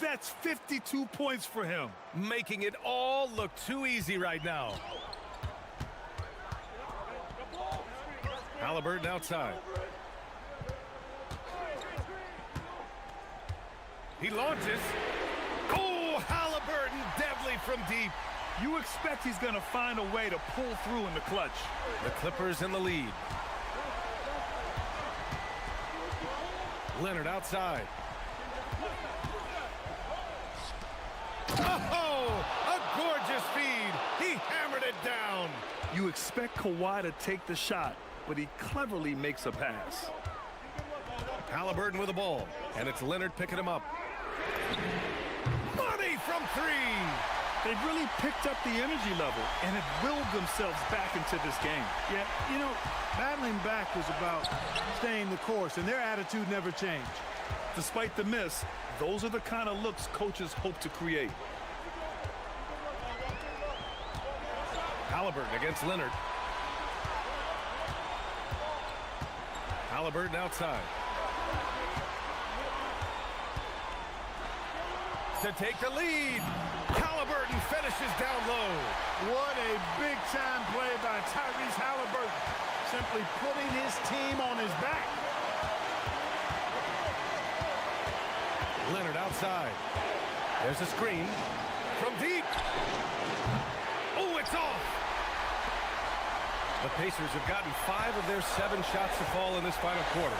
That's 52 points for him. Making it all look too easy right now. Halliburton outside. He launches. Oh, Halliburton deadly from deep. You expect he's going to find a way to pull through in the clutch. The Clippers in the lead. Leonard outside. Oh, a gorgeous feed. He hammered it down. You expect Kawhi to take the shot, but he cleverly makes a pass. Halliburton with the ball, and it's Leonard picking him up. Money from 3. They've really picked up the energy level and have willed themselves back into this game. Yeah, you know, battling back was about staying the course, and their attitude never changed. Despite the miss, those are the kind of looks coaches hope to create. Halliburton against Leonard. Halliburton outside. To take the lead. Halliburton finishes down low. What a big-time play by Tyrese Halliburton. Simply putting his team on his back. Leonard outside. There's a screen. From deep. Oh, it's off. The Pacers have gotten 5 of their 7 shots to fall in this final quarter.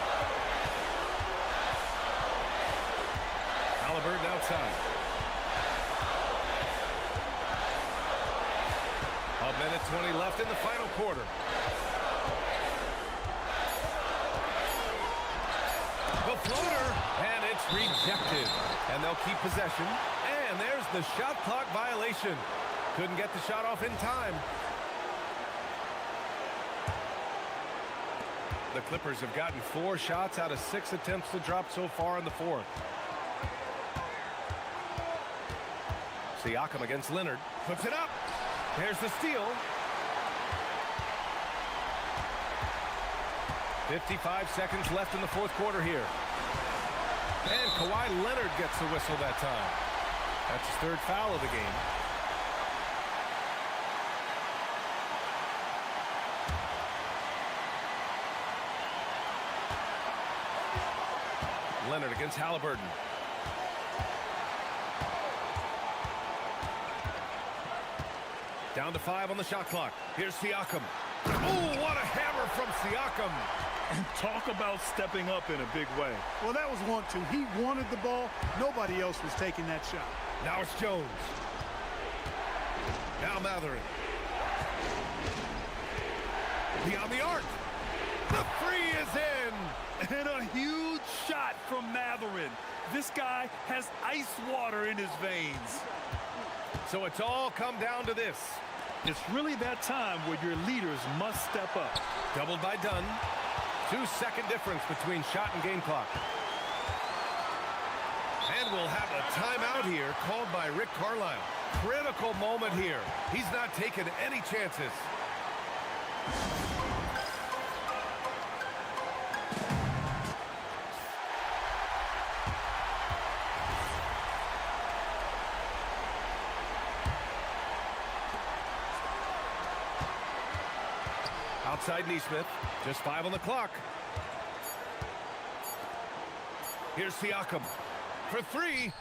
Halliburton outside. A minute 20 left in the final quarter. The floater, and it's rejected. And they'll keep possession. And there's the shot clock violation. Couldn't get the shot off in time. The Clippers have gotten 4 shots out of 6 attempts to drop so far in the fourth. Siakam against Leonard. Puts it up. There's the steal. 55 seconds left in the fourth quarter here. And Kawhi Leonard gets the whistle that time. That's his 3rd foul of the game. Leonard against Halliburton. Down to 5 on the shot clock. Here's Siakam. Oh, what a hammer from Siakam. And talk about stepping up in a big way. Well, that was 1-2. He wanted the ball. Nobody else was taking that shot. Now it's Jones. Now Matherin. Beyond the arc. The 3 is in. And a huge shot from Matherin. This guy has ice water in his veins. So it's all come down to this. It's really that time where your leaders must step up. Doubled by Dunn. 2-second difference between shot and game clock. And we'll have a timeout here called by Rick Carlisle. Critical moment here. He's not taking any chances. Outside Neesmith, just 5 on the clock. Here's Siakam for 3.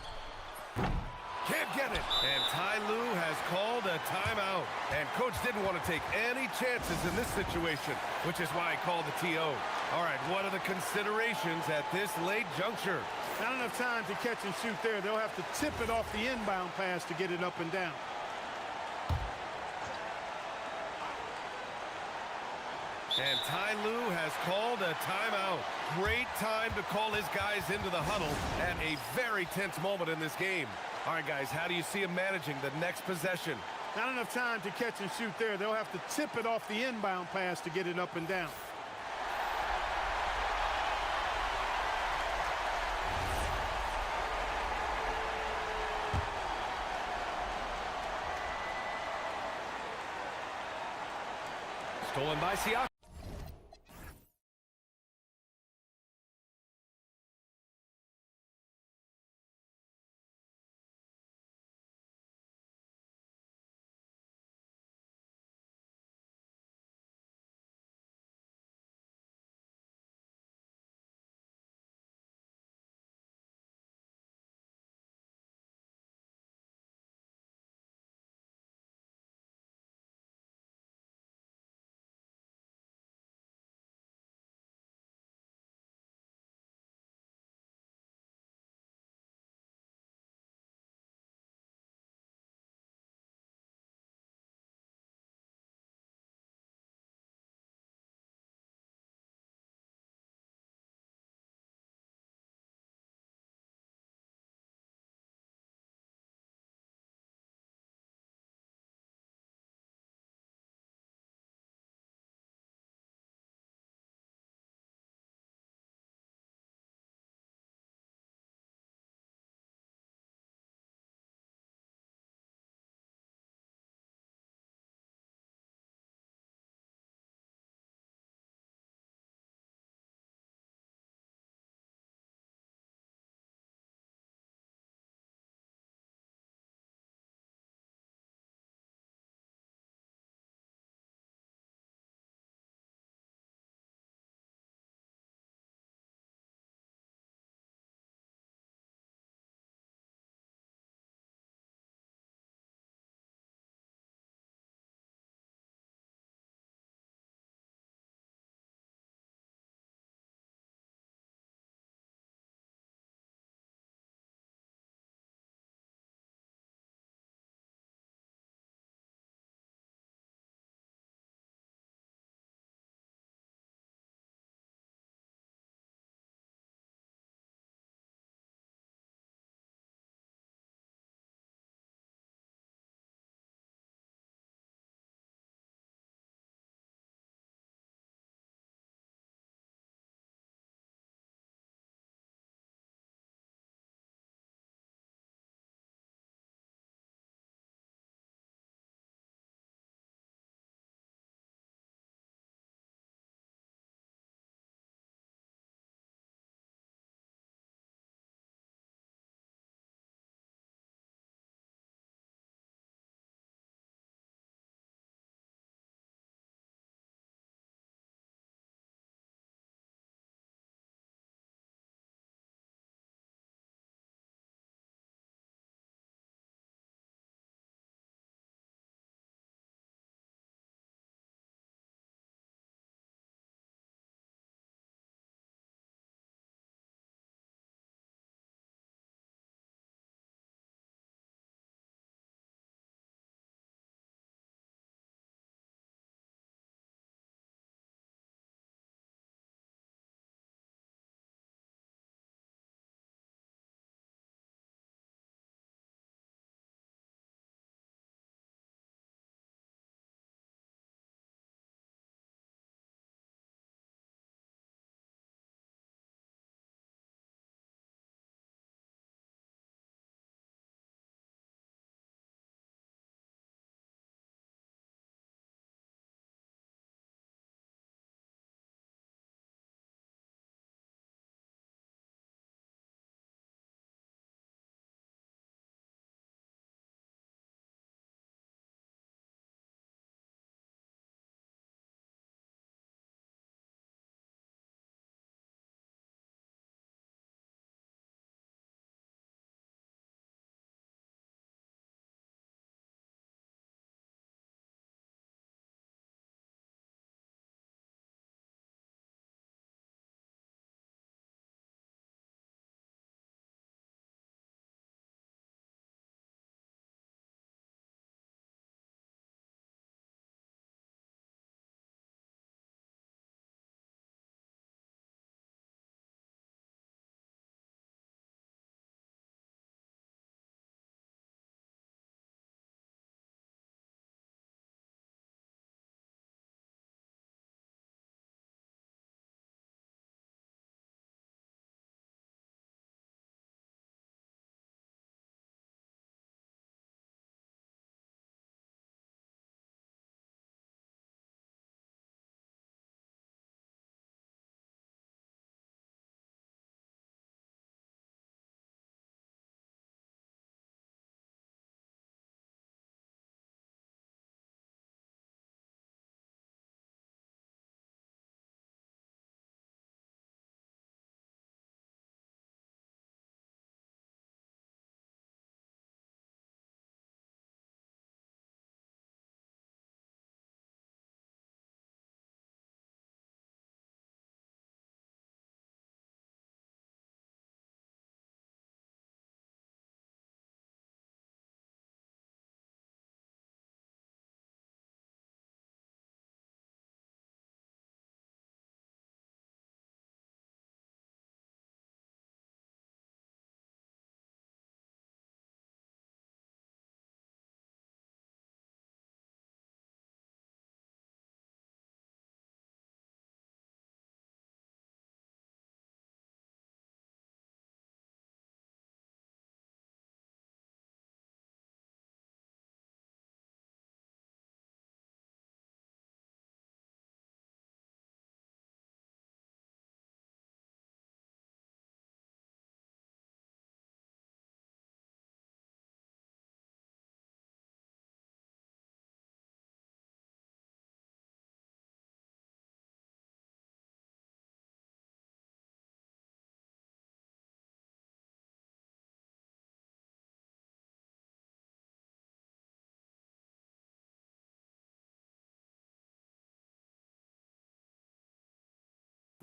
Can't get it. And Ty Lue has called a timeout. And coach didn't want to take any chances in this situation, which is why he called the TO. All right, what are the considerations at this late juncture? Not enough time to catch and shoot there. They'll have to tip it off the inbound pass to get it up and down. And Ty Lue has called a timeout. Great time to call his guys into the huddle at a very tense moment in this game. All right, guys, how do you see him managing the next possession? Not enough time to catch and shoot there. They'll have to tip it off the inbound pass to get it up and down. Stolen by Siakam.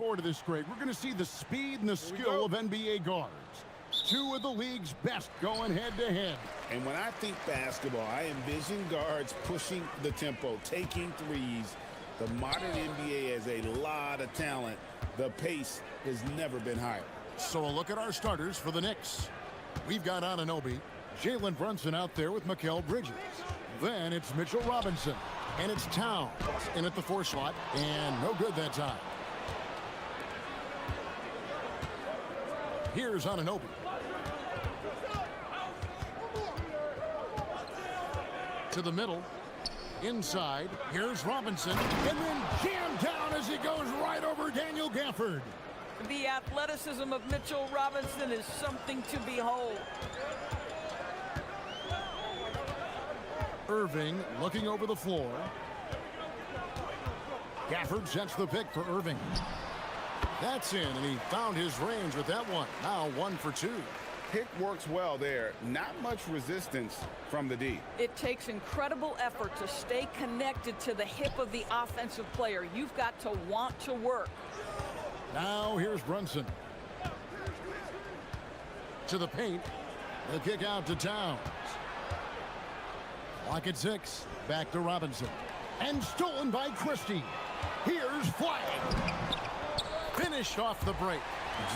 Forward to this grade, we're going to see the speed and the skill of NBA guards. Two of the league's best going head-to-head. And when I think basketball, I envision guards pushing the tempo, taking threes. The modern NBA has a lot of talent. The pace has never been higher. So a look at our starters for the Knicks. We've got Anunoby, Jalen Brunson out there with Mikal Bridges. Then it's Mitchell Robinson, and it's Towns in at the 4 slot, and no good that time. Here's Anunoby. To the middle. Inside. Here's Robinson. And then jammed down as he goes right over Daniel Gafford. The athleticism of Mitchell Robinson is something to behold. Irving looking over the floor. Gafford sets the pick for Irving. That's in, and he found his range with that one. Now 1 for 2. Pick works well there. Not much resistance from the D. It takes incredible effort to stay connected to the hip of the offensive player. You've got to want to work. Now here's Brunson. To the paint. The kick out to Towns. Lock at 6. Back to Robinson. And stolen by Christie. Here's Flag. Finished off the break.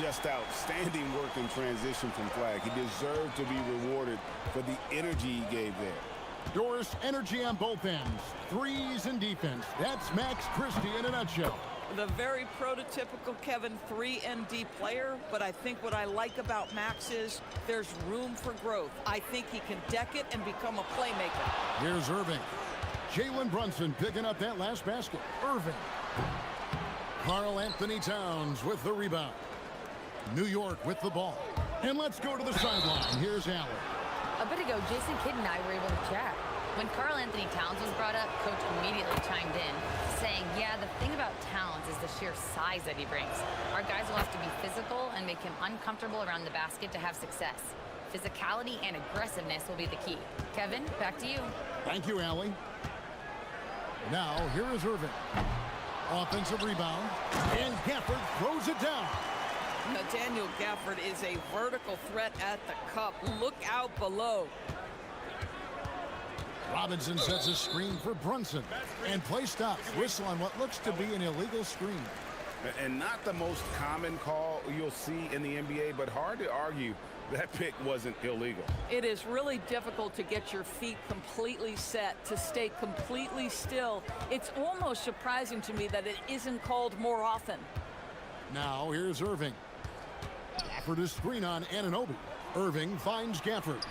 Just outstanding work in transition from Flag. He deserved to be rewarded for the energy he gave there. Doris, energy on both ends. Threes and defense. That's Max Christie in a nutshell. The very prototypical Kevin 3-and-D player, but I think what I like about Max is there's room for growth. I think he can deck it and become a playmaker. Here's Irving. Jalen Brunson picking up that last basket. Irving. Karl Anthony Towns with the rebound. New York with the ball. And let's go to the sideline. Here's Allen. A bit ago, Jason Kidd and I were able to chat. When Karl Anthony Towns was brought up, Coach immediately chimed in, saying, yeah, the thing about Towns is the sheer size that he brings. Our guys will have to be physical and make him uncomfortable around the basket to have success. Physicality and aggressiveness will be the key. Kevin, back to you. Thank you, Allie. Now, here is Irving. Offensive rebound. And Gafford throws it down. Daniel Gafford is a vertical threat at the cup. Look out below. Robinson sets a screen for Brunson. And play stops. Whistle on what looks to be an illegal screen. And not the most common call you'll see in the NBA, but hard to argue that pick wasn't illegal. It is really difficult to get your feet completely set, to stay completely still. It's almost surprising to me that it isn't called more often. Now here's Irving. Gafford is screen on Anunoby. Irving finds Gafford.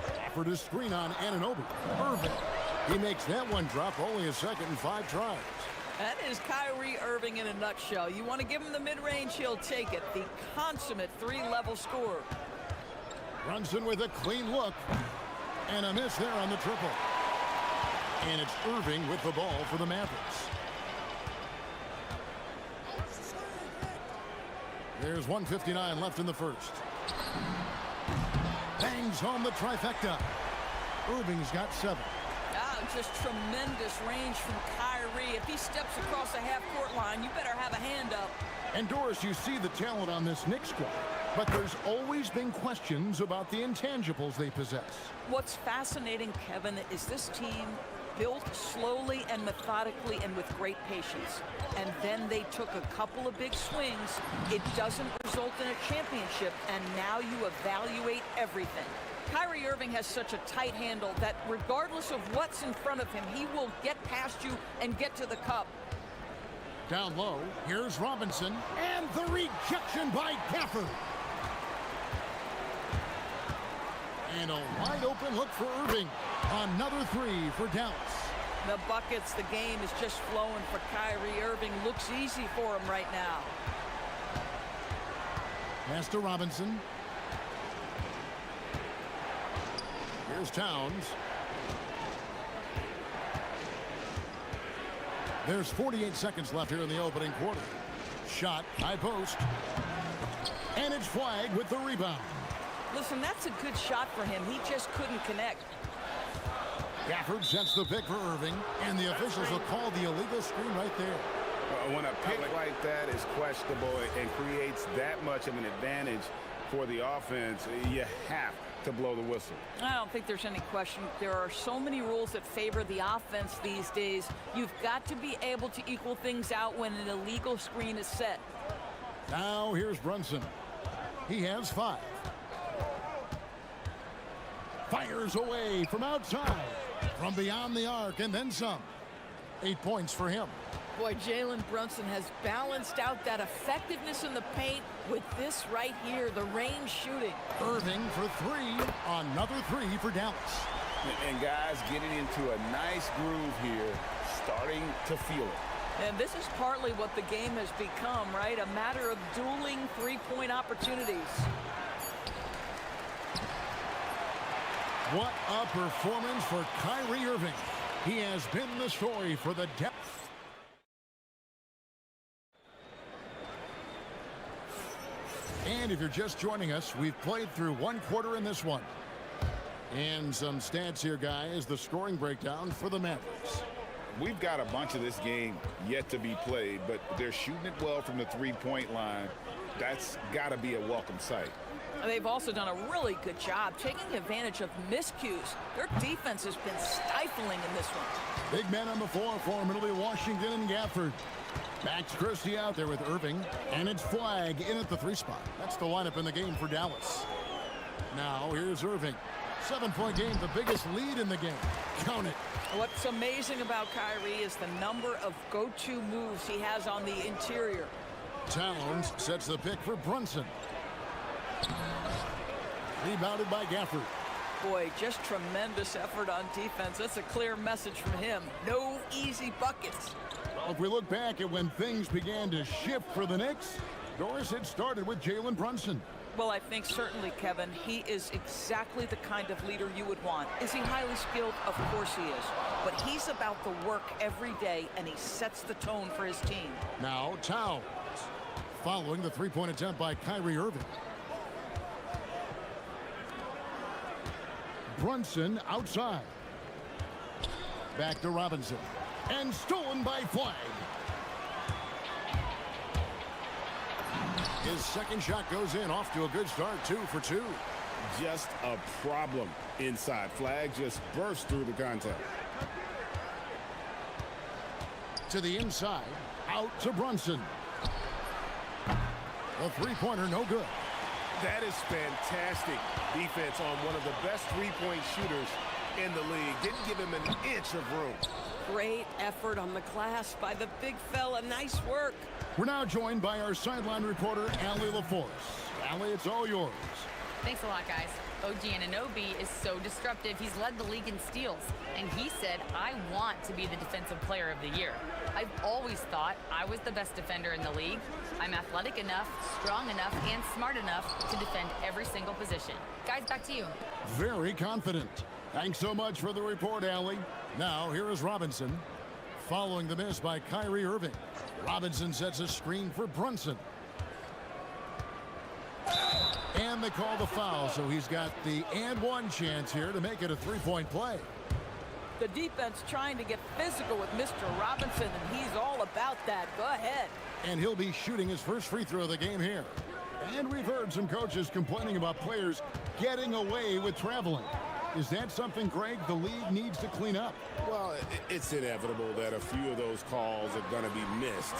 Gafford is screen on Anunoby. Irving. He makes that one drop, only a second and 5 tries. That is Kyrie Irving in a nutshell. You want to give him the mid-range, he'll take it. The consummate 3-level scorer. Brunson with a clean look. And a miss there on the triple. And it's Irving with the ball for the Mavericks. There's 1:59 left in the first. Bangs home the trifecta. Irving's got 7. Just tremendous range from Kyrie. If he steps across the half-court line, you better have a hand up. And Doris, you see the talent on this Knicks squad, but there's always been questions about the intangibles they possess. What's fascinating, Kevin, is this team built slowly and methodically and with great patience. And then they took a couple of big swings. It doesn't result in a championship, and now you evaluate everything. Kyrie Irving has such a tight handle that regardless of what's in front of him, he will get past you and get to the cup. Down low, here's Robinson, and the rejection by Gafford. And a wide open look for Irving. Another 3 for Dallas. The buckets, the game is just flowing for Kyrie Irving. Looks easy for him right now. Pass to Robinson. Here's Towns. There's 48 seconds left here in the opening quarter. Shot, high post. And it's Flag with the rebound. Listen, that's a good shot for him. He just couldn't connect. Gafford sets the pick for Irving, and the officials will call the illegal screen right there. When a pick like that is questionable and creates that much of an advantage for the offense, you have to blow the whistle. I don't think there's any question. There are so many rules that favor the offense these days. You've got to be able to equal things out when an illegal screen is set. Now here's Brunson. He has 5. Fires away from outside, from beyond the arc, and then some. 8 points for him. Boy, Jalen Brunson has balanced out that effectiveness in the paint with this right here, the range shooting. Irving for 3. Another 3 for Dallas. And guys getting into a nice groove here, starting to feel it. And this is partly what the game has become, right? A matter of dueling three-point opportunities. What a performance for Kyrie Irving. He has been the story for the depth. And if you're just joining us, we've played through 1 quarter in this one. And some stats here, guys. The scoring breakdown for the Mavericks. We've got a bunch of this game yet to be played, but they're shooting it well from the three-point line. That's got to be a welcome sight. They've also done a really good job taking advantage of miscues. Their defense has been stifling in this one. Big man on the floor for Middle Washington and Gafford. Max Christie out there with Irving, and it's Flag in at the 3 spot. That's the lineup in the game for Dallas. Now here's Irving. 7-point game, the biggest lead in the game. Count it. What's amazing about Kyrie is the number of go-to moves he has on the interior. Towns sets the pick for Brunson. Rebounded by Gafford. Boy, just tremendous effort on defense. That's a clear message from him. No easy buckets. Well, if we look back at when things began to shift for the Knicks, Doris, it started with Jalen Brunson. Well, I think certainly, Kevin, he is exactly the kind of leader you would want. Is he highly skilled? Of course he is. But he's about the work every day, and he sets the tone for his team. Now, Towns, following the 3-point attempt by Kyrie Irving. Brunson outside. Back to Robinson. And stolen by Flag. His second shot goes in, off to a good start, 2 for 2. Just a problem inside. Flag just burst through the contact. To the inside, out to Brunson. A 3-pointer, no good. That is fantastic defense on one of the best three-point shooters in the league. Didn't give him an inch of room. Great effort on the glass by the big fella. Nice work. We're now joined by our sideline reporter, Allie LaForce. Allie, it's all yours. Thanks a lot, guys. OG Anunoby is so disruptive. He's led the league in steals. And he said, I want to be the defensive player of the year. I've always thought I was the best defender in the league. I'm athletic enough, strong enough, and smart enough to defend every single position. Guys, back to you. Very confident. Thanks so much for the report, Allie. Now, here is Robinson. Following the miss by Kyrie Irving. Robinson sets a screen for Brunson. And they call the foul, so he's got the and one chance here to make it a 3-point play. The defense trying to get physical with Mr. Robinson, and he's all about that. Go ahead. And he'll be shooting his first free throw of the game here. And we've heard some coaches complaining about players getting away with traveling. Is that something, Greg, the league needs to clean up? Well, it's inevitable that a few of those calls are going to be missed.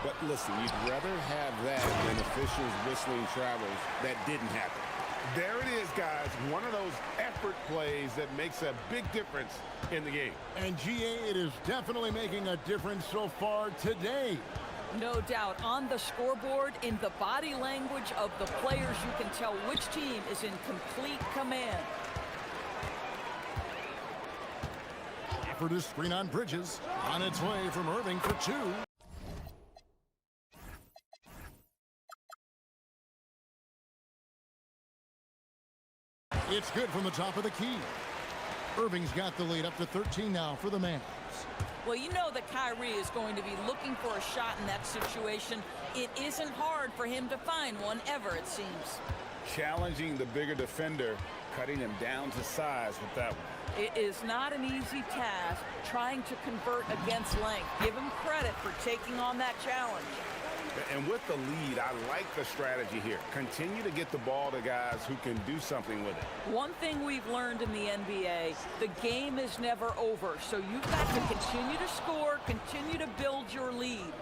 But listen, you'd rather have that than officials whistling travels that didn't happen. There it is, guys. One of those effort plays that makes a big difference in the game. And GA, it is definitely making a difference so far today. No doubt. On the scoreboard, in the body language of the players, you can tell which team is in complete command. For the screen on Bridges, on its way from Irving for 2. It's good from the top of the key. Irving's got the lead up to 13 now for the Mavs. Well, you know that Kyrie is going to be looking for a shot in that situation. It isn't hard for him to find one ever, it seems. Challenging the bigger defender, cutting him down to size with that one. It is not an easy task trying to convert against length. Give him credit for taking on that challenge. And with the lead, I like the strategy here. Continue to get the ball to guys who can do something with it. One thing we've learned in the NBA, the game is never over. So you've got to continue to score, continue to build your lead.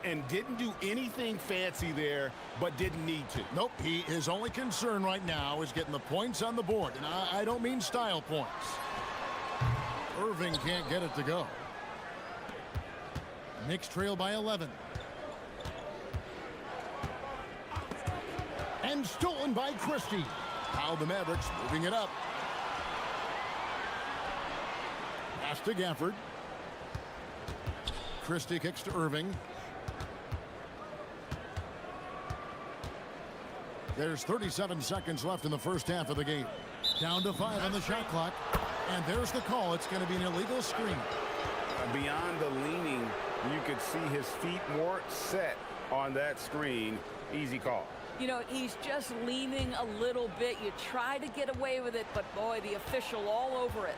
And didn't do anything fancy there, but didn't need to. Nope, his only concern right now is getting the points on the board. And I don't mean style points. Irving can't get it to go. Knicks trail by 11. And stolen by Christie. Now the Mavericks moving it up. Pass to Gafford. Christie kicks to Irving. There's 37 seconds left in the first half of the game. Down to 5 on the shot clock. And there's the call. It's going to be an illegal screen. Beyond the leaning, you could see his feet more set on that screen. Easy call. You know, he's just leaning a little bit. You try to get away with it, but boy, the official all over it.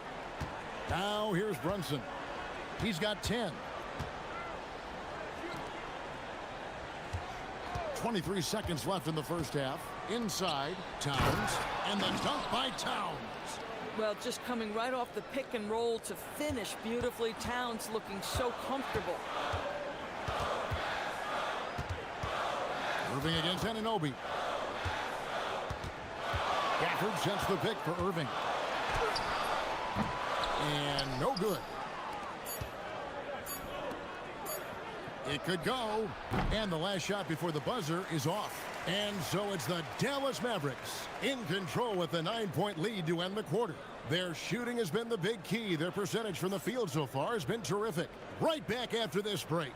Now here's Brunson. He's got 10. 23 seconds left in the first half. Inside, Towns, and the dunk by Towns. Well, just coming right off the pick and roll to finish beautifully. Towns looking so comfortable. Irving against Anunoby. Gafford sets the pick for Irving. And no good. It could go. And the last shot before the buzzer is off. And so it's the Dallas Mavericks in control with the 9-point lead to end the quarter. Their shooting has been the big key. Their percentage from the field so far has been terrific. Right back after this break.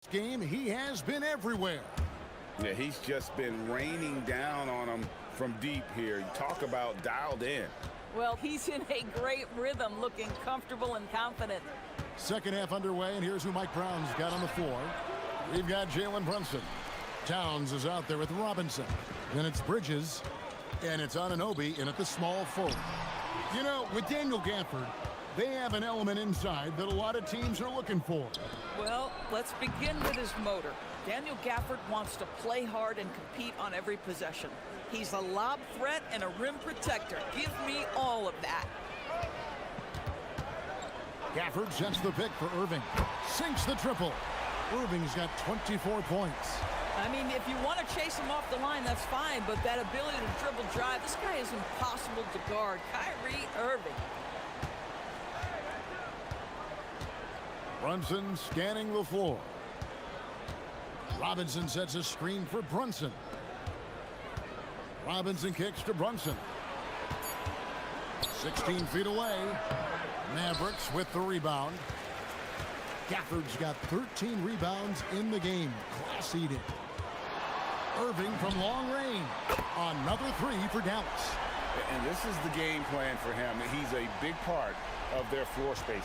Game, he has been everywhere. Yeah, he's just been raining down on them from deep here. You talk about dialed in. Well, he's in a great rhythm, looking comfortable and confident. Second half underway, and here's who Mike Brown's got on the floor. We've got Jalen Brunson. Towns is out there with Robinson. Then it's Bridges, and it's Anunoby in at the small forward. You know, with Daniel Gafford, they have an element inside that a lot of teams are looking for. Well, let's begin with his motor. Daniel Gafford wants to play hard and compete on every possession. He's a lob threat and a rim protector. Give me all of that. Gafford sets the pick for Irving. Sinks the triple. Irving's got 24 points. I mean, if you want to chase him off the line, that's fine, but that ability to dribble drive, this guy is impossible to guard. Kyrie Irving. Brunson scanning the floor. Robinson sets a screen for Brunson. Robinson kicks to Brunson. 16 feet away. Mavericks with the rebound. Gafford's got 13 rebounds in the game. Class eating. Irving from long range. Another three for Dallas. And this is the game plan for him. He's a big part of their floor spacing.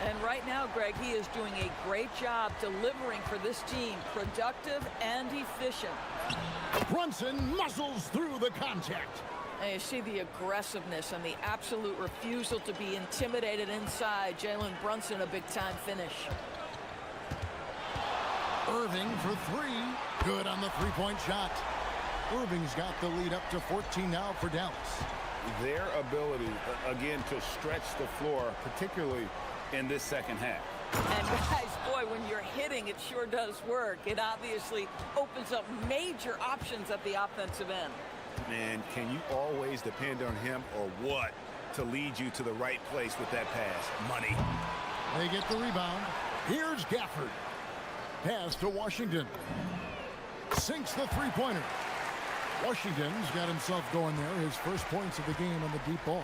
And right now, Greg, he is doing a great job delivering for this team. Productive and efficient. Brunson muscles through the contact. And you see the aggressiveness and the absolute refusal to be intimidated inside. Jalen Brunson, a big-time finish. Irving for three. Good on the three-point shot. Irving's got the lead up to 14 now for Dallas. Their ability, again, to stretch the floor, particularly in this second half. And guys, boy, when you're hitting, it sure does work. It obviously opens up major options at the offensive end. And can you always depend on him or what to lead you to the right place with that pass? Money. They get the rebound. Here's Gafford. Pass to Washington. Sinks the three-pointer. Washington's got himself going there. His first points of the game on the deep ball.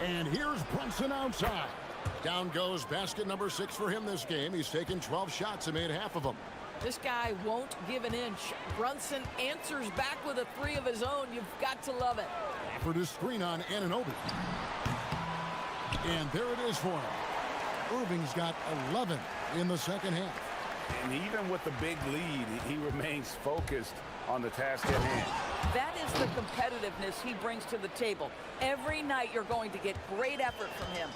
And here's Brunson outside. Down goes basket number 6 for him this game. He's taken 12 shots and made half of them. This guy won't give an inch. Brunson answers back with a three of his own. You've got to love it. For the screen on Anunoby. And there it is for him. Irving's got 11 in the second half. And even with the big lead, he remains focused on the task at hand. That is the competitiveness he brings to the table. Every night you're going to get great effort from him.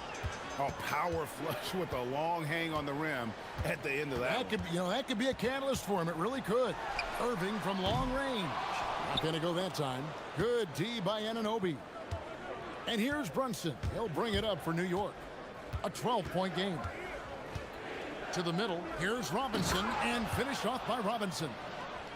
A power flush with a long hang on the rim at the end of that. That could be a catalyst for him. It really could. Irving from long range. Not going to go that time. Good D by Anunoby. And here's Brunson. He'll bring it up for New York. A 12-point game. To the middle. Here's Robinson, and finished off by Robinson.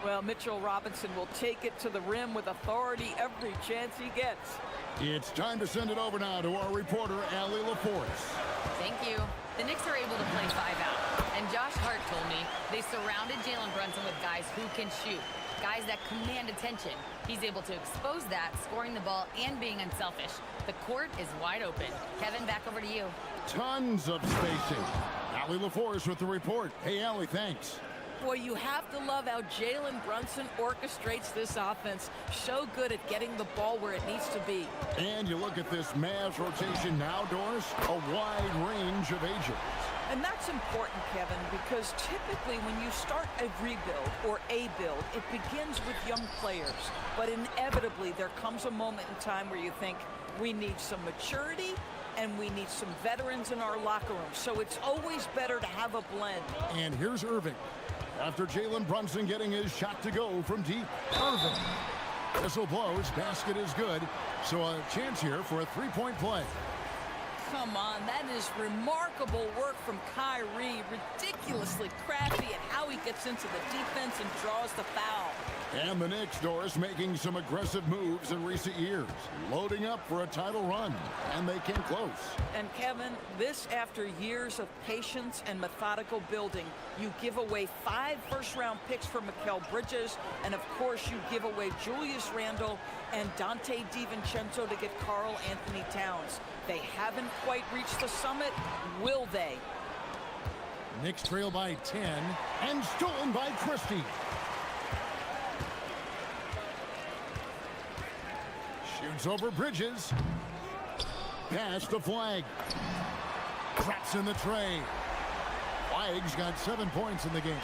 Well, Mitchell Robinson will take it to the rim with authority every chance he gets. It's time to send it over now to our reporter, Allie LaForce. Thank you. The Knicks are able to play 5 out. And Josh Hart told me they surrounded Jalen Brunson with guys who can shoot. Guys that command attention. He's able to expose that, scoring the ball and being unselfish. The court is wide open. Kevin, back over to you. Tons of spacing. Allie LaForce with the report. Hey, Allie, thanks. Boy, you have to love how Jalen Brunson orchestrates this offense. So good at getting the ball where it needs to be. And you look at this Mavs rotation now, Doris, a wide range of ages. And that's important, Kevin, because typically when you start a rebuild or a build, it begins with young players. But inevitably, there comes a moment in time where you think, we need some maturity and we need some veterans in our locker room. So it's always better to have a blend. And here's Irving. After Jalen Brunson getting his shot to go from deep. Irving. Whistle blows. Basket is good. So a chance here for a three-point play. Come on, that is remarkable work from Kyrie. Ridiculously crafty at how he gets into the defense and draws the foul. And the Knicks, Doris, making some aggressive moves in recent years. Loading up for a title run. And they came close. And Kevin, this after years of patience and methodical building. You give away 5 first-round picks for Mikal Bridges. And of course, you give away Julius Randle and Dante DiVincenzo to get Karl Anthony Towns. They haven't quite reached the summit. Will they? Knicks trail by 10 and stolen by Christie. Shoots over Bridges. Pass to Flag. Traps in the tray. Flag's got 7 points in the game.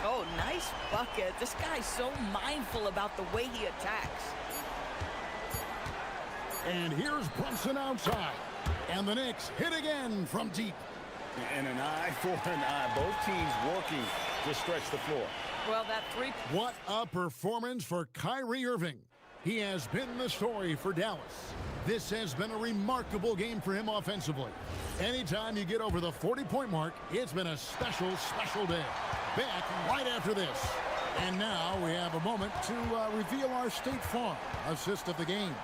Oh, nice bucket. This guy's so mindful about the way he attacks. And here's Brunson outside. And the Knicks hit again from deep. And an eye for an eye. Both teams working to stretch the floor. Well, that three... What a performance for Kyrie Irving. He has been the story for Dallas. This has been a remarkable game for him offensively. Anytime you get over the 40-point mark, it's been a special, special day. Back right after this. And now we have a moment to reveal our State Farm assist of the game.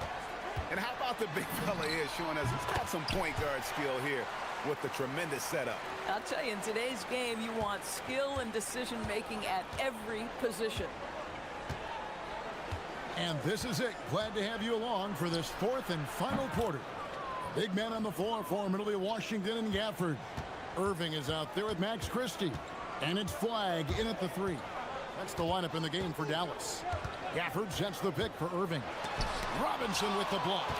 And how about the big fella here showing us he's got some point guard skill here with the tremendous setup. I'll tell you, in today's game, you want skill and decision-making at every position. And this is it. Glad to have you along for this 4th and final quarter. Big men on the floor for Middle Washington and Gafford. Irving is out there with Max Christie. And it's Flag in at the 3. That's the lineup in the game for Dallas. Gafford sets the pick for Irving. Robinson with the block.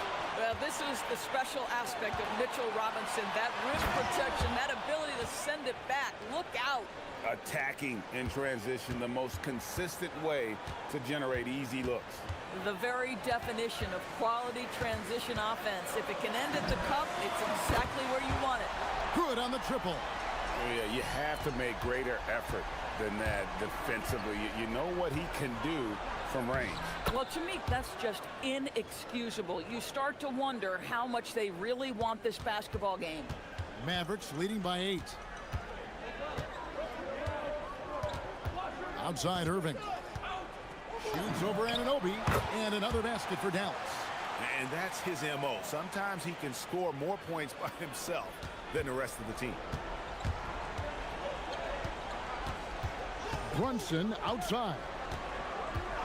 Well, this is the special aspect of Mitchell Robinson. That rim protection, that ability to send it back. Look out. Attacking in transition, the most consistent way to generate easy looks. The very definition of quality transition offense. If it can end at the cup, it's exactly where you want it. Good on the triple. Yeah, you have to make greater effort than that defensively. You know what he can do from range. Well, to me, that's just inexcusable. You start to wonder how much they really want this basketball game. Mavericks leading by 8. Outside Irving. Shoots over Anunoby, and another basket for Dallas. And that's his MO. Sometimes he can score more points by himself than the rest of the team. Brunson outside.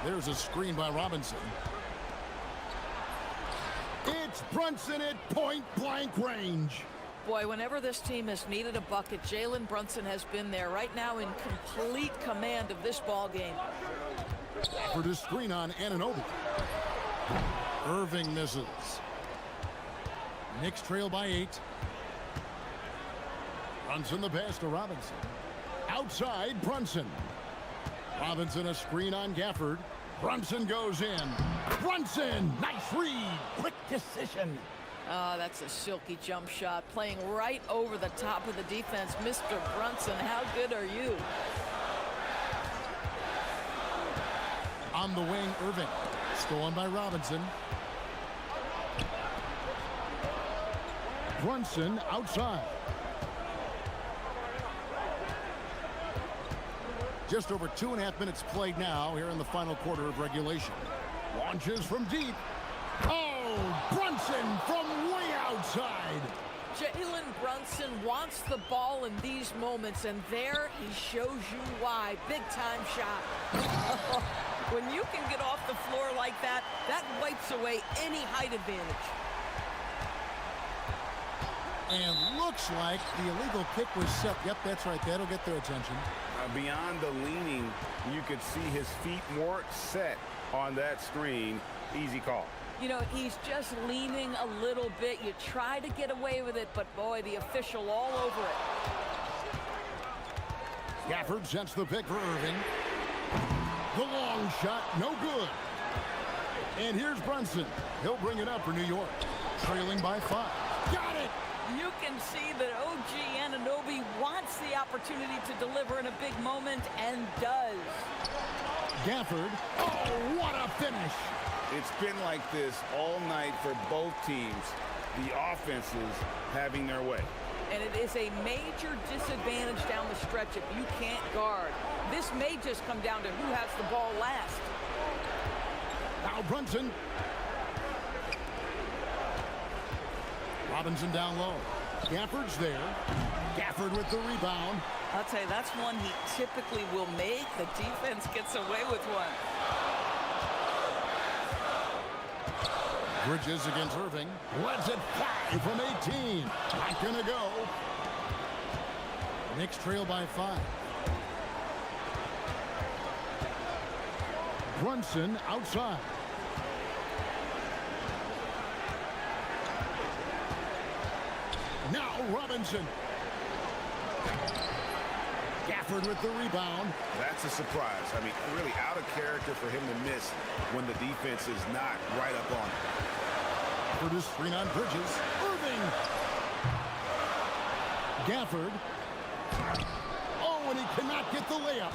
There's a screen by Robinson. It's Brunson at point-blank range. Boy, whenever this team has needed a bucket, Jalen Brunson has been there right now in complete command of this ball game. For the screen on Anunoby. Irving misses. Knicks trail by 8. Brunson the pass to Robinson. Outside, Brunson. Robinson a screen on Gafford. Brunson goes in. Brunson! Nice read! Quick decision. Oh, that's a silky jump shot. Playing right over the top of the defense. Mr. Brunson, how good are you? On the wing, Irving. Stolen by Robinson. Brunson outside. Just over 2.5 minutes played now here in the final quarter of regulation. Launches from deep. Oh, Brunson from way outside. Jalen Brunson wants the ball in these moments, and there he shows you why. Big time shot. When you can get off the floor like that, that wipes away any height advantage. And looks like the illegal kick was set. Yep, that's right. That'll get their attention. Beyond the leaning, you could see his feet more set on that screen. Easy call. You know, he's just leaning a little bit. You try to get away with it, but boy, the official all over it. Gafford sets the pick for Irving. The long shot, no good. And here's Brunson. He'll bring it up for New York. Trailing by 5. Got it! You can see that OG Anunoby wants the opportunity to deliver in a big moment, and does. Gafford. Oh, what a finish! It's been like this all night for both teams. The offenses having their way. And it is a major disadvantage down the stretch if you can't guard. This may just come down to who has the ball last. Now Brunson. Robinson down low. Gafford's there. Gafford with the rebound. I'll tell you, that's one he typically will make. The defense gets away with one. Bridges against Irving. Lets it fly from 18. Not gonna go. Knicks trail by 5. Brunson outside. Now Robinson. Gafford with the rebound. That's a surprise. I mean, really out of character for him to miss when the defense is not right up on him. For this screen on Bridges. Irving. Gafford. Oh, and he cannot get the layup.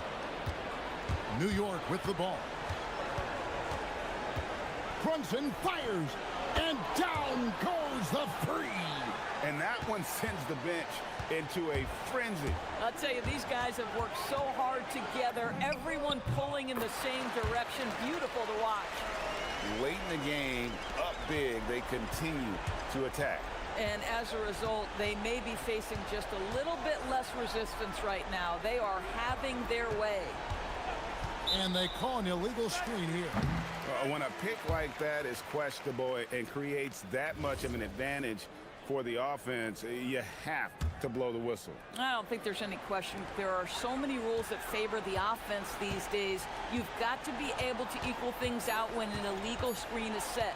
New York with the ball. Brunson fires. And down goes the free. And that one sends the bench into a frenzy. I'll tell you, these guys have worked so hard together. Everyone pulling in the same direction. Beautiful to watch. Late in the game, up big, they continue to attack. And as a result, they may be facing just a little bit less resistance right now. They are having their way. And they call an illegal screen here. When a pick like that is questionable and creates that much of an advantage for the offense, you have to blow the whistle. I don't think there's any question. There are so many rules that favor the offense these days. You've got to be able to equal things out when an illegal screen is set.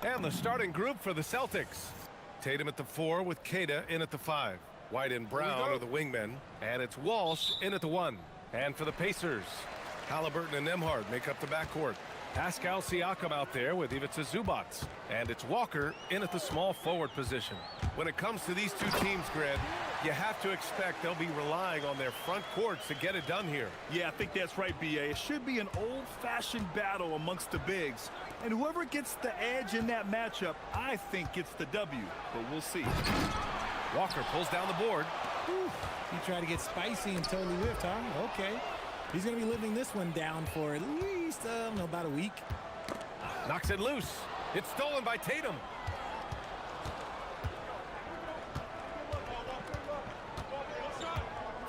And the starting group for the Celtics. Tatum at the 4 with Queta in at the 5. White and Brown are the wingmen. And it's Walsh in at the 1. And for the Pacers, Halliburton and Nembhard make up the backcourt. Pascal Siakam out there with Ivica Zubac. And it's Walker in at the small forward position. When it comes to these two teams, Grant, you have to expect they'll be relying on their front courts to get it done here. Yeah, I think that's right, B.A. It should be an old-fashioned battle amongst the bigs. And whoever gets the edge in that matchup, I think gets the W. But we'll see. Walker pulls down the board. Whew. He tried to get spicy and totally whiffed, huh? Okay. He's going to be living this one down for at least, about a week. Knocks it loose. It's stolen by Tatum.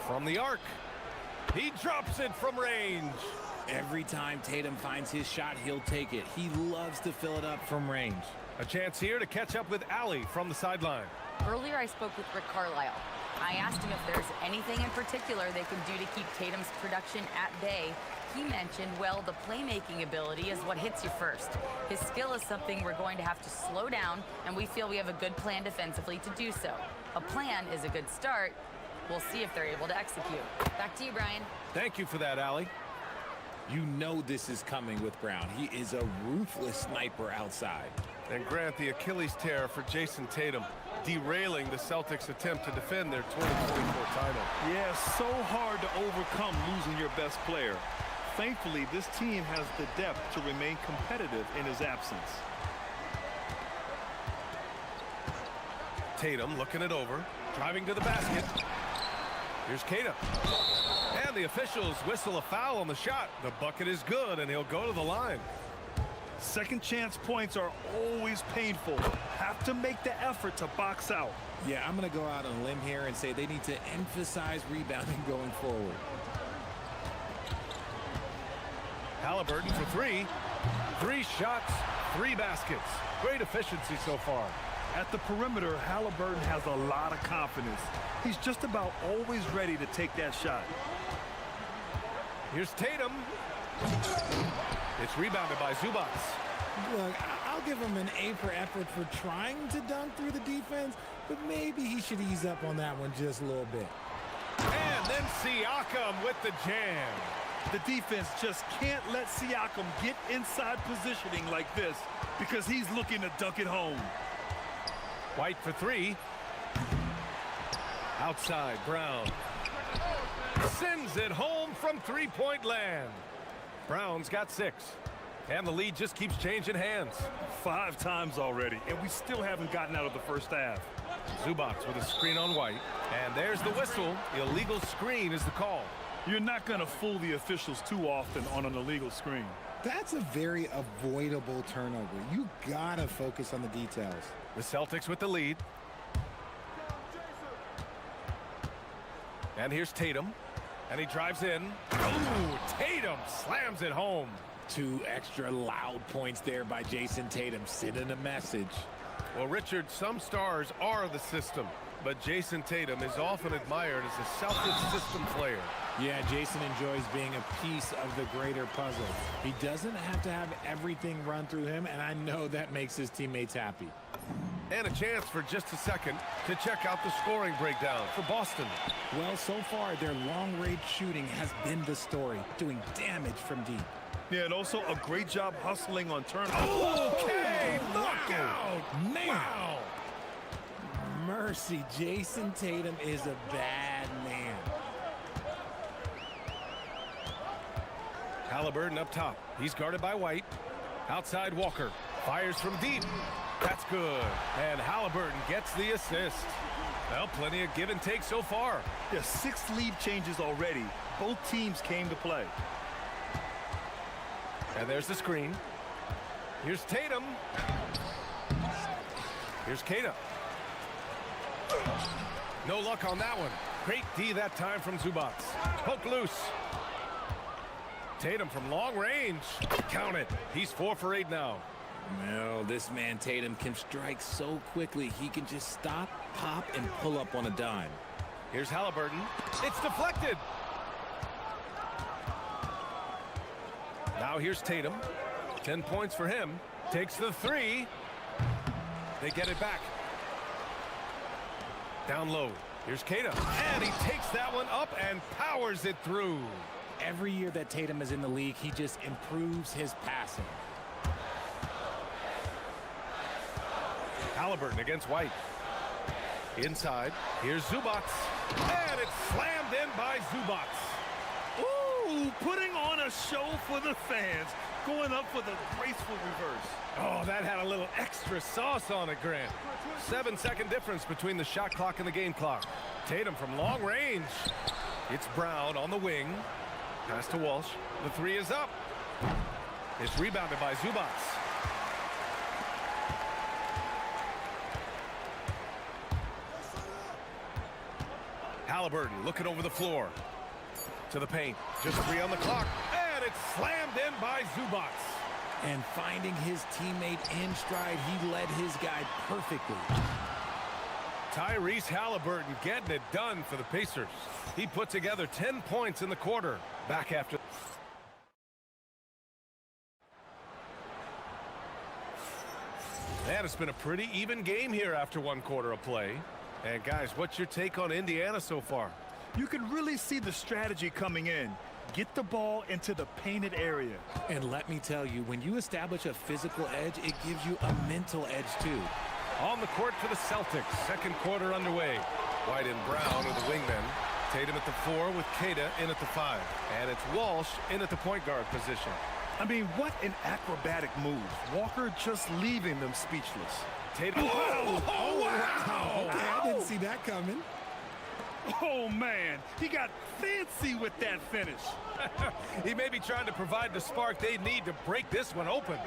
From the arc. He drops it from range. Every time Tatum finds his shot, he'll take it. He loves to fill it up from range. A chance here to catch up with Allie from the sideline. Earlier, I spoke with Rick Carlisle. I asked him if there's anything in particular they can do to keep Tatum's production at bay. He mentioned, well, the playmaking ability is what hits you first. His skill is something we're going to have to slow down, and we feel we have a good plan defensively to do so. A plan is a good start. We'll see if they're able to execute. Back to you, Brian. Thank you for that, Allie. You know this is coming with Brown. He is a ruthless sniper outside. And Grant, the Achilles tear for Jason Tatum, derailing the Celtics' attempt to defend their 2024 title. Yeah, so hard to overcome losing your best player. Thankfully, this team has the depth to remain competitive in his absence. Tatum looking it over, driving to the basket. Here's Queta. And the officials whistle a foul on the shot. The bucket is good, and he'll go to the line. Second chance points are always painful. Have to make the effort to box out. Yeah, I'm going to go out on a limb here and say they need to emphasize rebounding going forward. Halliburton for 3. 3 shots, 3 baskets. Great efficiency so far. At the perimeter, Halliburton has a lot of confidence. He's just about always ready to take that shot. Here's Tatum. It's rebounded by Zubac. Look, I'll give him an A for effort for trying to dunk through the defense, but maybe he should ease up on that one just a little bit. And then Siakam with the jam. The defense just can't let Siakam get inside positioning like this because he's looking to dunk it home. White for 3. Outside, Brown. Sends it home from three-point land. Brown's got 6. And the lead just keeps changing hands. 5 times already, and we still haven't gotten out of the first half. Zubac with a screen on White. And there's the whistle. Illegal screen is the call. You're not going to fool the officials too often on an illegal screen. That's a very avoidable turnover. You got to focus on the details. The Celtics with the lead. And here's Tatum. And he drives in. Ooh, Tatum slams it home. 2 extra loud points there by Jason Tatum, sending a message. Well, Richard, some stars are the system, but Jason Tatum is often admired as a selfless system player. Yeah, Jason enjoys being a piece of the greater puzzle. He doesn't have to have everything run through him, and I know that makes his teammates happy. And a chance for just a second to check out the scoring breakdown for Boston. Well, so far, their long-range shooting has been the story, doing damage from deep. Yeah, and also a great job hustling on turnovers. Okay, knockout! Man. Wow! Mercy, Jason Tatum is a bad man. Halliburton up top. He's guarded by White. Outside Walker. Fires from deep. That's good. And Halliburton gets the assist. Well, plenty of give and take so far. Yeah, 6 lead changes already. Both teams came to play. And there's the screen. Here's Tatum. Here's Queta. No luck on that one. Great D that time from Zubac. Poke loose. Tatum from long range. Count it. He's 4 for 8 now. Well, this man Tatum can strike so quickly. He can just stop, pop, and pull up on a dime. Here's Halliburton. It's deflected. Now here's Tatum. 10 points for him. Takes the 3. They get it back. Down low. Here's Keita. And he takes that one up and powers it through. Every year that Tatum is in the league, he just improves his passing. Halliburton against White. Inside. Here's Zubac. And it's slammed in by Zubac. Ooh, putting on a show for the fans. Going up for the graceful reverse. Oh, that had a little extra sauce on it, Grant. 7-second difference between the shot clock and the game clock. Tatum from long range. It's Brown on the wing. Pass to Walsh. The three is up. It's rebounded by Zubac. Halliburton looking over the floor. To the paint. Just 3 on the clock. And it's slammed in by Zubac. And finding his teammate in stride, he led his guy perfectly. Tyrese Halliburton getting it done for the Pacers. He put together 10 points in the quarter. Back after. And it's been a pretty even game here after 1 quarter of play. And guys, what's your take on Indiana so far? You can really see the strategy coming in. Get the ball into the painted area. And let me tell you, when you establish a physical edge, it gives you a mental edge too. On the court for the Celtics. 2nd quarter underway. White and Brown are the wingmen. Tatum at the 4 with Keita in at the 5. And it's Walsh in at the point guard position. I mean, what an acrobatic move. Walker just leaving them speechless. Tatum. Oh, wow. Okay, I didn't see that coming. Oh, man. He got fancy with that finish. He may be trying to provide the spark they need to break this one open.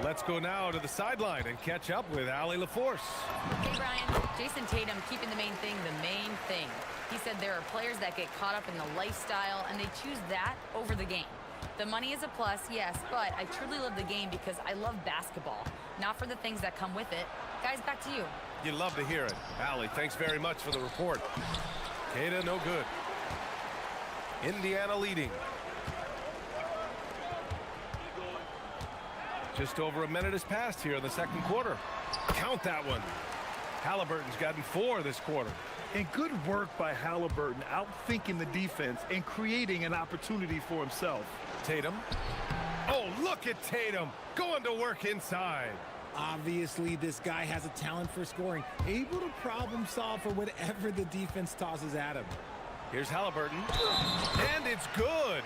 Let's go now to the sideline and catch up with Allie LaForce. Hey, Brian. Jason Tatum keeping the main thing the main thing. He said there are players that get caught up in the lifestyle, and they choose that over the game. The money is a plus, yes, but I truly love the game because I love basketball, not for the things that come with it. Guys, back to you. You love to hear it. Allie, thanks very much for the report. Keita, no good. Indiana leading. Just over a minute has passed here in the 2nd quarter. Count that one. Halliburton's gotten 4 this quarter. And good work by Halliburton, outthinking the defense and creating an opportunity for himself. Tatum. Oh, look at Tatum going to work inside. Obviously, this guy has a talent for scoring, able to problem solve for whatever the defense tosses at him. Here's Halliburton. And it's good.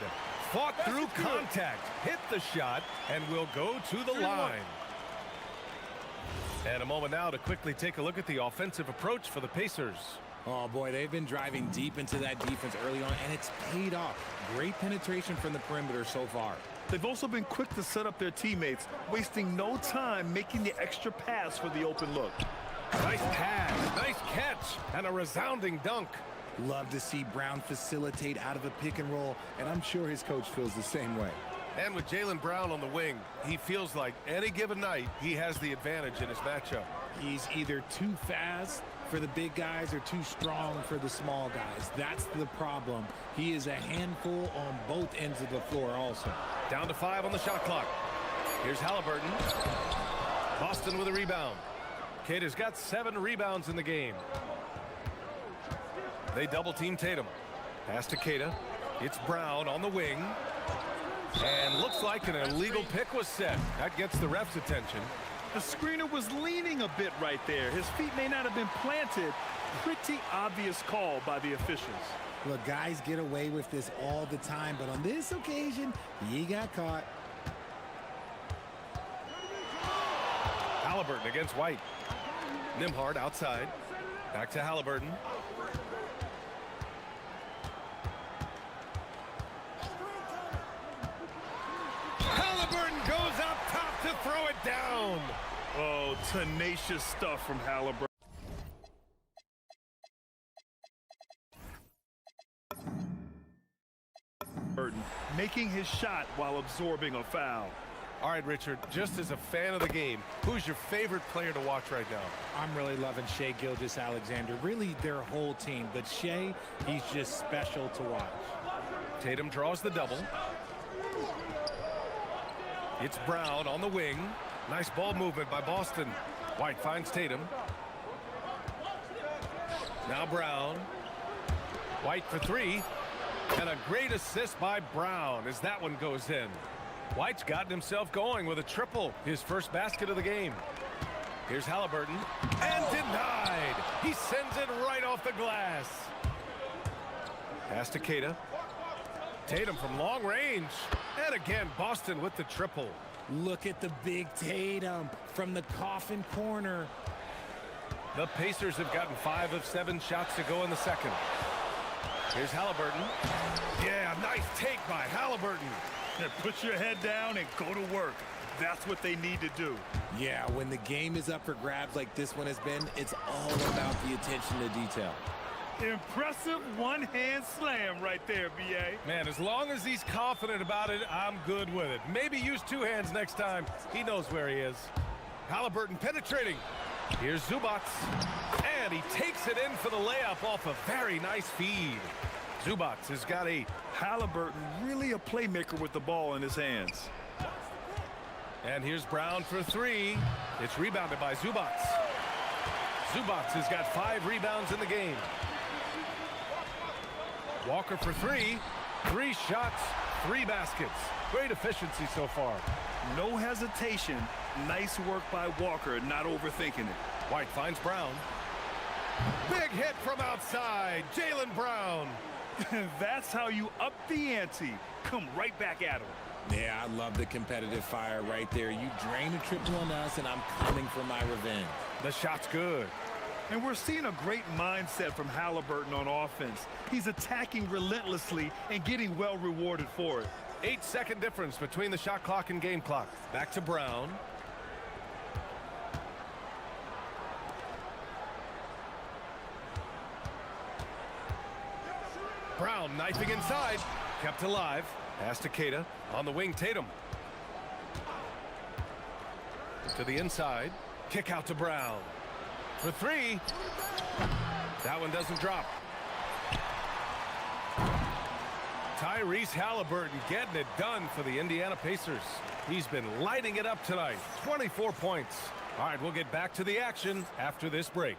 Fought through contact, hit the shot, and will go to the line. And a moment now to quickly take a look at the offensive approach for the Pacers. Oh, boy, they've been driving deep into that defense early on, and it's paid off. Great penetration from the perimeter so far. They've also been quick to set up their teammates, wasting no time making the extra pass for the open look. Nice pass, nice catch, and a resounding dunk. Love to see Brown facilitate out of a pick and roll, and I'm sure his coach feels the same way. And with Jaylen Brown on the wing, he feels like any given night he has the advantage in his matchup. He's either too fast for the big guys or too strong for the small guys. That's the problem. He is a handful on both ends of the floor also. Down to 5 on the shot clock. Here's Halliburton. Boston with a rebound. Keita's got 7 rebounds in the game. They double team Tatum. Pass to Keita. It's Brown on the wing. And looks like an illegal pick was set. That gets the ref's attention. The screener was leaning a bit right there. His feet may not have been planted. Pretty obvious call by the officials. Look, guys get away with this all the time, but on this occasion, he got caught. Halliburton against White. Nembhard outside. Back to Halliburton. Halliburton goes up top to throw it down. Oh, tenacious stuff from Halliburton. Making his shot while absorbing a foul. All right, Richard, just as a fan of the game, who's your favorite player to watch right now? I'm really loving Shai Gilgeous-Alexander, really their whole team, but Shai, he's just special to watch. Tatum draws the double. It's Brown on the wing. Nice ball movement by Boston. White finds Tatum. Now Brown. White for three. And a great assist by Brown as that one goes in. White's gotten himself going with a triple, his first basket of the game. Here's Halliburton. And denied. He sends it right off the glass. Pass to Keita. Tatum from long range. And again, Boston with the triple. Look at the big Tatum from the coffin corner. The Pacers have gotten 5 of 7 shots to go in the second. Here's Halliburton. Yeah, nice take by Halliburton. Put your head down and go to work. That's what they need to do. Yeah, when the game is up for grabs like this one has been, it's all about the attention to detail. Impressive one-hand slam right there, B.A. Man, as long as he's confident about it, I'm good with it. Maybe use 2 hands next time. He knows where he is. Halliburton penetrating. Here's Zubac. And he takes it in for the layup off a very nice feed. Zubac has got 8. Halliburton really a playmaker with the ball in his hands. And here's Brown for 3. It's rebounded by Zubac. Zubac has got 5 rebounds in the game. Walker for 3. 3 shots, 3 baskets. Great efficiency so far. No hesitation. Nice work by Walker, not overthinking it. White finds Brown. Big hit from outside. Jaylen Brown. That's how you up the ante. Come right back at him. Yeah, I love the competitive fire right there. You drain a triple on us, and I'm coming for my revenge. The shot's good. And we're seeing a great mindset from Halliburton on offense. He's attacking relentlessly and getting well rewarded for it. 8-second difference between the shot clock and game clock. Back to Brown. Brown knifing inside. Kept alive. Pass to Keita. On the wing, Tatum. To the inside. Kick out to Brown. For 3. That one doesn't drop. Tyrese Halliburton getting it done for the Indiana Pacers. He's been lighting it up tonight. 24 points. All right, we'll get back to the action after this break.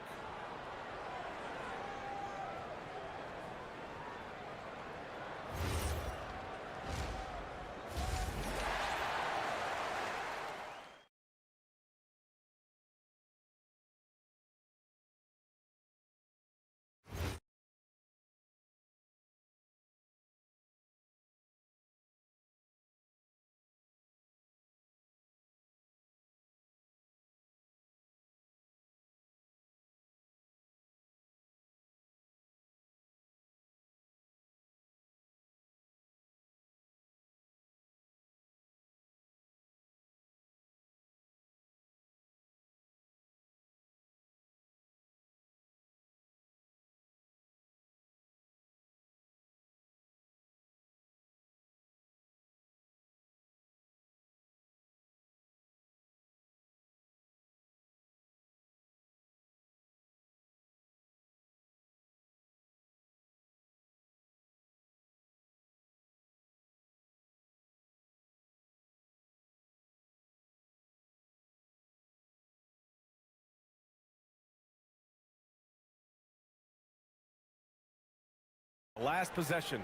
Last possession.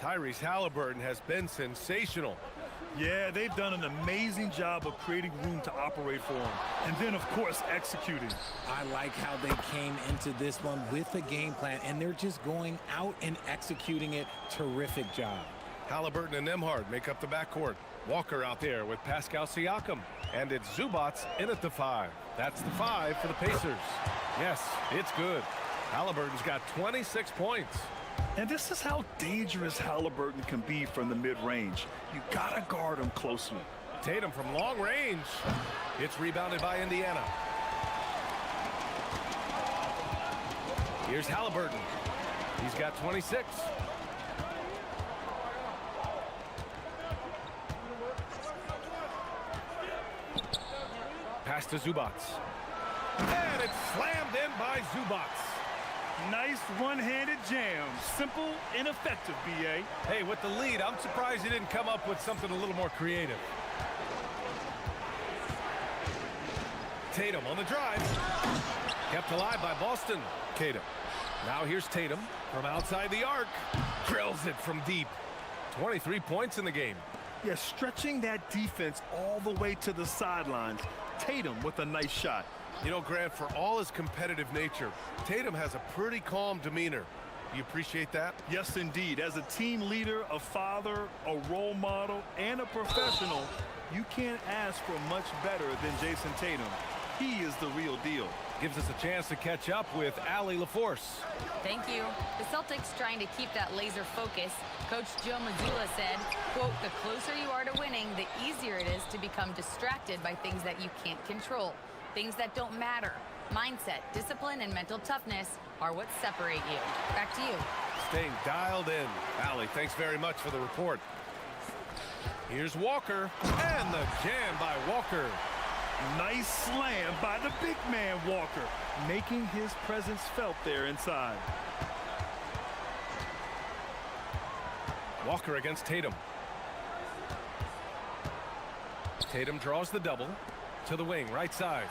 Tyrese Halliburton has been sensational. Yeah, they've done an amazing job of creating room to operate for him. And then, of course, executing. I like how they came into this one with a game plan, and they're just going out and executing it. Terrific job. Halliburton and Nembhard make up the backcourt. Walker out there with Pascal Siakam. And it's Zubac in at the 5. That's the 5 for the Pacers. Yes, it's good. Halliburton's got 26 points. And this is how dangerous Halliburton can be from the mid-range. You gotta guard him closely. Tatum from long range. It's rebounded by Indiana. Here's Halliburton. He's got 26. Pass to Zubac. And it's slammed in by Zubac. Nice one-handed jam. Simple and effective, B.A. Hey, with the lead, I'm surprised he didn't come up with something a little more creative. Tatum on the drive. Kept alive by Boston. Tatum. Now here's Tatum from outside the arc. Drills it from deep. 23 points in the game. Yeah, stretching that defense all the way to the sidelines. Tatum with a nice shot. You know, Grant, for all his competitive nature, Tatum has a pretty calm demeanor. You appreciate that? Yes, indeed. As a team leader, a father, a role model, and a professional, you can't ask for much better than Jason Tatum. He is the real deal. Gives us a chance to catch up with Allie LaForce. Thank you. The Celtics trying to keep that laser focus. Coach Joe Mazzulla said, quote, "The closer you are to winning, the easier it is to become distracted by things that you can't control. Things that don't matter. Mindset, discipline, and mental toughness are what separate you." Back to you. Staying dialed in. Allie, thanks very much for the report. Here's Walker, and the jam by Walker. Nice slam by the big man Walker, making his presence felt there inside. Walker against Tatum. Tatum draws the double to the wing, right side.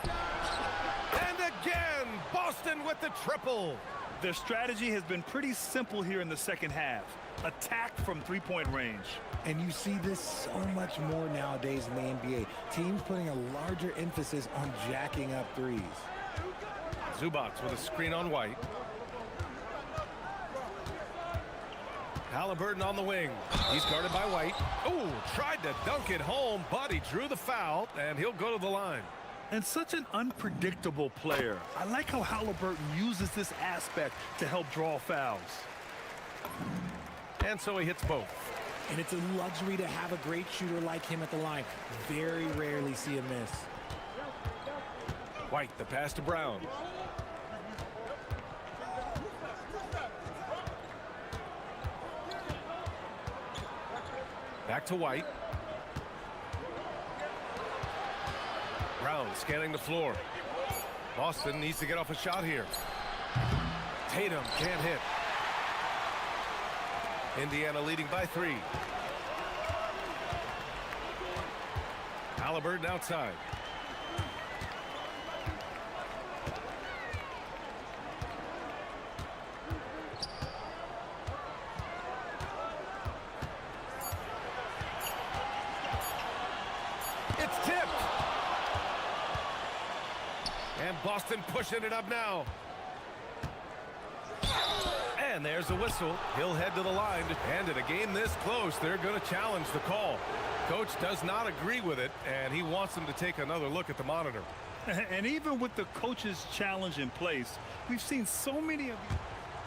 And again, Boston with the triple. Their strategy has been pretty simple here in the second half. Attack from three-point range. And you see this so much more nowadays in the NBA. Teams putting a larger emphasis on jacking up threes. Zubats with a screen on White. Halliburton on the wing. He's guarded by White. Oh, tried to dunk it home, but he drew the foul, and he'll go to the line. And such an unpredictable player. I like how Halliburton uses this aspect to help draw fouls. And so he hits both. And it's a luxury to have a great shooter like him at the line. Very rarely see a miss. White, the pass to Brown. Back to White. Brown scanning the floor. Boston needs to get off a shot here. Tatum can't hit. Indiana leading by 3. Halliburton outside. It's tipped. And Boston pushing it up now. And there's a whistle. He'll head to the line. And in a game this close, they're going to challenge the call. Coach does not agree with it, and he wants them to take another look at the monitor. And even with the coach's challenge in place, we've seen so many of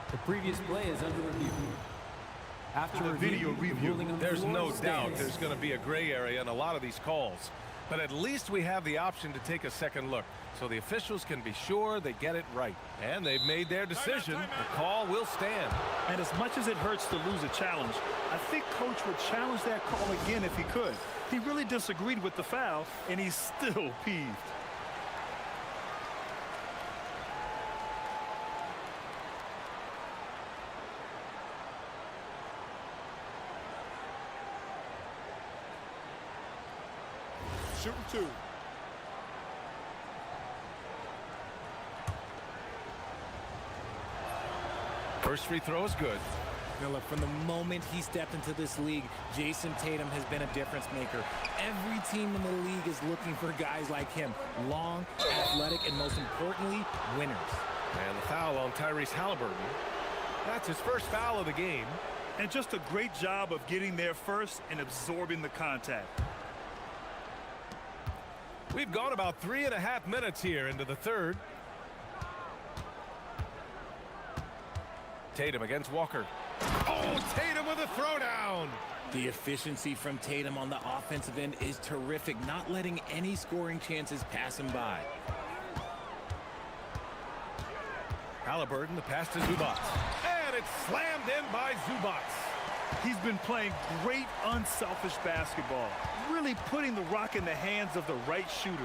the previous play is under review. After the video review, there's no doubt there's going to be a gray area in a lot of these calls. But at least we have the option to take a second look, so the officials can be sure they get it right. And they've made their decision. The call will stand. And as much as it hurts to lose a challenge, I think Coach would challenge that call again if he could. He really disagreed with the foul, and he's still peeved. Shooting 2. First free throw is good. Now look, from the moment he stepped into this league, Jason Tatum has been a difference maker. Every team in the league is looking for guys like him. Long, athletic, and most importantly, winners. And the foul on Tyrese Halliburton. That's his first foul of the game. And just a great job of getting there first and absorbing the contact. We've gone about 3.5 minutes here into the third. Tatum against Walker. Oh, Tatum with a throwdown. The efficiency from Tatum on the offensive end is terrific, not letting any scoring chances pass him by. Halliburton, the pass to Zubats. And it's slammed in by Zubats. He's been playing great unselfish basketball, really putting the rock in the hands of the right shooters.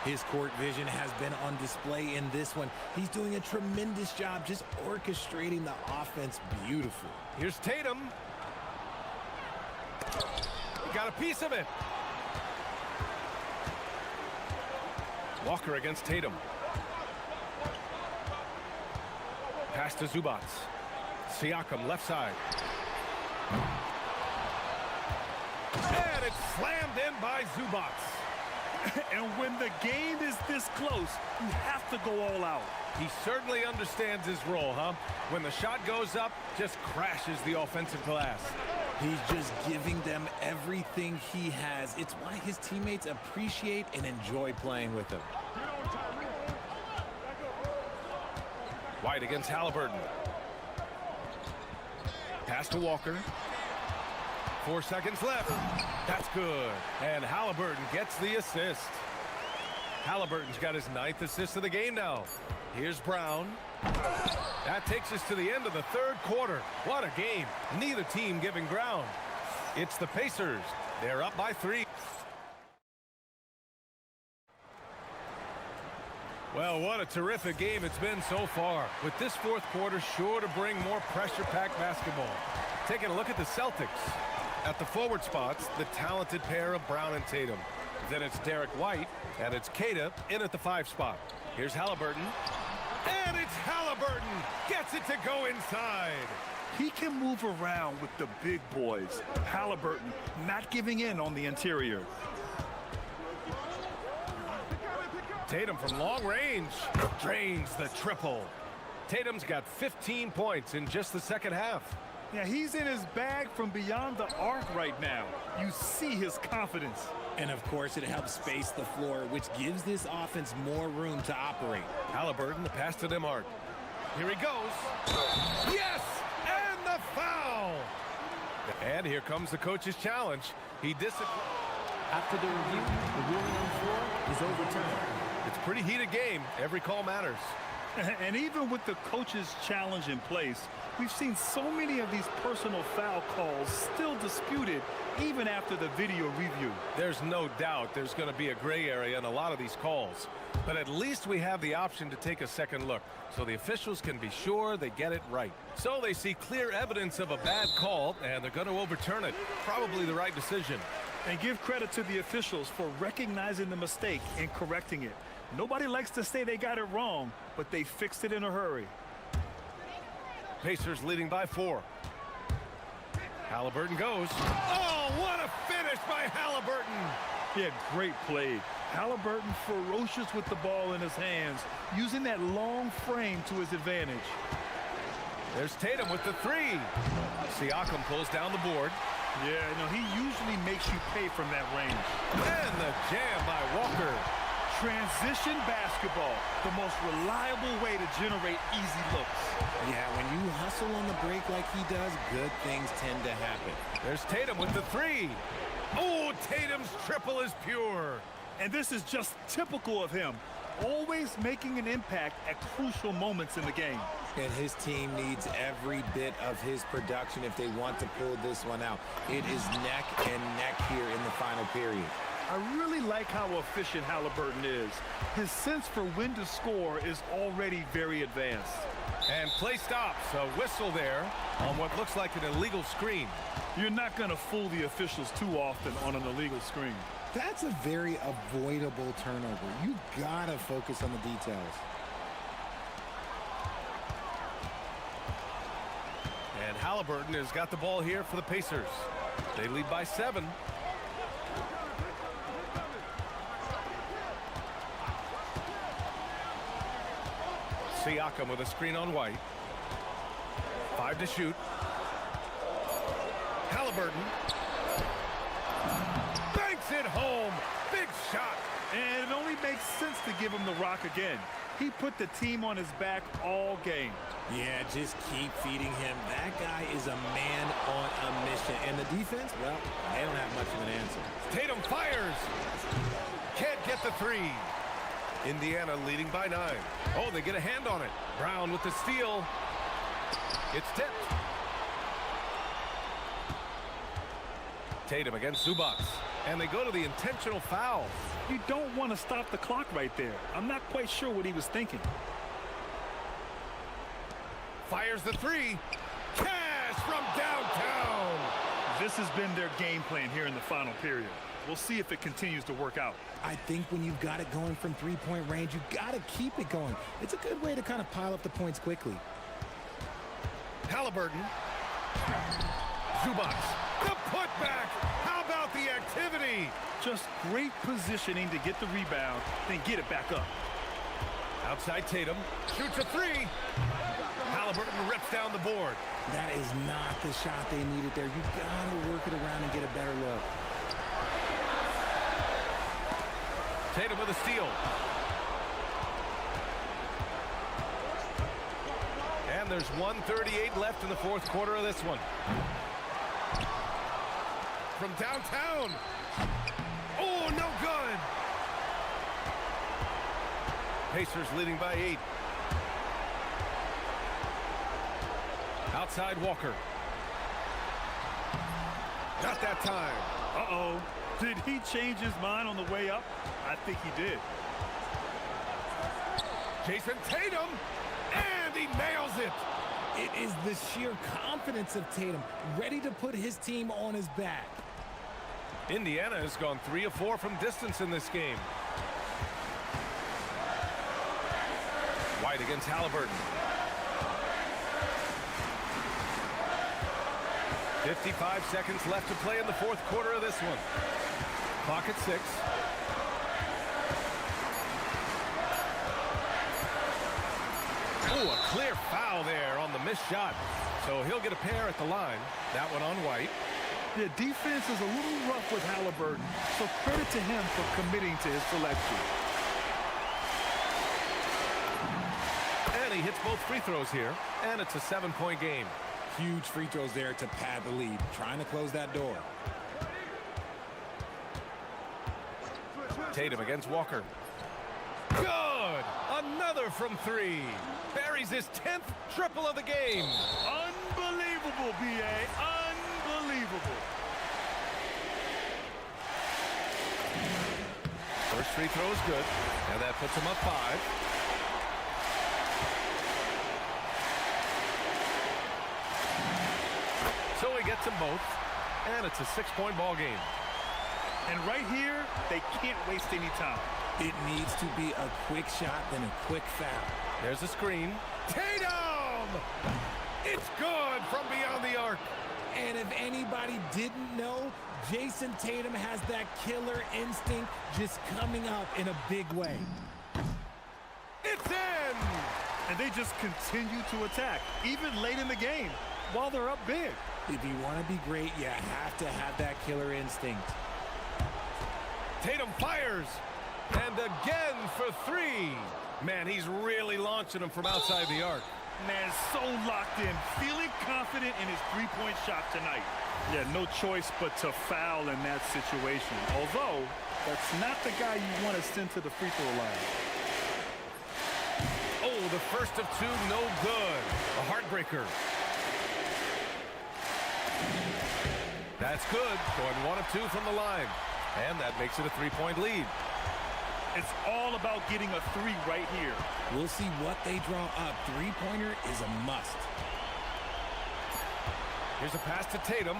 His court vision has been on display in this one. He's doing a tremendous job just orchestrating the offense beautifully. Here's Tatum. Got a piece of it. Walker against Tatum. Pass to Zubac. Siakam left side. And it's slammed in by Zubac. And when the game is this close, you have to go all out. He certainly understands his role, huh? When the shot goes up, just crashes the offensive glass. He's just giving them everything he has. It's why his teammates appreciate and enjoy playing with him. White against Halliburton. Pass to Walker. 4 seconds left. That's good. And Halliburton gets the assist. Halliburton's got his 9th assist of the game now. Here's Brown. That takes us to the end of the 3rd quarter. What a game. Neither team giving ground. It's the Pacers. They're up by 3. Well, what a terrific game it's been so far. With this 4th quarter sure to bring more pressure-packed basketball. Taking a look at the Celtics. At the forward spots, the talented pair of Brown and Tatum. Then it's Derek White, and it's Keita in at the 5 spot. Here's Halliburton. And it's Halliburton! Gets it to go inside. He can move around with the big boys. Halliburton not giving in on the interior. Tatum from long range drains the triple. Tatum's got 15 points in just the 2nd half. Yeah, he's in his bag from beyond the arc right now. You see his confidence. And of course, it helps space the floor, which gives this offense more room to operate. Halliburton, the pass to Nembhard. Here he goes. Yes! And the foul! And here comes the coach's challenge. He disciplines. After the review, the ruling on the floor is overturned. It's a pretty heated game. Every call matters. And even with the coach's challenge in place, we've seen so many of these personal foul calls still disputed even after the video review. There's no doubt there's going to be a gray area in a lot of these calls. But at least we have the option to take a second look so the officials can be sure they get it right. So they see clear evidence of a bad call, and they're going to overturn it. Probably the right decision. And give credit to the officials for recognizing the mistake and correcting it. Nobody likes to say they got it wrong, but they fixed it in a hurry. Pacers leading by 4. Halliburton goes. Oh, what a finish by Halliburton! Yeah, great play. Halliburton ferocious with the ball in his hands, using that long frame to his advantage. There's Tatum with the 3. Siakam pulls down the board. Yeah, he usually makes you pay from that range. And the jam by Walker. Transition basketball, the most reliable way to generate easy looks. Yeah, when you hustle on the break like he does, good things tend to happen. There's Tatum with the 3. Oh, Tatum's triple is pure. And this is just typical of him, always making an impact at crucial moments in the game. And his team needs every bit of his production if they want to pull this one out. It is neck and neck here in the final period. I really like how efficient Halliburton is. His sense for when to score is already very advanced. And play stops. A whistle there on what looks like an illegal screen. You're not going to fool the officials too often on an illegal screen. That's a very avoidable turnover. You gotta focus on the details. And Halliburton has got the ball here for the Pacers. They lead by 7. Siakam with a screen on White. 5 to shoot. Halliburton banks it home. Big shot. And it only makes sense to give him the rock again. He put the team on his back all game. Yeah, just keep feeding him. That guy is a man on a mission. And the defense, well, they don't have much of an answer. Tatum fires. Can't get the 3. Indiana leading by 9. Oh, they get a hand on it. Brown with the steal. It's tipped. Tatum against Zubac. And they go to the intentional foul. You don't want to stop the clock right there. I'm not quite sure what he was thinking. Fires the 3. Cash from downtown. This has been their game plan here in the final period. We'll see if it continues to work out. I think when you've got it going from three-point range, you've got to keep it going. It's a good way to kind of pile up the points quickly. Halliburton. Zubac. The putback. How about the activity? Just great positioning to get the rebound, then get it back up. Outside Tatum. Shoots a three. Halliburton rips down the board. That is not the shot they needed there. You got to work it around and get a better look. Tatum with a steal. And there's 1:38 left in the fourth quarter of this one. From downtown. Oh, no good. Pacers leading by 8. Outside Walker. Not that time. Uh-oh. Did he change his mind on the way up? I think he did. Jason Tatum. And he nails it. It is the sheer confidence of Tatum, ready to put his team on his back. Indiana has gone 3 of 4 from distance in this game. White against Halliburton. 55 seconds left to play in the fourth quarter of this one. Clock at 6. Oh, a clear foul there on the missed shot. So he'll get a pair at the line. That one on White. The defense is a little rough with Halliburton, so credit to him for committing to his selection. And he hits both free throws here, and it's a 7-point game. Huge free throws there to pad the lead, trying to close that door. Tatum against Walker. Good! Another from 3. Buries his 10th triple of the game. Unbelievable, B.A. Unbelievable. First free throw is good, and that puts him up 5. So he gets them both, and it's a 6-point ball game. And right here, they can't waste any time. It needs to be a quick shot, then a quick foul. There's a screen. Tatum! It's good from beyond the arc. And if anybody didn't know, Jason Tatum has that killer instinct just coming up in a big way. It's in! And they just continue to attack, even late in the game, while they're up big. If you want to be great, you have to have that killer instinct. Tatum fires. And again for 3. Man, he's really launching them from outside the arc. Man, so locked in, feeling confident in his three-point shot tonight. Yeah, no choice but to foul in that situation. Although, that's not the guy you want to send to the free throw line. Oh, the first of 2, no good. A heartbreaker. That's good. Going 1 of 2 from the line. And that makes it a 3-point lead. It's all about getting a 3 right here. We'll see what they draw up. Three-pointer is a must. Here's a pass to Tatum.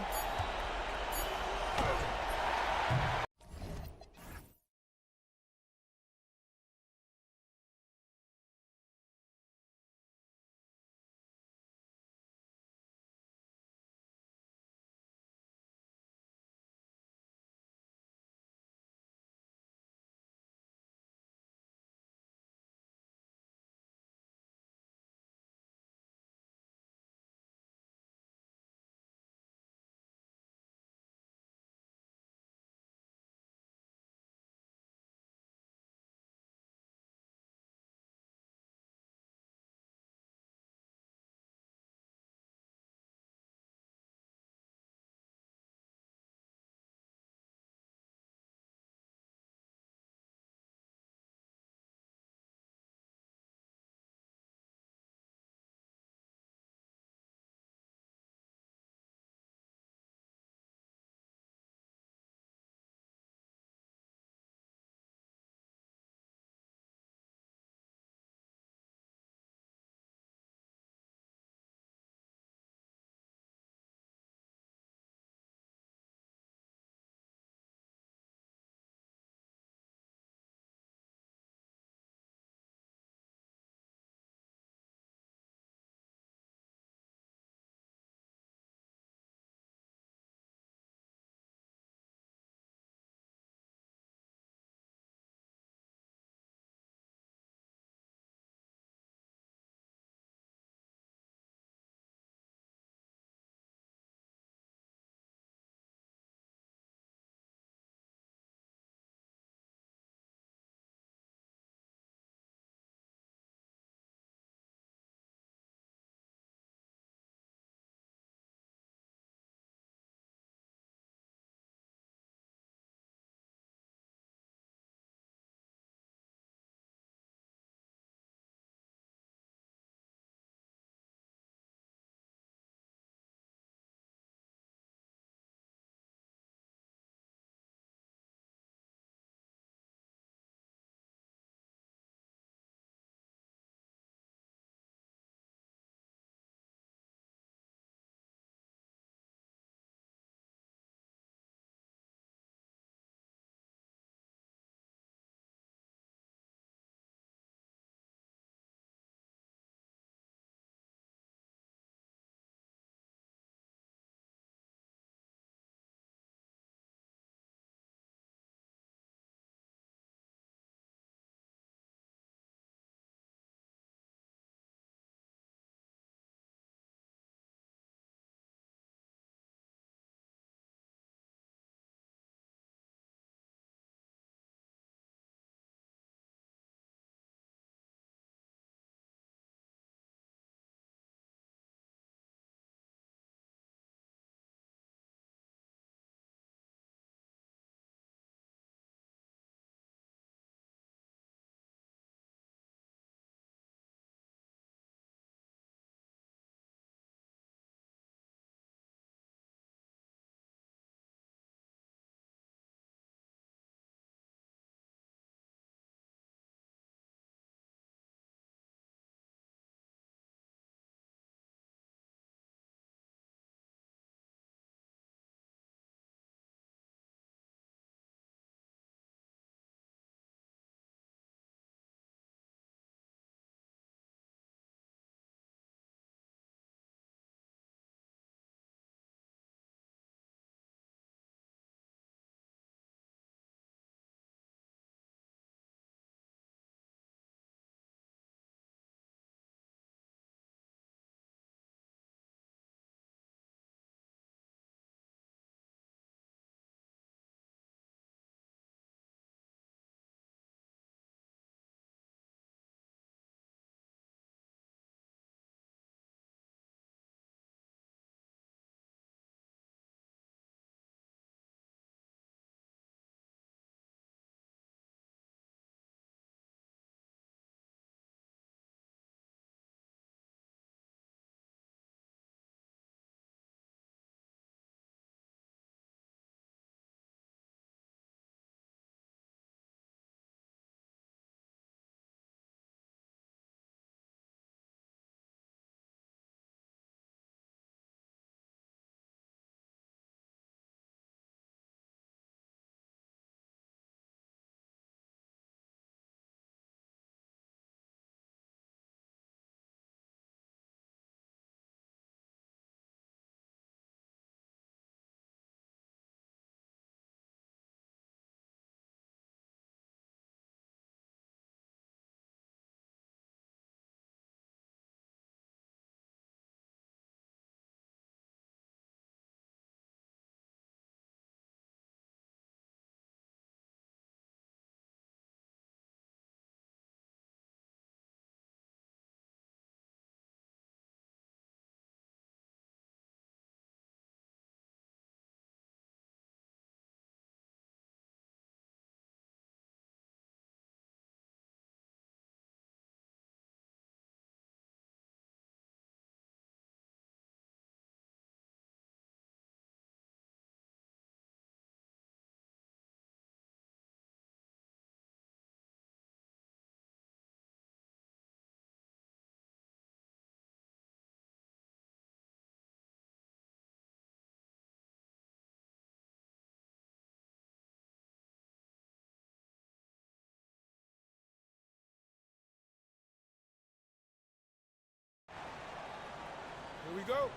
we go.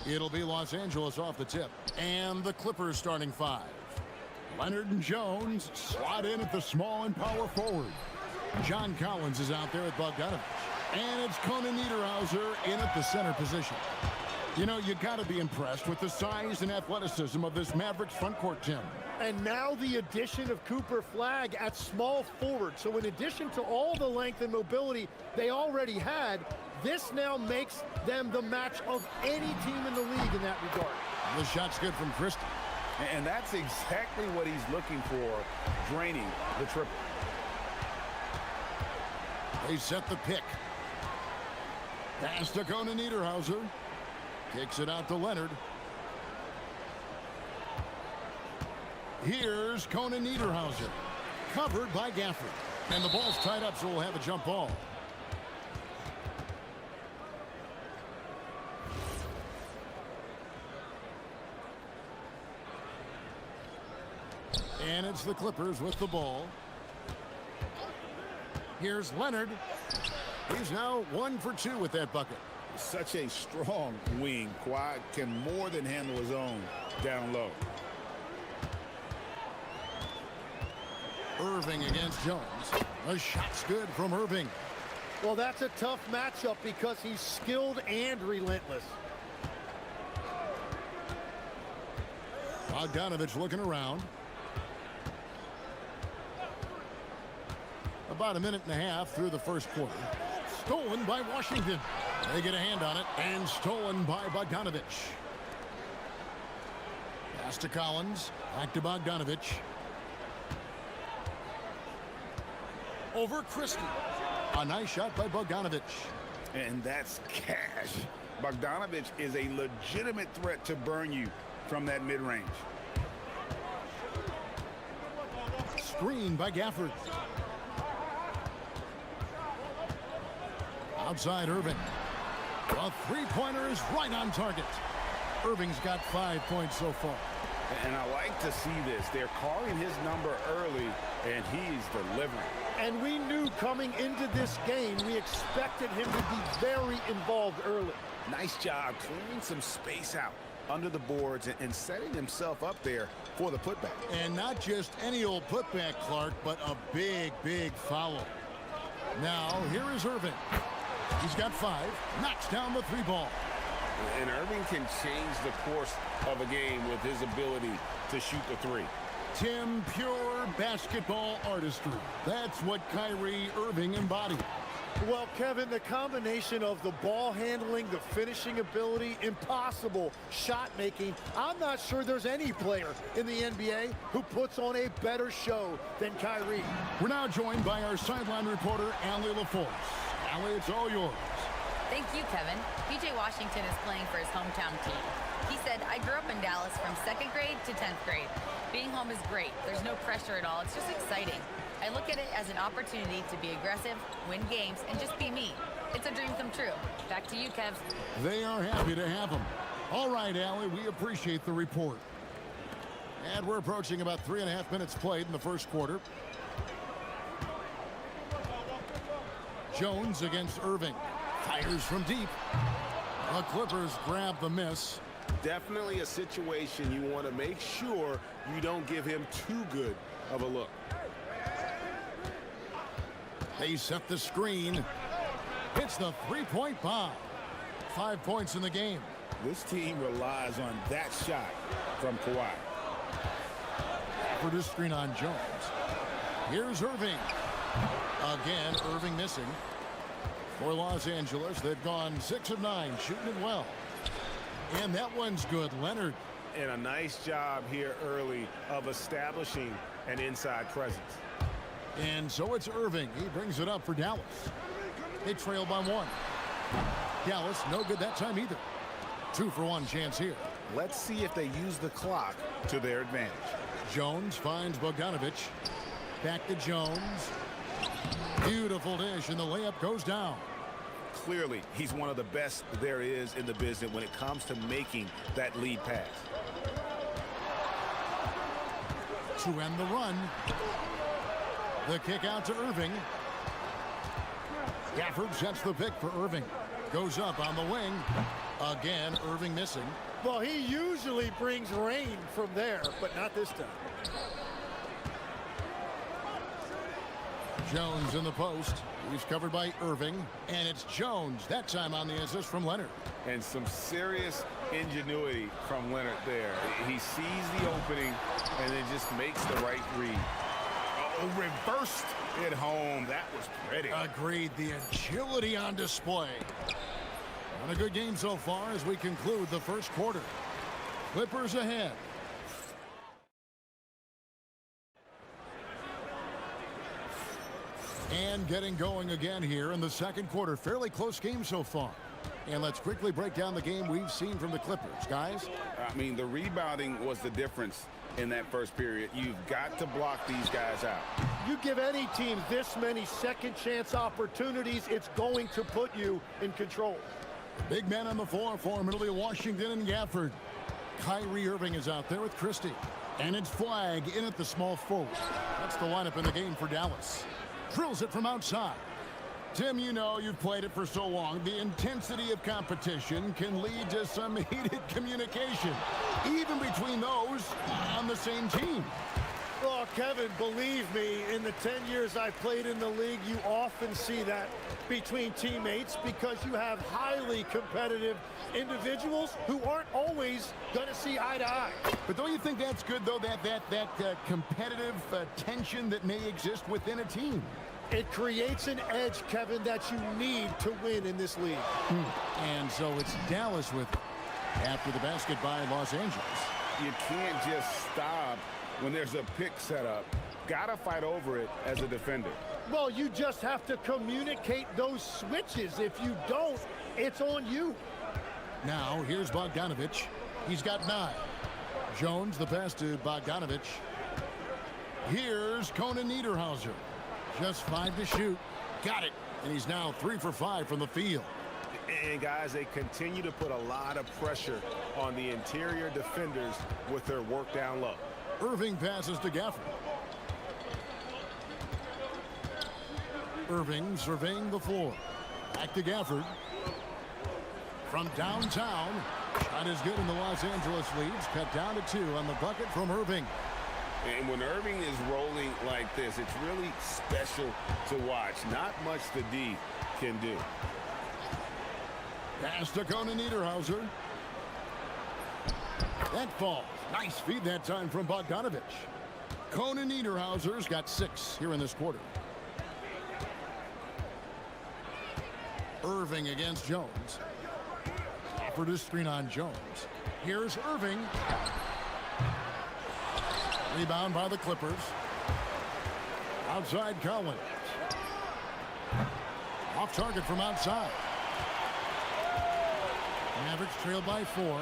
It'll be Los Angeles off the tip. And the Clippers starting 5. Leonard and Jones slot in at the small and power forward. John Collins is out there at Bogdanovich. And it's Conan Niederhauser in at the center position. You know, you got to be impressed with the size and athleticism of this Mavericks front court, Tim. And now the addition of Cooper Flagg at small forward. So in addition to all the length and mobility they already had, this now makes them the match of any team in the league in that regard. The shot's good from Christie. And that's exactly what he's looking for, draining the triple. They set the pick. Pass to Conan Niederhauser. Kicks it out to Leonard. Here's Conan Niederhauser. Covered by Gafford. And the ball's tied up, so we'll have a jump ball. And it's the Clippers with the ball. Here's Leonard. He's now 1 for 2 with that bucket. Such a strong wing. Kawhi can more than handle his own down low. Irving against Jones. The shot's good from Irving. Well, that's a tough matchup because he's skilled and relentless. Bogdanovich looking around. About a minute and a half through the first quarter. Stolen by Washington. They get a hand on it, and stolen by Bogdanovich. Pass to Collins. Back to Bogdanovich. Over Christie. A nice shot by Bogdanovich. And that's cash. Bogdanovich is a legitimate threat to burn you from that mid-range. Screen by Gafford. Outside Irving. A three-pointer is right on target. Irving's got 5 points so far. And I like to see this. They're calling his number early, and he's delivering. And we knew coming into this game, we expected him to be very involved early. Nice job clearing some space out under the boards and setting himself up there for the putback. And not just any old putback, Clark, but a big, big foul. Now, here is Irving. He's got 5. Knocks down the 3 ball. And Irving can change the course of a game with his ability to shoot the 3. Tim, pure basketball artistry. That's what Kyrie Irving embodied. Well, Kevin, the combination of the ball handling, the finishing ability, impossible shot making. I'm not sure there's any player in the NBA who puts on a better show than Kyrie. We're now joined by our sideline reporter, Allie LaForce. Allie, it's all yours. Thank you, Kevin. PJ Washington is playing for his hometown team. He said, I grew up in Dallas from 2nd grade to 10th grade. Being home is great. There's no pressure at all. It's just exciting. I look at it as an opportunity to be aggressive, win games, and just be me. It's a dream come true. Back to you, Kev. They are happy to have him. All right, Allie, we appreciate the report. And we're approaching about 3.5 minutes played in the first quarter. Jones against Irving. Fires from deep. The Clippers grab the miss. Definitely a situation you want to make sure you don't give him too good of a look. They set the screen. Hits the 3-point bomb. 5 points in the game. This team relies on that shot from Kawhi. For this screen on Jones. Here's Irving. Again, Irving missing. For Los Angeles, they've gone 6 of 9, shooting it well. And that one's good. Leonard. And a nice job here early of establishing an inside presence. And so it's Irving. He brings it up for Dallas. They trail by 1. Dallas, no good that time either. 2-for-1 chance here. Let's see if they use the clock to their advantage. Jones finds Bogdanovich. Back to Jones. Beautiful dish, and the layup goes down. Clearly, he's one of the best there is in the business when it comes to making that lead pass. To end the run. The kick out to Irving. Gafford sets the pick for Irving. Goes up on the wing. Again, Irving missing. Well, he usually brings rain from there, but not this time. Jones in the post. He's covered by Irving. And it's Jones, that time on the assist from Leonard. And some serious ingenuity from Leonard there. He sees the opening and then just makes the right read. Oh, reversed it home. That was pretty. Agreed. The agility on display. And a good game so far as we conclude the first quarter. Clippers ahead. And getting going again here in the second quarter. Fairly close game so far. And let's quickly break down the game we've seen from the Clippers, guys. I mean, the rebounding was the difference in that first period. You've got to block these guys out. You give any team this many second chance opportunities, it's going to put you in control. Big man on the floor for Middle Washington and Gafford. Kyrie Irving is out there with Christie. And it's Flag in at the small forward. That's the lineup in the game for Dallas. Drills it from outside. Tim, you know, you've played it for so long. The intensity of competition can lead to some heated communication, even between those on the same team. Well, Kevin, believe me, in the 10 years I've played in the league, you often see that between teammates because you have highly competitive individuals who aren't always going to see eye to eye. But don't you think that's good, though, that competitive tension that may exist within a team? It creates an edge, Kevin, that you need to win in this league. And so it's Dallas with it after the basket by Los Angeles. You can't just stop when there's a pick set up. Gotta fight over it as a defender. Well, you just have to communicate those switches. If you don't, it's on you. Now, here's Bogdanovich. He's got 9. Jones, the pass to Bogdanovich. Here's Conan Niederhauser. Just 5 to shoot. Got it. And he's now 3 for 5 from the field. And guys, they continue to put a lot of pressure on the interior defenders with their work down low. Irving passes to Gafford. Irving surveying the floor. Back to Gafford. From downtown. Shot is good, and the Los Angeles leads cut down to 2 on the bucket from Irving. And when Irving is rolling like this, it's really special to watch. Not much the D can do. Pass to Conan Niederhauser. That falls. Nice feed that time from Bogdanovich. Conan Niederhauser's got 6 here in this quarter. Irving against Jones. Offered a screen on Jones. Here's Irving. Rebound by the Clippers. Outside Collins. Off target from outside. Mavericks trail by 4.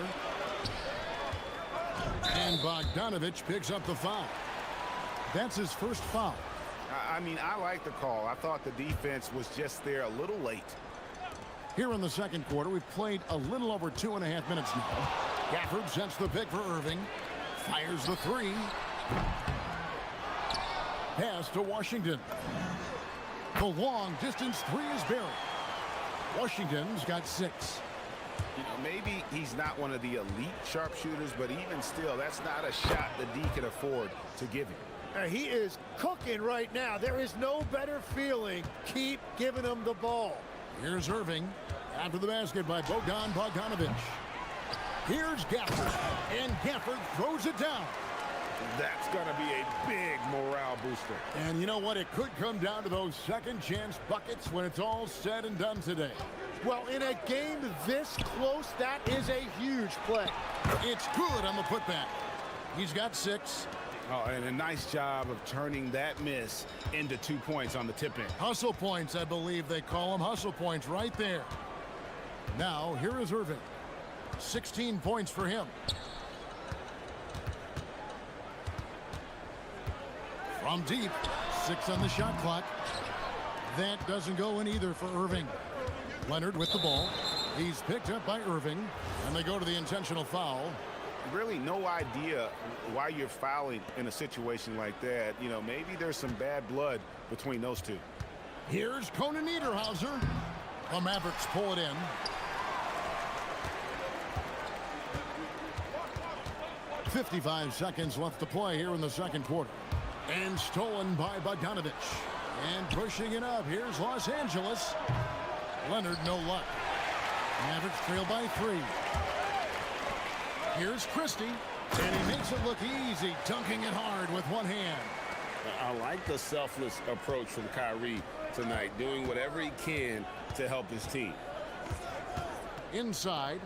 And Bogdanovich picks up the foul. That's his first foul. I mean, I like the call. I thought the defense was just there a little late. Here in the second quarter, we've played a little over 2.5 minutes now. Gafford sets the pick for Irving. Fires the 3. Pass to Washington. The long distance 3 is buried. Washington's got 6. You know, maybe he's not one of the elite sharpshooters, but even still, that's not a shot the D can afford to give him. He is cooking right now. There is no better feeling. Keep giving him the ball. Here's Irving. After the basket by Bogdanovich. Here's Gafford. And Gafford throws it down. That's going to be a big morale booster. And you know what? It could come down to those second chance buckets when it's all said and done today. Well, in a game this close, that is a huge play. It's good on the putback. He's got 6. Oh, and a nice job of turning that miss into 2 points on the tip-in. Hustle points, I believe they call them. Hustle points right there. Now, here is Irving. 16 points for him. From deep, 6 on the shot clock. That doesn't go in either for Irving. Leonard with the ball. He's picked up by Irving, and they go to the intentional foul. Really no idea why you're fouling in a situation like that. You know, maybe there's some bad blood between those two. Here's Conan Niederhauser. The Mavericks pull it in. .55 seconds left to play here in the second quarter. And stolen by Bogdanovich. And pushing it up. Here's Los Angeles. Leonard, no luck. Mavericks trail by 3. Here's Christie. And he makes it look easy, dunking it hard with one hand. I like the selfless approach from Kyrie tonight, doing whatever he can to help his team. Inside.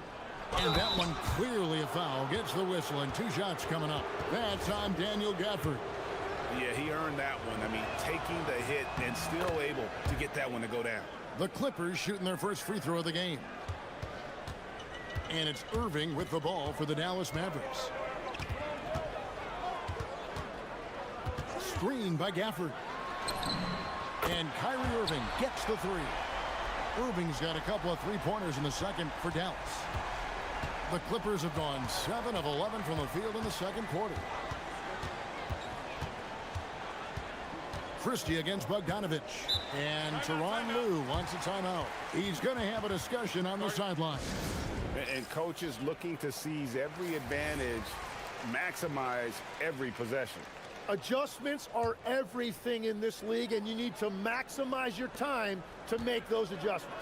And that one clearly a foul. Gets the whistle and 2 shots coming up. That's on Daniel Gafford. Yeah, he earned that one. I mean, taking the hit and still able to get that one to go down. The Clippers shooting their first free throw of the game. And it's Irving with the ball for the Dallas Mavericks. Screen by Gafford. And Kyrie Irving gets the 3. Irving's got a couple of 3-pointers in the second for Dallas. The Clippers have gone 7 of 11 from the field in the second quarter. Christie against Bogdanovich. And Tyronn Lue wants a timeout. He's going to have a discussion on the sideline. And coaches looking to seize every advantage, maximize every possession. Adjustments are everything in this league, and you need to maximize your time to make those adjustments.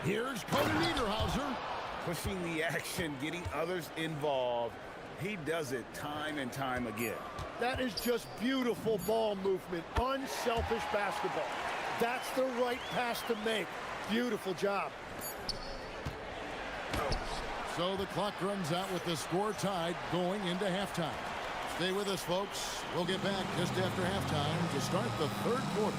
Here's Conan Niederhauser. Pushing the action, getting others involved. He does it time and time again. That is just beautiful ball movement, unselfish basketball. That's the right pass to make. Beautiful job. So the clock runs out with the score tied going into halftime. Stay with us, folks. We'll get back just after halftime to start the third quarter.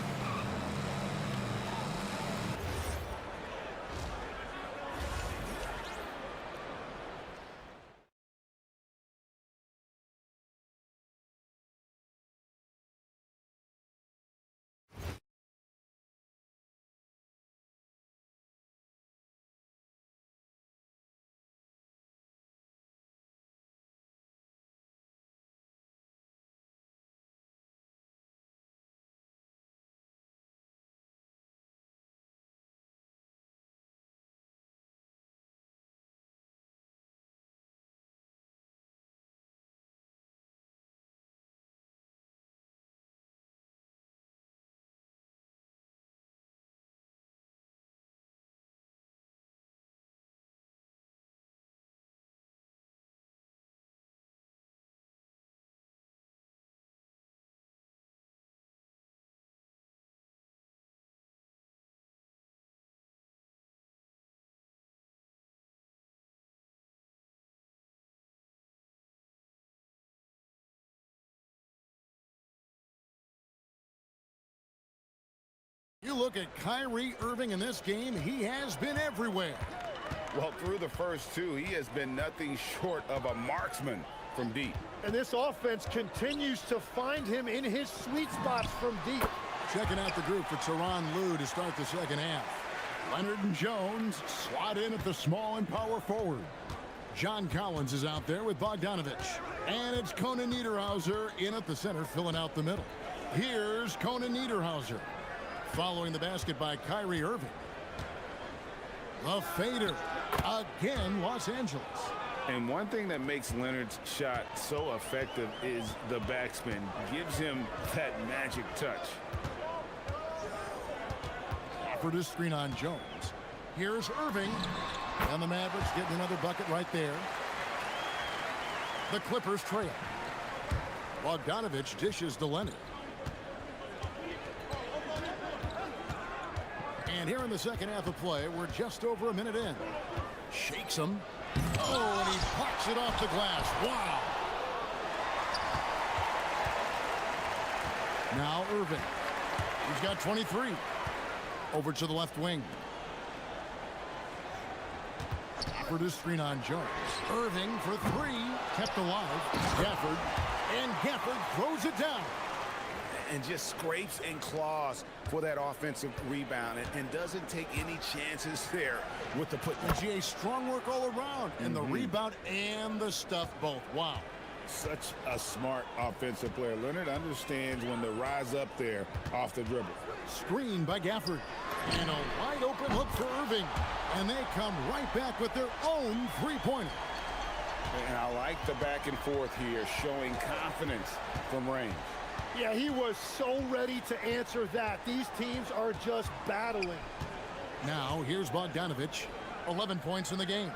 You look at Kyrie Irving in this game, he has been everywhere. Well, through the first 2, he has been nothing short of a marksman from deep. And this offense continues to find him in his sweet spots from deep. Checking out the group for Tyronn Lue to start the second half. Leonard and Jones slot in at the small and power forward. John Collins is out there with Bogdanovich. And it's Conan Niederhauser in at the center, filling out the middle. Here's Conan Niederhauser. Following the basket by Kyrie Irving. The fader. Again, Los Angeles. And one thing that makes Leonard's shot so effective is the backspin. Gives him that magic touch. For this screen on Jones. Here's Irving. And the Mavericks getting another bucket right there. The Clippers trail. Bogdanovich dishes to Leonard. And here in the second half of play, we're just over a minute in. Shakes him. Oh, and he pops it off the glass. Wow. Now Irving. He's got 23. Over to the left wing. For this screen on Jones. Irving for 3. Kept alive. Gafford. And Gafford throws it down. And just scrapes and claws for that offensive rebound and doesn't take any chances there with the put. GA strong work all around. And the rebound and the stuff both. Wow. Such a smart offensive player. Leonard understands when to rise up there off the dribble. Screen by Gafford. And a wide open look for Irving. And they come right back with their own three-pointer. And I like the back and forth here, showing confidence from range. Yeah, he was so ready to answer that. These teams are just battling. Now, here's Bogdanovich. 11 points in the game.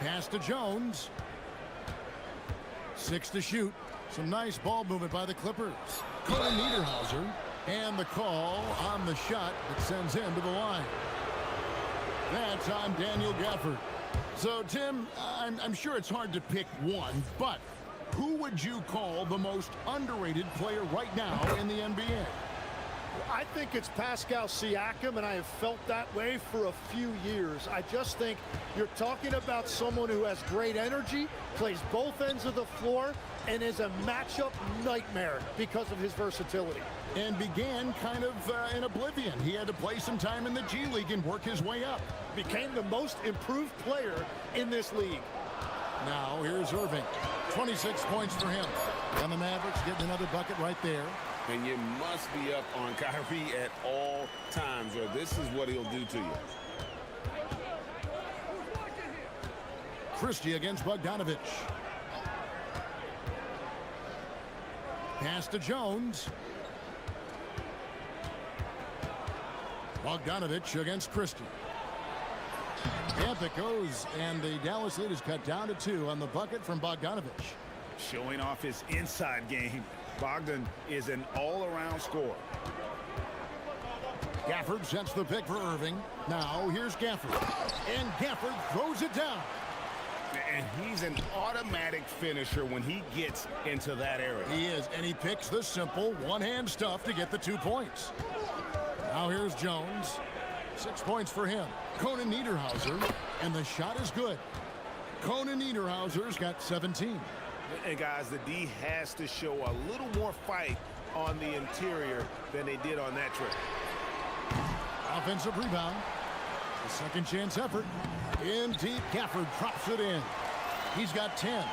Pass to Jones. 6 to shoot. Some nice ball movement by the Clippers. Cohen Niederhauser. And the call on the shot that sends him to the line. That's on Daniel Gafford. So, Tim, I'm sure it's hard to pick one, but who would you call the most underrated player right now in the NBA? I think it's Pascal Siakam, and I have felt that way for a few years. I just think you're talking about someone who has great energy, plays both ends of the floor, and is a matchup nightmare because of his versatility. And began kind of in oblivion. He had to play some time in the G League and work his way up. Became the most improved player in this league. Now, here's Irving. 26 points for him. And the Mavericks getting another bucket right there. And you must be up on Kyrie at all times, or this is what he'll do to you. Christie against Bogdanovich. Pass to Jones. Bogdanovich against Christie. Up it goes, and the Dallas lead is cut down to 2 on the bucket from Bogdanovich. Showing off his inside game. Bogdan is an all-around scorer. Gafford sets the pick for Irving. Now here's Gafford. And Gafford throws it down. And he's an automatic finisher when he gets into that area. He is, and he picks the simple one-hand stuff to get the 2 points. Now here's Jones. 6 points for him. Conan Niederhauser, and the shot is good. Conan Niederhauser's got 17. And guys, the D has to show a little more fight on the interior than they did on that trip. Offensive rebound. A second chance effort. In deep, Gafford drops it in. He's got 10.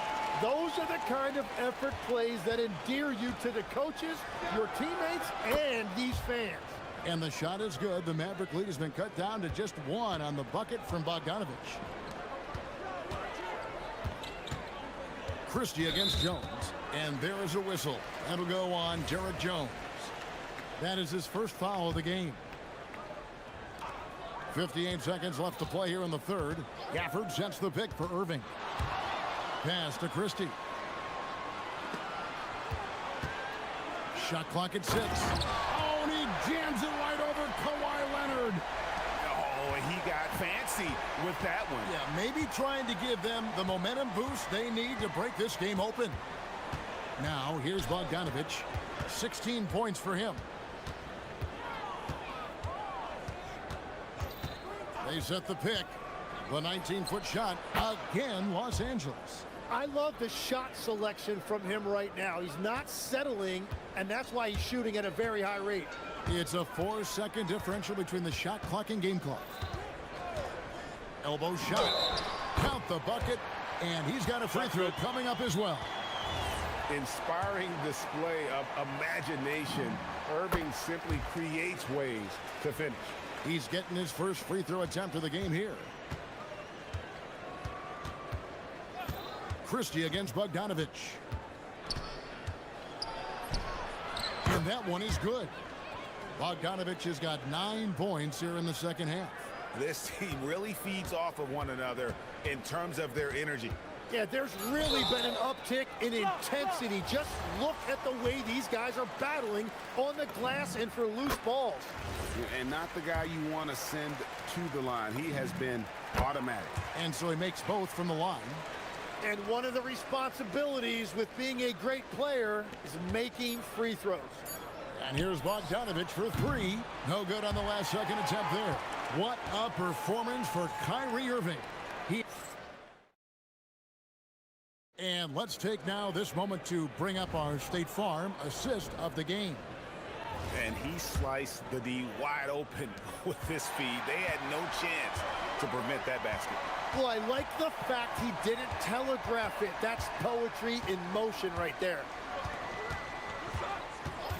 Those are the kind of effort plays that endear you to the coaches, your teammates, and these fans. And the shot is good. The Maverick lead has been cut down to just 1 on the bucket from Bogdanovich. Christie against Jones. And there is a whistle. That'll go on Jared Jones. That is his first foul of the game. 58 seconds left to play here in the third. Gafford sets the pick for Irving. Pass to Christie. Shot clock at 6. Oh, and he jams it right over Kawhi Leonard. Oh, and he got fancy with that one. Yeah, maybe trying to give them the momentum boost they need to break this game open. Now, here's Bogdanovich. 16 points for him. They set the pick. The 19-foot shot. Again, Los Angeles. I love the shot selection from him right now. He's not settling, and that's why he's shooting at a very high rate. It's a 4-second differential between the shot clock and game clock. Elbow shot. Count the bucket, and he's got a free throw coming up as well. Inspiring display of imagination. Irving simply creates ways to finish. He's getting his first free throw attempt of the game here. Christie against Bogdanovich. And that one is good. Bogdanovich has got 9 points here in the second half. This team really feeds off of one another in terms of their energy. Yeah, there's really been an uptick in intensity. Just look at the way these guys are battling on the glass and for loose balls. And not the guy you want to send to the line. He has been automatic. And so he makes both from the line. And one of the responsibilities with being a great player is making free throws. And here's Bogdanovich for 3. No good on the last second attempt there. What a performance for Kyrie Irving. And let's take now this moment to bring up our State Farm assist of the game. And he sliced the D wide open with this feed. They had no chance to prevent that basket. Well, I like the fact he didn't telegraph it. That's poetry in motion right there.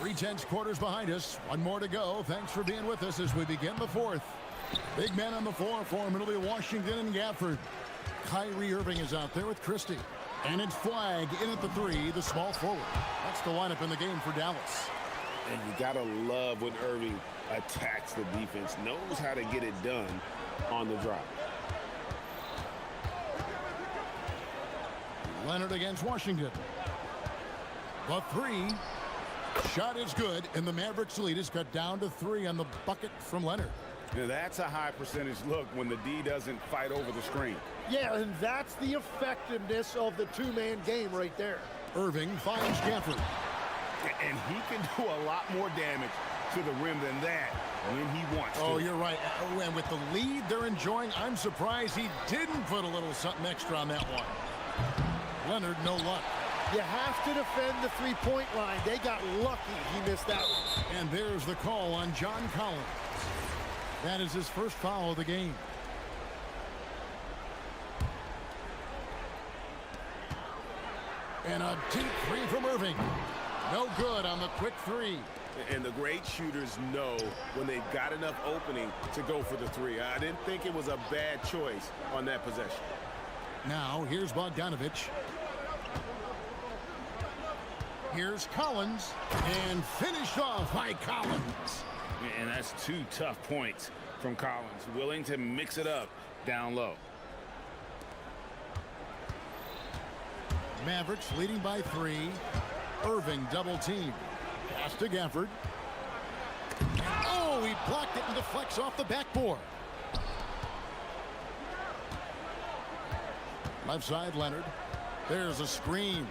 3/10 quarters behind us. One more to go. Thanks for being with us as we begin the fourth. Big man on the floor for him. It'll be Washington and Gafford. Kyrie Irving is out there with Christie. And it's Flag in at the three, the small forward. That's the lineup in the game for Dallas. And you got to love when Irving attacks the defense, knows how to get it done on the drive. Leonard against Washington. The three. Shot is good, and the Mavericks lead is cut down to 3 on the bucket from Leonard. Now that's a high percentage look when the D doesn't fight over the screen. Yeah, and that's the effectiveness of the two-man game right there. Irving finds Gafford. And he can do a lot more damage to the rim than that when he wants to. Oh, you're right. Oh, and with the lead they're enjoying, I'm surprised he didn't put a little something extra on that one. Leonard, no luck. You have to defend the three-point line. They got lucky he missed that one. And there's the call on John Collins. That is his first foul of the game. And a deep three from Irving. No good on the quick three. And the great shooters know when they've got enough opening to go for the three. I didn't think it was a bad choice on that possession. Now, here's Bogdanovich. Here's Collins. And finished off by Collins. And that's 2 tough points from Collins. Willing to mix it up down low. Mavericks leading by 3. Irving double team. Pass to Gafford. Oh, he blocked it and deflects off the backboard. Left side, Leonard. There's a screen.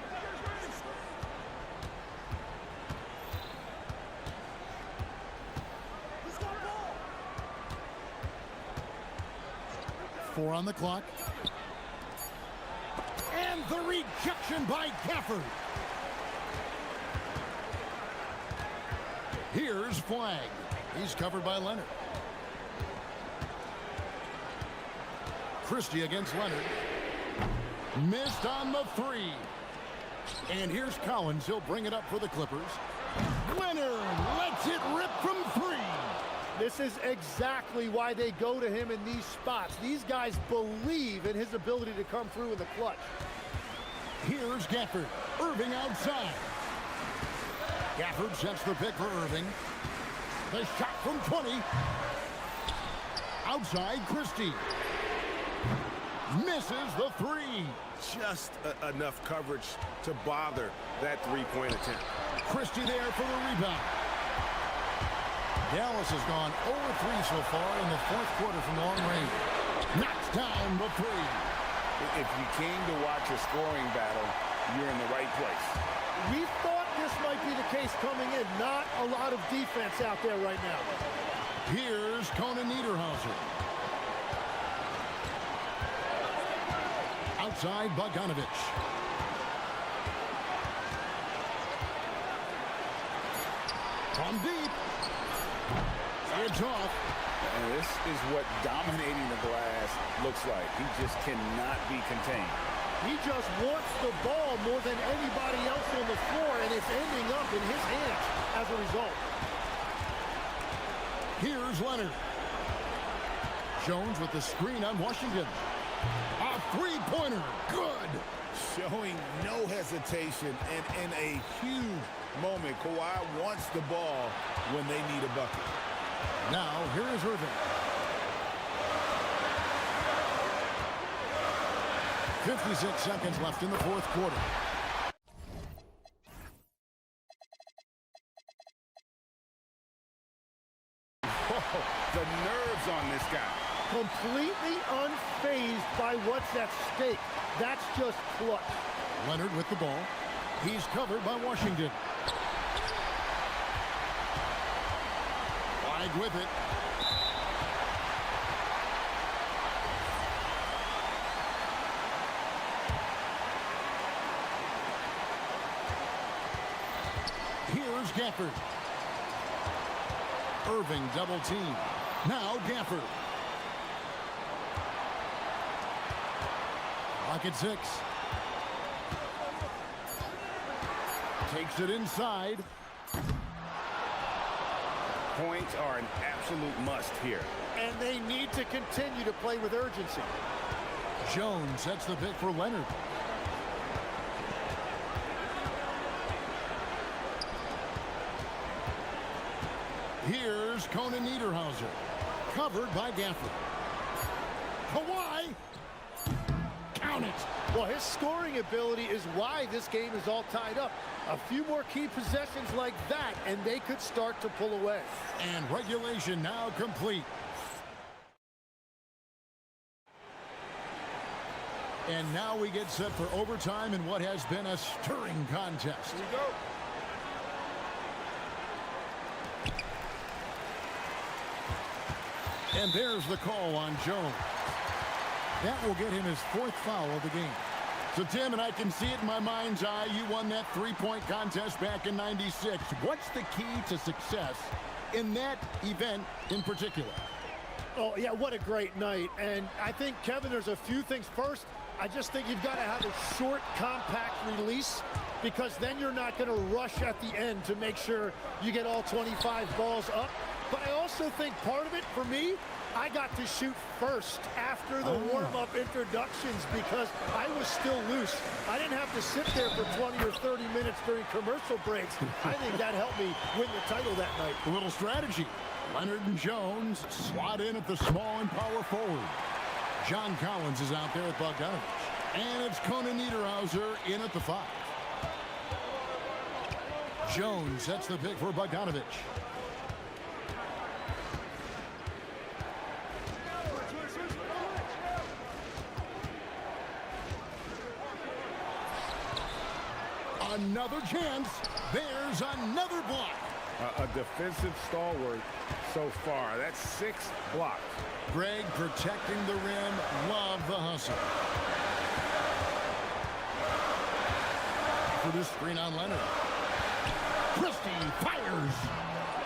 Four on the clock. And the rejection by Gafford. Here's Flag. He's covered by Leonard. Christie against Leonard. Missed on the 3. And here's Collins. He'll bring it up for the Clippers. Leonard lets it rip from 3. This is exactly why they go to him in these spots. These guys believe in his ability to come through in the clutch. Here's Gafford. Irving outside. Gafford sets the pick for Irving. The shot from 20. Outside, Christie. Misses the 3. Just enough coverage to bother that three-point attempt. Christie there for the rebound. Dallas has gone 0-3 so far in the fourth quarter from long range. Knocks down the 3. If you came to watch a scoring battle, you're in the right place. We thought this might be the case coming in. Not a lot of defense out there right now. Here's Conan Niederhauser. Outside, Bogdanovich. From deep. It's off. And this is what dominating the glass looks like. He just cannot be contained. He just wants the ball more than anybody else on the floor, and it's ending up in his hands as a result. Here's Leonard. Jones with the screen on Washington. A three-pointer. Good. Showing no hesitation, and in a huge moment, Kawhi wants the ball when they need a bucket. Now, here is Irving. 56 seconds left in the fourth quarter. Oh, the nerves on this guy. Completely unfazed by what's at stake. That's just clutch. Leonard with the ball. He's covered by Washington. Wide with it. Here's Gafford. Irving double team. Now Gafford. Clock at 6. Takes it inside. Points are an absolute must here. And they need to continue to play with urgency. Jones sets the pick for Leonard. Here's Conan Niederhauser. Covered by Gafford. Kawhi. Count it. Well, his scoring ability is why this game is all tied up. A few more key possessions like that, and they could start to pull away. And regulation now complete. And now we get set for overtime in what has been a stirring contest. Here we go. And there's the call on Jones. That will get him his 4th foul of the game. So, Tim, and I can see it in my mind's eye, you won that three-point contest back in '96. What's the key to success in that event in particular? Oh, yeah, what a great night. And I think, Kevin, there's a few things. First, I just think you've got to have a short, compact release, because then you're not going to rush at the end to make sure you get all 25 balls up. But I also think part of it, for me, I got to shoot first after the warm-up introductions because I was still loose. I didn't have to sit there for 20 or 30 minutes during commercial breaks. I think that helped me win the title that night. A little strategy. Leonard and Jones slot in at the small and power forward. John Collins is out there at Bogdanovich. And it's Conan Niederhauser in at the 5. Jones sets the pick for Bogdanovich. Another chance. There's another block. A defensive stalwart so far. That's 6 blocks. Greg protecting the rim. Love the hustle. For this screen on Leonard. Christie fires.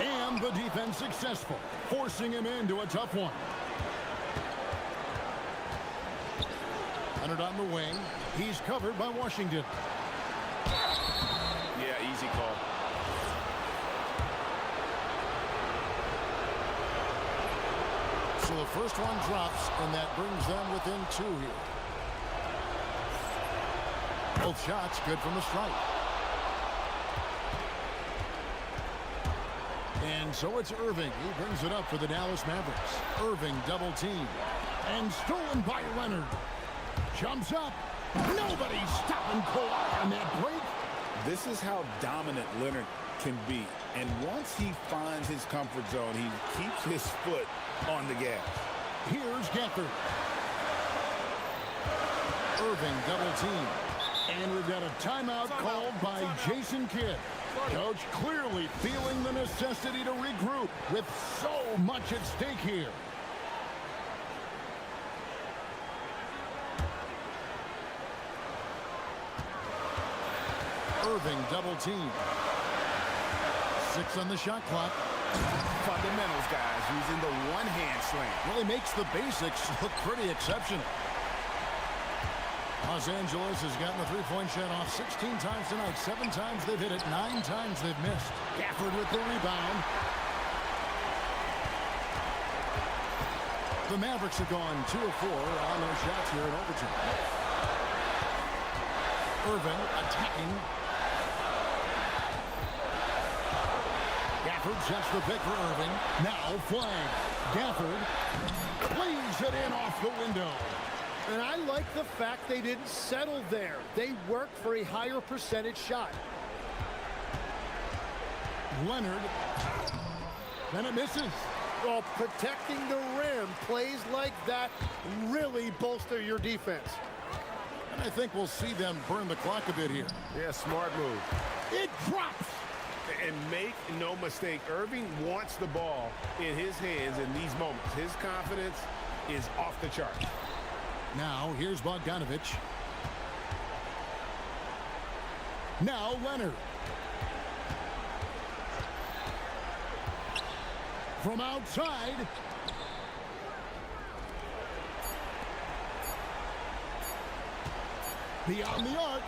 And the defense successful, forcing him into a tough one. Leonard on the wing. He's covered by Washington. Yeah, easy call. So the first one drops, and that brings them within 2 here. Both shots good from the strike. And so it's Irving. He brings it up for the Dallas Mavericks. Irving double team. And stolen by Leonard. Jumps up. Nobody's stopping Kawhi on that break. This is how dominant Leonard can be. And once he finds his comfort zone, he keeps his foot on the gas. Here's Gafford. Irving double team. And we've got a timeout called by Jason Kidd. Coach clearly feeling the necessity to regroup with so much at stake here. Irving double team. 6 on the shot clock. Fundamentals, guys, using the one-hand slam. Really makes the basics look pretty exceptional. Los Angeles has gotten the three-point shot off 16 times tonight. 7 times they've hit it, 9 times they've missed. Gafford with the rebound. The Mavericks have gone 2 of 4 on their shots here in overtime. Irving attacking. Gafford sets the pick for Irving. Now flag. Gafford cleans it in off the window. And I like the fact they didn't settle there. They worked for a higher percentage shot. Leonard. Then it misses. Well, protecting the rim, plays like that really bolster your defense. And I think we'll see them burn the clock a bit here. Yeah, smart move. It drops. And make no mistake, Irving wants the ball in his hands in these moments. His confidence is off the charts. Now, here's Bogdanovich. Now, Leonard. From outside. Beyond the arc.